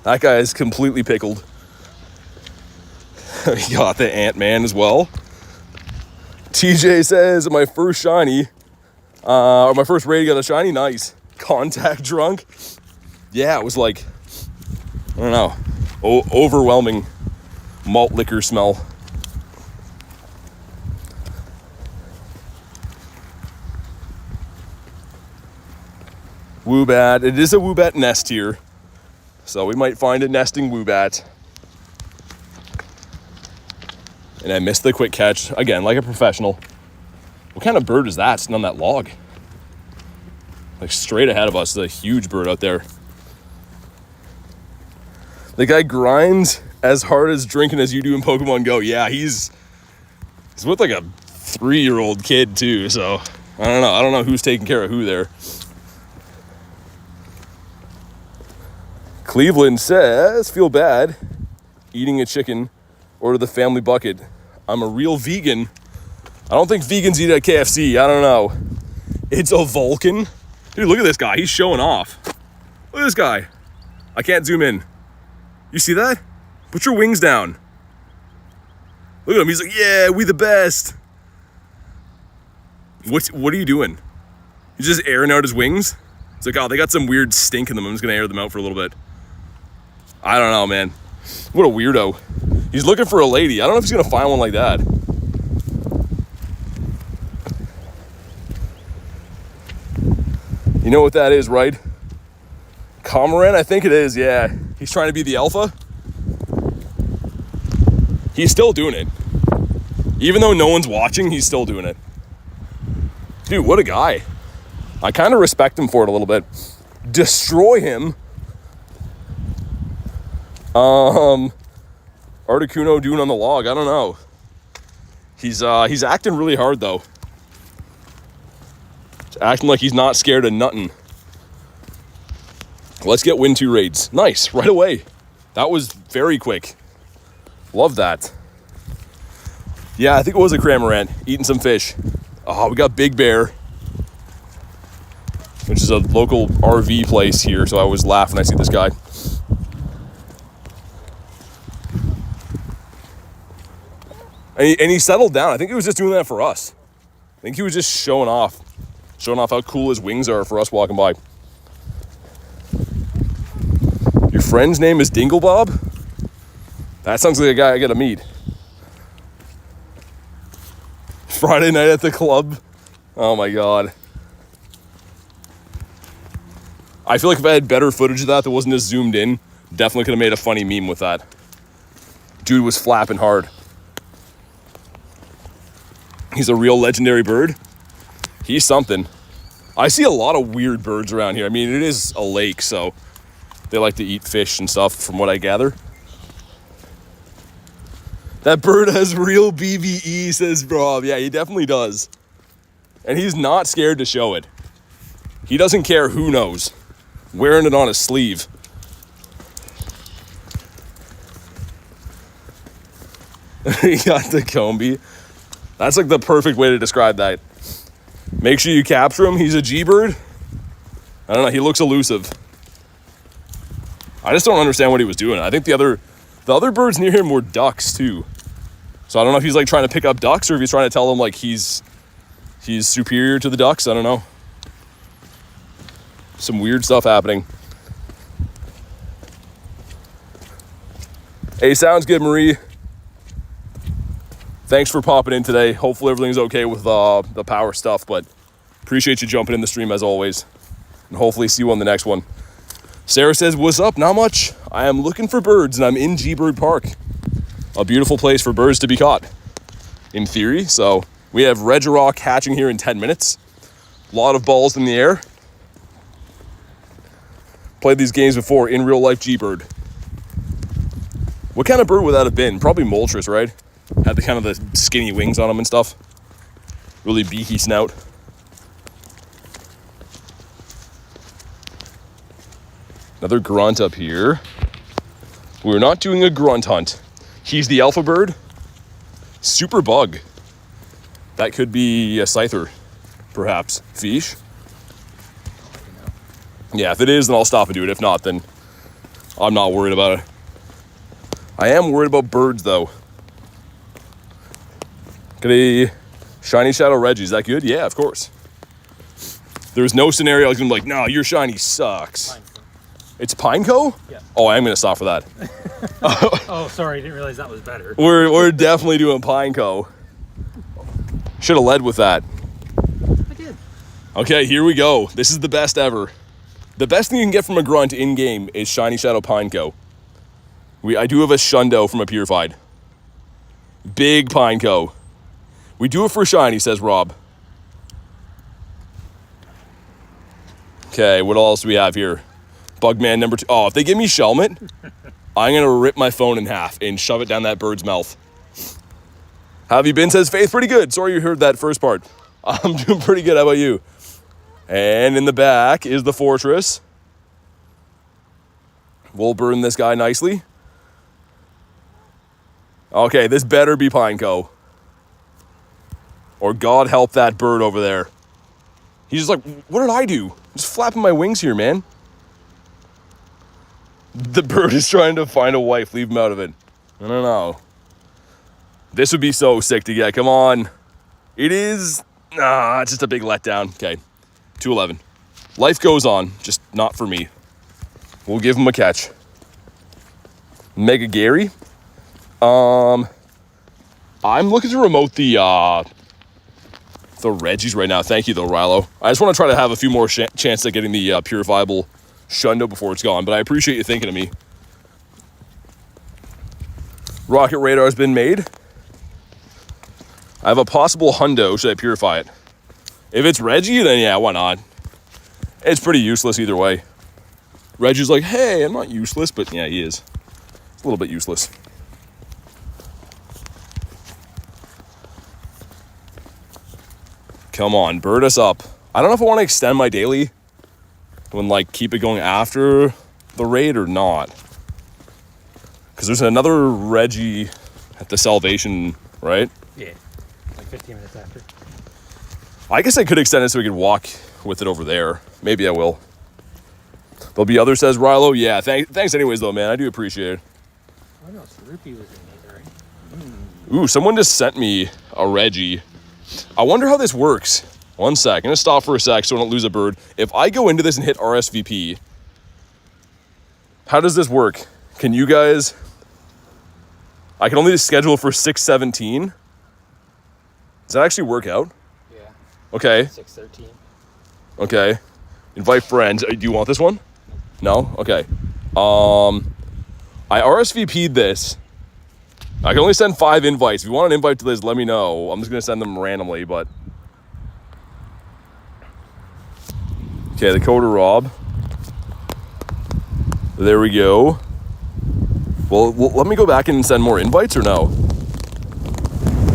Speaker 1: That guy is completely pickled. We got the Ant-Man as well. TJ says my first shiny, or my first raid got a shiny. Nice. Contact drunk. Yeah, it was like, I don't know, overwhelming malt liquor smell. Woobat. It is a Woobat nest here. So we might find a nesting Woobat. And I missed the quick catch. Again, like a professional. What kind of bird is that sitting on that log? Like straight ahead of us. There's a huge bird out there. The guy grinds as hard as drinking as you do in Pokemon GO. Yeah, he's with like a 3-year-old kid too. So I don't know who's taking care of who there. Cleveland says, feel bad eating a chicken, order the family bucket. I'm a real vegan. I don't think vegans eat at KFC. I don't know. It's a Vulcan. Dude, look at this guy. He's showing off. Look at this guy. I can't zoom in. You see that? Put your wings down. Look at him. He's like, yeah, we the best. What are you doing? He's just airing out his wings? It's like, oh, they got some weird stink in them. I'm just going to air them out for a little bit. I don't know, man. What a weirdo. He's looking for a lady. I don't know if he's going to find one like that. You know what that is, right? Cormorant, I think it is, yeah. He's trying to be the alpha. He's still doing it. Even though no one's watching, he's still doing it. Dude, what a guy. I kind of respect him for it a little bit. Destroy him. Articuno doing on the log, I don't know. He's acting really hard though. Acting like he's not scared of nothing. Let's get win 2 raids. Nice, right away. That was very quick. Love that. Yeah, I think it was a Cramorant eating some fish. Oh, we got Big Bear, which is a local RV place here, so I always laugh when I see this guy. And he settled down. I think he was just doing that for us. I think he was just showing off how cool his wings are for us walking by. Your friend's name is Dinglebob? That sounds like a guy I gotta meet. Friday night at the club. Oh my God. I feel like if I had better footage of that wasn't as zoomed in, definitely could have made a funny meme with that. Dude was flapping hard. He's a real legendary bird. He's something. I see a lot of weird birds around here. I mean, it is a lake, so they like to eat fish and stuff from what I gather. That bird has real BBE, says Rob. Yeah, he definitely does. And he's not scared to show it. He doesn't care who knows. Wearing it on his sleeve. He got the Combi. That's like the perfect way to describe that. Make sure you capture him. He's a G-bird. I don't know. He looks elusive. I just don't understand what he was doing. I think the other birds near him were ducks too. So I don't know if he's like trying to pick up ducks or if he's trying to tell them like he's superior to the ducks. I don't know. Some weird stuff happening. Hey, sounds good, Marie. Thanks for popping in today. Hopefully everything's okay with the power stuff, but appreciate you jumping in the stream as always. And hopefully see you on the next one. Sarah says, what's up? Not much. I am looking for birds and I'm in G-Bird Park. A beautiful place for birds to be caught, in theory. So we have Regirock hatching here in 10 minutes. A lot of balls in the air. Played these games before in real life G-Bird. What kind of bird would that have been? Probably Moltres, right? Had the kind of the skinny wings on them and stuff. Really beaky snout. Another grunt up here. We're not doing a grunt hunt. He's the alpha bird. Super bug. That could be a Scyther, perhaps. Fish. Yeah, if it is, then I'll stop and do it. If not, then I'm not worried about it. I am worried about birds, though. Got a shiny Shadow Regi. Is that good? Yeah, of course. There's no scenario I was going to be like, no, your shiny sucks. It's Pineco?
Speaker 5: Yeah.
Speaker 1: Oh, I am going to stop for that.
Speaker 5: Oh, sorry. I didn't realize that was better.
Speaker 1: We're definitely doing Pineco. Should have led with that.
Speaker 5: I did.
Speaker 1: Okay, here we go. This is the best ever. The best thing you can get from a grunt in-game is Shiny Shadow Pineco. I do have a Shundo from a Purified. Big Pineco. We do it for shiny, says Rob. Okay, what else do we have here? Bugman number 2. Oh, if they give me Shelmet, I'm going to rip my phone in half and shove it down that bird's mouth. How have you been, says Faith? Pretty good. Sorry you heard that first part. I'm doing pretty good. How about you? And in the back is the Fortress. We'll burn this guy nicely. Okay, this better be Pineco. Or God help that bird over there. He's just like, what did I do? I'm just flapping my wings here, man. The bird is trying to find a wife. Leave him out of it. I don't know. This would be so sick to get. Come on. It is. Nah, it's just a big letdown. Okay. 211. Life goes on. Just not for me. We'll give him a catch. Mega Gary. I'm looking to remote the Regis right now. Thank you, though, Rilo. I just want to try to have a few more chance at getting the purifiable Shundo before it's gone, but I appreciate you thinking of me. Rocket radar has been made. I have a possible hundo. Should I purify it? If it's Reggie, then yeah, why not? It's pretty useless either way. Reggie's like, hey, I'm not useless, but yeah, he is. It's a little bit useless. Come on, bird us up. I don't know if I want to extend my daily and like keep it going after the raid or not. Because there's another Reggie at the Salvation, right?
Speaker 2: Yeah. Like 15 minutes after.
Speaker 1: I guess I could extend it so we could walk with it over there. Maybe I will. There'll be others, says Rilo. Yeah, thanks anyways, though, man. I do appreciate it.
Speaker 2: Oh, no, Sroopy was in these, right?
Speaker 1: Ooh, someone just sent me a Reggie. I wonder how this works. One sec. I'm going to stop for a sec so I don't lose a bird. If I go into this and hit RSVP, how does this work? Can you guys... I can only schedule for 6/17. Does that actually work out?
Speaker 2: Yeah.
Speaker 1: Okay.
Speaker 2: 6/13.
Speaker 1: Okay. Invite friends. Do you want this one? No? Okay. I RSVP'd this. I can only send 5 invites. If you want an invite to this, let me know. I'm just going to send them randomly, but... Okay, the code of Rob. There we go. Well, let me go back and send more invites or no?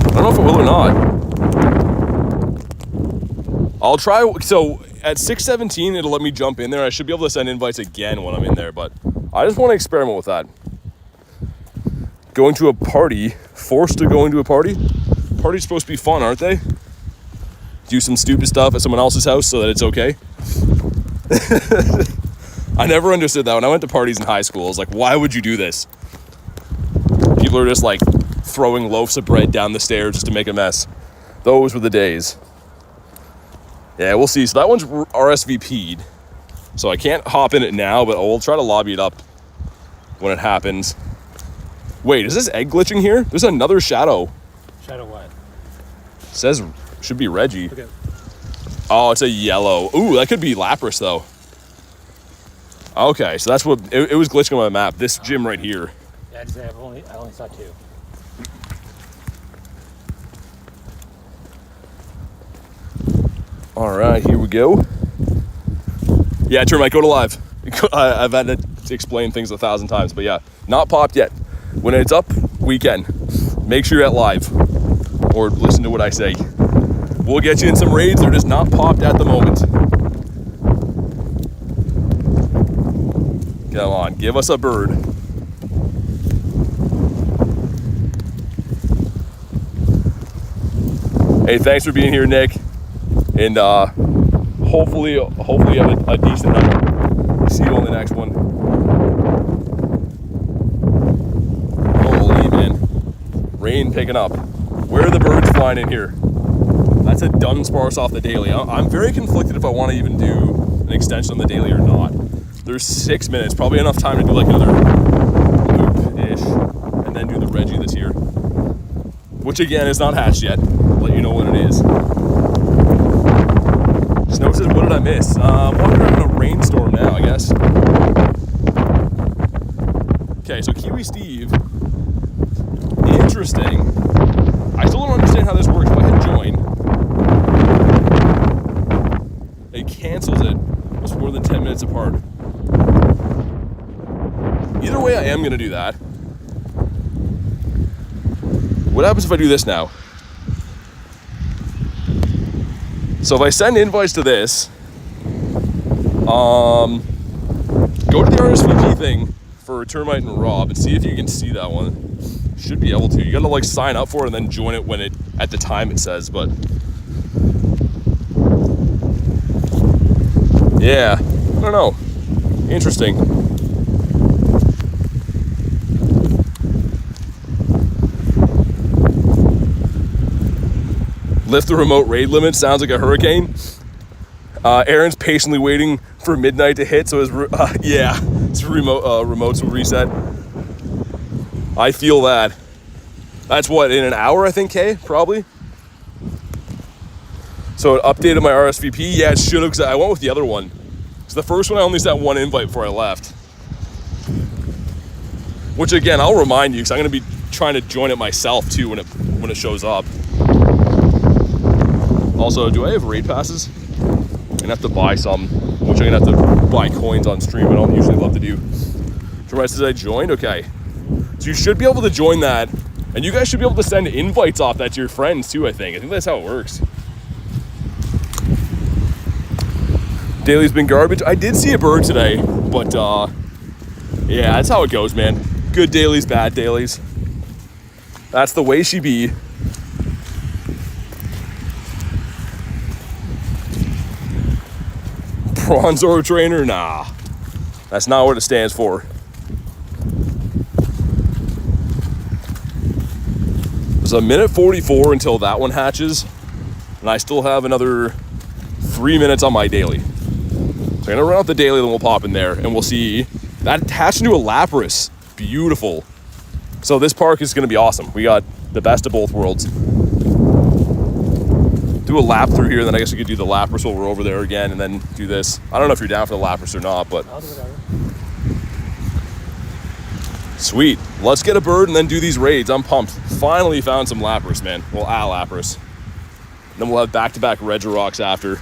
Speaker 1: I don't know if it will or not. I'll try. So at 6:17, it'll let me jump in there. I should be able to send invites again when I'm in there, but I just want to experiment with that. Going to a party, forced to go into a party? Parties supposed to be fun, aren't they? Do some stupid stuff at someone else's house so that it's okay. I never understood that when I went to parties in high school. I was like, why would you do this? People are just like throwing loaves of bread down the stairs just to make a mess. Those were the days. Yeah, we'll see. So that one's RSVP'd. So I can't hop in it now, but I'll try to lobby it up when it happens. Wait, is this egg glitching here? There's another Shadow.
Speaker 2: Shadow what?
Speaker 1: It says, should be Reggie.
Speaker 2: Okay.
Speaker 1: Oh, it's a yellow. Ooh, that could be Lapras, though. Okay, so that's what... It was glitching on my map. This gym right here.
Speaker 2: Yeah, I'd say I only saw 2.
Speaker 1: All right, here we go. Yeah, turn my go to live. I've had to explain things 1,000 times, but yeah, not popped yet. When it's up, we can. Make sure you're at live or listen to what I say. We'll get you in some raids. They're just not popped at the moment. Come on, give us a bird. Hey, thanks for being here, Nick. And hopefully you have a decent number. See you on the next one. Holy man. Rain picking up. Where are the birds flying in here? That's a Dunsparce off the daily. I'm very conflicted if I want to even do an extension on the daily or not. There's 6 minutes, probably enough time to do like another loop-ish, and then do the Reggie this year. Which again is not hatched yet. I'll let you know when it is. Snow says, what did I miss? Walking around in a rainstorm now, I guess. Okay, so Kiwi Steve. Interesting. I still don't understand how this works. If I hit join, it cancels it. It's more than 10 minutes apart. Either way, I am going to do that. What happens if I do this now? So if I send invites to this, go to the RSVP thing for Termite and Rob and see if you can see that one. Should be able to. You gotta like sign up for it and then join it when it at the time it says, but yeah, I don't know. Interesting. Lift the remote raid limit. Sounds like a hurricane. Aaron's patiently waiting for midnight to hit, so his remotes will reset. I feel that. That's what, in an hour, I think, Kay, probably. So it updated my RSVP. Yeah, it should have, because I went with the other one. So the first one, I only sent one invite before I left. Which again, I'll remind you, because I'm going to be trying to join it myself too when it shows up. Also, do I have raid passes? I'm gonna have to buy some, which I'm gonna have to buy coins on stream. I don't usually love to do. Jeremiah says I joined. Okay, so you should be able to join that, and you guys should be able to send invites off that to your friends too. I think that's how it works. Daily's been garbage. I did see a bird today, but yeah, that's how it goes, man. Good dailies, bad dailies. That's the way she be. Bronzor trainer? Nah. That's not what it stands for. There's a minute 44 until that one hatches, and I still have another 3 minutes on my daily. So I'm gonna run out the daily, then we'll pop in there, and we'll see. That hatched into a Lapras. Beautiful. So this park is gonna be awesome. We got the best of both worlds. Do a lap through here, then I guess we could do the Lapras while we're over there again, and then do this. I don't know if you're down for the Lapras or not, but
Speaker 2: I'll do whatever.
Speaker 1: sweet. Let's get a bird and then do these raids. I'm pumped. Finally found some Lapras, man. Well, Lapras. Then we'll have back-to-back Regigigas after.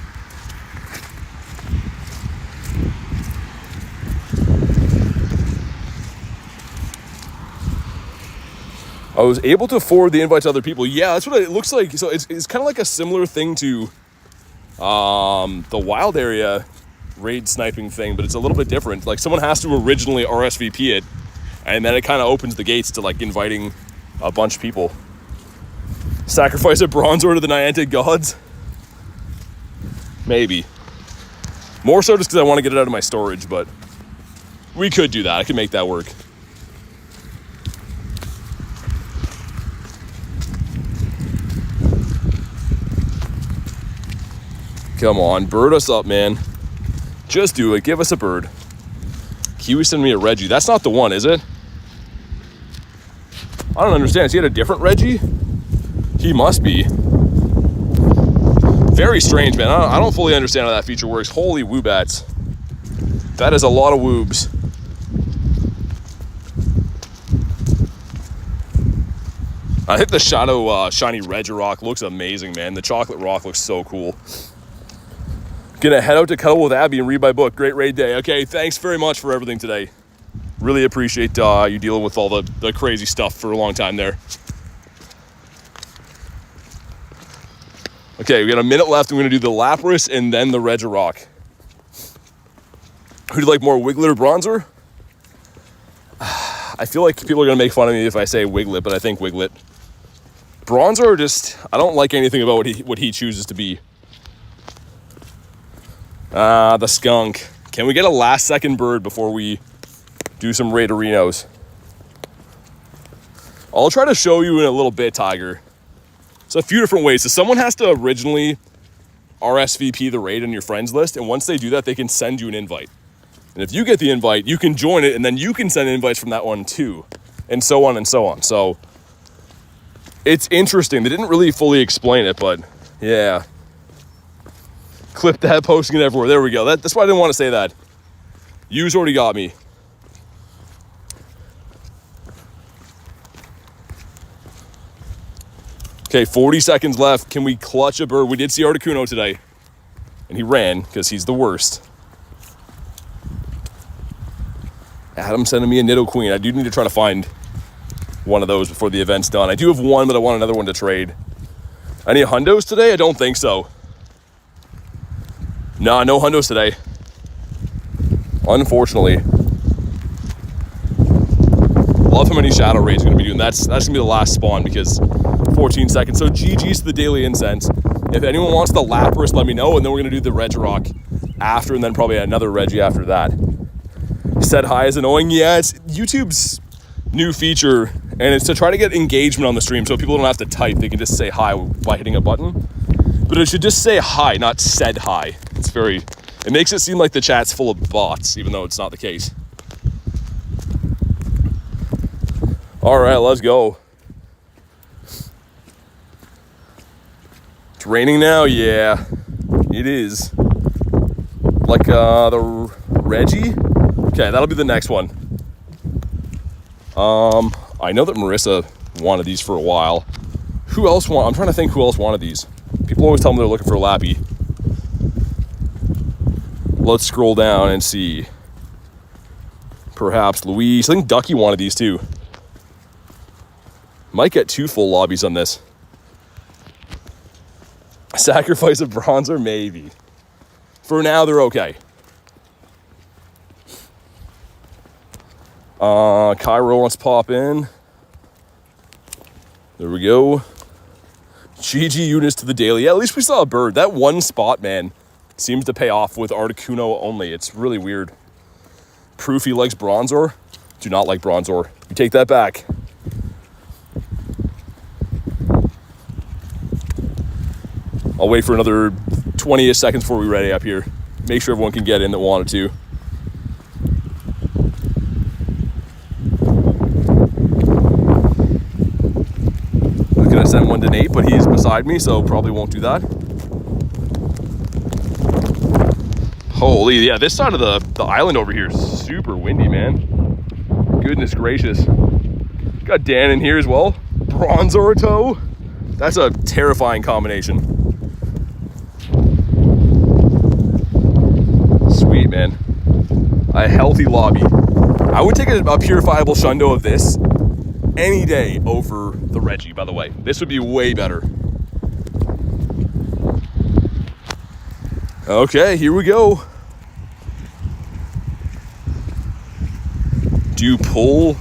Speaker 1: I was able to forward the invite to other people. Yeah, that's what it looks like. So it's kind of like a similar thing to the wild area raid sniping thing, but it's a little bit different. Like someone has to originally RSVP it, and then it kind of opens the gates to like inviting a bunch of people. Sacrifice a Bronzor to the Niantic gods? Maybe. More so just because I want to get it out of my storage, but we could do that. I could make that work. Come on, bird us up, man. Just do it. Give us a bird. Kiwi sent me a Reggie. That's not the one, is it? I don't understand. Is he had a different Reggie? He must be. Very strange, man. I don't fully understand how that feature works. Holy woobats. That is a lot of woobs. I think the Shadow Shiny Regigigas looks amazing, man. The chocolate rock looks so cool. Gonna head out to cuddle with Abby and read my book. Great raid day. Okay, thanks very much for everything today. Really appreciate you dealing with all the crazy stuff for a long time there. Okay, we got a minute left. I'm gonna do the Lapras and then the Regigigas. Who do you like more, Wiglet or Bronzor? I feel like people are gonna make fun of me if I say Wiglet, but I think Wiglet. Bronzor just, I don't like anything about what he chooses to be. The skunk. Can we get a last second bird before we do some raiderinos? I'll try to show you in a little bit, Tiger. So a few different ways. So someone has to originally RSVP the raid on your friends list, and once they do that, they can send you an invite. And if you get the invite, you can join it, and then you can send invites from that one too, and so on and so on. So it's interesting. They didn't really fully explain it, but yeah. Clip that, posting it everywhere. There we go. That's why I didn't want to say that. You's already got me. Okay, 40 seconds left. Can we clutch a bird? We did see Articuno today, and he ran because he's the worst. Adam sending me a Nidoqueen. I do need to try to find one of those before the event's done. I do have one, but I want another one to trade. Any hundos today? I don't think so. Nah, no hundos today. Unfortunately. Love how many Shadow Raids are going to be doing. That's going to be the last spawn because 14 seconds. So GG's to the Daily Incense. If anyone wants the Lapras, let me know, and then we're going to do the Regigigas after, and then probably another Reggie after that. Said hi is annoying. Yeah, it's YouTube's new feature And it's to try to get engagement on the stream so people don't have to type. They can just say hi by hitting a button. But it should just say hi, not said hi. It makes it seem like the chat's full of bots, even though it's not the case. All right, let's go. It's raining now? Yeah, it is. Like the Reggie? Okay, that'll be the next one. I know that Marissa wanted these for a while. Who else I'm trying to think who else wanted these. People always tell me they're looking for a Lappy. Let's scroll down and see. Perhaps Louise. I think Ducky wanted these too. Might get 2 full lobbies on this. Sacrifice a bronzer? Maybe. For now, they're okay. Cairo wants to pop in. There we go. GG units to the daily. Yeah, at least we saw a bird. That one spot, man, seems to pay off with Articuno only. It's really weird. Proof he likes Bronzor. Do not like Bronzor. You take that back. I'll wait for another 20 seconds before we ready up here. Make sure everyone can get in that wanted to. I was gonna send one to Nate, but he's beside me, so probably won't do that. Holy, yeah, this side of the island over here is super windy, man. Goodness gracious. Got Dan in here as well. Bronzor toe. That's a terrifying combination. Sweet, man. A healthy lobby. I would take a purifiable Shundo of this any day over the Reggie, by the way. This would be way better. Okay, here we go. Do you pull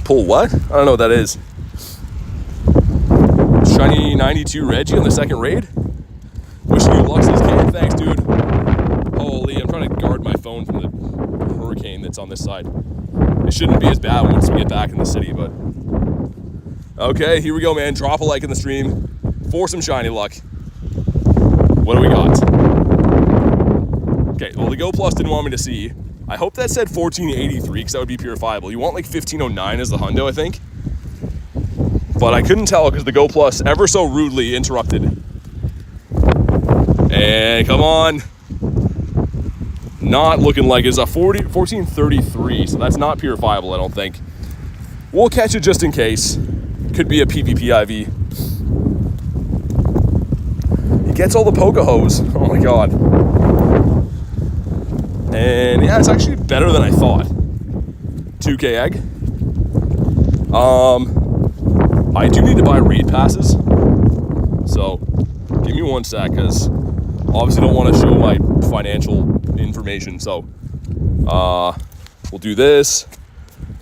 Speaker 1: what? I don't know what that is. Shiny 92 Reggie on the second raid. Wishing you luck, says Kane. Thanks, dude. Holy, I'm trying to guard my phone from the hurricane that's on this side. It shouldn't be as bad once we get back in the city, but... Okay, here we go, man. Drop a like in the stream for some shiny luck. What do we got? Okay, well, the Go Plus didn't want me to see. I hope that said 1483, because that would be purifiable. You want like 1509 as the hundo, I think. But I couldn't tell because the Go Plus ever so rudely interrupted. And come on. Not looking like it's a 1433, so that's not purifiable, I don't think. We'll catch it just in case. Could be a PvP IV. He gets all the Poke-Hos. Oh my god. And yeah, it's actually better than I thought. 2k egg. I do need to buy raid passes. So give me one sec, because obviously don't want to show my financial information. So we'll do this.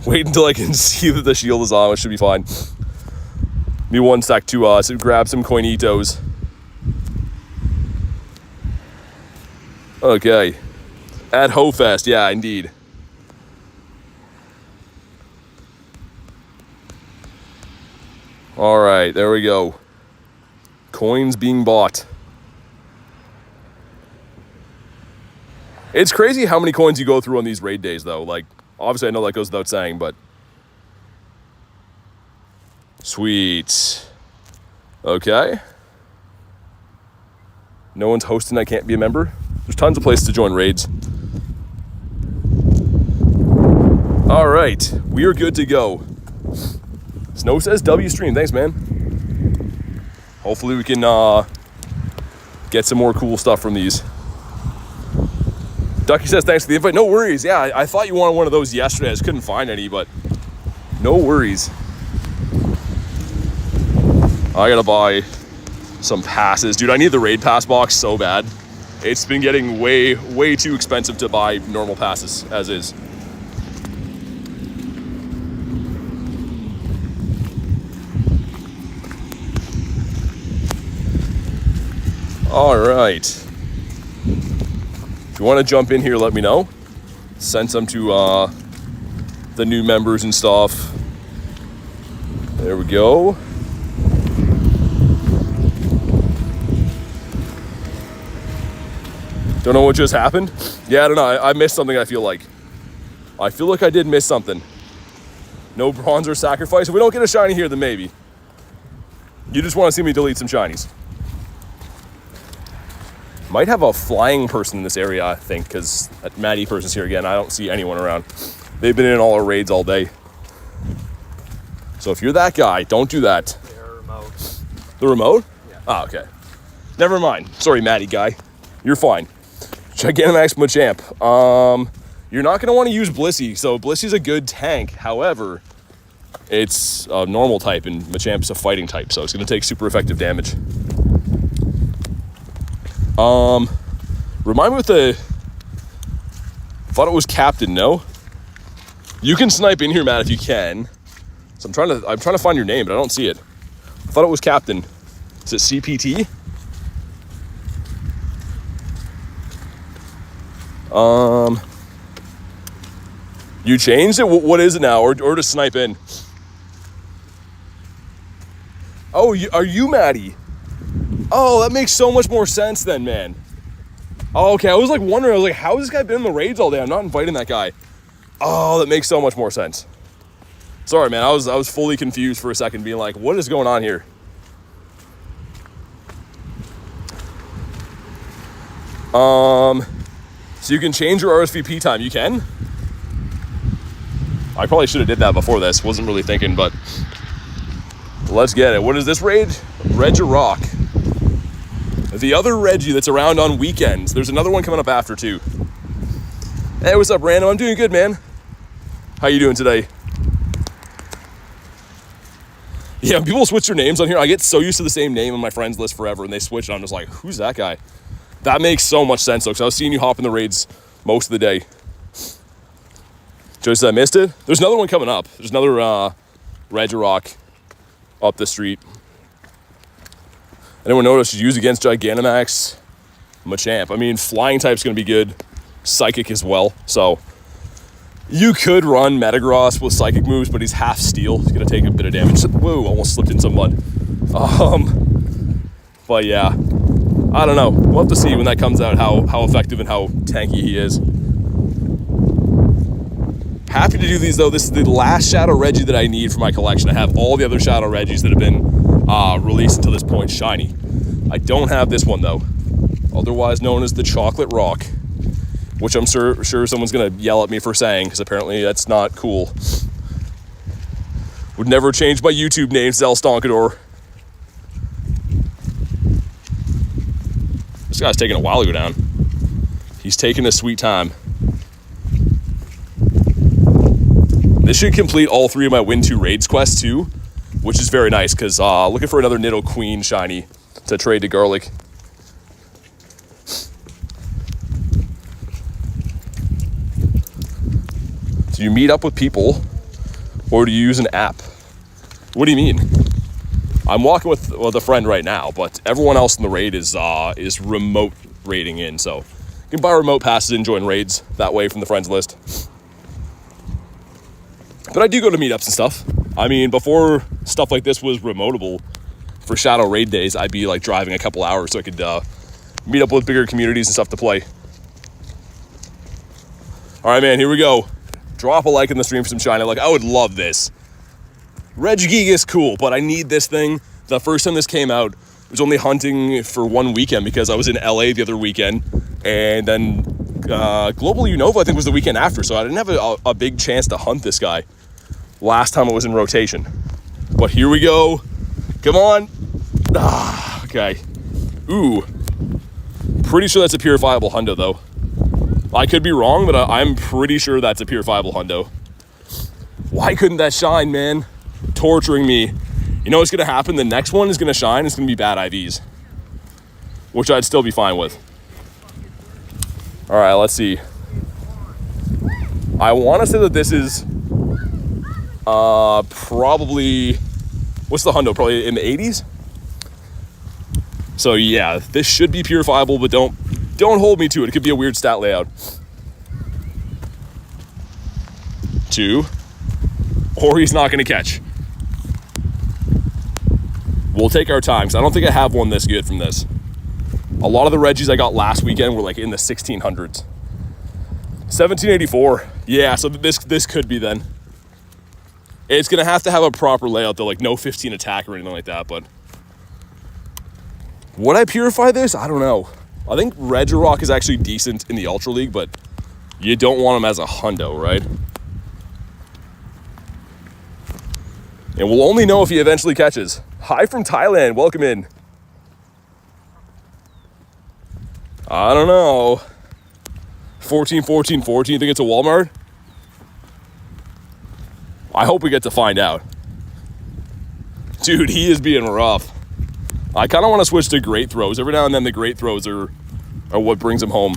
Speaker 1: Wait until I can see that the shield is on, which should be fine. Give me one sec to grab some coinitos. Okay. At HoFest, yeah, indeed. All right, there we go. Coins being bought. It's crazy how many coins you go through on these raid days, though. Like, obviously, I know that goes without saying, but... Sweet. Okay. No one's hosting, I can't be a member. There's tons of places to join raids. All right, we are good to go. Snow says W stream. Thanks, man. Hopefully we can get some more cool stuff from these. Ducky says thanks for the invite. No worries. Yeah, I thought you wanted one of those yesterday. I just couldn't find any, but no worries. I gotta buy some passes. Dude, I need the raid pass box so bad. It's been getting way too expensive to buy normal passes as is. All right. If you want to jump in here, let me know. Send some to the new members and stuff. There we go. Don't know what just happened. Yeah, I don't know. I missed something, I feel like. I feel like I did miss something. No bronze or sacrifice. If we don't get a shiny here, then maybe. You just want to see me delete some shinies. Might have a flying person in this area, I think, because that Maddie person's here again. I don't see anyone around. They've been in all our raids all day. So if you're that guy, don't do that.
Speaker 5: They are remote.
Speaker 1: The remote?
Speaker 5: Yeah.
Speaker 1: Ah, okay. Never mind. Sorry, Maddie guy. You're fine. Gigantamax Machamp. You're not going to want to use Blissey. So Blissey's a good tank. However, it's a normal type and Machamp's a fighting type. So it's going to take super effective damage. Remind me what the... Thought it was Captain, no? You can snipe in here, Matt, if you can. So I'm trying to find your name, but I don't see it. I thought it was Captain. Is it CPT? You changed it? What is it now? Or to snipe in? Oh, are you Maddie? Oh, that makes so much more sense then, man. Oh, okay, I was like wondering, I was like, how has this guy been in the raids all day? I'm not inviting that guy. Oh, that makes so much more sense. Sorry, man, I was fully confused for a second, being like, what is going on here? So you can change your RSVP time, you can? I probably should have did that before this, wasn't really thinking, but let's get it. What is this raid? Regigigas. The other Reggie that's around on weekends. There's another one coming up after too. Hey, what's up, Random? I'm doing good, man. How you doing today? Yeah, when people switch their names on here, I get so used to the same name on my friends list forever, and they switch, and I'm just like, who's that guy? That makes so much sense, though, because I was seeing you hop in the raids most of the day. Just I missed it. There's another one coming up. There's another Regigigas up the street. Anyone notice you use against Gigantamax Machamp? I mean, flying type's going to be good. Psychic as well. So you could run Metagross with psychic moves, but he's half steel. He's going to take a bit of damage. Whoa, almost slipped in some mud. But yeah, I don't know. We'll have to see when that comes out how effective and how tanky he is. Happy to do these, though. This is the last Shadow Regi that I need for my collection. I have all the other Shadow Regis that have been released until this point shiny. I don't have this one, though. Otherwise known as the Chocolate Rock, which I'm sure someone's going to yell at me for saying, because apparently that's not cool. Would never change my YouTube name, Zel Stonkador. This guy's taking a while to go down. He's taking a sweet time. This should complete all 3 of my Win 2 Raids quests too, which is very nice, because looking for another Nido Queen shiny to trade to Garlic. Do you meet up with people, or do you use an app? What do you mean? I'm walking with a friend right now, but everyone else in the raid is remote raiding in, so you can buy remote passes and join raids that way from the friends list. But I do go to meetups and stuff. I mean, before stuff like this was remotable, for Shadow Raid days, I'd be like driving a couple hours so I could meet up with bigger communities and stuff to play. All right, man, here we go. Drop a like in the stream for some shiny. Like, I would love this. Regigigas, cool, but I need this thing. The first time this came out, I was only hunting for one weekend because I was in LA the other weekend, and then Global Unova, I think, was the weekend after, so I didn't have a big chance to hunt this guy last time it was in rotation. But here we go. Come on. Okay. Ooh. Pretty sure that's a purifiable hundo, though. I could be wrong, but I'm pretty sure that's a purifiable hundo. Why couldn't that shine, man? Torturing me. You know what's going to happen? The next one is going to shine. It's going to be bad IVs, which I'd still be fine with. All right, let's see. I want to say that this is probably, what's the hundo? Probably in the 80s? So yeah, this should be purifiable, but don't hold me to it. It could be a weird stat layout. 2, or he's not going to catch. We'll take our time, because I don't think I have one this good from this. A lot of the Regis I got last weekend were like in the 1600s. 1784. Yeah, so this could be then. It's going to have a proper layout though, like no 15 attack or anything like that, but would I purify this? I don't know. I think Regirock is actually decent in the Ultra League, but you don't want him as a hundo, right? And we'll only know if he eventually catches. Hi from Thailand, welcome in. I don't know. 14, 14, 14, think it's a Walmart? I hope we get to find out. Dude, he is being rough. I kind of want to switch to great throws. Every now and then the great throws are what brings him home.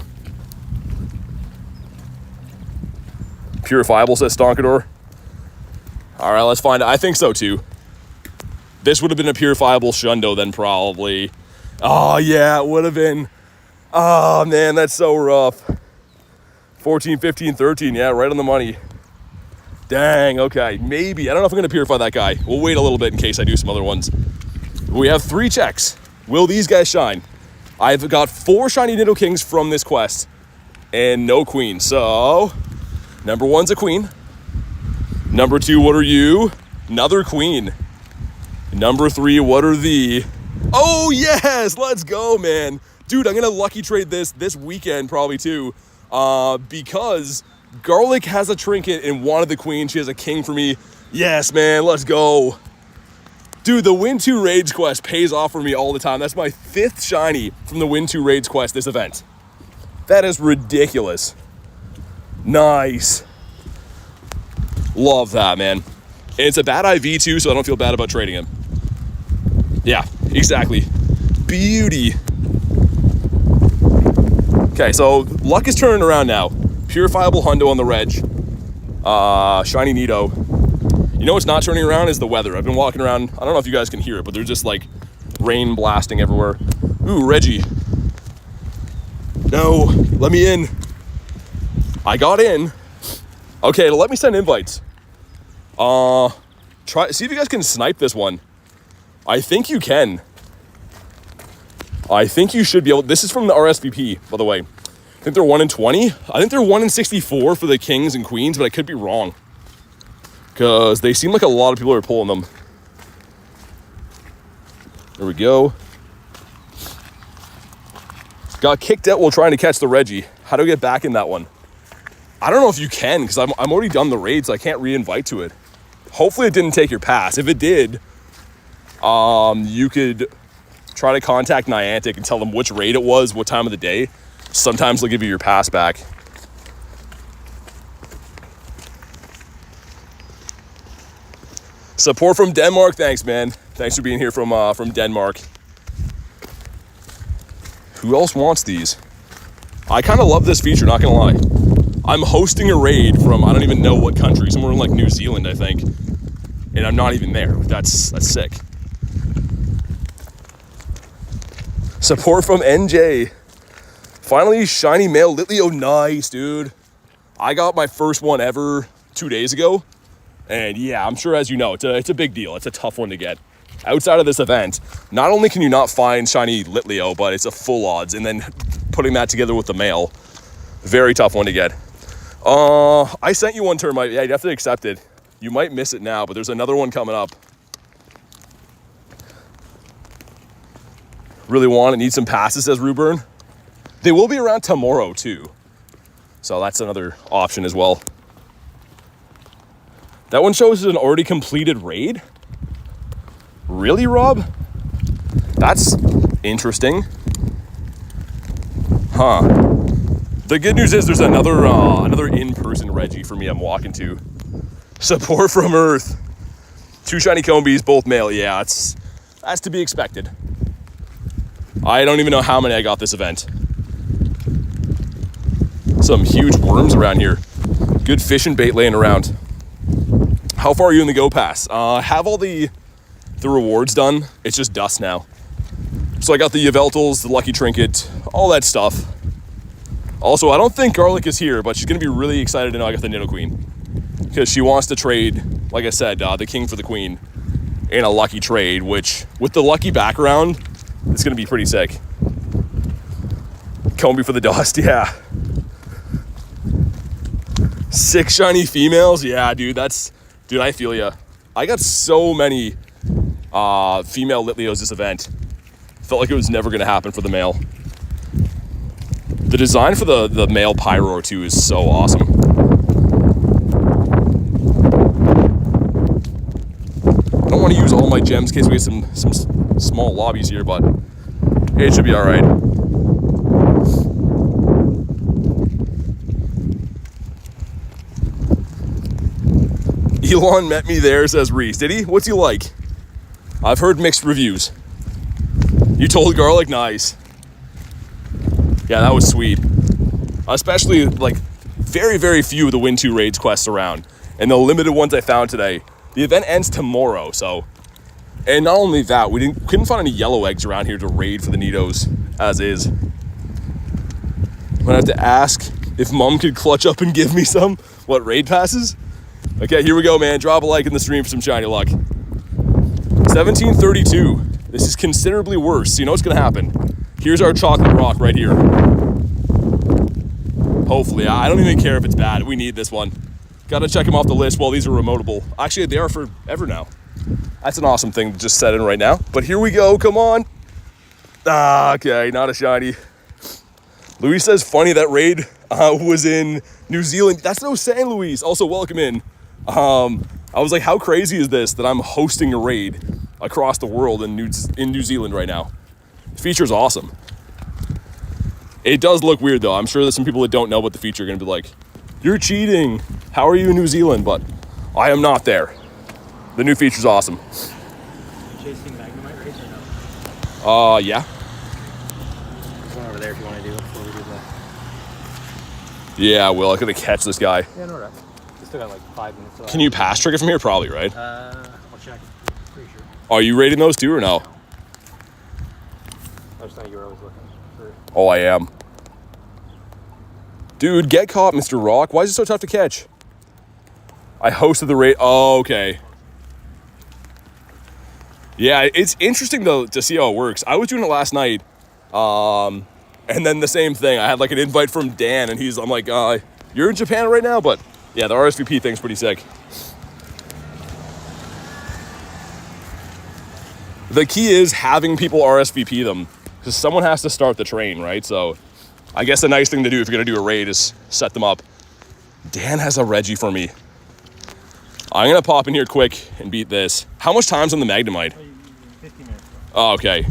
Speaker 1: Purifiable, says Stonkador. All right, let's find out. I think so too. This would have been a purifiable Shundo then probably. Oh yeah, it would have been. Oh man, that's so rough. 14, 15, 13, yeah, right on the money. Dang, okay, maybe. I don't know if I'm gonna purify that guy. We'll wait a little bit in case I do some other ones. We have 3 checks. Will these guys shine? I've got 4 shiny Nidokings from this quest and no queen. So, number 1's a queen. Number 2, what are you? Another queen. Number 3, what are the... Oh, yes, let's go, man. Dude, I'm going to lucky trade this weekend probably too because Garlic has a trinket and wanted the queen. She has a king for me. Yes, man, let's go. Dude, the Win 2 Raids quest pays off for me all the time. That's my 5th shiny from the Win 2 Raids quest this event. That is ridiculous. Nice. Love that, man. And it's a bad IV too, so I don't feel bad about trading him. Yeah, exactly. Beauty. Okay, so luck is turning around now. Purifiable hundo on the reg. Shiny Nido. You know what's not turning around is the weather. I've been walking around. I don't know if you guys can hear it, but there's just like rain blasting everywhere. Ooh, Reggie. No, let me in. I got in. Okay, let me send invites. See if you guys can snipe this one. I think you can. I think you should be able. This is from the RSVP, by the way. I think they're 1 in 20. I think they're 1 in 64 for the kings and queens, but I could be wrong. Because they seem like a lot of people are pulling them. There we go. Got kicked out while trying to catch the Reggie. How do I get back in that one? I don't know if you can, because I'm already done the raid, so I can't re-invite to it. Hopefully it didn't take your pass. If it did, you could try to contact Niantic and tell them which raid it was, what time of the day. Sometimes they'll give you your pass back. Support from Denmark, thanks, man. Thanks for being here from Denmark. Who else wants these? I kind of love this feature, not gonna lie. I'm hosting a raid from, I don't even know what country, somewhere in like New Zealand, I think. And I'm not even there. That's sick. Support from NJ. Finally, shiny male Litleo. Nice, dude. I got my first one ever 2 days ago. And yeah, I'm sure as you know, it's a big deal. It's a tough one to get. Outside of this event, not only can you not find shiny Litleo, but it's a full odds. And then putting that together with the male, very tough one to get. I sent you one term. Yeah, you have to accept it. You might miss it now, but there's another one coming up. Really want it. Need some passes, says Ruburn. They will be around tomorrow too. So that's another option as well. That one shows an already completed raid. Really, Rob? That's interesting. Huh. The good news is there's another in-person Reggie for me I'm walking to. Support from Earth. 2 shiny Combies, both male. Yeah, that's to be expected. I don't even know how many I got this event. Some huge worms around here. Good fish and bait laying around. How far are you in the Go Pass? Have all the rewards done. It's just dust now. So I got the Yveltals, the Lucky Trinket, all that stuff. Also, I don't think Garlic is here, but she's going to be really excited to know I got the Nidoqueen. Because she wants to trade, like I said, the king for the queen. and a lucky trade, which with the lucky background, it's going to be pretty sick. Combi for the dust, yeah. 6 shiny females, yeah, dude, dude, I feel ya. I got so many female Litleos this event. Felt like it was never going to happen for the male. The design for the male Pyro too is so awesome. I don't want to use all my gems in case we get some small lobbies here, but it should be all right. Elon met me there, says Reese. Did he? What's he like? I've heard mixed reviews. You told Garlic? Nice. Yeah, that was sweet. Especially, like, very, very few of the Win 2 Raids quests around. And the limited ones I found today. The event ends tomorrow, so. And not only that, we couldn't find any yellow eggs around here to raid for the Nidos, as is. I'm gonna have to ask if Mom could clutch up and give me some, what, raid passes? Okay, here we go, man. Drop a like in the stream for some shiny luck. 1732. This is considerably worse. You know what's gonna happen. Here's our chocolate rock right here. Hopefully, I don't even care if it's bad. We need this one. Gotta check them off the list. Well, these are remotable. Actually, they are forever now. That's an awesome thing to just set in right now. But here we go, come on. Okay, not a shiny. Luis says, funny that raid was in New Zealand. That's what I was saying, Luis. Also, welcome in. I was like, how crazy is this that I'm hosting a raid across the world in New Zealand right now? The feature's awesome. It does look weird though. I'm sure there's some people that don't know about the feature are gonna be like, you're cheating. How are you in New Zealand? But I am not there. The new feature's awesome.
Speaker 5: Chasing Magnemite raids or no?
Speaker 1: Yeah.
Speaker 5: There's one over there if you want to do it before we do that.
Speaker 1: Yeah, Will, I gotta catch this guy.
Speaker 5: Yeah, no rush. We still got like 5 minutes left.
Speaker 1: Can you pass trick it from here? Probably, right?
Speaker 5: I'll check. Pretty sure.
Speaker 1: Are you rating those too or no?
Speaker 5: I just thought you were always looking for.
Speaker 1: Oh, I am. Dude, get caught, Mr. Rock. Why is it so tough to catch? I hosted the raid. Oh, okay. Yeah, it's interesting though to see how it works. I was doing it last night, and then the same thing. I had like an invite from Dan, and I'm like, you're in Japan right now? But yeah, the RSVP thing's pretty sick. The key is having people RSVP them, because someone has to start the train, right? So I guess the nice thing to do if you're gonna do a raid is set them up. Dan has a Reggie for me. I'm gonna pop in here quick and beat this. How much time's on the Magnemite?
Speaker 5: 50 minutes.
Speaker 1: Oh, okay.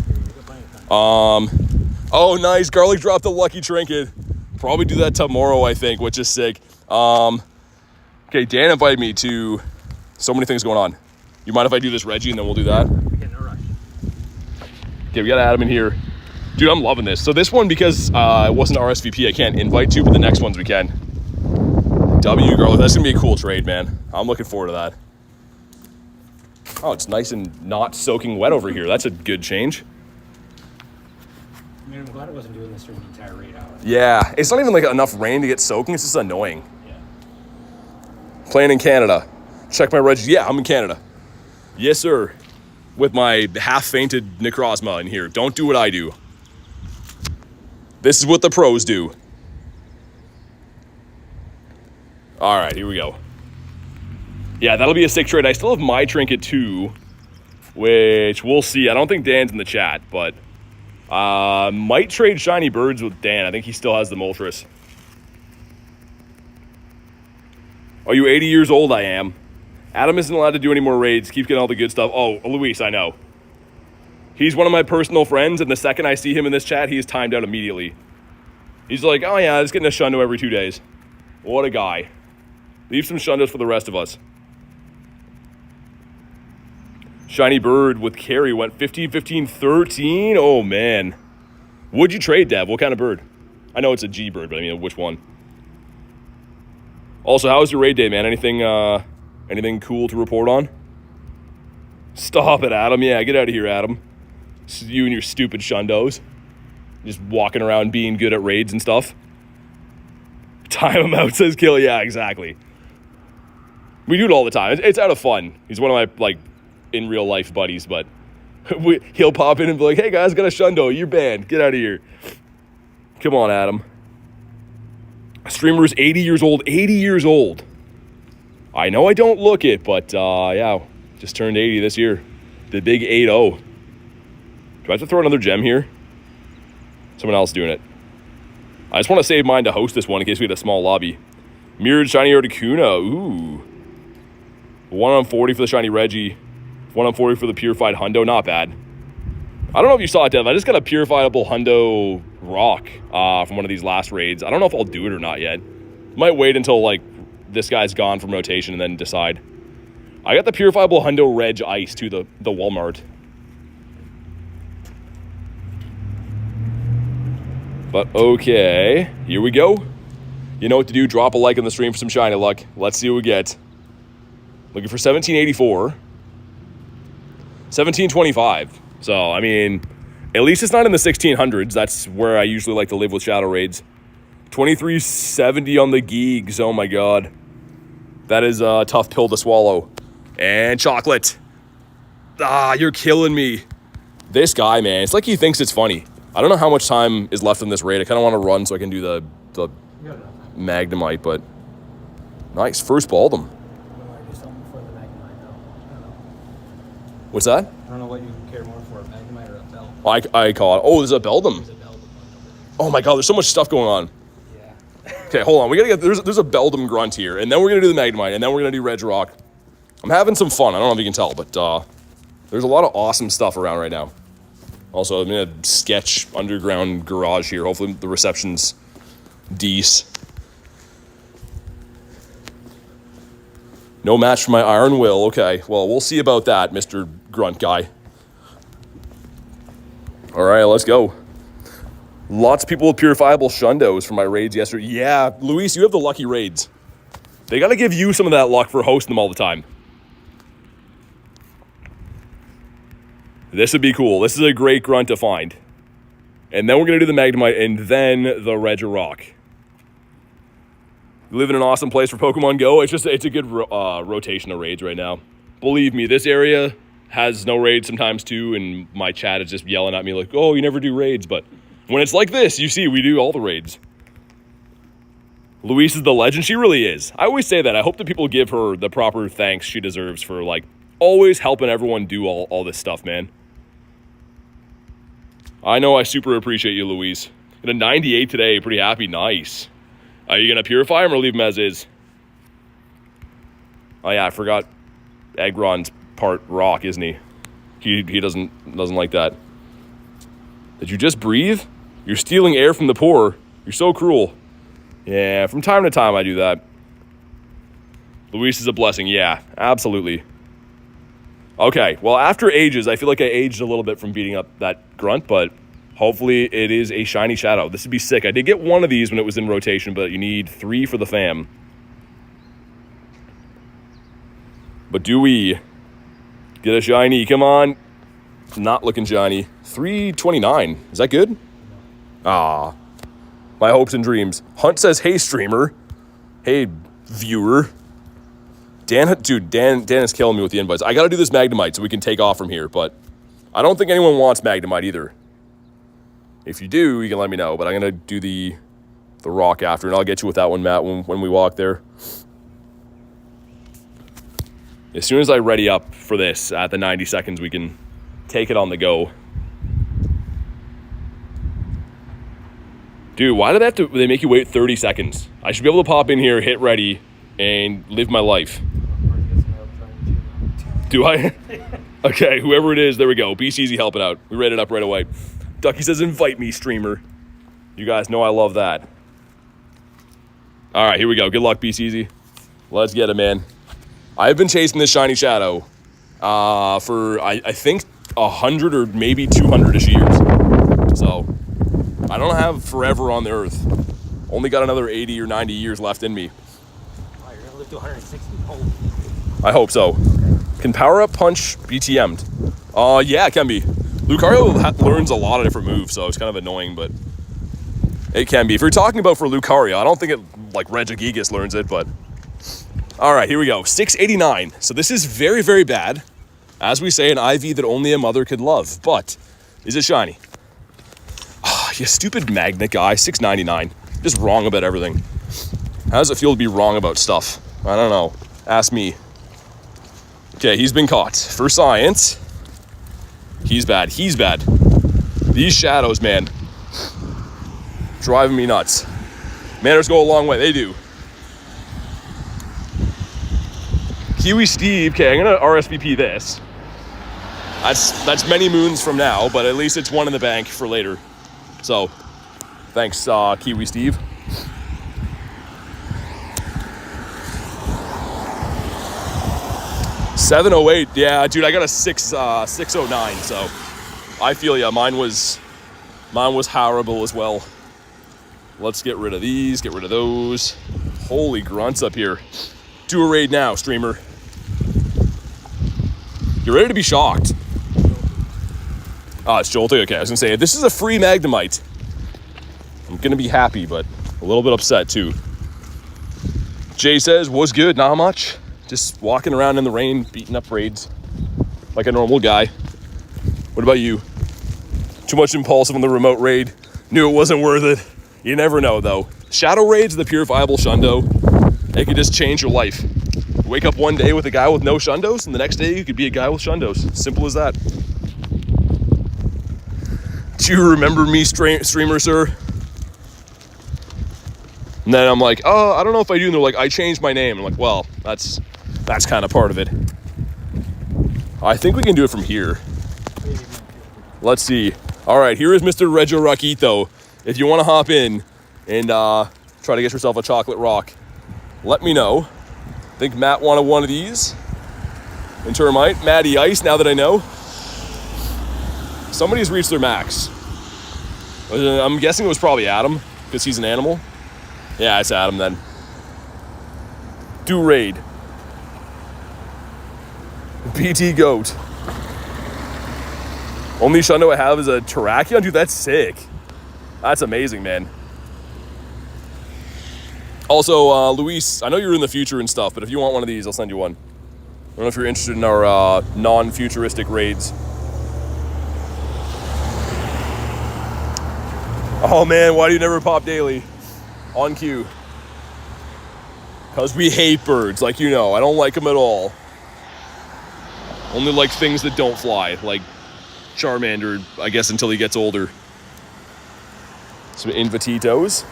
Speaker 1: Oh, nice. Garlic dropped a lucky trinket. Probably do that tomorrow, I think, which is sick. Okay, Dan invited me to so many things going on. You mind if I do this Reggie and then we'll do that?
Speaker 5: Okay, no rush.
Speaker 1: Okay, we got Adam in here. Dude, I'm loving this. So this one, because it wasn't RSVP, I can't invite to, but the next ones we can. W, Garlic. That's gonna be a cool trade, man. I'm looking forward to that. Oh, it's nice and not soaking wet over here. That's a good change.
Speaker 2: I mean, I'm glad I wasn't doing this during the entire raid hour.
Speaker 1: Yeah, it's not even like enough rain to get soaking. It's just annoying.
Speaker 2: Yeah.
Speaker 1: Playing in Canada. Check my Reggie. Yeah, I'm in Canada. Yes, sir. With my half-fainted Necrozma in here. Don't do what I do. This is what the pros do. All right, here we go. Yeah, that'll be a sick trade. I still have my trinket too, which we'll see. I don't think Dan's in the chat, but might trade shiny birds with Dan. I think he still has the Moltres. Are you 80 years old? I am. Adam isn't allowed to do any more raids. Keep getting all the good stuff. Oh, Luis, I know. He's one of my personal friends, and the second I see him in this chat, he is timed out immediately. He's like, oh yeah, just getting a shundo every 2 days. What a guy. Leave some shundos for the rest of us. Shiny bird with carry went 15, 15, 13. Oh, man. Would you trade, Dev? What kind of bird? I know it's a G bird, but I mean, which one? Also, how was your raid day, man? Anything cool to report on? Stop it, Adam. Yeah, get out of here, Adam. You and your stupid shundos. Just walking around being good at raids and stuff. Time him out, says Kill. Yeah, exactly. We do it all the time. It's out of fun. He's one of my, like, in real life buddies, but he'll pop in and be like, hey guys, got a Shundo, you're banned, get out of here. Come on, Adam. Streamer's 80 years old, 80 years old. I know I don't look it, but yeah, just turned 80 this year. The big 8-0. Do I have to throw another gem here? Someone else doing it. I just want to save mine to host this one in case we had a small lobby. Mirrored Shiny Articuno. Ooh. 1 on 40 for the Shiny Reggie. 1 on 40 for the Purified Hundo. Not bad. I don't know if you saw it, Dev. I just got a Purifiable Hundo Rock from one of these last raids. I don't know if I'll do it or not yet. Might wait until, like, this guy's gone from rotation and then decide. I got the Purifiable Hundo Reg Ice to the Walmart. But okay, here we go. You know what to do. Drop a like on the stream for some shiny luck. Let's see what we get. Looking for 1784. 1725. So, I mean, at least it's not in the 1600s. That's where I usually like to live with Shadow Raids. 2370 on the Geegs. Oh my god. That is a tough pill to swallow. And chocolate. Ah, you're killing me. This guy, man, it's like he thinks it's funny. I don't know how much time is left in this raid. I kind of want to run so I can do the Magnemite, but nice. First balled him. What's that?
Speaker 5: I don't know what you care more for, a Magnemite or a Bell.
Speaker 1: I call it. Oh, there's a Beldum.
Speaker 5: There's a Beldum one.
Speaker 1: Oh my god, there's so much stuff going on.
Speaker 5: Yeah.
Speaker 1: Okay, hold on. We gotta get there's a Beldum grunt here, and then we're gonna do the Magnemite, and then we're gonna do Regirock. I'm having some fun. I don't know if you can tell, but there's a lot of awesome stuff around right now. Also, I'm in a sketch underground garage here. Hopefully the reception's decent. No match for my Iron Will. Okay, well, we'll see about that, Mr. Grunt guy. All right, let's go. Lots of people with purifiable Shundos for my raids yesterday. Yeah, Luis, you have the lucky raids. They got to give you some of that luck for hosting them all the time. This would be cool. This is a great grunt to find. And then we're going to do the Magnemite and then the Regirock. We live in an awesome place for Pokemon GO. It's a good rotation of raids right now. Believe me, this area has no raids sometimes too, and my chat is just yelling at me like, oh, you never do raids. But when it's like this, you see, we do all the raids. Luis is the legend. She really is. I always say that. I hope that people give her the proper thanks she deserves for, like, always helping everyone do all this stuff, man. I know I super appreciate you, Luis. Got a 98 today. Pretty happy. Nice. Are you going to purify him or leave him as is? Oh, yeah, I forgot. Aggron's part rock, isn't he? He doesn't like that. Did you just breathe? You're stealing air from the poor. You're so cruel. Yeah, from time to time I do that. Luis is a blessing. Yeah, absolutely. Okay, well, after ages, I feel like I aged a little bit from beating up that grunt, but hopefully it is a shiny Shadow. This would be sick. I did get one of these when it was in rotation, but you need 3 for the fam. But do we get a shiny? Come on. Not looking shiny. 329. Is that good? Ah. My hopes and dreams. Hunt says, hey, streamer. Hey, viewer. Dan is killing me with the invites. I got to do this Magnemite so we can take off from here, but I don't think anyone wants Magnemite either. If you do, you can let me know, but I'm going to do the rock after, and I'll get you with that one, Matt, when we walk there. As soon as I ready up for this at the 90 seconds, we can take it on the go. Dude, why do they make you wait 30 seconds? I should be able to pop in here, hit ready, and live my life. Do I? Okay, whoever it is, there we go. BCZ helping out. We read it up right away. Ducky says, invite me, streamer. You guys know I love that. All right, here we go. Good luck, BCZ. Let's get it, man. I've been chasing this shiny Shadow for, I think, 100 or maybe 200-ish years. So, I don't have forever on the earth. Only got another 80 or 90 years left in me.
Speaker 2: Wow, you're going to live to 160?
Speaker 1: I hope so. Can Power Up Punch be TM'd? Yeah, it can be. Lucario learns a lot of different moves, so it's kind of annoying, but it can be. If you're talking about for Lucario, I don't think it, like, Regigigas learns it, but... All right, here we go. 689. So this is very, very bad. As we say, an IV that only a mother could love. But, is it shiny? Ah, you stupid magnet guy, $6.99. Just wrong about everything. How does it feel to be wrong about stuff? I don't know. Ask me. Okay, he's been caught. For science. He's bad. He's bad. These shadows, man. Driving me nuts. Manners go a long way. They do. Kiwi Steve. Okay, I'm going to RSVP this. That's many moons from now, but at least it's one in the bank for later. So, thanks, Kiwi Steve. $7.08. Yeah, dude, I got a 6.09. So, I feel ya. Mine was horrible as well. Let's get rid of these. Get rid of those. Holy grunts up here. Do a raid now, streamer. You're ready to be shocked. Oh, it's jolting. Okay, I was gonna say, this is a free Magnemite. I'm gonna be happy, but a little bit upset too. Jay says, was good, not much. Just walking around in the rain, beating up raids like a normal guy. What about you? Too much impulsive on the remote raid. Knew it wasn't worth it. You never know though. Shadow raids, the pure viable shundo. They could just change your life. Wake up one day with a guy with no shundos, and the next day you could be a guy with shundos. Simple as that. Do you remember me, streamer, sir? And then I'm like, oh, I don't know if I do. And they're like, I changed my name. I'm like, well, that's kind of part of it. I think we can do it from here. Let's see. All right, here is Mr. Regio Rockito. If you want to hop in and try to get yourself a chocolate rock, let me know. I think Matt wanted one of these. And Termite, Matty Ice, now that I know. Somebody's reached their max. I'm guessing it was probably Adam, because he's an animal. Yeah, it's Adam then. Do raid. BT Goat. Only shundo I have is a Terrakion? Dude, that's sick. That's amazing, man. Also, Luis, I know you're in the future and stuff, but if you want one of these, I'll send you one. I don't know if you're interested in our non-futuristic raids. Oh man, why do you never pop daily? On cue. Because we hate birds, like you know. I don't like them at all. Only like things that don't fly, like Charmander, I guess, until he gets older. Some Invititos.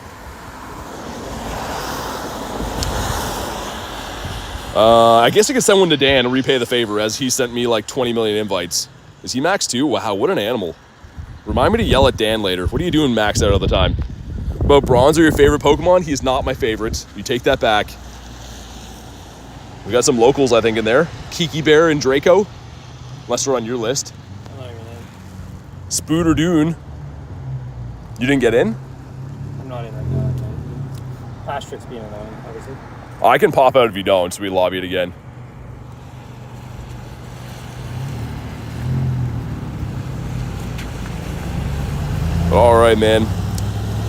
Speaker 1: I guess I could send one to Dan and repay the favor, as he sent me like 20 million invites. Is he max too? Wow, what an animal. Remind me to yell at Dan later. What are you doing maxed out all the time? But Bronze are your favorite Pokemon? He's not my favorite. You take that back. We got some locals, I think, in there. Kiki Bear and Draco. Unless they're on your list.
Speaker 5: I'm not even in.
Speaker 1: Spooter Dune. You didn't get in?
Speaker 5: I'm not even in. Pastrick's being annoying, obviously.
Speaker 1: I can pop out if you don't, so we lobby it again. All right, man.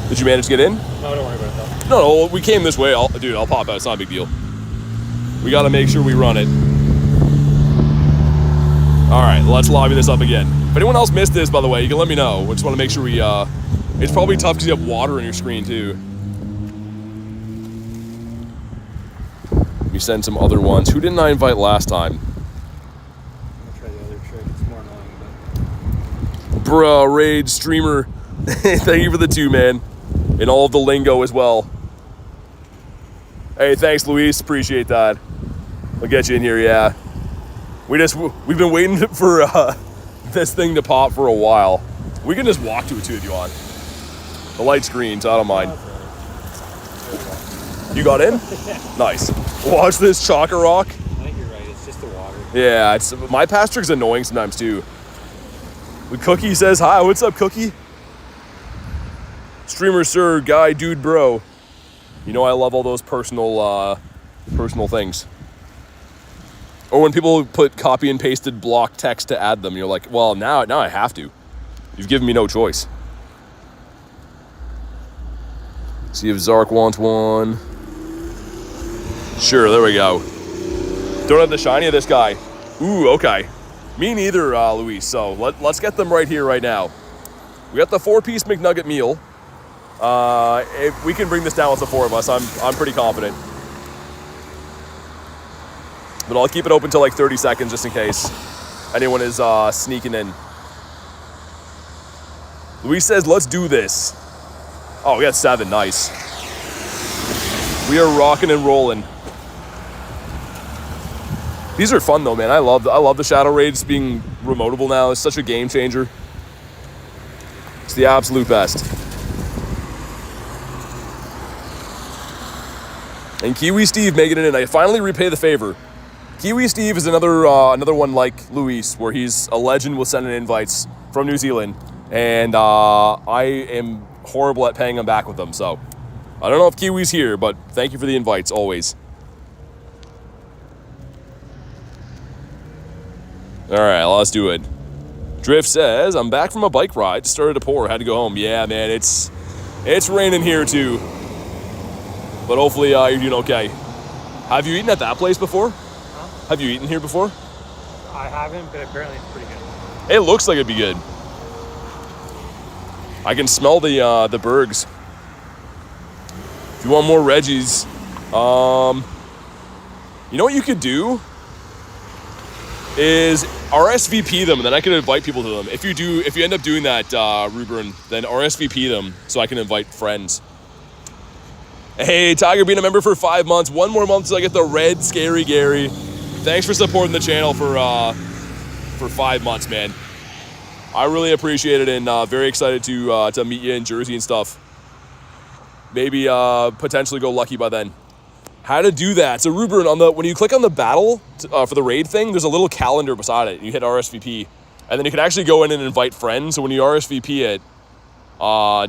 Speaker 1: Did you manage to get in?
Speaker 5: No, don't worry about it though.
Speaker 1: No, we came this way. Dude, I'll pop out. It's not a big deal. We got to make sure we run it. All right, let's lobby this up again. If anyone else missed this, by the way, you can let me know. I just want to make sure we... it's probably tough because you have water on your screen, too. Let me send some other ones. Who didn't I invite last time?
Speaker 5: I'm gonna try the other trick. It's more annoying, but...
Speaker 1: Bro, Raid, streamer. Thank you for the 2, man. And all of the lingo as well. Hey, thanks, Luis. Appreciate that. I'll get you in here, yeah. We've been waiting for this thing to pop for a while. We can just walk to it too if you want. The light's green, so I don't mind. You got in? Nice. Watch this Chaka Rock.
Speaker 5: I think you're right. It's just the water.
Speaker 1: Yeah, my Pastrick's annoying sometimes too. The Cookie says hi. What's up, Cookie? Streamer, sir, guy, dude, bro. You know I love all those personal things. Or when people put copy and pasted block text to add them, you're like, well, now I have to. You've given me no choice. See if Zark wants one. Sure, there we go. Don't have the shiny of this guy. Ooh, okay. Me neither, Luis. So let's get them right here, right now. We got the 4-piece McNugget meal. If we can bring this down with the 4 of us, I'm pretty confident. But I'll keep it open till like 30 seconds just in case anyone is sneaking in. Luis says, let's do this. Oh, we got 7. Nice. We are rocking and rolling. These are fun though, man. I love the Shadow Raids being remotable now. It's such a game changer. It's the absolute best. And Kiwi Steve making it in. I finally repay the favor. Kiwi Steve is another one like Luis, where he's a legend with sending invites from New Zealand. And I am horrible at paying him back with them. So I don't know if Kiwi's here, but thank you for the invites always. All right, let's do it. Drift says, I'm back from a bike ride. Started to pour, had to go home. Yeah, man, it's raining here too. But hopefully you're doing okay. Have you eaten at that place before?
Speaker 2: Huh?
Speaker 1: Have you eaten here before?
Speaker 2: I haven't, but apparently it's pretty good.
Speaker 1: It looks like it'd be good. I can smell the burgers. If you want more Reggies, you know what you could do is RSVP them, and then I can invite people to them. If you end up doing that, Ruben, then RSVP them so I can invite friends. Hey, Tiger being a member for 5 months. 1 more month till I get the red Scary Gary. Thanks for supporting the channel for 5 months, man. I really appreciate it, and very excited to meet you in Jersey and stuff. Maybe potentially go lucky by then. How to do that? So Ruben, when you click on the battle for the raid thing, there's a little calendar beside it. You hit RSVP, and then you can actually go in and invite friends. So when you RSVP it,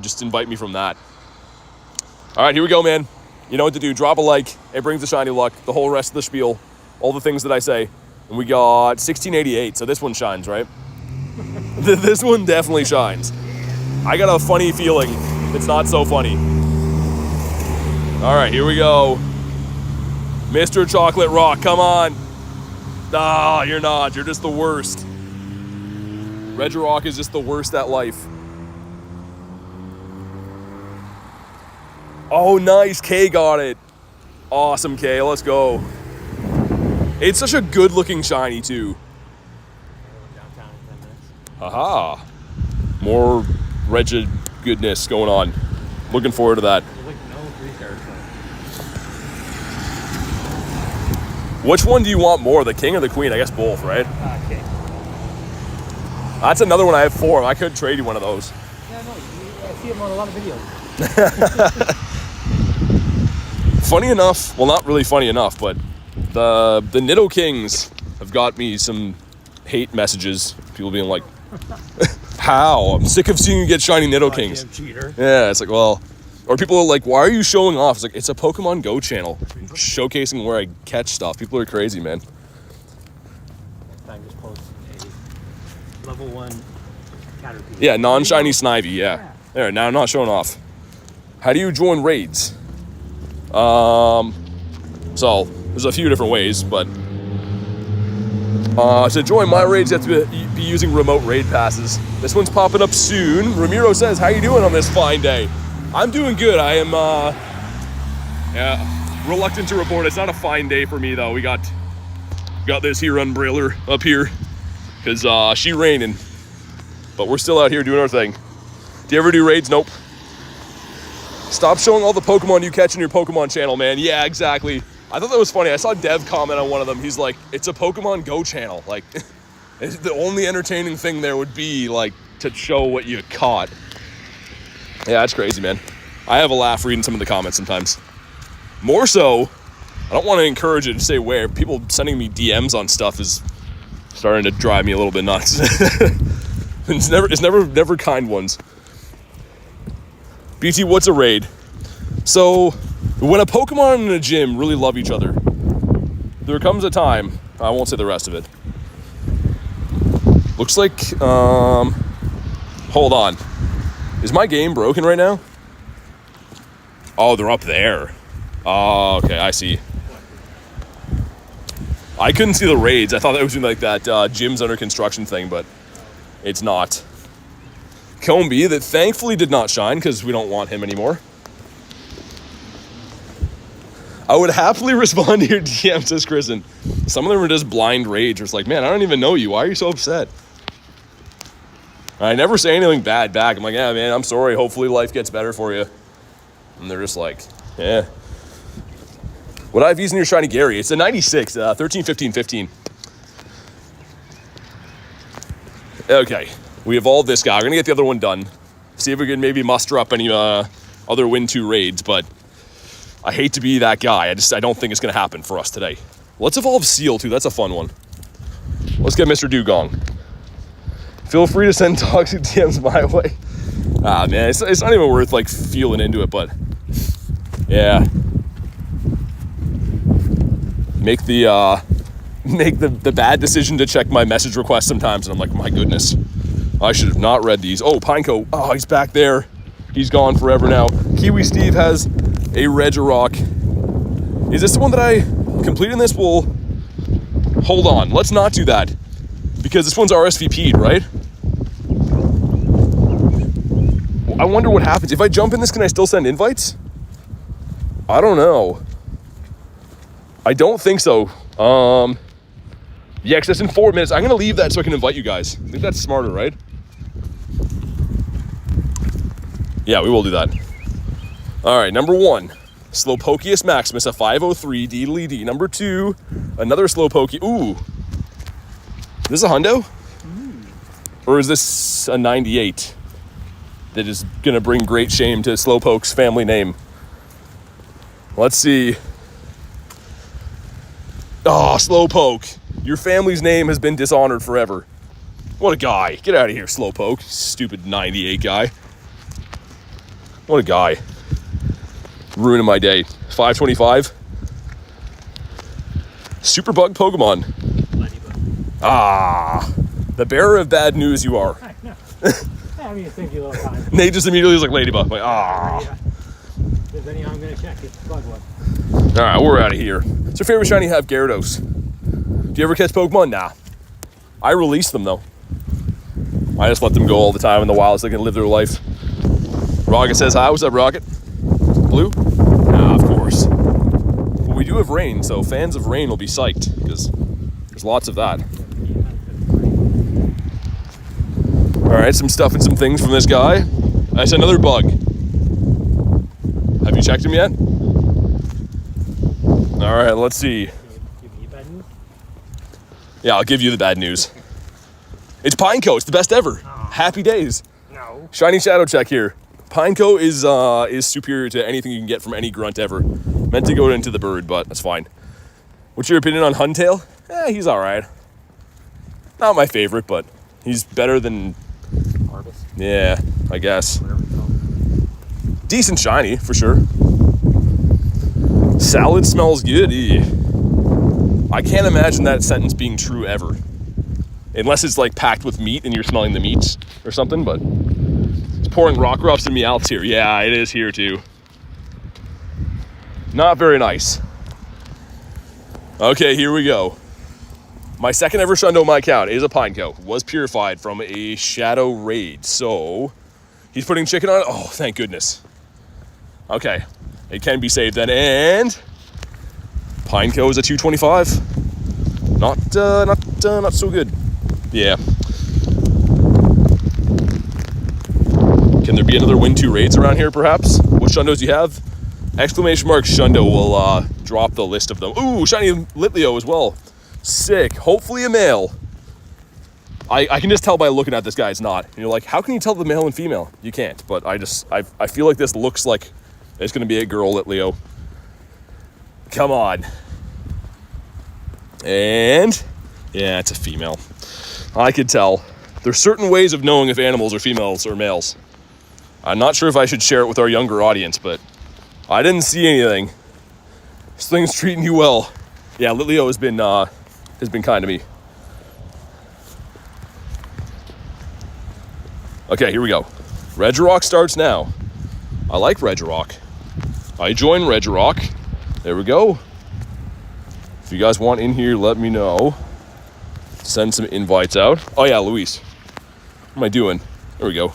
Speaker 1: just invite me from that. All right, here we go, man. You know what to do. Drop a like. It brings the shiny luck. The whole rest of the spiel, all the things that I say. And we got 1688. So this one shines, right? This one definitely shines. I got a funny feeling it's not so funny. All right, here we go. Mr. Chocolate Rock, come on. Nah, you're not. You're just the worst. Regirock is just the worst at life. Oh, nice. Kay got it. Awesome, Kay. Let's go. It's such a good-looking shiny, too.
Speaker 2: Downtown in 10 minutes.
Speaker 1: Haha. More Regi goodness going on. Looking forward to that.
Speaker 2: There's like no 3-star stuff.
Speaker 1: Which one do you want more, the king or the queen? I guess both, right?
Speaker 2: Okay.
Speaker 1: That's another one I have 4. I could trade you one of those.
Speaker 2: Yeah, no, I see them on a lot of videos.
Speaker 1: Funny enough, well, not really funny enough, but the Nitto Kings have got me some hate messages. People being like, how? I'm sick of seeing you get shiny Nitto Kings.
Speaker 2: Cheater.
Speaker 1: Yeah, it's like, well, or people are like, why are you showing off? It's like, it's a Pokemon Go channel. I'm showcasing where I catch stuff. People are crazy, man.
Speaker 2: Time just post a level 1 Caterpie.
Speaker 1: Yeah, non-shiny Snivy, yeah. There, now I'm not showing off. How do you join raids? So there's a few different ways, but to join my raids, you have to be using remote raid passes. This one's popping up soon. Ramiro says, how you doing on this fine day? I'm doing good. I am reluctant to report. It's not a fine day for me though. We got this here umbrella up here because she raining, but we're still out here doing our thing. Do you ever do raids? Nope. Stop showing all the Pokemon you catch in your Pokemon channel, man. Yeah, exactly. I thought that was funny. I saw Dev comment on one of them. He's like, it's a Pokemon Go channel. Like, the only entertaining thing there would be, like, to show what you caught. Yeah, that's crazy, man. I have a laugh reading some of the comments sometimes. More so, I don't want to encourage it to say where. People sending me DMs on stuff is starting to drive me a little bit nuts. It's never kind ones. BT, what's a raid? So, when a Pokemon and a gym really love each other, there comes a time, I won't say the rest of it. Looks like, hold on. Is my game broken right now? Oh, they're up there. Oh, okay, I see. I couldn't see the raids. I thought that was doing like that gym's under construction thing, but it's not. Comby, that thankfully did not shine because we don't want him anymore. I would happily respond to your DM, says Kristen. Some of them are just blind rage. It's like, man, I don't even know you. Why are you so upset? I never say anything bad back. I'm like, yeah, man, I'm sorry. Hopefully life gets better for you. And they're just like, yeah. What I've used in your shiny Gary, it's a 96, 13, 15, 15. Okay, we evolved this guy. We're gonna get the other one done. See if we can maybe muster up any other win 2 raids, but I hate to be that guy. I don't think it's gonna happen for us today. Let's evolve Seal too, that's a fun one. Let's get Mr. Dugong. Feel free to send toxic DMs my way. Ah, man, it's not even worth like feeling into it, but yeah. Make the bad decision to check my message request sometimes, and I'm like, my goodness, I should have not read these. Oh, Pineco, oh, he's back there. He's gone forever now. Kiwi Steve has a Regirock. Is this the one that I completed in this? Well, hold on, let's not do that, because this one's RSVP'd, right? I wonder what happens. If I jump in this, can I still send invites? I don't know. I don't think so. Yeah, because that's in 4 minutes. I'm going to leave that so I can invite you guys. I think that's smarter, right? Yeah, we will do that. All right, number 1, Slowpokeus Maximus, a 503 D. Number 2, another Slowpoke. Ooh. Is this a hundo? Or is this a 98 that is going to bring great shame to Slowpoke's family name? Let's see. Oh, Slowpoke. Your family's name has been dishonored forever. What a guy. Get out of here, Slowpoke. Stupid 98 guy. What a guy. Ruining my day. 525. Super bug Pokemon. Ah. The bearer of bad news you are.
Speaker 2: I know. I mean, thank you a little time.
Speaker 1: Nate just immediately was like Ladybug. Like, ah.
Speaker 2: Yeah. If anyhow, I'm going to check. It's the bug one.
Speaker 1: All right, we're out of here. What's your favorite shiny have, Gyarados? Do you ever catch Pokemon? Nah. I release them, though. I just let them go all the time in the wild so they can live their life. Rocket says hi. What's up, Rocket? Blue? Nah, of course. But we do have rain, so fans of rain will be psyched, because there's lots of that. All right, some stuff and some things from this guy. That's another bug. Have you checked him yet? All right, let's see.
Speaker 2: Give me bad news?
Speaker 1: Yeah, I'll give you the bad news. It's Pineco. It's the best ever.
Speaker 2: Oh.
Speaker 1: Happy days.
Speaker 2: No.
Speaker 1: Shiny Shadow check here. Pineco is superior to anything you can get from any grunt ever. Meant to go into the bird, but that's fine. What's your opinion on Huntail? He's all right. Not my favorite, but he's better than...
Speaker 2: Harvest.
Speaker 1: Yeah, I guess.
Speaker 2: Whatever it's called.
Speaker 1: Decent shiny, for sure. Salad smells good. Ew. I can't imagine that sentence being true ever. Unless it's like packed with meat and you're smelling the meats or something, but it's pouring Rockruffs and Meowths here. Yeah, it is here too. Not very nice. Okay, here we go. My second ever Shundo on my account is a Pineco. Was purified from a Shadow Raid. So, he's putting chicken on it. Oh, thank goodness. Okay, it can be saved then. And Pineco is a 225. Not so good. Yeah. Can there be another win 2 raids around here, perhaps? What Shundos do you have? Exclamation mark Shundo will drop the list of them. Ooh, shiny Litleo as well. Sick. Hopefully a male. I can just tell by looking at this guy it's not. And you're like, how can you tell the male and female? You can't. But I feel like this looks like it's going to be a girl Litleo. Come on. And yeah, it's a female. I could tell. There's certain ways of knowing if animals are females or males. I'm not sure if I should share it with our younger audience, but I didn't see anything. This thing's treating you well. Yeah, Litleo has been kind to me. Okay, here we go. Regirock starts now. I like Regirock. I join Regirock. There we go. If you guys want in here, let me know. Send some invites out. Oh yeah, Luis. What am I doing? There we go.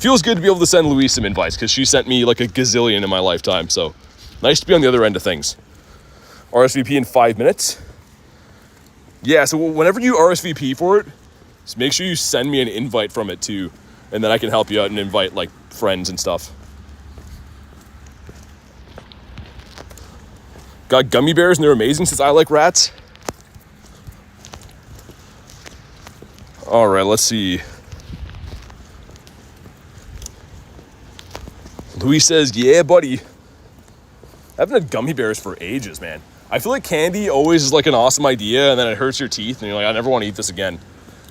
Speaker 1: Feels good to be able to send Luis some invites because she sent me like a gazillion in my lifetime. So nice to be on the other end of things. RSVP in 5 minutes. Yeah, so whenever you RSVP for it, just make sure you send me an invite from it too. And then I can help you out and invite like friends and stuff. Got gummy bears and they're amazing since I like rats. All right, let's see. Luis says, yeah, buddy. I haven't had gummy bears for ages, man. I feel like candy always is like an awesome idea and then it hurts your teeth and you're like, I never want to eat this again.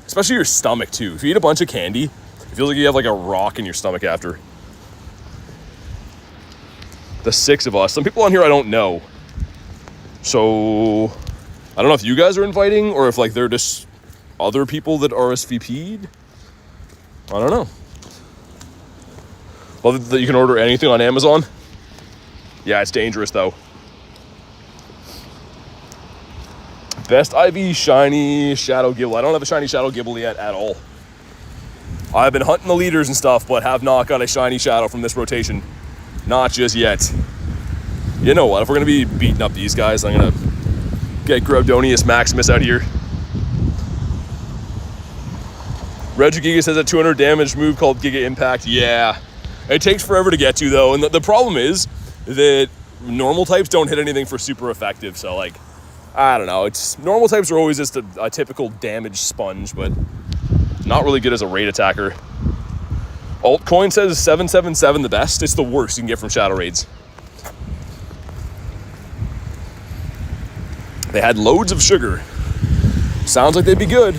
Speaker 1: Especially your stomach too. If you eat a bunch of candy, it feels like you have like a rock in your stomach after. The 6 of us. Some people on here I don't know. So, I don't know if you guys are inviting or if like they're just other people that RSVP'd. I don't know. Love that you can order anything on Amazon. Yeah, it's dangerous though. Best IV shiny Shadow Gibble. I don't have a shiny Shadow Gibble yet at all. I've been hunting the leaders and stuff, but have not got a shiny Shadow from this rotation. Not just yet. You know what? If we're going to be beating up these guys, I'm going to get Groudonius Maximus out here. Regigigas has a 200 damage move called Giga Impact. Yeah. It takes forever to get to, though. And the problem is that normal types don't hit anything for super effective. So, like, I don't know. It's normal types are always just a typical damage sponge, but not really good as a raid attacker. Altcoin says 777 the best. It's the worst you can get from Shadow Raids. They had loads of sugar. Sounds like they'd be good.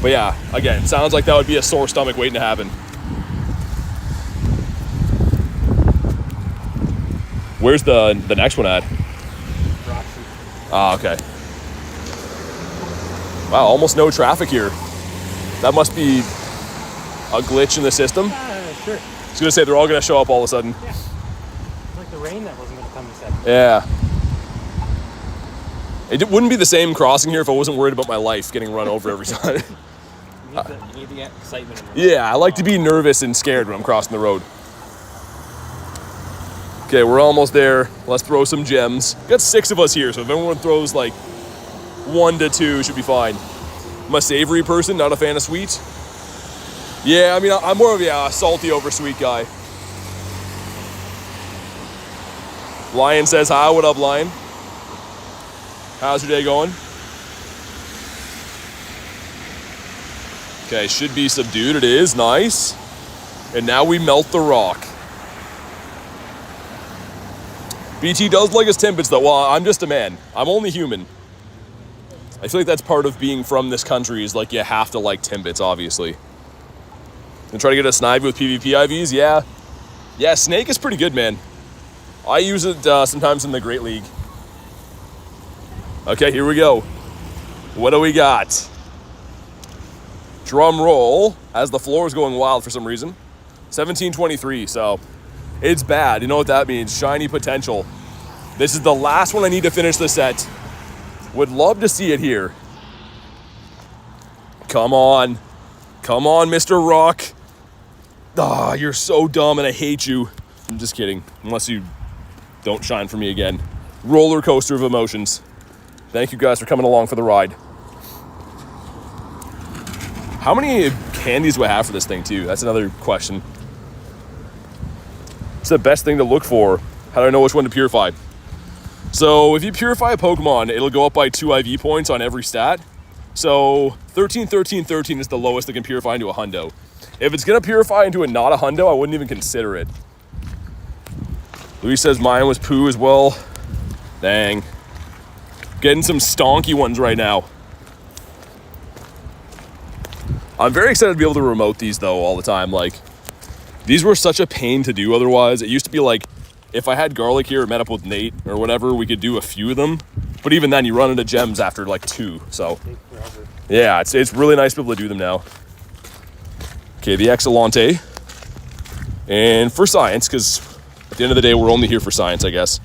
Speaker 1: But yeah, again, sounds like that would be a sore stomach waiting to happen. Where's the next one at?
Speaker 2: Roxy.
Speaker 1: Ah, okay. Wow, almost no traffic here. That must be a glitch in the system.
Speaker 2: Sure.
Speaker 1: I was gonna say they're all gonna show up all of a sudden.
Speaker 2: Yeah. It's like the rain that wasn't gonna come in a second.
Speaker 1: Yeah. It wouldn't be the same crossing here if I wasn't worried about my life getting run over every time.
Speaker 2: You need to get excitement in
Speaker 1: Yeah, I like to be nervous and scared when I'm crossing the road. Okay, we're almost there. Let's throw some gems. Got 6 of us here, so if everyone throws like 1 to 2, should be fine. I'm a savory person, not a fan of sweet. Yeah, I mean, I'm more of a salty over sweet guy. Lion says hi. What up, Lion? How's your day going? Okay, should be subdued. It is. Nice. And now we melt the rock. BT does like his Timbits, though. Well, I'm just a man. I'm only human. I feel like that's part of being from this country is like you have to like Timbits, obviously. And try to get a Snivy with PvP IVs? Yeah. Yeah, Snake is pretty good, man. I use it sometimes in the Great League. Okay, here we go. What do we got? Drum roll, as the floor is going wild for some reason. 1723, so it's bad. You know what that means? Shiny potential. This is the last one I need to finish the set. Would love to see it here. Come on. Come on, Mr. Rock. Ah, you're so dumb and I hate you. I'm just kidding. Unless you don't shine for me again. Roller coaster of emotions. Thank you guys for coming along for the ride. How many candies do I have for this thing too? That's another question. What's the best thing to look for? How do I know which one to purify? So if you purify a Pokemon, it'll go up by 2 IV points on every stat. So 13, 13, 13 is the lowest that can purify into a hundo. If it's gonna purify into a not a hundo, I wouldn't even consider it. Luis says mine was poo as well. Dang. Getting some stonky ones right now. I'm very excited to be able to remote these though all the time. Like, these were such a pain to do otherwise. It used to be like, if I had Garlic here or met up with Nate or whatever, we could do a few of them. But even then, you run into gems after like 2. So, yeah, it's really nice to be able to do them now. Okay, the Excellente. And for science, because at the end of the day, we're only here for science, I guess.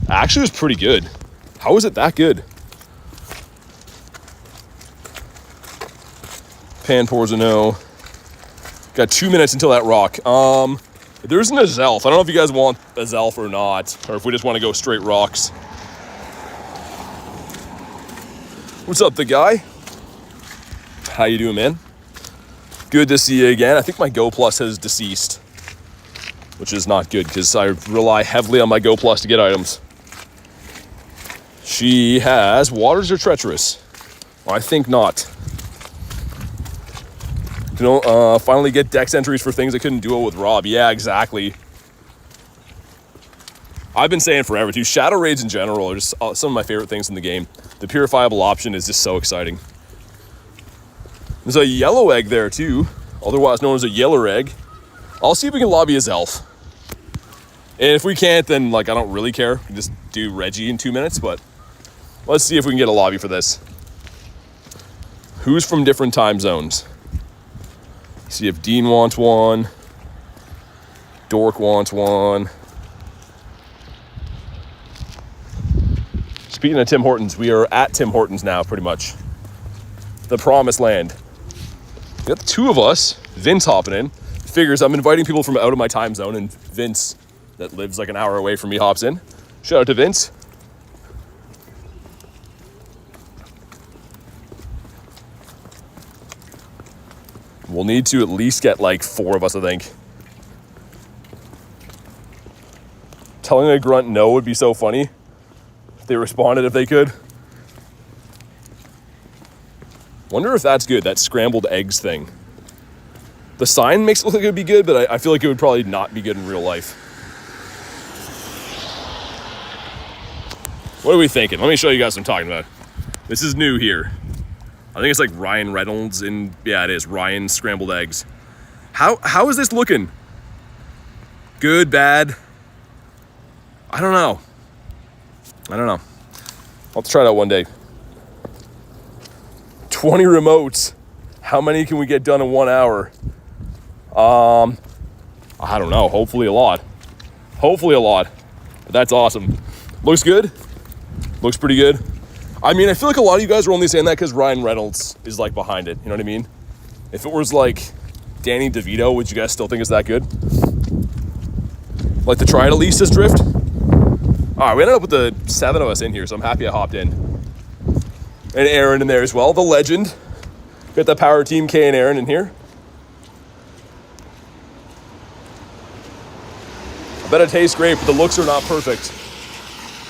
Speaker 1: Actually, it was pretty good. How was it that good? Pan pours a no. Got 2 minutes until that rock. There isn't a Zelf. I don't know if you guys want a Zelf or not, or if we just want to go straight rocks. What's up, the guy? How you doing, man? Good to see you again. I think my Go Plus has deceased, which is not good because I rely heavily on my Go Plus to get items. She has waters are treacherous. I think not. You know, finally get dex entries for things I couldn't duo with Rob. Yeah, exactly. I've been saying forever too. Shadow Raids in general are just some of my favorite things in the game. The purifiable option is just so exciting. There's a yellow egg there too, otherwise known as a yeller egg. I'll see if we can lobby his elf. And if we can't, then like I don't really care. We can just do Reggie in 2 minutes, but let's see if we can get a lobby for this. Who's from different time zones? See if Dean wants one. Dork wants one. Speaking of Tim Hortons, we are at Tim Hortons now, pretty much. The promised land. We got the two of us. Vince hopping in. Figures I'm inviting people from out of my time zone, and Vince, that lives like an hour away from me, hops in. Shout out to Vince. We'll need to at least get like 4 of us, I think. Telling a grunt no would be so funny. If they responded if they could. Wonder if that's good, that scrambled eggs thing. The sign makes it look like it would be good, but I feel like it would probably not be good in real life. What are we thinking? Let me show you guys what I'm talking about. This is new here. I think it's like Ryan Reynolds in, yeah, it is Ryan scrambled eggs. How is this looking? Good, bad? I don't know. I'll have to try it out one day. 20 remotes. How many can we get done in 1 hour? I don't know. Hopefully a lot. But that's awesome. Looks good. Looks pretty good. I mean, I feel like a lot of you guys are only saying that because Ryan Reynolds is like behind it. You know what I mean? If it was like Danny DeVito, would you guys still think it's that good? Like to try it at least as drift? All right, we ended up with the 7 of us in here, so I'm happy I hopped in. And Aaron in there as well, the legend. Got the power team, Kay and Aaron in here. I bet it tastes great, but the looks are not perfect.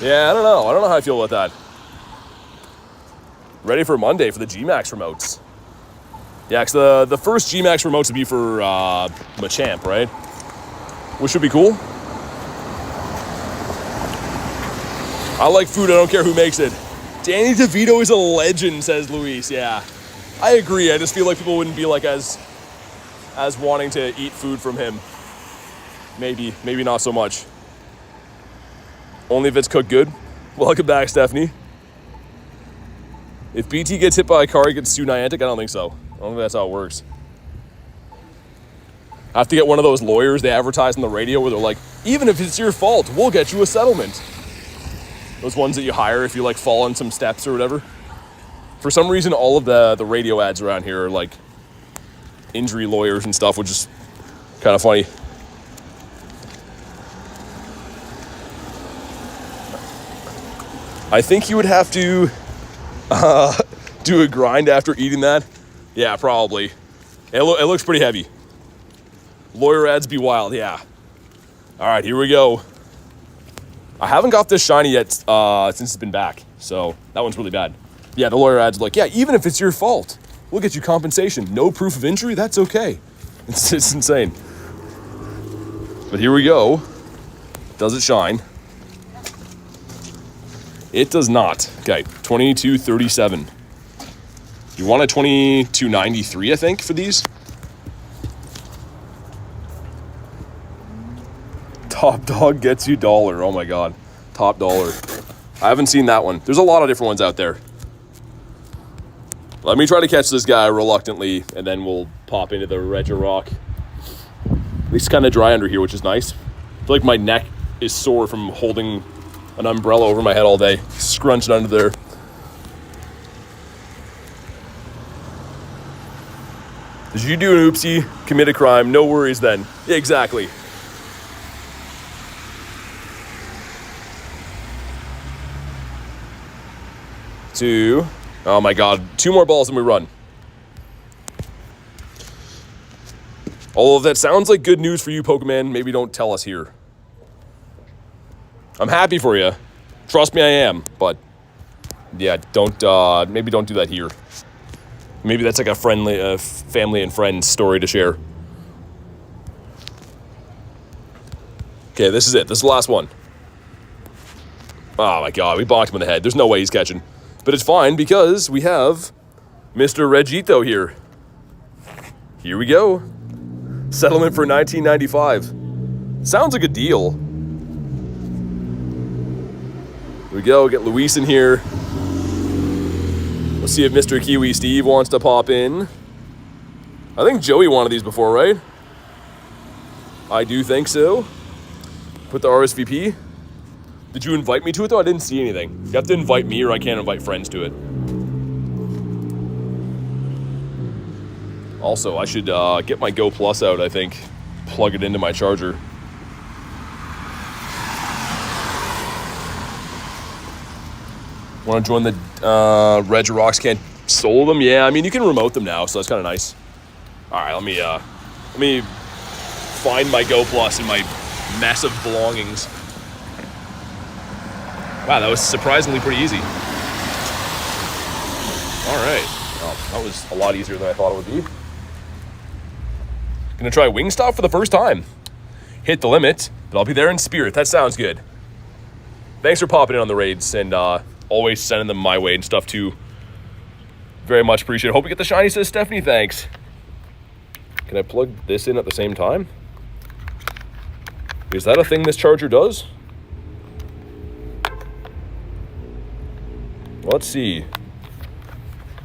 Speaker 1: Yeah, I don't know how I feel about that. Ready for Monday for the G-Max remotes. Yeah, because the first G-Max remotes would be for Machamp, right? Which should be cool. I like food, I don't care who makes it. Danny DeVito is a legend, says Luis. Yeah, I agree. I just feel like people wouldn't be like as wanting to eat food from him. Maybe not so much. Only if it's cooked good. Welcome back, Stephanie. If BT gets hit by a car, he gets sued Niantic? I don't think so. I don't think that's how it works. I have to get one of those lawyers they advertise on the radio where they're like, even if it's your fault, we'll get you a settlement. Those ones that you hire if you like fall on some steps or whatever. For some reason, all of the radio ads around here are like injury lawyers and stuff, which is kind of funny. I think you would have to do a grind after eating that. Yeah, probably. It looks pretty heavy. Lawyer ads be wild, yeah. All right, here we go. I haven't got this shiny yet since it's been back, so that one's really bad. Yeah, the lawyer ads are like, yeah, even if it's your fault, we'll get you compensation. No proof of injury, that's okay. It's insane. But here we go. Does it shine? It does not. Okay, 2237. You want a 2293, I think, for these? Top dog gets you $1. Oh my god. Top dollar. I haven't seen that one. There's a lot of different ones out there. Let me try to catch this guy reluctantly, and then we'll pop into the Regirock. It's kind of dry under here, which is nice. I feel like my neck is sore from holding an umbrella over my head all day. Scrunched under there. Did you do an oopsie, commit a crime? No worries then. Yeah, exactly. Two. Oh my god. 2 more balls and we run. All of that sounds like good news for you, Pokemon. Maybe don't tell us here. I'm happy for you. Trust me, I am. But yeah, don't. Maybe don't do that here. Maybe that's like a friendly, family and friends story to share. Okay, this is it. This is the last one. Oh my god, we bonked him in the head. There's no way he's catching. But it's fine because we have Mr. Regito here. Here we go. Settlement for $19.95. Sounds like a deal. Here we go. Get Luis in here. Let's see if Mr. Kiwi Steve wants to pop in. I think Joey wanted these before, right? I do think so. Put the RSVP. Did you invite me to it, though? I didn't see anything. You have to invite me or I can't invite friends to it. Also, I should get my Go Plus out, I think. Plug it into my charger. Want to join the Regigigas? Can't solo them? Yeah, I mean, you can remote them now, so that's kind of nice. All right, let me find my Go Plus in my mess of belongings. Wow, that was surprisingly pretty easy. All right. Oh, that was a lot easier than I thought it would be. Gonna try Wingstop for the first time. Hit the limit, but I'll be there in spirit. That sounds good. Thanks for popping in on the raids and always sending them my way and stuff too. Very much appreciate it. Hope you get the shiny, says Stephanie. Thanks. Can I plug this in at the same time? Is that a thing this charger does? Let's see.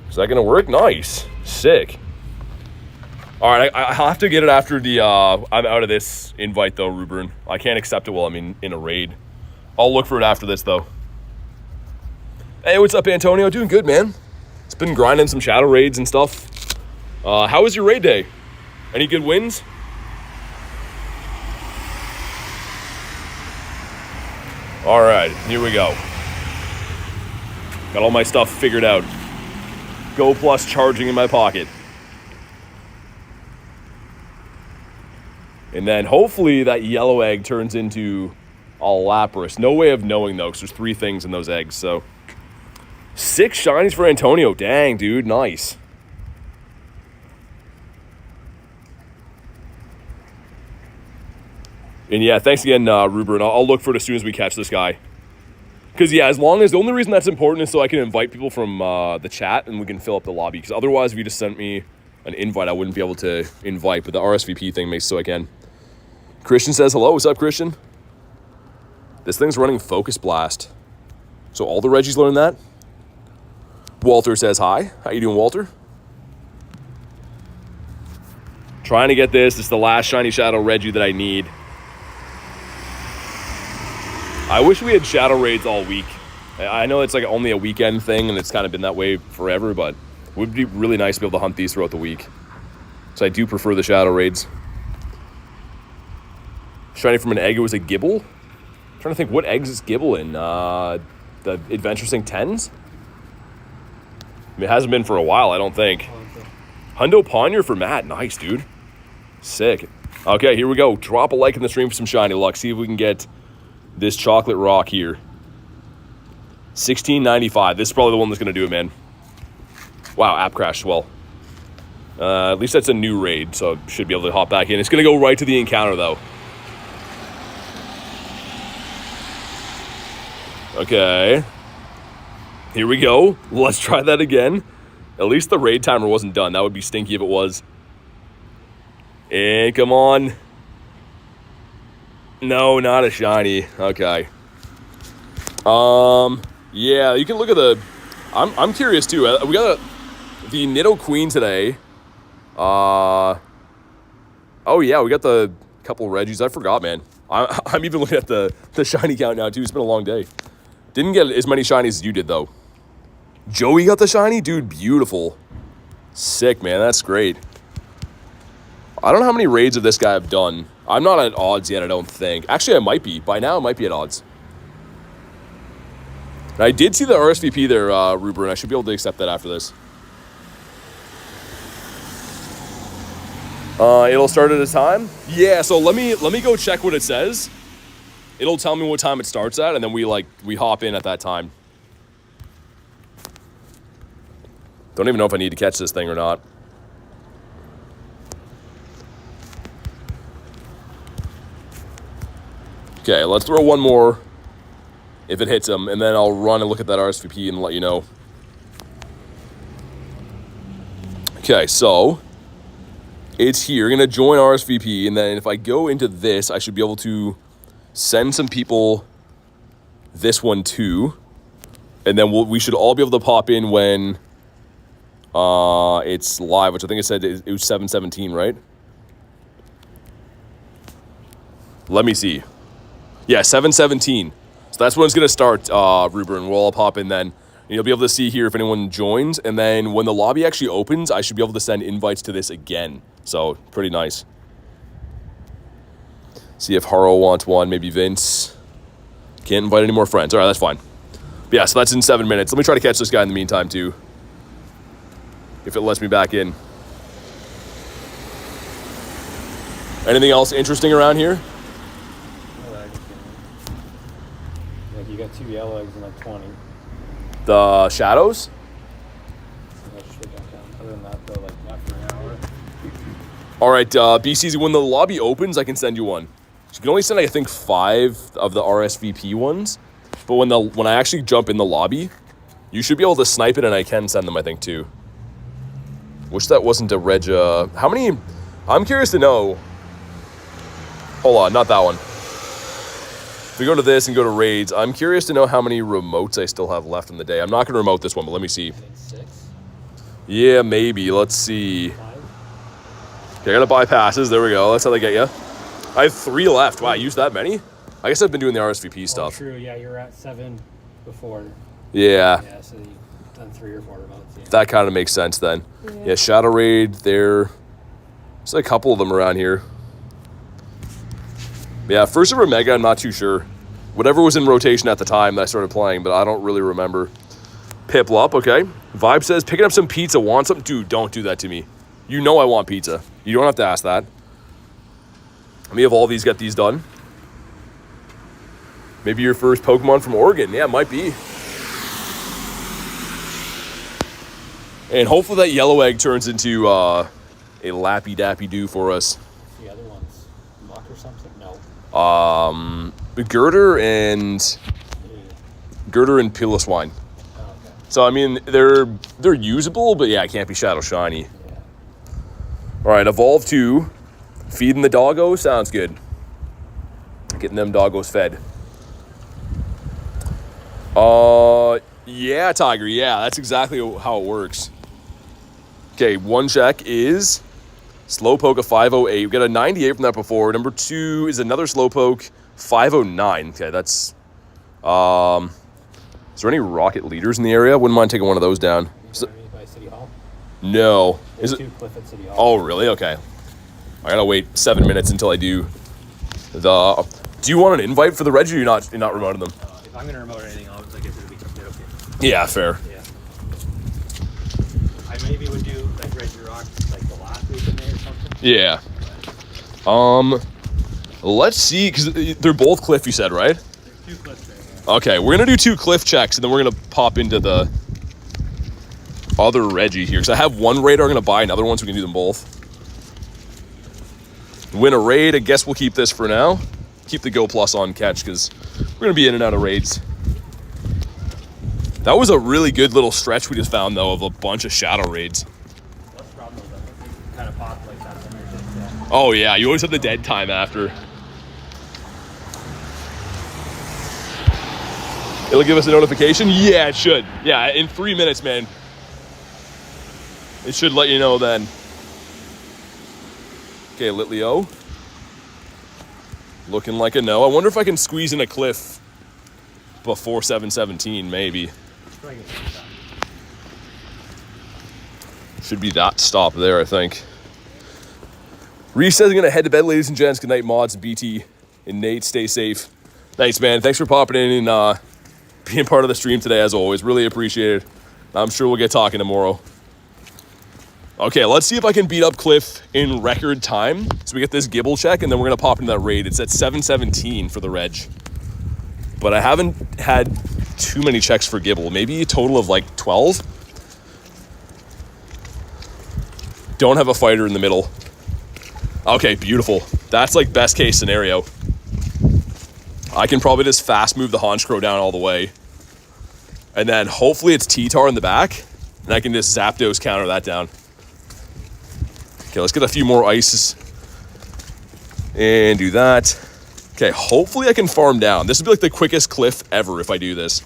Speaker 1: Is that gonna work? Nice. Sick. All right, I'll have to get it after the, I'm out of this invite though, Ruben. I can't accept it while I'm in a raid. I'll look for it after this though. Hey, what's up, Antonio? Doing good, man. It's been grinding some Shadow Raids and stuff. How was your raid day? Any good wins? All right, here we go. Got all my stuff figured out. Go Plus charging in my pocket. And then hopefully that yellow egg turns into a Lapras. No way of knowing though, because there's 3 things in those eggs. So 6 shinies for Antonio. Dang, dude, nice. And yeah, thanks again, Ruben. I'll look for it as soon as we catch this guy. Because, yeah, as long as... The only reason that's important is so I can invite people from the chat and we can fill up the lobby. Because otherwise, if you just sent me an invite, I wouldn't be able to invite. But the RSVP thing makes so I can. Christian says, hello. What's up, Christian? This thing's running Focus Blast. So all the Reggies learn that? Walter says hi. How you doing, Walter? Trying to get this. This is the last Shiny Shadow Reggie that I need. I wish we had Shadow Raids all week. I know it's like only a weekend thing and it's kind of been that way forever, but it would be really nice to be able to hunt these throughout the week. So I do prefer the Shadow Raids. Shiny from an egg, it was a Gibble? I'm trying to think, what eggs is Gibble in? The Adventure Sync 10s? I mean, it hasn't been for a while, I don't think. Hundo Ponyer for Matt. Nice, dude. Sick. Okay, here we go. Drop a like in the stream for some shiny luck. See if we can get this chocolate rock here. $16.95. This is probably the one that's going to do it, man. Wow, app crashed as well. At least that's a new raid, so I should be able to hop back in. It's going to go right to the encounter, though. Okay. Here we go. Let's try that again. At least the raid timer wasn't done. That would be stinky if it was. And come on. No, not a shiny. Okay. Yeah, you can look at the... I'm curious too. We got the Nido Queen today. Oh yeah, we got the couple Reggies. I forgot, man. I'm even looking at the shiny count now too. It's been a long day. Didn't get as many shinies as you did though. Joey got the shiny? Dude, beautiful. Sick, man. That's great. I don't know how many raids of this guy I've done. I'm not at odds yet, I don't think. Actually, I might be. By now, I might be at odds. And I did see the RSVP there, Ruber, and I should be able to accept that after this. It'll start at a time? Yeah, so let me go check what it says. It'll tell me what time it starts at, and then we hop in at that time. Don't even know if I need to catch this thing or not. Okay, let's throw one more if it hits him, and then I'll run and look at that RSVP and let you know. Okay, so it's here. You're going to join RSVP, and then if I go into this, I should be able to send some people this one too, and then we should all be able to pop in when it's live, which I think it said it was 7:17, right? Let me see. Yeah, 7:17. So that's when it's going to start, Ruber, and we'll all pop in then. And you'll be able to see here if anyone joins, and then when the lobby actually opens, I should be able to send invites to this again. So, pretty nice. See if Haro wants one, maybe Vince. Can't invite any more friends. All right, that's fine. But yeah, so that's in 7 minutes. Let me try to catch this guy in the meantime, too. If it lets me back in. Anything else interesting around here?
Speaker 5: Like you got 2 yellow eggs and like 20.
Speaker 1: The shadows?
Speaker 5: Other than that, though, like after an hour.
Speaker 1: All right, BCZ, when the lobby opens, I can send you one. So you can only send, I think, 5 of the RSVP ones. But when I actually jump in the lobby, you should be able to snipe it, and I can send them, I think, too. Wish that wasn't a reg. How many? I'm curious to know. Hold on, not that one. If we go to this and go to raids, I'm curious to know how many remotes I still have left in the day. I'm not going to remote this one, but let me see.
Speaker 5: I think 6.
Speaker 1: Yeah, maybe. Let's see. Okay, I got to buy passes. There we go. That's how they get you. I have 3 left. Wow, I used that many? I guess I've been doing the RSVP stuff.
Speaker 5: True, yeah, you were at 7 before.
Speaker 1: Yeah.
Speaker 5: Yeah, so you've done 3 or 4 remotes. Yeah.
Speaker 1: That kind of makes sense then. Yeah, Shadow Raid, there's a couple of them around here. Yeah, first ever Mega, I'm not too sure. Whatever was in rotation at the time that I started playing, but I don't really remember. Piplup, okay. Vibe says, picking up some pizza, want something? Dude, don't do that to me. You know I want pizza. You don't have to ask that. Let me have all these, get these done. Maybe your first Pokemon from Oregon. Yeah, it might be. And hopefully that yellow egg turns into a Lappy Dappy Doo for us.
Speaker 5: The other ones, Muck or something? No.
Speaker 1: Girder and Piloswine.
Speaker 5: Oh, okay.
Speaker 1: So I mean they're usable, but yeah, it can't be Shadow Shiny.
Speaker 5: Yeah.
Speaker 1: All right, Evolve 2. Feeding the doggos sounds good. Getting them doggos fed. Yeah, Tiger. Yeah, that's exactly how it works. Okay, one check is Slowpoke a 508. We got a 98 from that before. Number 2 is another Slowpoke 509. Okay, that's is there any rocket leaders in the area? Wouldn't mind taking one of those down.
Speaker 5: By City Hall?
Speaker 1: No.
Speaker 5: There's
Speaker 1: Is it?
Speaker 5: 2 Cliff at City Hall.
Speaker 1: Oh, really? Okay. I gotta wait 7 minutes until I do the. Do you want an invite for the Reg, or you're not remoting them?
Speaker 5: If I'm gonna remote anything, I guess it'll be complete. Okay.
Speaker 1: Yeah, fair.
Speaker 5: Yeah. I maybe would do like Reggie Rock like the last week in May or something.
Speaker 1: Yeah. Let's see, because they're both Cliff, you said, right?
Speaker 5: There's 2 Cliffs right here.
Speaker 1: Okay, we're gonna do 2 Cliff checks, and then we're gonna pop into the other Reggie here. Because I have one raid, I'm gonna buy another one, so we can do them both. Win a raid. I guess we'll keep this for now. Keep the Go Plus on catch, because we're gonna be in and out of raids. That was a really good little stretch we just found, though, of a bunch of Shadow raids.
Speaker 5: What's the problem with that? It kind of popped like that when you're just
Speaker 1: Oh yeah, you always have the dead time after. It'll give us a notification? Yeah, it should. Yeah, in 3 minutes, man. It should let you know then. Okay, Litleo. Looking like a no. I wonder if I can squeeze in a Cliff before 7:17, maybe. Should be that stop there, I think. Reese says I'm going to head to bed, ladies and gents. Good night, mods, BT, and Nate. Stay safe. Thanks, man. Thanks for popping in and being part of the stream today, as always. Really appreciate it. I'm sure we'll get talking tomorrow. Okay, let's see if I can beat up Cliff in record time. So we get this Gibble check, and then we're going to pop into that raid. It's at 7:17 for the reg. But I haven't had too many checks for Gibble. Maybe a total of like 12. Don't have a fighter in the middle. Okay, beautiful. That's like best case scenario. I can probably just fast move the Honchkrow down all the way. And then hopefully it's T-Tar in the back. And I can just Zapdos counter that down. Okay, let's get a few more ices. And do that. Okay, hopefully I can farm down. This would be like the quickest cliff ever if I do this.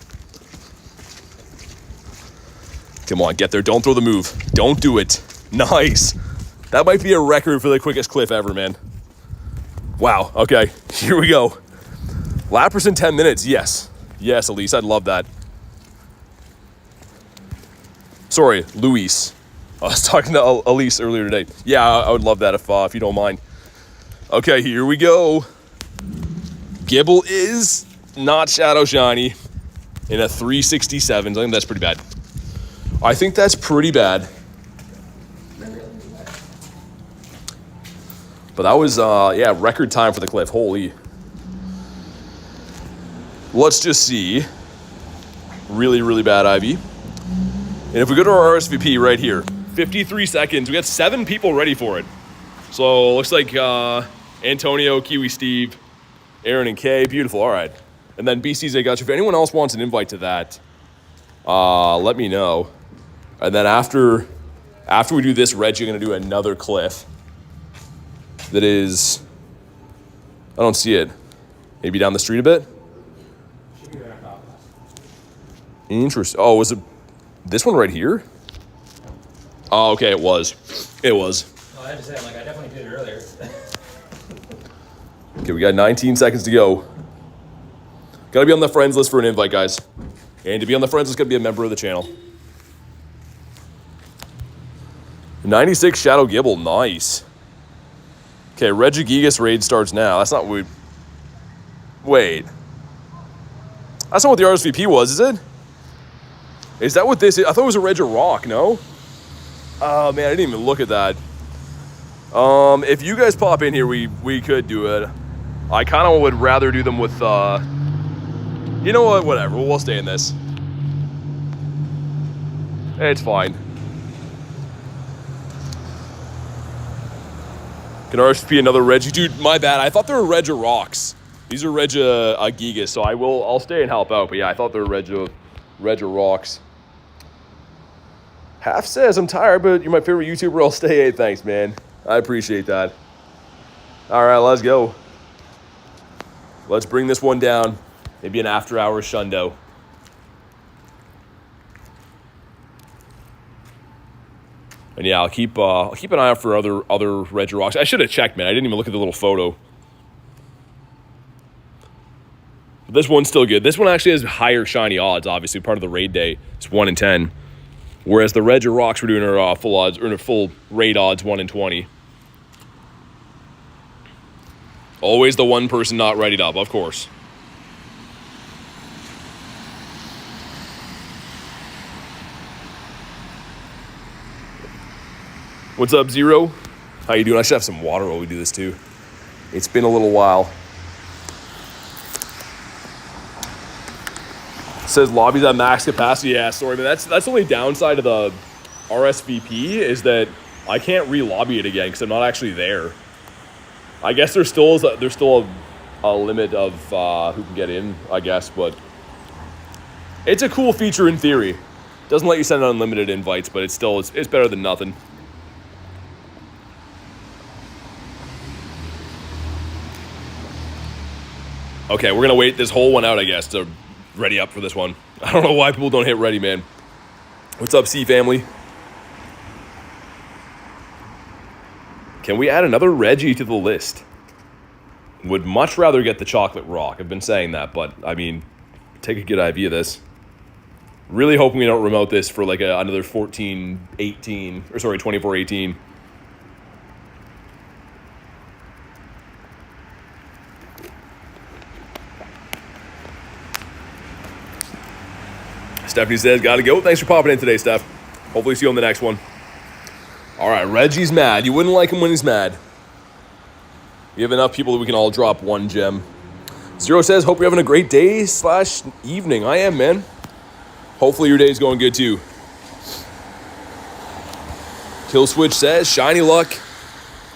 Speaker 1: Come on, get there. Don't throw the move. Don't do it. Nice. That might be a record for the quickest cliff ever, man. Wow, okay, here we go. Lapras in 10 minutes, yes. Yes, Elise, I'd love that. Sorry, Luis. I was talking to Elise earlier today. Yeah, I would love that if you don't mind. Okay, here we go. Gibble is not Shadow Shiny in a 367. I think that's pretty bad. I think that's pretty bad. But that was, yeah, record time for the cliff. Holy. Let's just see. Really, really bad Ivy. And if we go to our RSVP right here, 53 seconds. We got 7 people ready for it. So looks like Antonio, Kiwi Steve, Aaron, and Kay. Beautiful. All right. And then BCZ got you. If anyone else wants an invite to that, let me know. And then after we do this reg, you're going to do another cliff. That is, I don't see it. Maybe down the street a bit? Interesting. Oh, was it this one right here? Oh, okay, it was. It was.
Speaker 2: Oh, I had to say, I definitely did it earlier.
Speaker 1: Okay, we got 19 seconds to go. Gotta be on the friends list for an invite, guys. And to be on the friends list, gotta be a member of the channel. 96 Shadow Gibble, nice. Okay, Regigigas Raid starts now. That's not what wait. That's not what the RSVP was, is it? Is that what this is? I thought it was a Reg Rock, no? Oh, man, I didn't even look at that. If you guys pop in here, we could do it. I kind of would rather do them with, you know what? Whatever. We'll stay in this. It's fine. Can RSVP another Regi? Dude, my bad. I thought they were Reg Rocks. These are Reg Gigas, so I'll stay and help out. But yeah, I thought they were Reg Rocks. Half says I'm tired, but you're my favorite YouTuber. I'll stay. Hey, thanks, man. I appreciate that. All right, let's go. Let's bring this one down. Maybe an after-hours shundo. And yeah, I'll keep an eye out for other Reg Rocks. I should have checked, man. I didn't even look at the little photo. But this one's still good. This one actually has higher shiny odds, obviously, part of the raid day. It's 1 in 10. Whereas the Reg Rocks we're doing are full odds, or full raid odds, 1 in 20. Always the one person not readied up, of course. What's up, Zero? How you doing? I should have some water while we do this too. It's been a little while. It says lobbies at max capacity. Yeah, sorry, but that's the only downside of the RSVP is that I can't re-lobby it again because I'm not actually there. I guess there's still a limit of who can get in, I guess, but it's a cool feature in theory. Doesn't let you send unlimited invites, but it's better than nothing. Okay, we're gonna wait this whole one out, I guess, to ready up for this one. I don't know why people don't hit ready, man. What's up, C family? Can we add another Reggie to the list? Would much rather get the chocolate rock. I've been saying that, but I mean, take a good IV of this. Really hoping we don't remote this for like another 24-18. Stephanie says, gotta go. Thanks for popping in today, Steph. Hopefully see you on the next one. All right, Reggie's mad. You wouldn't like him when he's mad. We have enough people that we can all drop one gem. Zero says, hope you're having a great day / evening. I am, man. Hopefully your day's going good too. Killswitch says, shiny luck.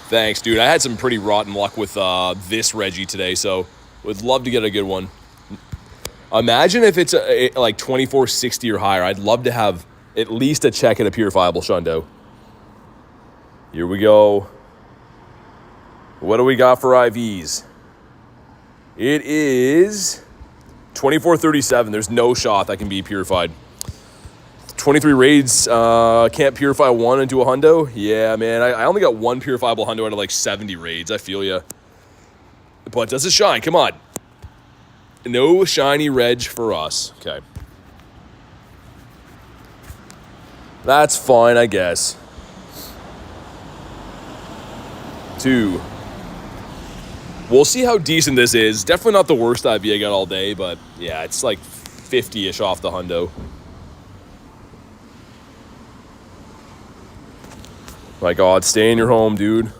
Speaker 1: Thanks, dude. I had some pretty rotten luck with this Reggie today, so would love to get a good one. Imagine if it's like 2460 or higher. I'd love to have at least a check at a purifiable Shundo. Here we go. What do we got for IVs? It is 2437. There's no shot that can be purified. 23 raids, can't purify one into a hundo? Yeah, man, I only got one purifiable hundo out of like 70 raids. I feel ya. But does it shine? Come on. No shiny reg for us. Okay. That's fine, I guess. 2. We'll see how decent this is. Definitely not the worst IV I got all day, but yeah, it's like 50-ish off the hundo. My God, stay in your home, dude.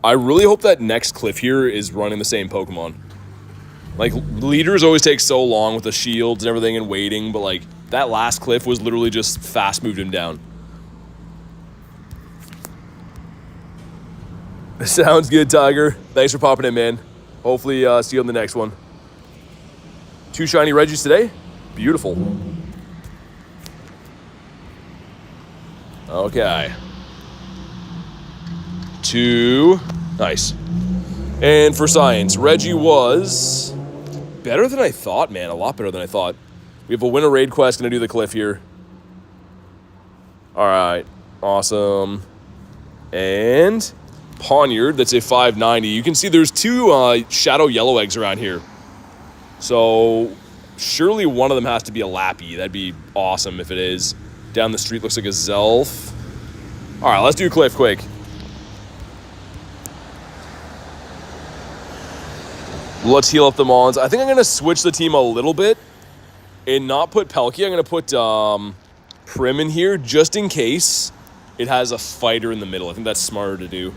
Speaker 1: I really hope that next cliff here is running the same Pokemon. Like, leaders always take so long with the shields and everything and waiting, but like, that last cliff was literally just fast moved him down. Sounds good, Tiger. Thanks for popping in, man. Hopefully, see you on the next one. 2 shiny Reggies today. Beautiful. Okay. 2. Nice. And for science, Reggie was better than I thought, man. A lot better than I thought. We have a winter raid quest. Gonna do the cliff here. All right. Awesome. And Poniard, that's a 590. You can see there's 2 shadow yellow eggs around here. So surely one of them has to be a Lappy. That'd be awesome if it is. Down the street looks like a Zelf. All right, let's do cliff quick. Let's heal up the Mons. I think I'm going to switch the team a little bit and not put Pelkey. I'm going to put Prim in here just in case it has a fighter in the middle. I think that's smarter to do.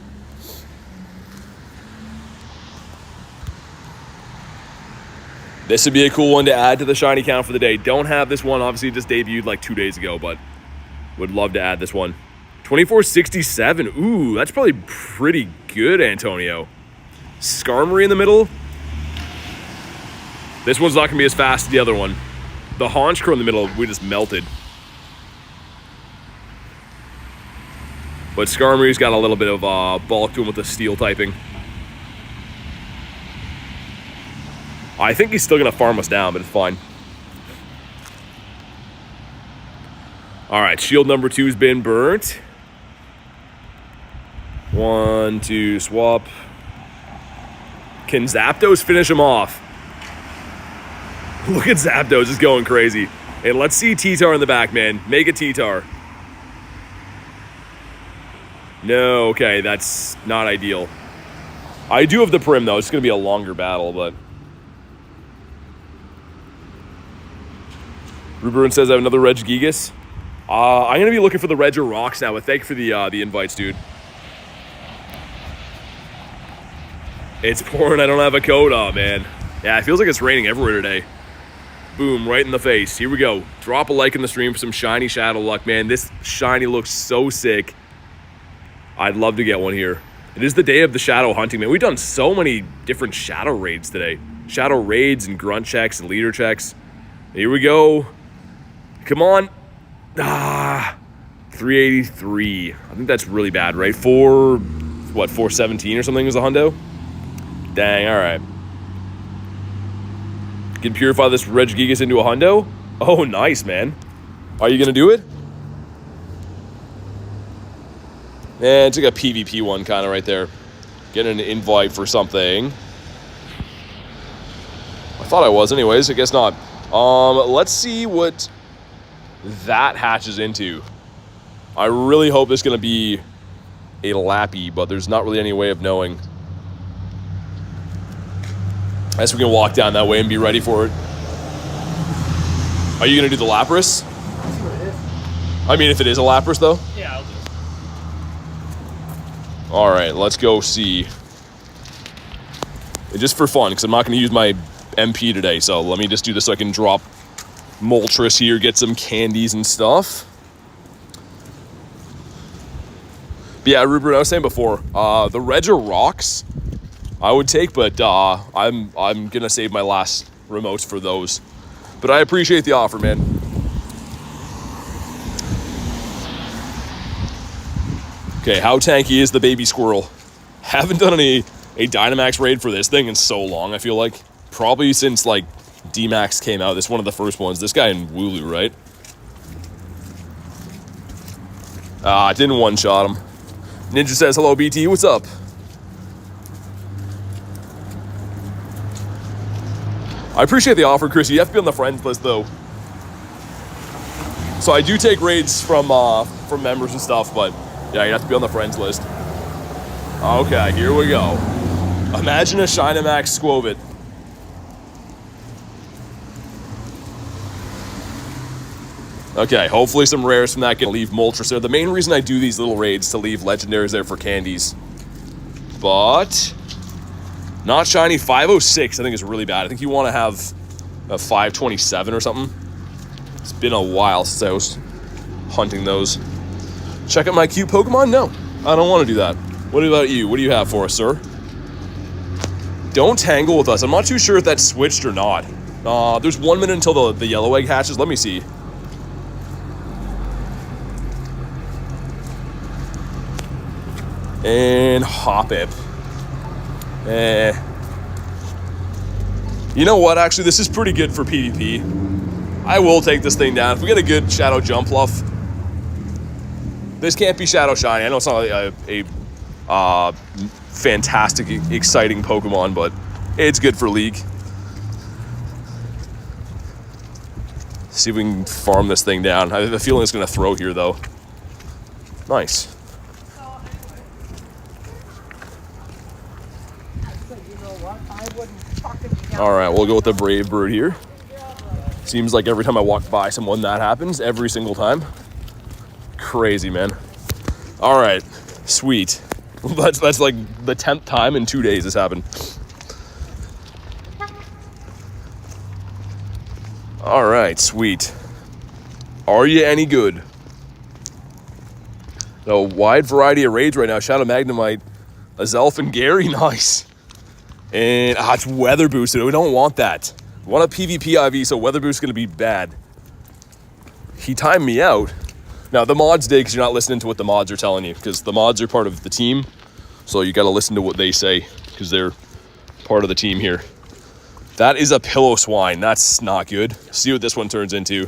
Speaker 1: This would be a cool one to add to the shiny count for the day. Don't have this one. Obviously, just debuted like 2 days ago, but would love to add this one. 2467. Ooh, that's probably pretty good, Antonio. Skarmory in the middle. This one's not going to be as fast as the other one. The Honchkrow in the middle, we just melted. But Skarmory's got a little bit of bulk to him with the steel typing. I think he's still going to farm us down, but it's fine. All right, shield number 2's been burnt. 1, 2, swap. Can Zapdos finish him off? Look at Zapdos just going crazy. And let's see T-Tar in the back, man. Make a T-Tar. No, okay, that's not ideal. I do have the Prim, though. It's going to be a longer battle, but... Ruberin says I have another Regigigas. I'm going to be looking for the Reg or Rocks now, but thank you for the invites, dude. It's pouring. I don't have a coat on, man. Yeah, it feels like it's raining everywhere today. Boom, right in the face. Here we go. Drop a like in the stream for some shiny Shadow luck, man. This shiny looks so sick. I'd love to get one here. It is the day of the Shadow hunting, man. We've done so many different Shadow raids today. Shadow raids and grunt checks and leader checks. Here we go. Come on. 383. I think that's really bad, right? 417 or something is the hundo? Dang, all right. Can purify this Regigigas into a hundo? Oh, nice, man. Are you going to do it? Man, it's like a PvP one kind of right there. Getting an invite for something. I thought I was anyways. I guess not. Let's see what that hatches into. I really hope it's going to be a Lappy, but there's not really any way of knowing. I guess we can walk down that way and be ready for it. Are you gonna do the Lapras?
Speaker 5: That's what it is.
Speaker 1: I mean, if it is a Lapras, though.
Speaker 5: Yeah, I'll do it.
Speaker 1: All right, let's go see. And just for fun, because I'm not gonna use my MP today, so let me just do this so I can drop Moltres here, get some candies and stuff. But yeah, Rupert, I was saying before, the Reg rocks I would take, but I'm gonna save my last remotes for those. But I appreciate the offer, man. Okay, how tanky is the baby squirrel? Haven't done a Dynamax raid for this thing in so long, I feel like. Probably since, like, D-Max came out. This is one of the first ones. This guy in Wooloo, right? Didn't one-shot him. Ninja says, hello, BT, what's up? I appreciate the offer, Chris. You have to be on the friends list, though. So I do take raids from members and stuff, but yeah, you have to be on the friends list. Okay, here we go. Imagine a Shinamax Squovit. Okay, hopefully some rares from that can leave Moltres there. The main reason I do these little raids is to leave legendaries there for candies. But not shiny. 506 I think is really bad. I think you want to have a 527 or something. It's been a while since I was hunting those. Check out my cute Pokemon? No, I don't want to do that. What about you? What do you have for us, sir? Don't tangle with us. I'm not too sure if that's switched or not. There's 1 minute until the yellow egg hatches. Let me see. And Hoppip. You know what? Actually, this is pretty good for PvP. I will take this thing down. If we get a good Shadow Jumpluff. This can't be Shadow Shiny. I know it's not a fantastic, exciting Pokemon, but it's good for League. See if we can farm this thing down. I have a feeling it's going to throw here, though. Nice. All right, we'll go with the Brave Bird here. Seems like every time I walk by someone that happens, every single time. Crazy, man. All right, sweet. That's like the 10th time in 2 days this happened. All right, sweet. Are you any good? A wide variety of raids right now. Shadow Magnemite, Azelf, and Gary, nice. And it's weather boosted. We don't want that. We want a PvP IV, so weather boost is going to be bad. He timed me out. Now, the mods did because you're not listening to what the mods are telling you, because the mods are part of the team, so you got to listen to what they say because they're part of the team here. That is a Pillow Swine. That's not good. See what this one turns into.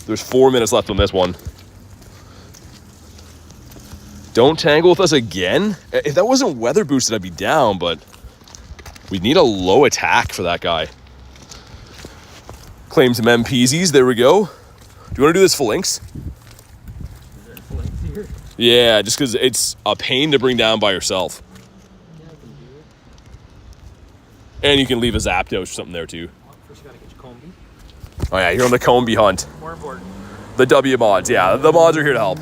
Speaker 1: There's 4 minutes left on this one. Don't tangle with us again? If that wasn't weather boosted, I'd be down, but we need a low attack for that guy. Claim some MPZs. There we go. Do you want to do this Phalanx?
Speaker 5: Is there Phalanx here?
Speaker 1: Yeah, just because it's a pain to bring down by yourself.
Speaker 5: Yeah, I can do it.
Speaker 1: And you can leave a Zapdos or something there too.
Speaker 5: Oh, first you gotta get your Combi.
Speaker 1: Oh yeah, you're on the Combi hunt.
Speaker 5: More important.
Speaker 1: The W mods, yeah, the mods are here to help.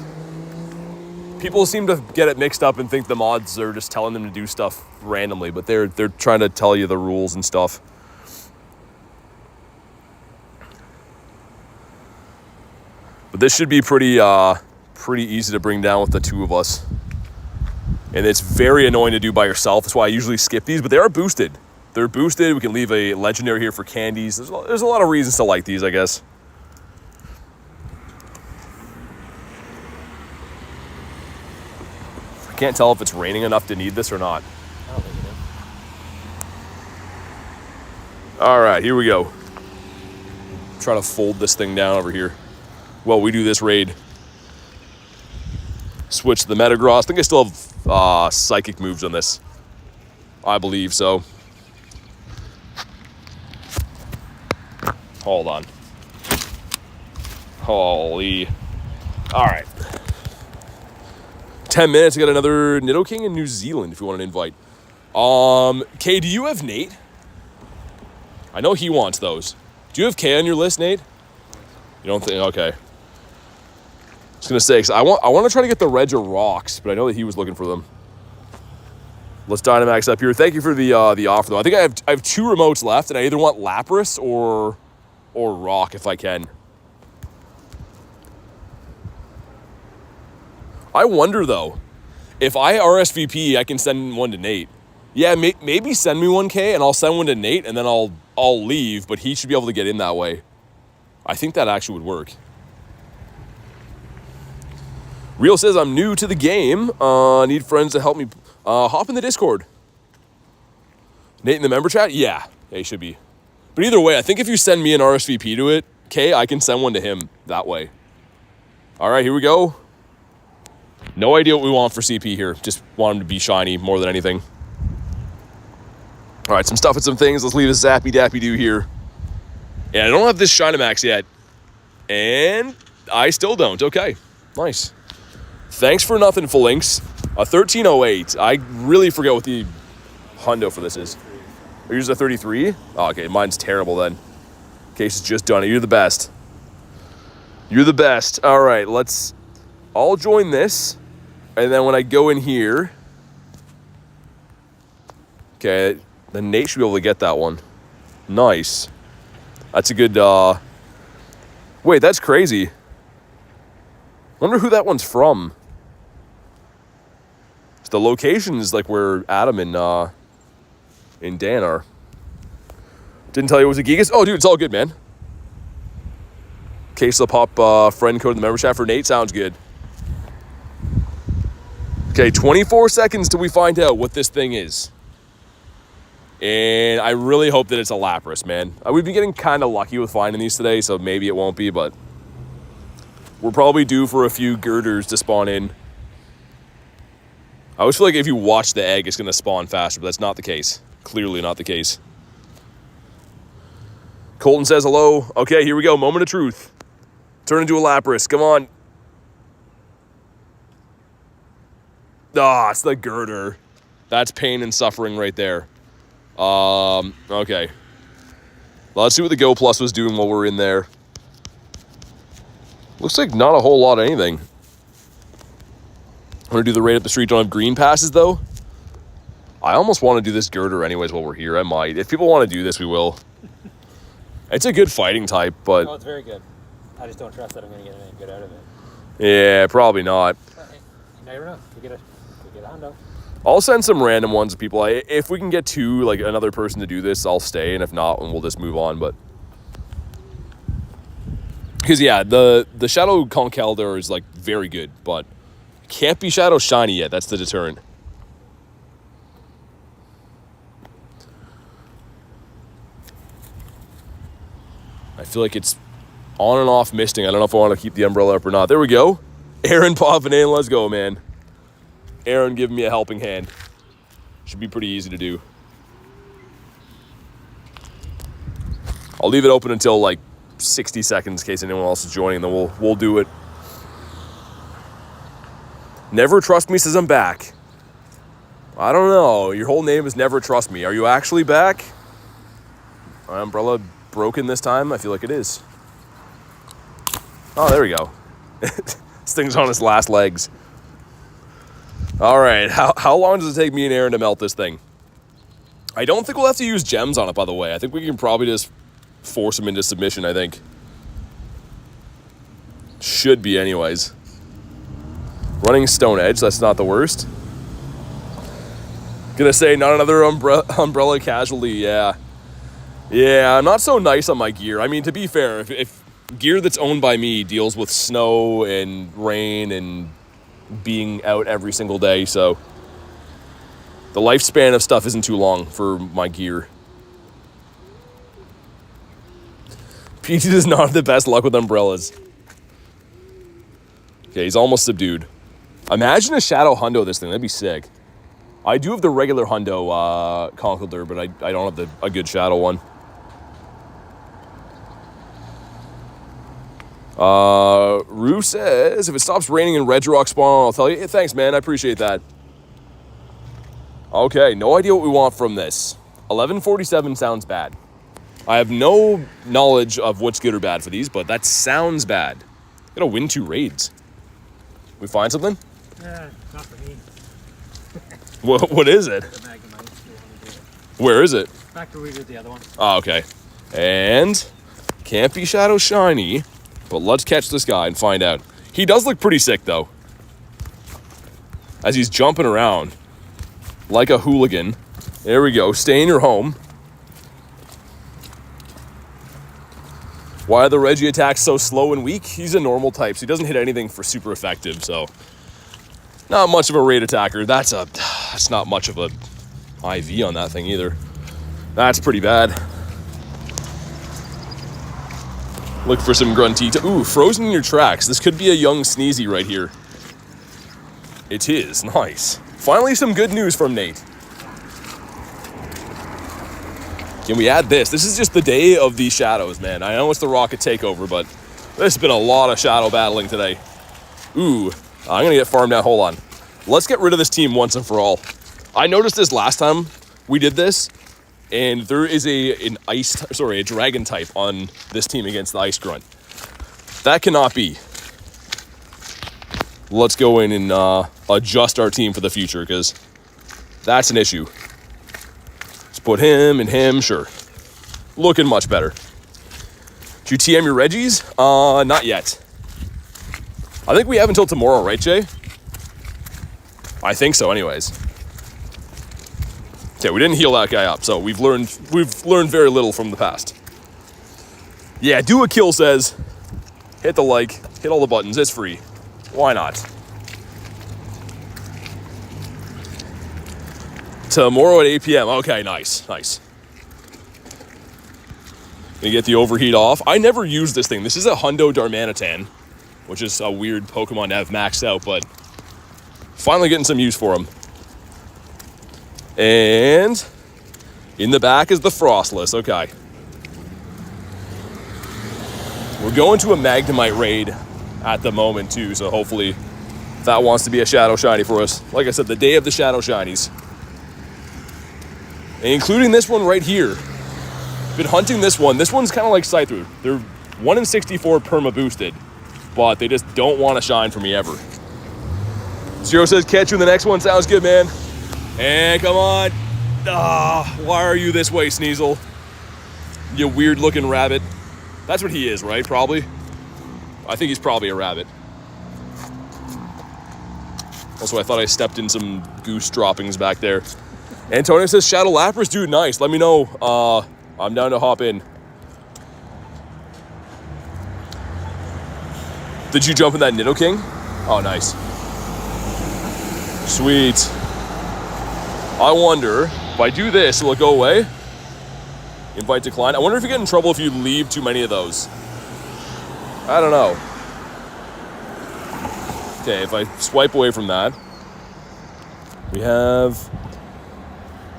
Speaker 1: People seem to get it mixed up and think the mods are just telling them to do stuff randomly, but they're trying to tell you the rules and stuff. But this should be pretty easy to bring down with the two of us. And it's very annoying to do by yourself. That's why I usually skip these, but they are boosted. They're boosted. We can leave a legendary here for candies. There's a lot of reasons to like these, I guess. I can't tell if it's raining enough to need this or not.
Speaker 2: I don't think it is.
Speaker 1: All right, here we go. Try to fold this thing down over here while we do this raid. Switch to the Metagross. I think I still have psychic moves on this. I believe so. Hold on. Holy. All right. 10 minutes. I got another Nidoking in New Zealand if you want an invite. Kay, do you have Nate? I know he wants those. Do you have K on your list, Nate? You don't think? Okay. I was gonna say, 'cause I want to try to get the Reg of Rocks, but I know that he was looking for them. Let's Dynamax up here. Thank you for the offer, though. I think I have 2 remotes left, and I either want Lapras or Rock if I can. I wonder though, if I RSVP, I can send one to Nate. Yeah, maybe send me 1K, and I'll send one to Nate, and then I'll leave, but he should be able to get in that way. I think that actually would work. Real says, I'm new to the game. Need friends to help me. Hop in the Discord. Nate in the member chat? Yeah, he should be. But either way, I think if you send me an RSVP to it, Kay, I can send one to him that way. All right, here we go. No idea what we want for CP here. Just want him to be shiny more than anything. All right, some stuff and some things. Let's leave a Zappy Dappy Doo here. Yeah, I don't have this Shynamax yet. And I still don't. Okay, nice. Thanks for nothing, Full Links. A 1308. I really forget what the hundo for this is. Are yours a 33? Oh, okay, mine's terrible then. Case is just done it. You're the best. You're the best. All right, I'll join this. And then when I go in here, okay, then Nate should be able to get that one. Nice. That's a good, wait, that's crazy. Wonder who that one's from. The location is like where Adam and Dan are. Didn't tell you it was a Gigas. Oh, dude, it's all good, man. Case, I'll pop friend code in the member chat for Nate. Sounds good. Okay, 24 seconds till we find out what this thing is. And I really hope that it's a Lapras, man. We've been getting kind of lucky with finding these today, so maybe it won't be, but we're probably due for a few girders to spawn in. I always feel like if you watch the egg, it's going to spawn faster, but that's not the case. Clearly not the case. Colton says hello. Okay, here we go. Moment of truth. Turn into a Lapras. Come on. Ah, it's the girder. That's pain and suffering right there. Okay. Well, let's see what the Go Plus was doing while we're in there. Looks like not a whole lot of anything. I'm going to do the raid up the street. Don't have green passes, though. I almost want to do this girder anyways while we're here. I might. If people want to do this, we will. It's a good fighting type, but...
Speaker 2: Oh, it's very good. I just don't trust that I'm going to get anything good out of it.
Speaker 1: Yeah, probably not.
Speaker 2: You never know. We get a hundo.
Speaker 1: I'll send some random ones to people. If we can get 2, like another person to do this, I'll stay. And if not, we'll just move on. But because, yeah, the Shadow Conkeldurr is, like, very good, but... Can't be Shadow Shiny yet. That's the deterrent. I feel like it's on and off misting. I don't know if I want to keep the umbrella up or not. There we go. Aaron popping in. Let's go, man. Aaron giving me a helping hand. Should be pretty easy to do. I'll leave it open until like 60 seconds in case anyone else is joining. Then we'll do it. Never Trust Me says I'm back. I don't know. Your whole name is Never Trust Me. Are you actually back? My umbrella broken this time? I feel like it is. Oh, there we go. This thing's on its last legs. All right. How long does it take me and Aaron to melt this thing? I don't think we'll have to use gems on it, by the way. I think we can probably just force him into submission, I think. Should be anyways. Running Stone Edge, that's not the worst. Gonna say, not another umbrella casualty, yeah. Yeah, I'm not so nice on my gear. I mean, to be fair, if gear that's owned by me deals with snow and rain and being out every single day, so the lifespan of stuff isn't too long for my gear. PT does not have the best luck with umbrellas. Okay, he's almost subdued. Imagine a Shadow Hundo this thing. That'd be sick. I do have the regular Hundo Conkeldurr, but I don't have a good Shadow one. Rue says, if it stops raining in Regirock spawn, I'll tell you. Hey, thanks, man. I appreciate that. Okay, no idea what we want from this. 1147 sounds bad. I have no knowledge of what's good or bad for these, but that sounds bad. Gotta win 2 raids. We find something?
Speaker 5: Not for me.
Speaker 1: What is it?
Speaker 5: The Magnemite. You want to do it.
Speaker 1: Where is it?
Speaker 5: Back to where we did the other one.
Speaker 1: Oh, okay. And can't be Shadow Shiny, but let's catch this guy and find out. He does look pretty sick, though. As he's jumping around like a hooligan. There we go. Stay in your home. Why are the Regi attacks so slow and weak? He's a normal type, so he doesn't hit anything for super effective, so not much of a raid attacker. That's not much of a IV on that thing either. That's pretty bad. Look for some grunty. Ooh, frozen in your tracks. This could be a young Sneezy right here. It is. Nice. Finally, some good news from Nate. Can we add this? This is just the day of the shadows, man. I know it's the Rocket Takeover, but there's been a lot of shadow battling today. Ooh, I'm gonna get farmed out. Hold on. Let's get rid of this team once and for all. I noticed this last time we did this, and there is a dragon type on this team against the Ice Grunt. That cannot be. Let's go in and adjust our team for the future, because that's an issue. Put him and him, sure. Looking much better. Did you TM your Regis? Not yet. I think we have until tomorrow, right, Jay? I think so, anyways. Okay, we didn't heal that guy up, so we've learned very little from the past. Yeah, do a kill says. Hit the like, hit all the buttons, it's free. Why not? Tomorrow at 8 p.m. Okay, nice. Gonna get the overheat off. I never use this thing. This is a Hundo Darmanitan, which is a weird Pokemon to have maxed out, but finally getting some use for him. And in the back is the Frostless. Okay. We're going to a Magnemite raid at the moment, too, so hopefully that wants to be a Shadow Shiny for us. Like I said, the day of the Shadow Shinies. Including this one right here. Been hunting this one. This one's kind of like Scyther. They're 1 in 64 perma boosted, but they just don't want to shine for me ever. Zero says, catch you in the next one. Sounds good, man. And come on. Why are you this way, Sneasel? You weird looking rabbit. That's what he is, right? Probably. I think he's probably a rabbit. Also, I thought I stepped in some goose droppings back there. Antonio says, Shadow Lapras, dude, nice. Let me know. I'm down to hop in. Did you jump in that Nidoking? Oh, nice. Sweet. I wonder, if I do this, will it go away? Invite decline. I wonder if you get in trouble if you leave too many of those. I don't know. Okay, if I swipe away from that, we have...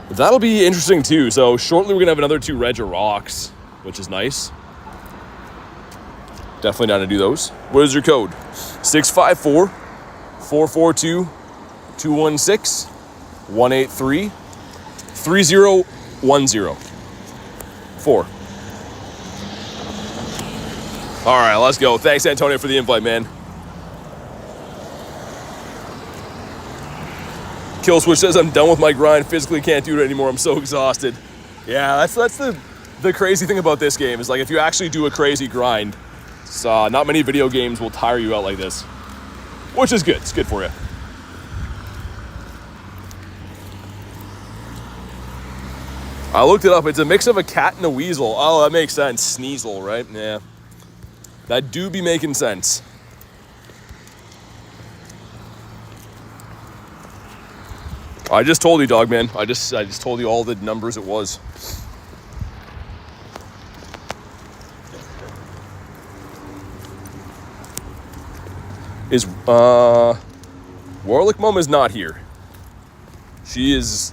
Speaker 1: That'll be interesting too. So shortly we're gonna have another 2 Regi Rocks, which is nice. Definitely down to do those. What is your code? 654-442-216-183-3010. 4. All right, let's go. Thanks, Antonio, for the invite, man. Kill Switch says, I'm done with my grind. Physically can't do it anymore. I'm so exhausted. Yeah, that's the crazy thing about this game is, like, if you actually do a crazy grind, not many video games will tire you out like this, which is good. It's good for you. I looked it up. It's a mix of a cat and a weasel. Oh, that makes sense. Sneasel, right? Yeah. That do be making sense. I just told you, dog man. I just told you all the numbers it was. Is Warlick Mom is not here. She is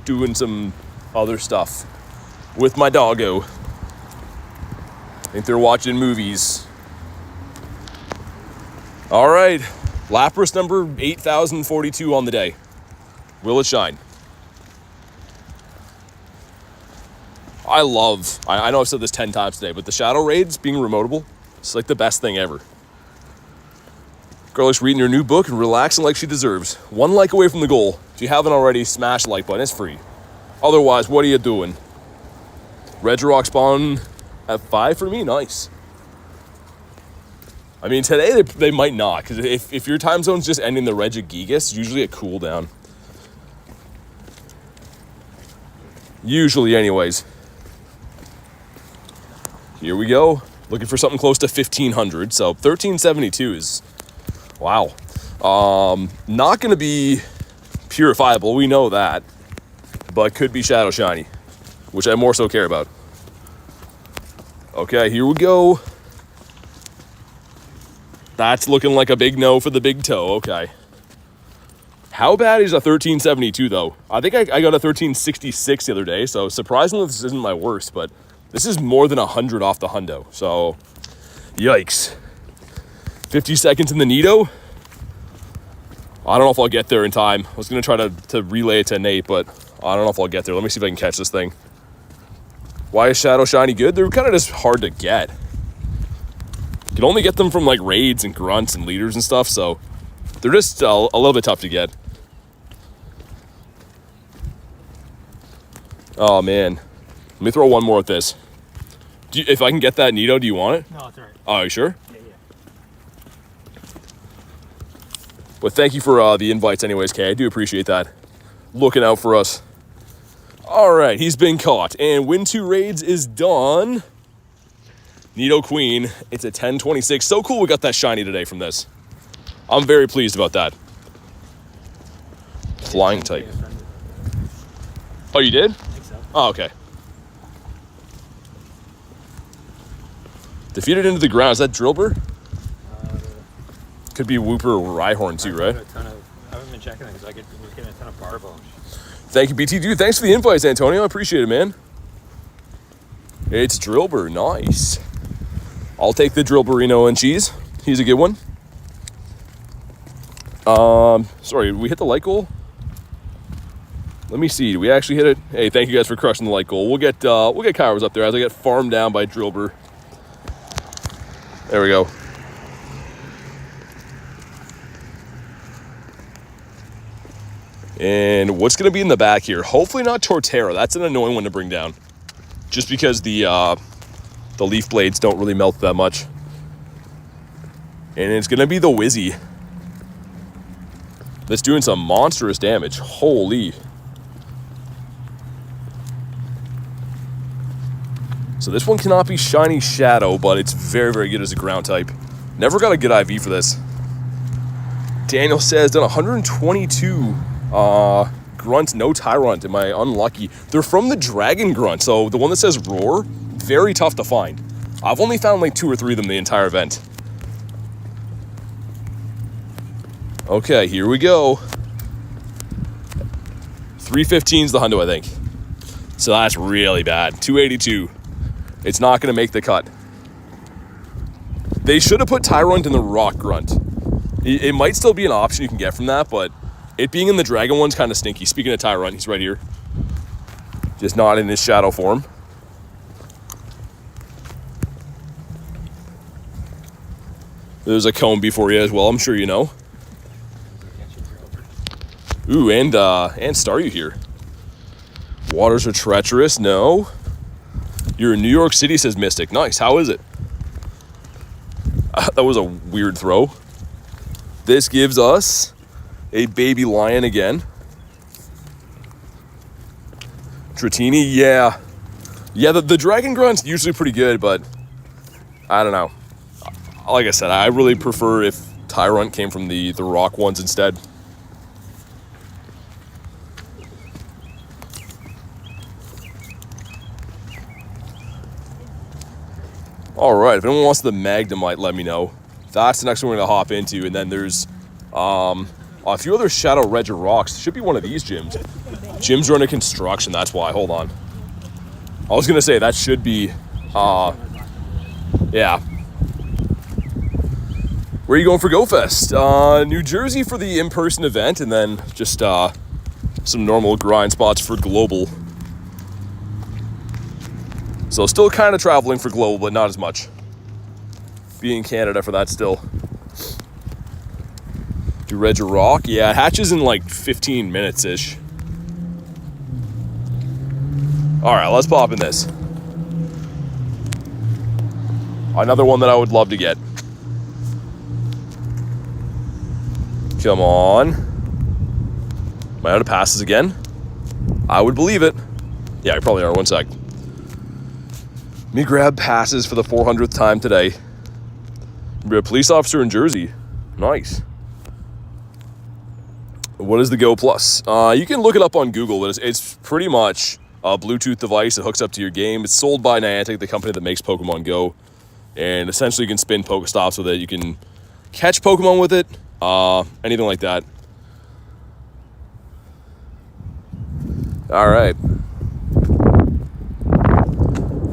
Speaker 1: doing some other stuff with my doggo. I think they're watching movies. All right, Lapras number 8042 on the day. Will it shine? I know I've said this 10 times today, but the Shadow Raids being remotable, it's like the best thing ever. Girlish reading your new book and relaxing like she deserves. 1 like away from the goal. If you haven't already, smash the like button. It's free. Otherwise, what are you doing? Regirock spawn at 5 for me? Nice. I mean, today they might not, because if your time zone's just ending the Regigigas, it's usually a cooldown. Usually, anyways. Here we go. Looking for something close to 1,500. So 1,372 is, wow. Not going to be purifiable. We know that. But could be Shadow Shiny, which I more so care about. Okay, here we go. That's looking like a big no for the big toe. Okay. How bad is a 1372 though? I think I got a 1366 the other day, so surprisingly this isn't my worst, but this is more than 100 off the hundo. So, yikes. 50 seconds in the Nido. I don't know if I'll get there in time. I was going to try to relay it to Nate, but I don't know if I'll get there. Let me see if I can catch this thing. Why is Shadow Shiny good? They're kind of just hard to get. You can only get them from like raids and grunts and leaders and stuff, so they're just a little bit tough to get. Oh man, let me throw one more at this. If I can get that Nido, do you want it?
Speaker 5: No, it's alright.
Speaker 1: Oh, are you sure?
Speaker 5: Yeah.
Speaker 1: But thank you for the invites anyways, Kay. I do appreciate that. Looking out for us. All right, he's been caught. And win 2 raids is done. Nido Queen, it's a 1026. So cool we got that shiny today from this. I'm very pleased about that. Flying type. Oh, you did?
Speaker 5: I think so.
Speaker 1: Oh, okay. Defeated into the ground. Is that Drillbur? Could be Wooper or Rhyhorn too, right?
Speaker 5: I haven't been checking it because was getting a ton of Barbones.
Speaker 1: Thank you, BT. Dude, thanks for the invites, Antonio. I appreciate it, man. It's Drillbur. Nice. I'll take the Drillburino and cheese. He's a good one. Sorry, did we hit the light goal? Let me see. Did we actually hit it? Hey, thank you guys for crushing the light goal. We'll get Kairos up there as I get farmed down by Drillbur. There we go. And what's going to be in the back here? Hopefully not Torterra. That's an annoying one to bring down. Just because the leaf blades don't really melt that much. And it's going to be the Wizzy. That's doing some monstrous damage. Holy. So this one cannot be Shiny Shadow, but it's very, very good as a ground type. Never got a good IV for this. Daniel says, done 122 grunts, no Tyrant. Am I unlucky? They're from the Dragon Grunt, so the one that says Roar, very tough to find. I've only found like 2 or 3 of them the entire event. Okay, here we go. 315's the hundo, I think. So that's really bad. 282. It's not going to make the cut. They should have put Tyrant in the Rock Grunt. It might still be an option you can get from that, but it being in the Dragon one's kind of stinky. Speaking of Tyrant, he's right here. Just not in his shadow form. There's a comb before you as well, I'm sure you know. Ooh, and Staryu here. Waters are treacherous, no. You're in New York City, says Mystic. Nice, how is it? That was a weird throw. This gives us a baby lion again. Dratini, yeah. Yeah, the Dragon Grunt's usually pretty good, but I don't know. Like I said, I really prefer if Tyrant came from the rock ones instead. All right, if anyone wants the Magnemite, let me know. That's the next one we're gonna hop into, and then there's a few other Shadow Regigigas. Should be one of these gyms. Gyms are under construction, that's why. Hold on. I was gonna say that should be, yeah. Where are you going for GoFest? New Jersey for the in-person event, and then just some normal grind spots for global. So still kind of traveling for global, but not as much. Be in Canada for that still. Do Reg or Rock? Yeah, it hatches in like 15 minutes-ish. All right, let's pop in this. Another one that I would love to get. Come on. Am I out of passes again? I would believe it. Yeah, I probably are. 1 sec. Let me grab passes for the 400th time today. Be a police officer in Jersey. Nice. What is the Go Plus? You can look it up on Google, but it's pretty much a Bluetooth device that hooks up to your game. It's sold by Niantic, the company that makes Pokemon Go. And essentially you can spin Pokestops with it. You can catch Pokemon with it. Anything like that. All right.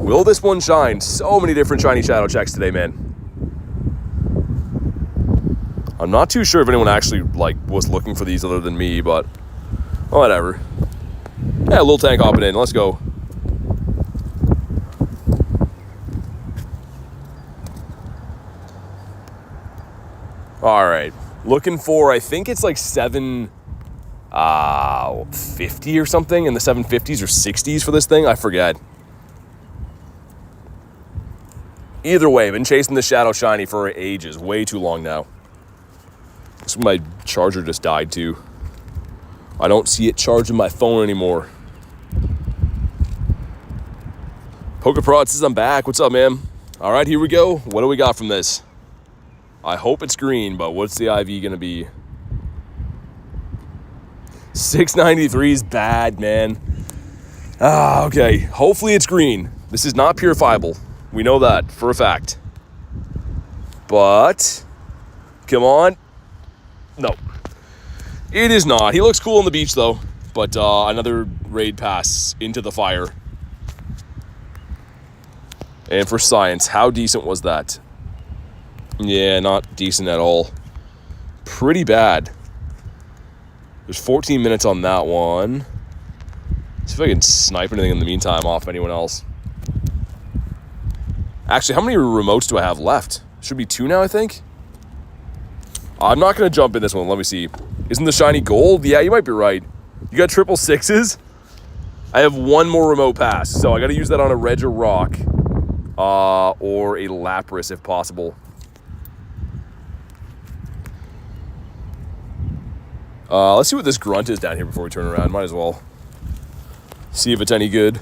Speaker 1: Will this one shine? So many different shiny shadow checks today, man. I'm not too sure if anyone actually was looking for these other than me, but whatever. Yeah, a little tank hopping in. Let's go. All right. Looking for, I think it's like 750 or something in the 750s or 60s for this thing. I forget. Either way, I've been chasing the Shadow Shiny for ages. Way too long now. This my charger just died too. I don't see it charging my phone anymore. Pokeprot says I'm back. What's up, man? All right, here we go. What do we got from this? I hope it's green, but what's the IV gonna be? 693 is bad, man. Okay. Hopefully it's green. This is not purifiable. We know that for a fact. But come on. No, it is not. He looks cool on the beach though, but another raid pass into the fire. And for science, how decent was that? Yeah, not decent at all. Pretty bad. There's 14 minutes on that one. See if I can snipe anything in the meantime off anyone else. Actually, how many remotes do I have left? Should be 2 now, I think. I'm not going to jump in this one. Let me see. Isn't the shiny gold? Yeah, you might be right. You got 666s? I have 1 more remote pass, so I got to use that on a Reg or Rock. Or a Lapras if possible. Let's see what this grunt is down here before we turn around. Might as well see if it's any good.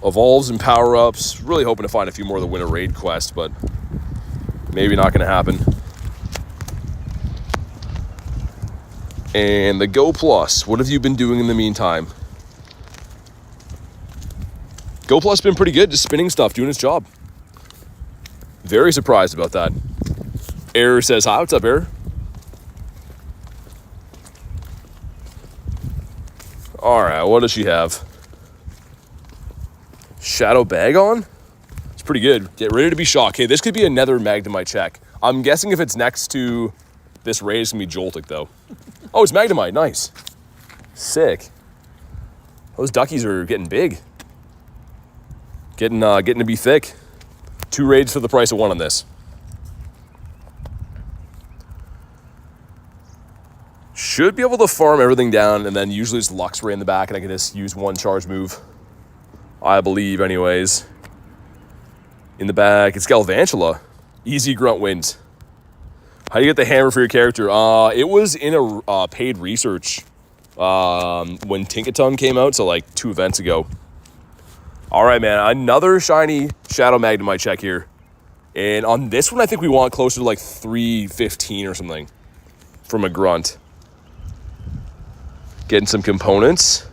Speaker 1: Evolves and power-ups. Really hoping to find a few more of the Winter Raid quest, but maybe not going to happen. And the Go Plus. What have you been doing in the meantime? Go Plus been pretty good, just spinning stuff, doing its job. Very surprised about that. Error says hi. What's up, Error? All right, what does she have? Shadow Bagon? It's pretty good. Get ready to be shocked. Okay, this could be another Magnemite check. I'm guessing if it's next to this raid, it's going to be Joltik, though. Oh, it's Magnemite. Nice. Sick. Those duckies are getting big. Getting to be thick. 2 raids for the price of 1 on this. Should be able to farm everything down, and then usually it's Luxray in the back, and I can just use 1 charge move. I believe, anyways. In the back, it's Galvantula. Easy grunt wins. How do you get the hammer for your character? It was in a paid research when Tinkaton came out, so like 2 events ago. All right, man, another shiny Shadow Magnemite check here. And on this one, I think we want closer to like 315 or something from a grunt. Getting some components.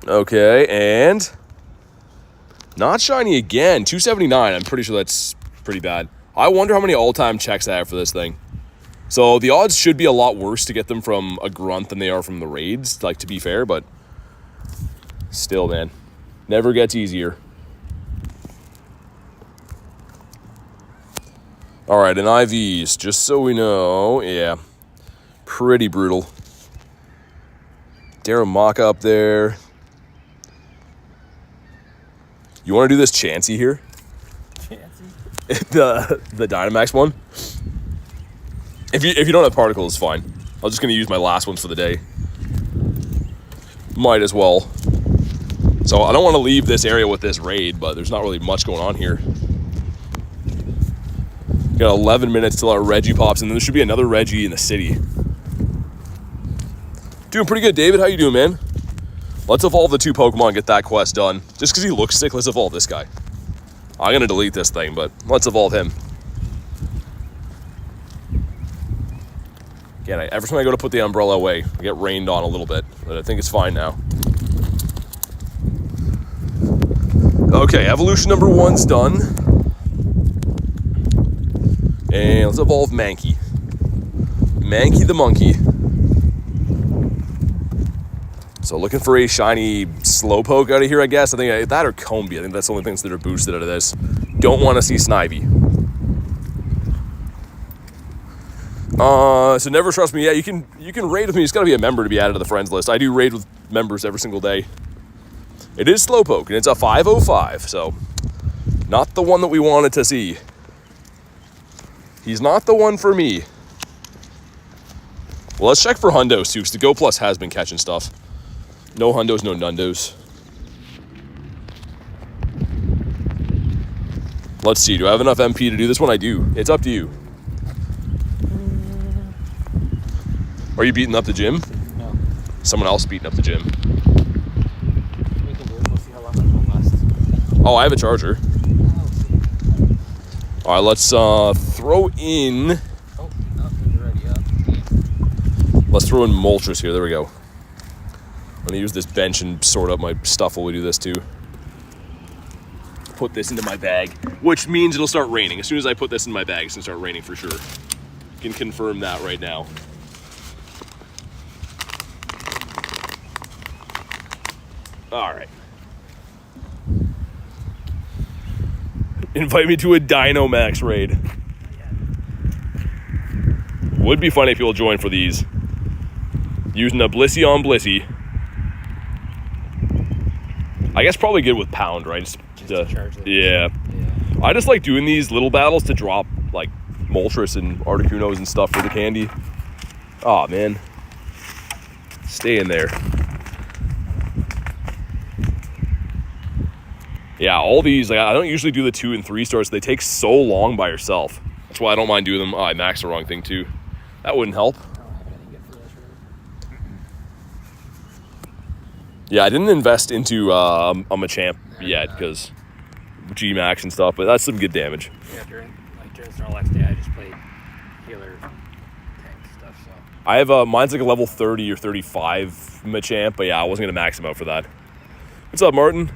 Speaker 1: Okay, and not shiny again. 279. I'm pretty sure that's pretty bad. I wonder how many all-time checks I have for this thing. So the odds should be a lot worse to get them from a grunt than they are from the raids, like, to be fair, but still, man, never gets easier. All right, and IVs, just so we know, yeah, pretty brutal. Darumaka up there. You want to do this Chansey here? the Dynamax one. If you don't have particles, it's fine. I'm just gonna use my last ones for the day. Might as well. So I don't want to leave this area with this raid, but there's not really much going on here. Got 11 minutes till our Reggie pops, and then there should be another Reggie in the city. Doing pretty good, David. How you doing, man? Let's evolve the 2 Pokemon, get that quest done. Just because he looks sick, let's evolve this guy. I'm gonna delete this thing, but let's evolve him. Again, every time I go to put the umbrella away, I get rained on a little bit, but I think it's fine now. Okay, evolution number 1's done. And let's evolve Mankey. Mankey the monkey. So looking for a shiny Slowpoke out of here, I guess. I think that or Combee. I think that's the only things that are boosted out of this. Don't want to see Snivy. So never trust me. Yeah, you can raid with me. It's got to be a member to be added to the friends list. I do raid with members every single day. It is Slowpoke, and it's a 505, so not the one that we wanted to see. He's not the one for me. Well, let's check for Hundos, too, because the Go Plus has been catching stuff. No Hundos, no Nundos. Let's see. Do I have enough MP to do this one? I do. It's up to you. Are you beating up the gym?
Speaker 2: No.
Speaker 1: Someone else beating up the gym.
Speaker 2: We can do it. We'll see how long it will last.
Speaker 1: Oh, I have a charger. All right, let's throw in...
Speaker 2: Oh, nothing's ready up.
Speaker 1: Let's throw in Moltres here. There we go. I'm going to use this bench and sort out my stuff while we do this, too. Put this into my bag, which means it'll start raining. As soon as I put this in my bag, it's going to start raining for sure. Can confirm that right now. All right. Invite me to a Dynamax raid. Would be funny if people join for these. Using a Blissey on Blissey. I guess probably good with Pound, right? Just
Speaker 2: to charge them.
Speaker 1: Yeah. I just like doing these little battles to drop like Moltres and Articunos and stuff for the candy. Aw, man. Stay in there. Yeah, all these, like, I don't usually do the 2 and 3 stars. They take so long by yourself. That's why I don't mind doing them. Oh, I maxed the wrong thing too. That wouldn't help.
Speaker 2: I don't have anything good for this room.
Speaker 1: Yeah, I didn't invest into a Machamp yet because G-Max and stuff, but that's some good damage.
Speaker 2: Yeah, during Snorlax Day, I just played healer tank stuff, so.
Speaker 1: I have mine's like a level 30 or 35 Machamp, but yeah, I wasn't going to max him out for that. What's up, Martin?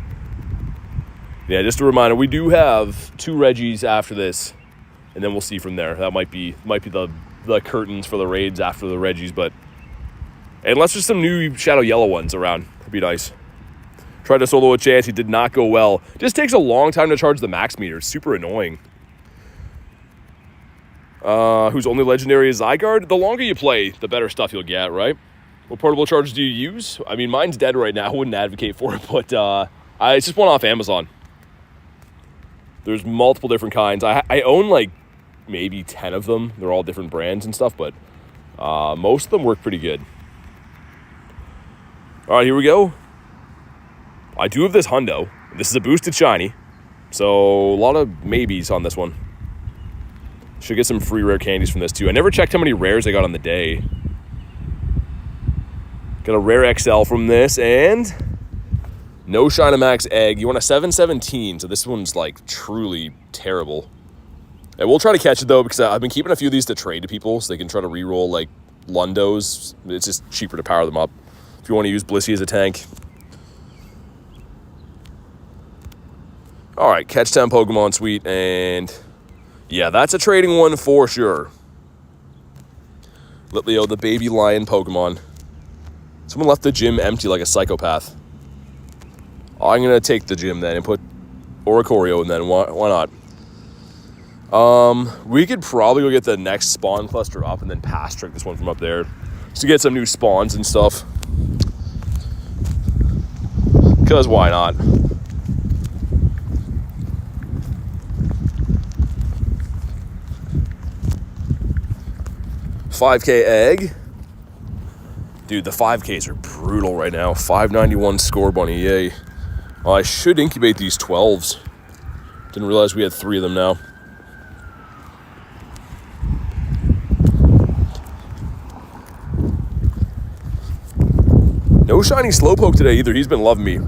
Speaker 1: Yeah, just a reminder, we do have 2 Reggies after this, and then we'll see from there. That might be the curtains for the raids after the Reggies, but unless there's some new Shadow Yellow ones around, that'd be nice. Tried to solo a chance, he did not go well. Just takes a long time to charge the max meter. It's super annoying. Whose only legendary is Zygarde? The longer you play, the better stuff you'll get, right? What portable chargers do you use? I mean, mine's dead right now. I wouldn't advocate for it, but it's just one off Amazon. There's multiple different kinds. I own like maybe 10 of them. They're all different brands and stuff, but most of them work pretty good. All right, here we go. I do have this Hundo. This is a boosted shiny, so a lot of maybes on this one. Should get some free rare candies from this too. I never checked how many rares I got on the day. Got a rare XL from this, and no Dynamax egg. You want a 717, so this one's like truly terrible. And we'll try to catch it though, because I've been keeping a few of these to trade to people so they can try to reroll like Lundos. It's just cheaper to power them up if you want to use Blissey as a tank. All right, catch 10 Pokemon, sweet, and yeah, that's a trading one for sure. Litleo, the baby lion Pokemon. Someone left the gym empty like a psychopath. I'm going to take the gym then and put Oricorio in then. Why not? We could probably go get the next spawn cluster up and then pass trick this one from up there. Just to get some new spawns and stuff. Because why not? 5K egg. Dude, the 5Ks are brutal right now. 591 score bunny, yay. Well, I should incubate these 12s. Didn't realize we had 3 of them now. No shiny Slowpoke today either. He's been loving me.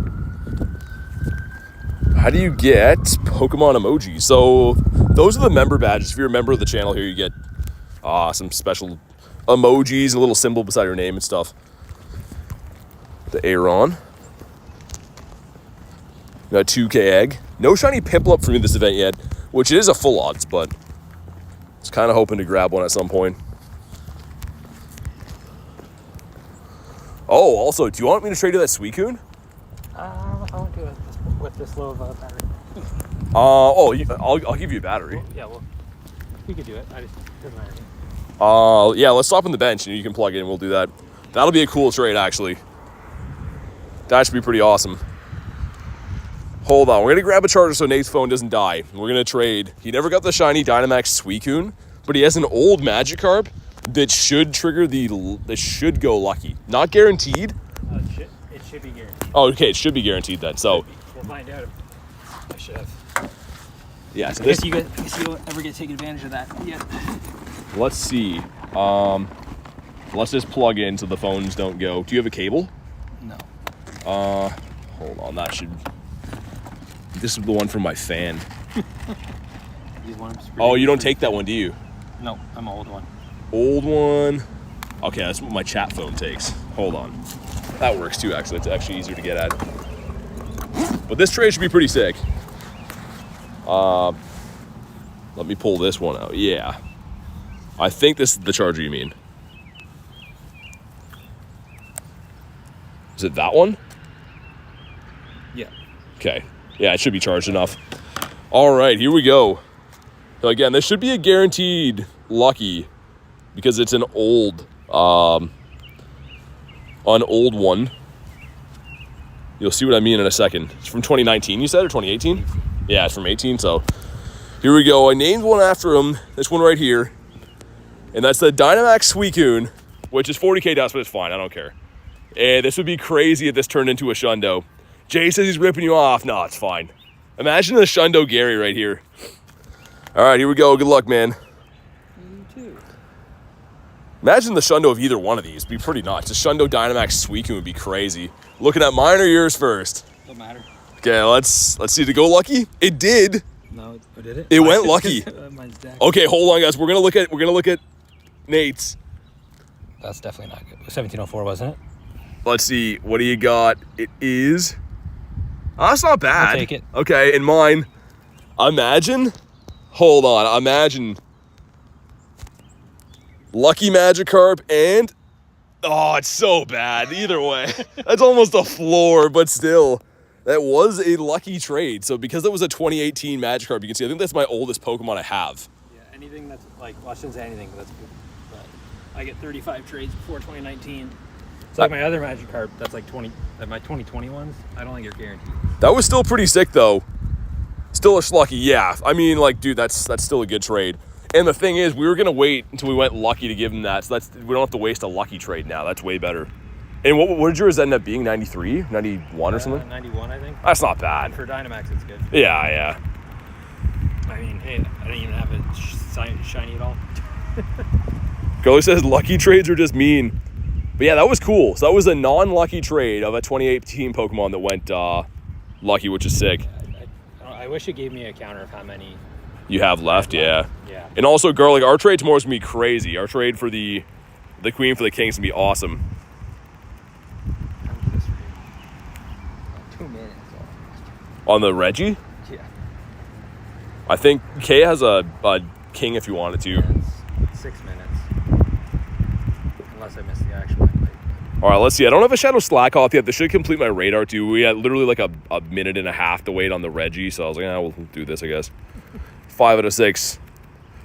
Speaker 1: How do you get Pokemon emojis? So those are the member badges. If you're a member of the channel here, you get some special emojis, a little symbol beside your name and stuff. The Aeron. Got 2K egg. No shiny Piplup for me this event yet, which is a full odds, but I was kind of hoping to grab one at some point. Oh, also, do you want me to trade you that Suicune?
Speaker 5: I won't do it with this low of a battery.
Speaker 1: I'll give you a battery.
Speaker 5: Well, yeah, well, we could do it. I just doesn't matter to me.
Speaker 1: Yeah, let's stop on the bench and you can plug in. We'll do that. That'll be a cool trade, actually. That should be pretty awesome. Hold on, we're gonna grab a charger so Nate's phone doesn't die. We're gonna trade. He never got the shiny Dynamax Suicune, but he has an old Magikarp that should trigger that should go lucky. Not guaranteed.
Speaker 5: It should be guaranteed.
Speaker 1: Oh, okay, it should be guaranteed then. So
Speaker 5: We'll find out. I should have.
Speaker 1: yeah, so
Speaker 5: I guess you don't ever get to take advantage of that yet.
Speaker 1: let's see. Let's just plug in so the phones don't go. Do you have a cable?
Speaker 5: No.
Speaker 1: Hold on, that should. This is the one from my fan. Oh, you don't take that one, do you?
Speaker 5: No, I'm an old one.
Speaker 1: Old one. Okay, that's what my chat phone takes. Hold on. That works too, actually. It's actually easier to get at. But this tray should be pretty sick. Let me pull this one out. Yeah. I think this is the charger you mean. Is it that one?
Speaker 5: Yeah.
Speaker 1: Okay. Yeah, it should be charged enough. All right, here we go. So again, this should be a guaranteed lucky because it's an old one. You'll see what I mean in a second. It's from 2019, you said, or 2018? Yeah, it's from 18, so here we go. I named one after him, this one right here, and that's the Dynamax Suicune, which is 40k dust, but it's fine, I don't care. And this would be crazy if this turned into a Shundo. Jay says he's ripping you off. No, it's fine. Imagine the Shundo Gary right here. All right, here we go. Good luck, man.
Speaker 5: You too.
Speaker 1: Imagine the Shundo of either one of these. It'd be pretty nuts. The Shundo Dynamax Suicune would be crazy. Looking at mine or yours first?
Speaker 5: Don't matter.
Speaker 1: Okay, let's see. Did it go lucky? It did.
Speaker 5: No, did it?
Speaker 1: It went lucky.
Speaker 5: Mine's decked.
Speaker 1: Okay, hold on, guys. We're gonna look at Nate's.
Speaker 5: That's definitely not good. 1704, wasn't it?
Speaker 1: Let's see. What do you got? It is. Oh, that's not bad.
Speaker 5: I'll take it.
Speaker 1: Okay, and mine. Imagine. Hold on. Imagine. Lucky Magikarp and. Oh, it's so bad. Either way. That's almost a floor, but still. That was a lucky trade. So because it was a 2018 Magikarp, you can see I think that's my oldest Pokemon I have.
Speaker 5: Yeah, anything that's like, well, I shouldn't say anything, but that's good. But I get 35 trades before 2019. It's like my other Magikarp, that's like 20, my 2020 ones, I don't think you're guaranteed.
Speaker 1: That was still pretty sick though. Still a schlucky, yeah. I mean, like, dude, that's still a good trade. And the thing is, we were gonna wait until we went lucky to give him that, so we don't have to waste a lucky trade now. That's way better. And what did yours end up being? 93, 91 or something?
Speaker 5: 91, I think.
Speaker 1: That's not bad.
Speaker 5: For Dynamax, it's good.
Speaker 1: Yeah, yeah.
Speaker 5: I mean, hey, I didn't even have it shiny at all.
Speaker 1: Girlie says lucky trades are just mean. But yeah, that was cool. So that was a non-lucky trade of a 2018 Pokemon that went lucky, which is sick.
Speaker 5: I wish it gave me a counter of how many
Speaker 1: you have left, yeah.
Speaker 5: Yeah.
Speaker 1: And also, girl, like, our trade tomorrow is gonna be crazy. Our trade for the Queen for the King is gonna be awesome.
Speaker 5: 2 minutes.
Speaker 1: On the Reggie?
Speaker 5: Yeah.
Speaker 1: I think Kay has a King if you wanted to.
Speaker 5: It's 6 minutes. Unless I missed the actual one.
Speaker 1: All right, let's see. I don't have a Shadow Slack off yet. This should complete my radar too. We had literally like a minute and a half to wait on the Reggie, so I was like, we'll do this, I guess. 5 out of 6.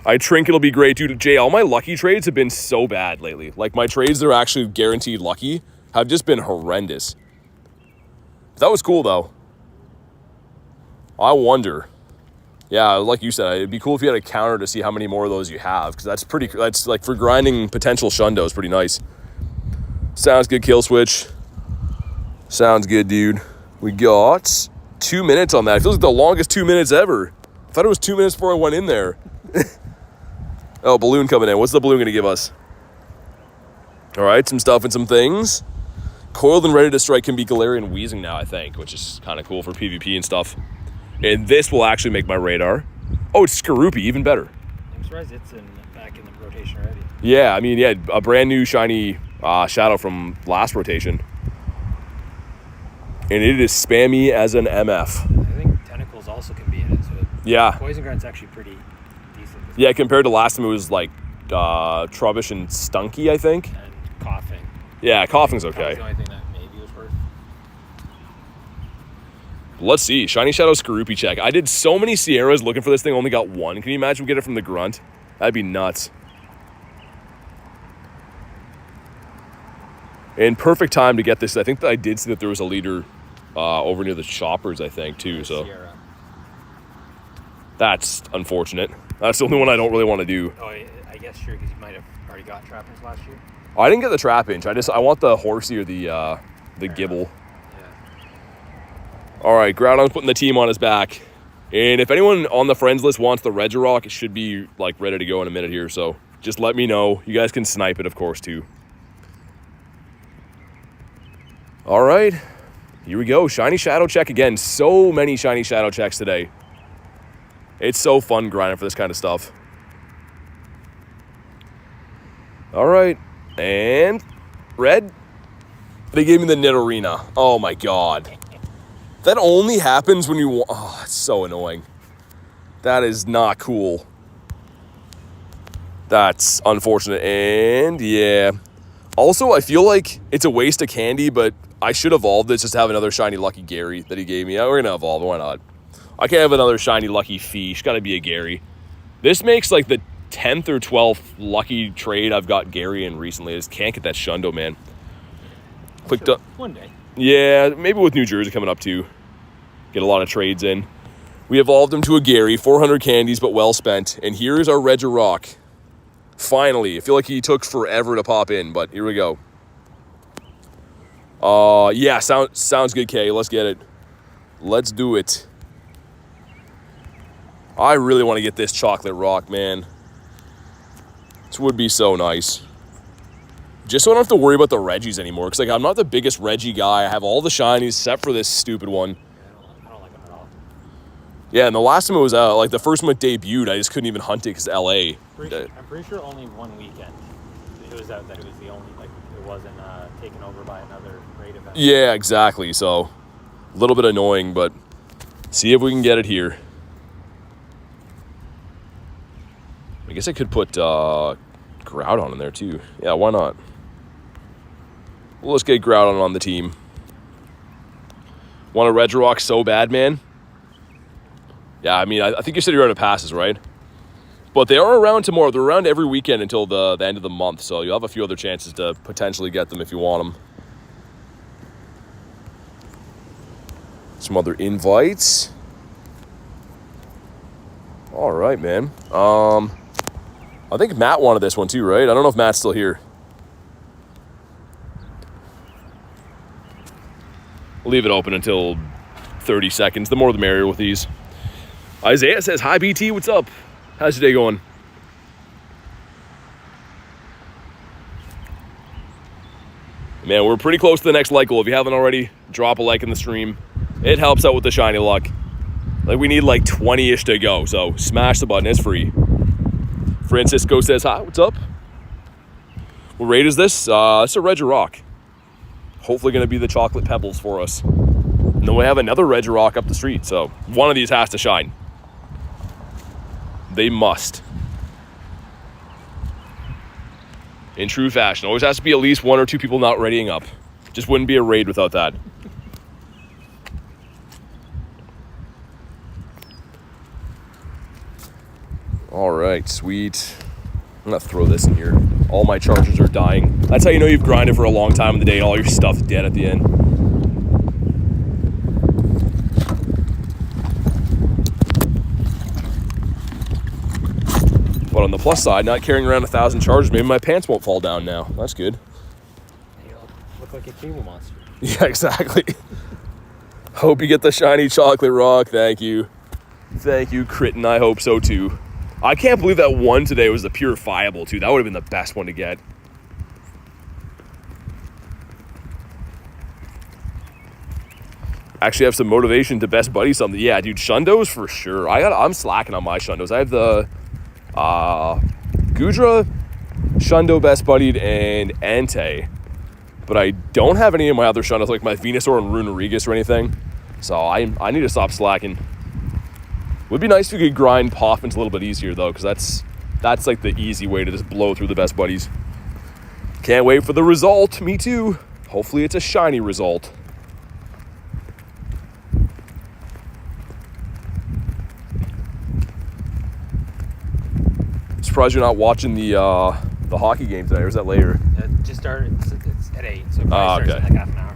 Speaker 1: I Trinket will be great, dude. Jay, all my lucky trades have been so bad lately. Like, my trades that are actually guaranteed lucky have just been horrendous. That was cool, though. I wonder. Yeah, like you said, it'd be cool if you had a counter to see how many more of those you have, because that's like for grinding potential shundos, pretty nice. Sounds good, kill switch. Sounds good, dude. We got 2 minutes on that. It feels like the longest 2 minutes ever. I thought it was 2 minutes before I went in there. Oh, balloon coming in. What's the balloon gonna give us? All right, some stuff and some things. Coiled and ready to strike can be Galarian Wheezing now, I think, which is kind of cool for PvP and stuff. And this will actually make my radar. Oh, it's Skorupi, even better.
Speaker 5: I'm surprised it's back in the rotation already.
Speaker 1: Yeah, I mean, yeah, a brand new shiny Shadow from last rotation. And it is spammy as an MF.
Speaker 5: I think Tentacles also can be in it, so
Speaker 1: Yeah.
Speaker 5: Poison Grunt's actually pretty decent.
Speaker 1: Yeah, compared to last time, it was like Trubbish and Stunky, I think.
Speaker 5: And Coughing.
Speaker 1: Yeah, Coughing's
Speaker 5: That was
Speaker 1: okay.
Speaker 5: the only thing that maybe was worth.
Speaker 1: Let's see. Shiny Shadow Skorupi check. I did so many Sierras looking for this thing, only got one. Can you imagine we get it from the Grunt? That'd be nuts. And perfect time to get this. I think that I did see that there was a leader over near the Shoppers, I think, too. So
Speaker 5: Sierra.
Speaker 1: that's unfortunate. That's the only one I don't really want to do.
Speaker 5: Oh, I guess sure, because you might have already got Trappers last year.
Speaker 1: Oh, I didn't get the Trap Inch. I want the Horsey or the Gibble.
Speaker 5: Yeah.
Speaker 1: All right, Groudon's putting the team on his back. And if anyone on the friends list wants the Regirock, it should be like ready to go in a minute here. So just let me know. You guys can snipe it, of course, too. All right, here we go. Shiny Shadow check again. So many shiny Shadow checks today. It's so fun grinding for this kind of stuff. All right, and red. They gave me the Nidorina. Oh my god. That only happens when you... Oh, it's so annoying. That is not cool. That's unfortunate. And yeah. Also, I feel like it's a waste of candy, but I should evolve this just to have another shiny Lucky Gary that he gave me. Yeah, we're going to evolve. Why not? I can't have another shiny Lucky Fish. Got to be a Gary. This makes like the 10th or 12th lucky trade I've got Gary in recently. I just can't get that Shundo, man. Clicked up.
Speaker 5: One day.
Speaker 1: Yeah, maybe with New Jersey coming up too. Get a lot of trades in. We evolved him to a Gary, 400 candies, but well spent. And here's our Regirock. Finally. I feel like he took forever to pop in, but here we go. Yeah, sounds good, Kay. Let's get it. Let's do it. I really want to get this Chocolate Rock, man. This would be so nice. Just so I don't have to worry about the Regis anymore. Because like, I'm not the biggest Regi guy. I have all the shinies except for this stupid one.
Speaker 5: I don't like them at all.
Speaker 1: Yeah, and the last time it was like the first one it debuted, I just couldn't even hunt it because LA.
Speaker 5: I'm pretty sure only one weekend it was out that it was the only, like, it wasn't taken over by another raid event.
Speaker 1: Yeah, exactly. So a little bit annoying, but see if we can get it here. I guess I could put Groudon in there too. Yeah, why not? Well, let's get Groudon on the team. Want a Regirock so bad, man? Yeah, I mean, I think you said you're out of passes, right? But they are around tomorrow. They're around every weekend until the end of the month, so you'll have a few other chances to potentially get them if you want them. Some other invites. All right, man. I think Matt wanted this one too, right? I don't know if Matt's still here. Leave it open until 30 seconds. The more the merrier with these. Isaiah says, hi, BT, what's up? How's your day going? Man, we're pretty close to the next like goal. If you haven't already, drop a like in the stream. It helps out with the shiny luck. Like, we need like 20-ish to go, so smash the button. It's free. Francisco says, hi, what's up? What raid is this? It's a Regirock. Hopefully going to be the Chocolate Pebbles for us. And then we have another Regirock up the street, so one of these has to shine. They must. In true fashion. Always has to be at least one or two people not readying up. Just wouldn't be a raid without that. All right, sweet. I'm gonna throw this in here. All my chargers are dying. That's how you know you've grinded for a long time in the day and all your stuff's dead at the end. But on the plus side, not carrying around 1,000 charges, maybe my pants won't fall down now. That's good.
Speaker 2: You look like a cable monster.
Speaker 1: Yeah, exactly. Hope you get the shiny chocolate rock. Thank you. Thank you, Critton. I hope so too. I can't believe that one today was the purifiable too. That would have been the best one to get. Actually have some motivation to best buddy something. Yeah, dude, Shundos for sure. I'm slacking on my Shundos. I have the Gudra, Shundo best buddied, and Entei. But I don't have any of my other Shundos, like my Venusaur and Regigigas or anything. So I need to stop slacking. Would be nice if we could grind Poffins a little bit easier though, because that's like the easy way to just blow through the best buddies. Can't wait for the result. Me too. Hopefully it's a shiny result. Surprised you're not watching the hockey game today, or is that later?
Speaker 2: It just started. It's at 8, so it probably starts in like half an hour.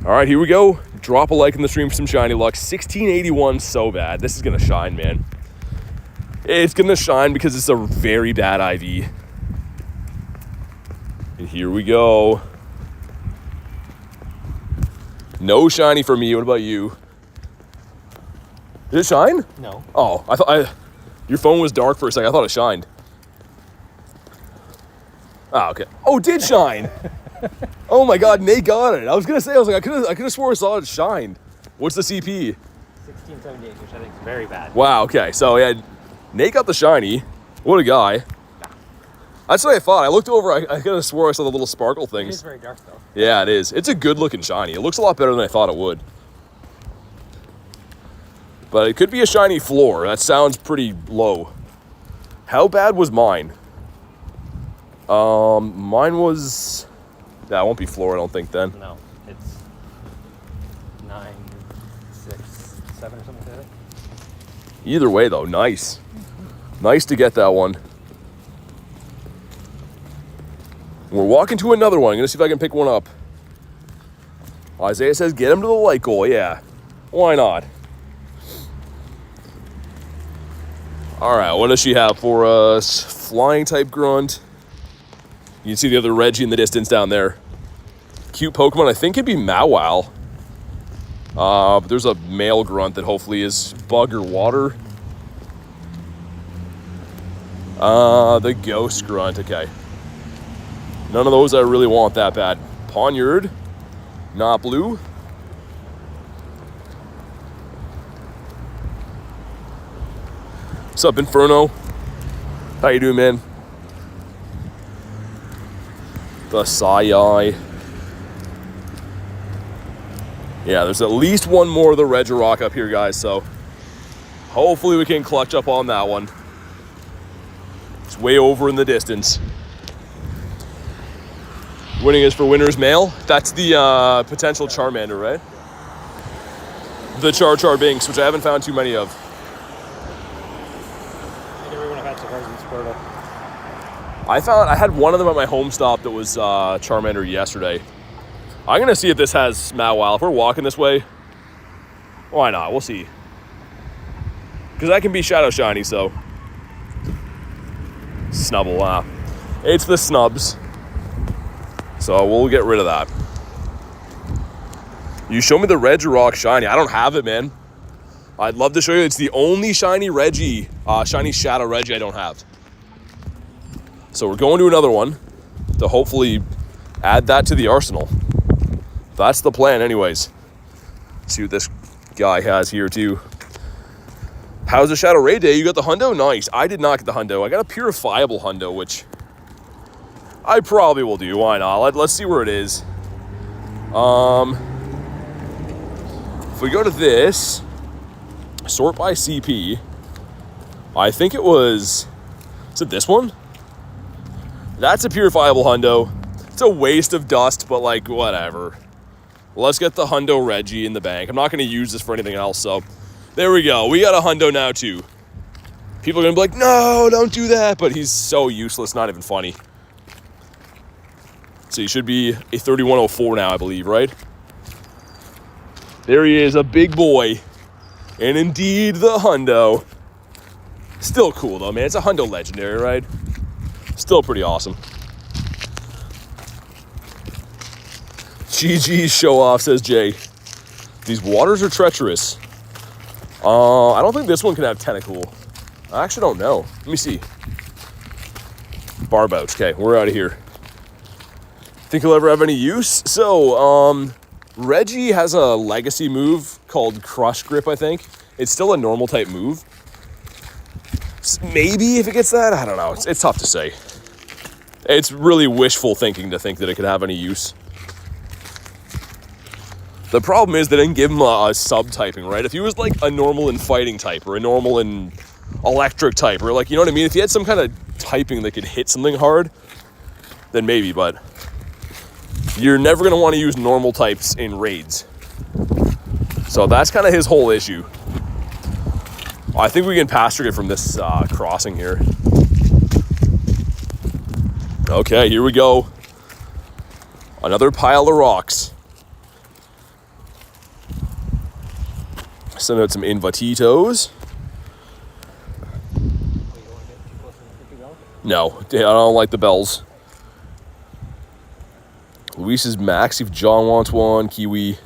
Speaker 1: All right, here we go. Drop a like in the stream for some shiny luck. 1681, so bad. This is gonna shine, man. It's gonna shine because it's a very bad IV. And here we go. No shiny for me. What about you? Did it shine?
Speaker 2: No.
Speaker 1: Oh, I thought your phone was dark for a second. I thought it shined. Ah, okay. Oh, it did shine. Oh my God, Nate got it. I was gonna say, I could have swore I saw it shined. What's the CP?
Speaker 2: 1678, which I think is very bad.
Speaker 1: Wow. Okay. So yeah, Nate got the shiny. What a guy. That's what I thought. I looked over. I could have swore I saw the little sparkle
Speaker 2: It
Speaker 1: things.
Speaker 2: is very dark though.
Speaker 1: Yeah, it is. It's a good looking shiny. It looks a lot better than I thought it would. But it could be a shiny floor. That sounds pretty low. How bad was mine? Mine was... That won't be floor, I don't think, then.
Speaker 2: No, it's 9, 6, 7 or something like that.
Speaker 1: Either way, though, nice. Nice to get that one. We're walking to another one. I'm going to see if I can pick one up. Isaiah says, get him to the light goal. Yeah, why not? All right, what does she have for us? Flying type grunt. You can see the other Reggie in the distance down there. Cute Pokemon. I think it'd be Mawile. But there's a male grunt that hopefully is bug or water. The ghost grunt. Okay. None of those I really want that bad. Ponyard. Not blue. What's up, Inferno? How you doing, man? The Sai. Yeah, there's at least one more of the Regirock up here, guys, so hopefully we can clutch up on that one. It's way over in the distance. Winning is for winner's mail. That's the potential Charmander, right? The Char Binks, which I haven't found too many of. I had one of them at my home stop that was Charmander yesterday. I'm gonna see if this has Mawile. If we're walking this way, why not? We'll see. Because that can be Shadow Shiny, so. Snubble, it's the snubs. So we'll get rid of that. You show me the Regirock shiny. I don't have it, man. I'd love to show you. It's the only shiny Reggie, shiny Shadow Reggie I don't have. So we're going to another one to hopefully add that to the arsenal. That's the plan anyways. See what this guy has here too. How's the Shadow Raid day? You got the hundo? Nice. I did not get the hundo. I got a purifiable hundo, which I probably will do. Why not? Let's see where it is. If we go to this, sort by CP, I think it was, is it this one? That's a purifiable hundo. It's a waste of dust, but like, whatever. Let's get the hundo Reggie in the bank. I'm not going to use this for anything else, so there we go. We got a hundo now, too. People are going to be like, no, don't do that, but he's so useless, not even funny. So he should be a 3104 now, I believe, right? There he is, a big boy. And indeed, the hundo. Still cool though, man. It's a hundo legendary, right? Still pretty awesome. GG show off, says Jay. These waters are treacherous. I don't think this one can have tentacle. I actually don't know. Let me see. Barbouch. Okay, we're out of here. Think he'll ever have any use? So, Reggie has a legacy move called Crush Grip, I think. It's still a normal type move. Maybe if it gets that, I don't know. It's tough to say. It's really wishful thinking to think that it could have any use. The problem is they didn't give him a sub-typing, right? If he was like a normal in fighting type or a normal in electric type or like, you know what I mean? If he had some kind of typing that could hit something hard, then maybe, but you're never going to want to use normal types in raids. So that's kind of his whole issue. I think we can pass it from this crossing here. Okay, here we go. Another pile of rocks. Send out some invititos. No, I don't like the bells. Luis is max if John wants one. Kiwi.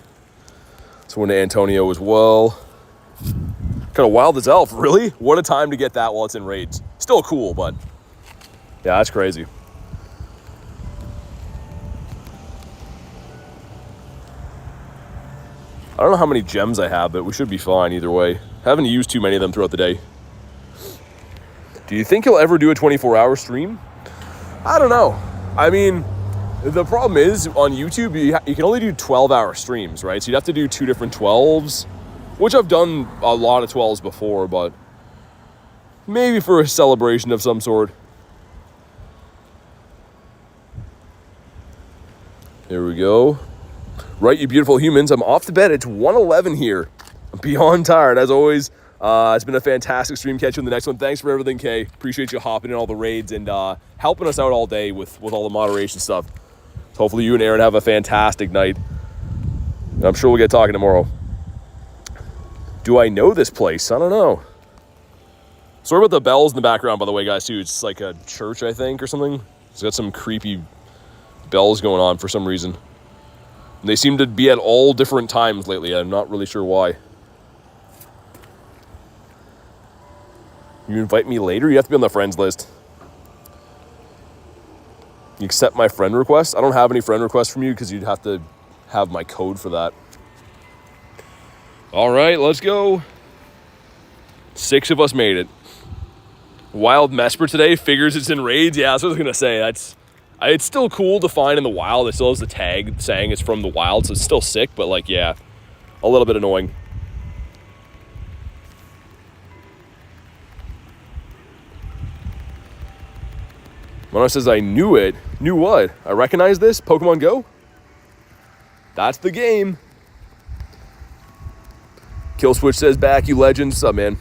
Speaker 1: It's one to Antonio as well. Kind of wild as elf, really? What a time to get that while it's in raids. Still cool, but yeah, that's crazy. I don't know how many gems I have, but we should be fine either way. Haven't used too many of them throughout the day. Do you think he'll ever do a 24-hour stream? I don't know. I mean, the problem is on YouTube, you can only do 12-hour streams, right? So you'd have to do 2 different 12s, which I've done a lot of 12s before, but maybe for a celebration of some sort. Here we go. Right, you beautiful humans. I'm off to bed. It's 1:11 here. I'm beyond tired, as always. It's been a fantastic stream. Catch you in the next one. Thanks for everything, Kay. Appreciate you hopping in all the raids and helping us out all day with all the moderation stuff. So hopefully you and Aaron have a fantastic night. And I'm sure we'll get talking tomorrow. Do I know this place? I don't know. Sorry about the bells in the background, by the way, guys, too. It's like a church, I think, or something. It's got some creepy bells going on for some reason. They seem to be at all different times lately. I'm not really sure why. You invite me later? You have to be on the friends list. You accept my friend request? I don't have any friend requests from you because you'd have to have my code for that. All right, let's go. 6 of us made it. Wild Mesper today figures it's in raids. Yeah, that's what I was going to say. It's still cool to find in the wild. It still has the tag saying it's from the wild, so it's still sick, but like, yeah, a little bit annoying. Mono says, I knew it. Knew what? I recognize this? Pokemon Go? That's the game. Killswitch says, back, you legends. What's up, man?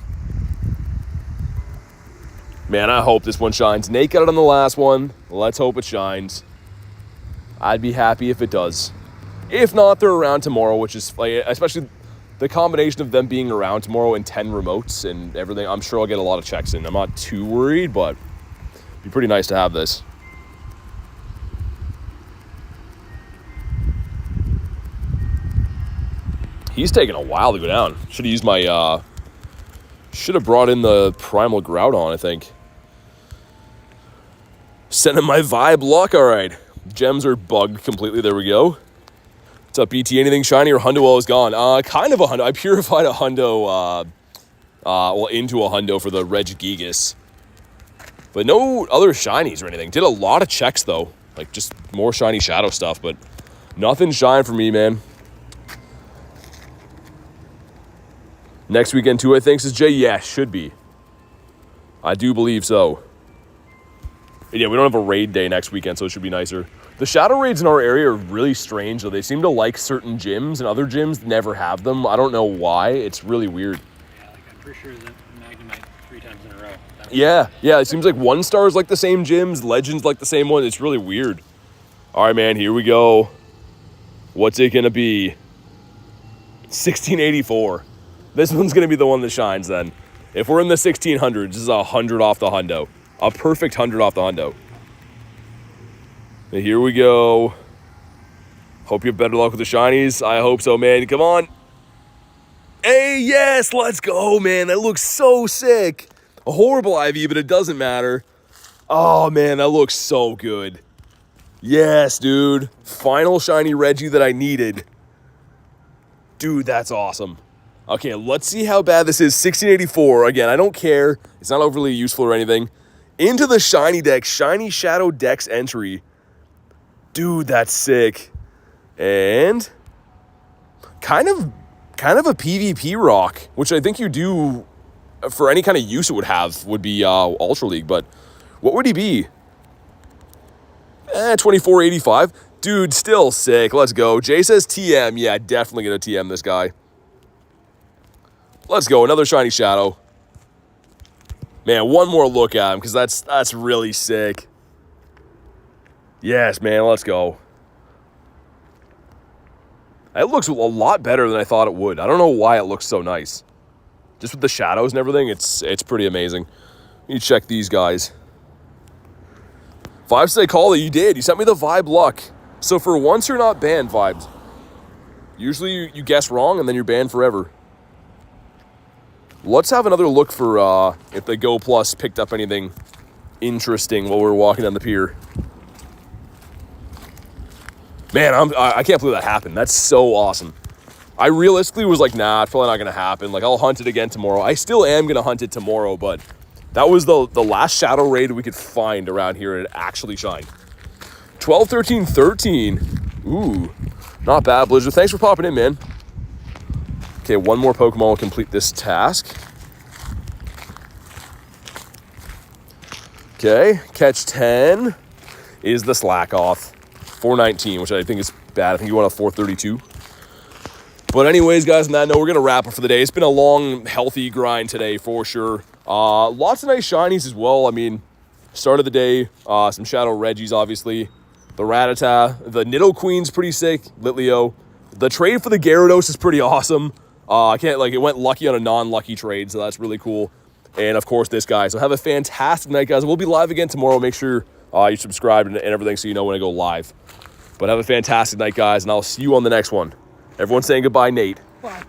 Speaker 1: Man, I hope this one shines. Nate got it on the last one. Let's hope it shines. I'd be happy if it does. If not, they're around tomorrow, which is, like, especially the combination of them being around tomorrow and 10 remotes and everything. I'm sure I'll get a lot of checks in. I'm not too worried, but it'd be pretty nice to have this. He's taking a while to go down. Should have used my, should have brought in the Primal Groudon, I think. Send him my vibe luck. All right. Gems are bugged completely. There we go. What's up, BT? Anything shiny or hundo while it's gone? Kind of a hundo. I purified a hundo, well, into a hundo for the Regigigas. But no other shinies or anything. Did a lot of checks, though. Like, just more shiny shadow stuff, but nothing shine for me, man. Next weekend, too, I think, says Jay. Yeah, should be. I do believe so. Yeah, we don't have a raid day next weekend, so it should be nicer. The shadow raids in our area are really strange, though. They seem to like certain gyms, and other gyms never have them. I don't know why. It's really weird.
Speaker 5: Yeah, like I'm pretty sure that Magnemite 3 times in a row.
Speaker 1: Yeah. It seems like 1 stars like the same gyms, Legends like the same one. It's really weird. All right, man, here we go. What's it going to be? 1684. This one's going to be the one that shines then. If we're in the 1600s, this is 100 off the hundo. A perfect 100 off the hundo. And here we go. Hope you have better luck with the shinies. I hope so, man. Come on. Hey, yes, let's go, man. That looks so sick. A horrible IV, but it doesn't matter. Oh, man, that looks so good. Yes, dude. Final shiny Reggie that I needed. Dude, that's awesome. Okay, let's see how bad this is. 1684. Again, I don't care. It's not overly useful or anything. Into the shiny deck. Shiny Shadow Dex entry. Dude, that's sick. And kind of a PvP rock, which I think you do for any kind of use it would have, would be Ultra League. But what would he be? 2485. Dude, still sick. Let's go. Jay says TM. Yeah, definitely going to TM this guy. Let's go. Another shiny Shadow. Man, one more look at him because that's really sick. Yes, man. Let's go. It looks a lot better than I thought it would. I don't know why it looks so nice. Just with the shadows and everything, it's pretty amazing. You check these guys. Vibes say call it. You did. You sent me the vibe luck. So for once, you're not banned, Vibes. Usually you guess wrong and then you're banned forever. Let's have another look for if the Go Plus picked up anything interesting while we were walking down the pier. Man, I can't believe that happened. That's so awesome. I realistically was like, nah, it's probably not going to happen. Like, I'll hunt it again tomorrow. I still am going to hunt it tomorrow, but that was the last Shadow Raid we could find around here, and it actually shined. 12, 13, 13. Ooh, not bad, Blizzard. Thanks for popping in, man. Okay, one more Pokemon will complete this task. Okay, catch 10 is the Slack Off. 419, which I think is bad. I think you want a 432. But anyways, guys, on that note, we're going to wrap up for the day. It's been a long, healthy grind today for sure. Lots of nice shinies as well. I mean, start of the day, some Shadow Regis, obviously. The Rattata, the Nidoqueen's pretty sick. Litleo. The trade for the Gyarados is pretty awesome. It went lucky on a non-lucky trade, so that's really cool. And, of course, this guy. So have a fantastic night, guys. We'll be live again tomorrow. Make sure you subscribe and everything so you know when I go live. But have a fantastic night, guys, and I'll see you on the next one. Everyone saying goodbye, Nate.
Speaker 5: Bye.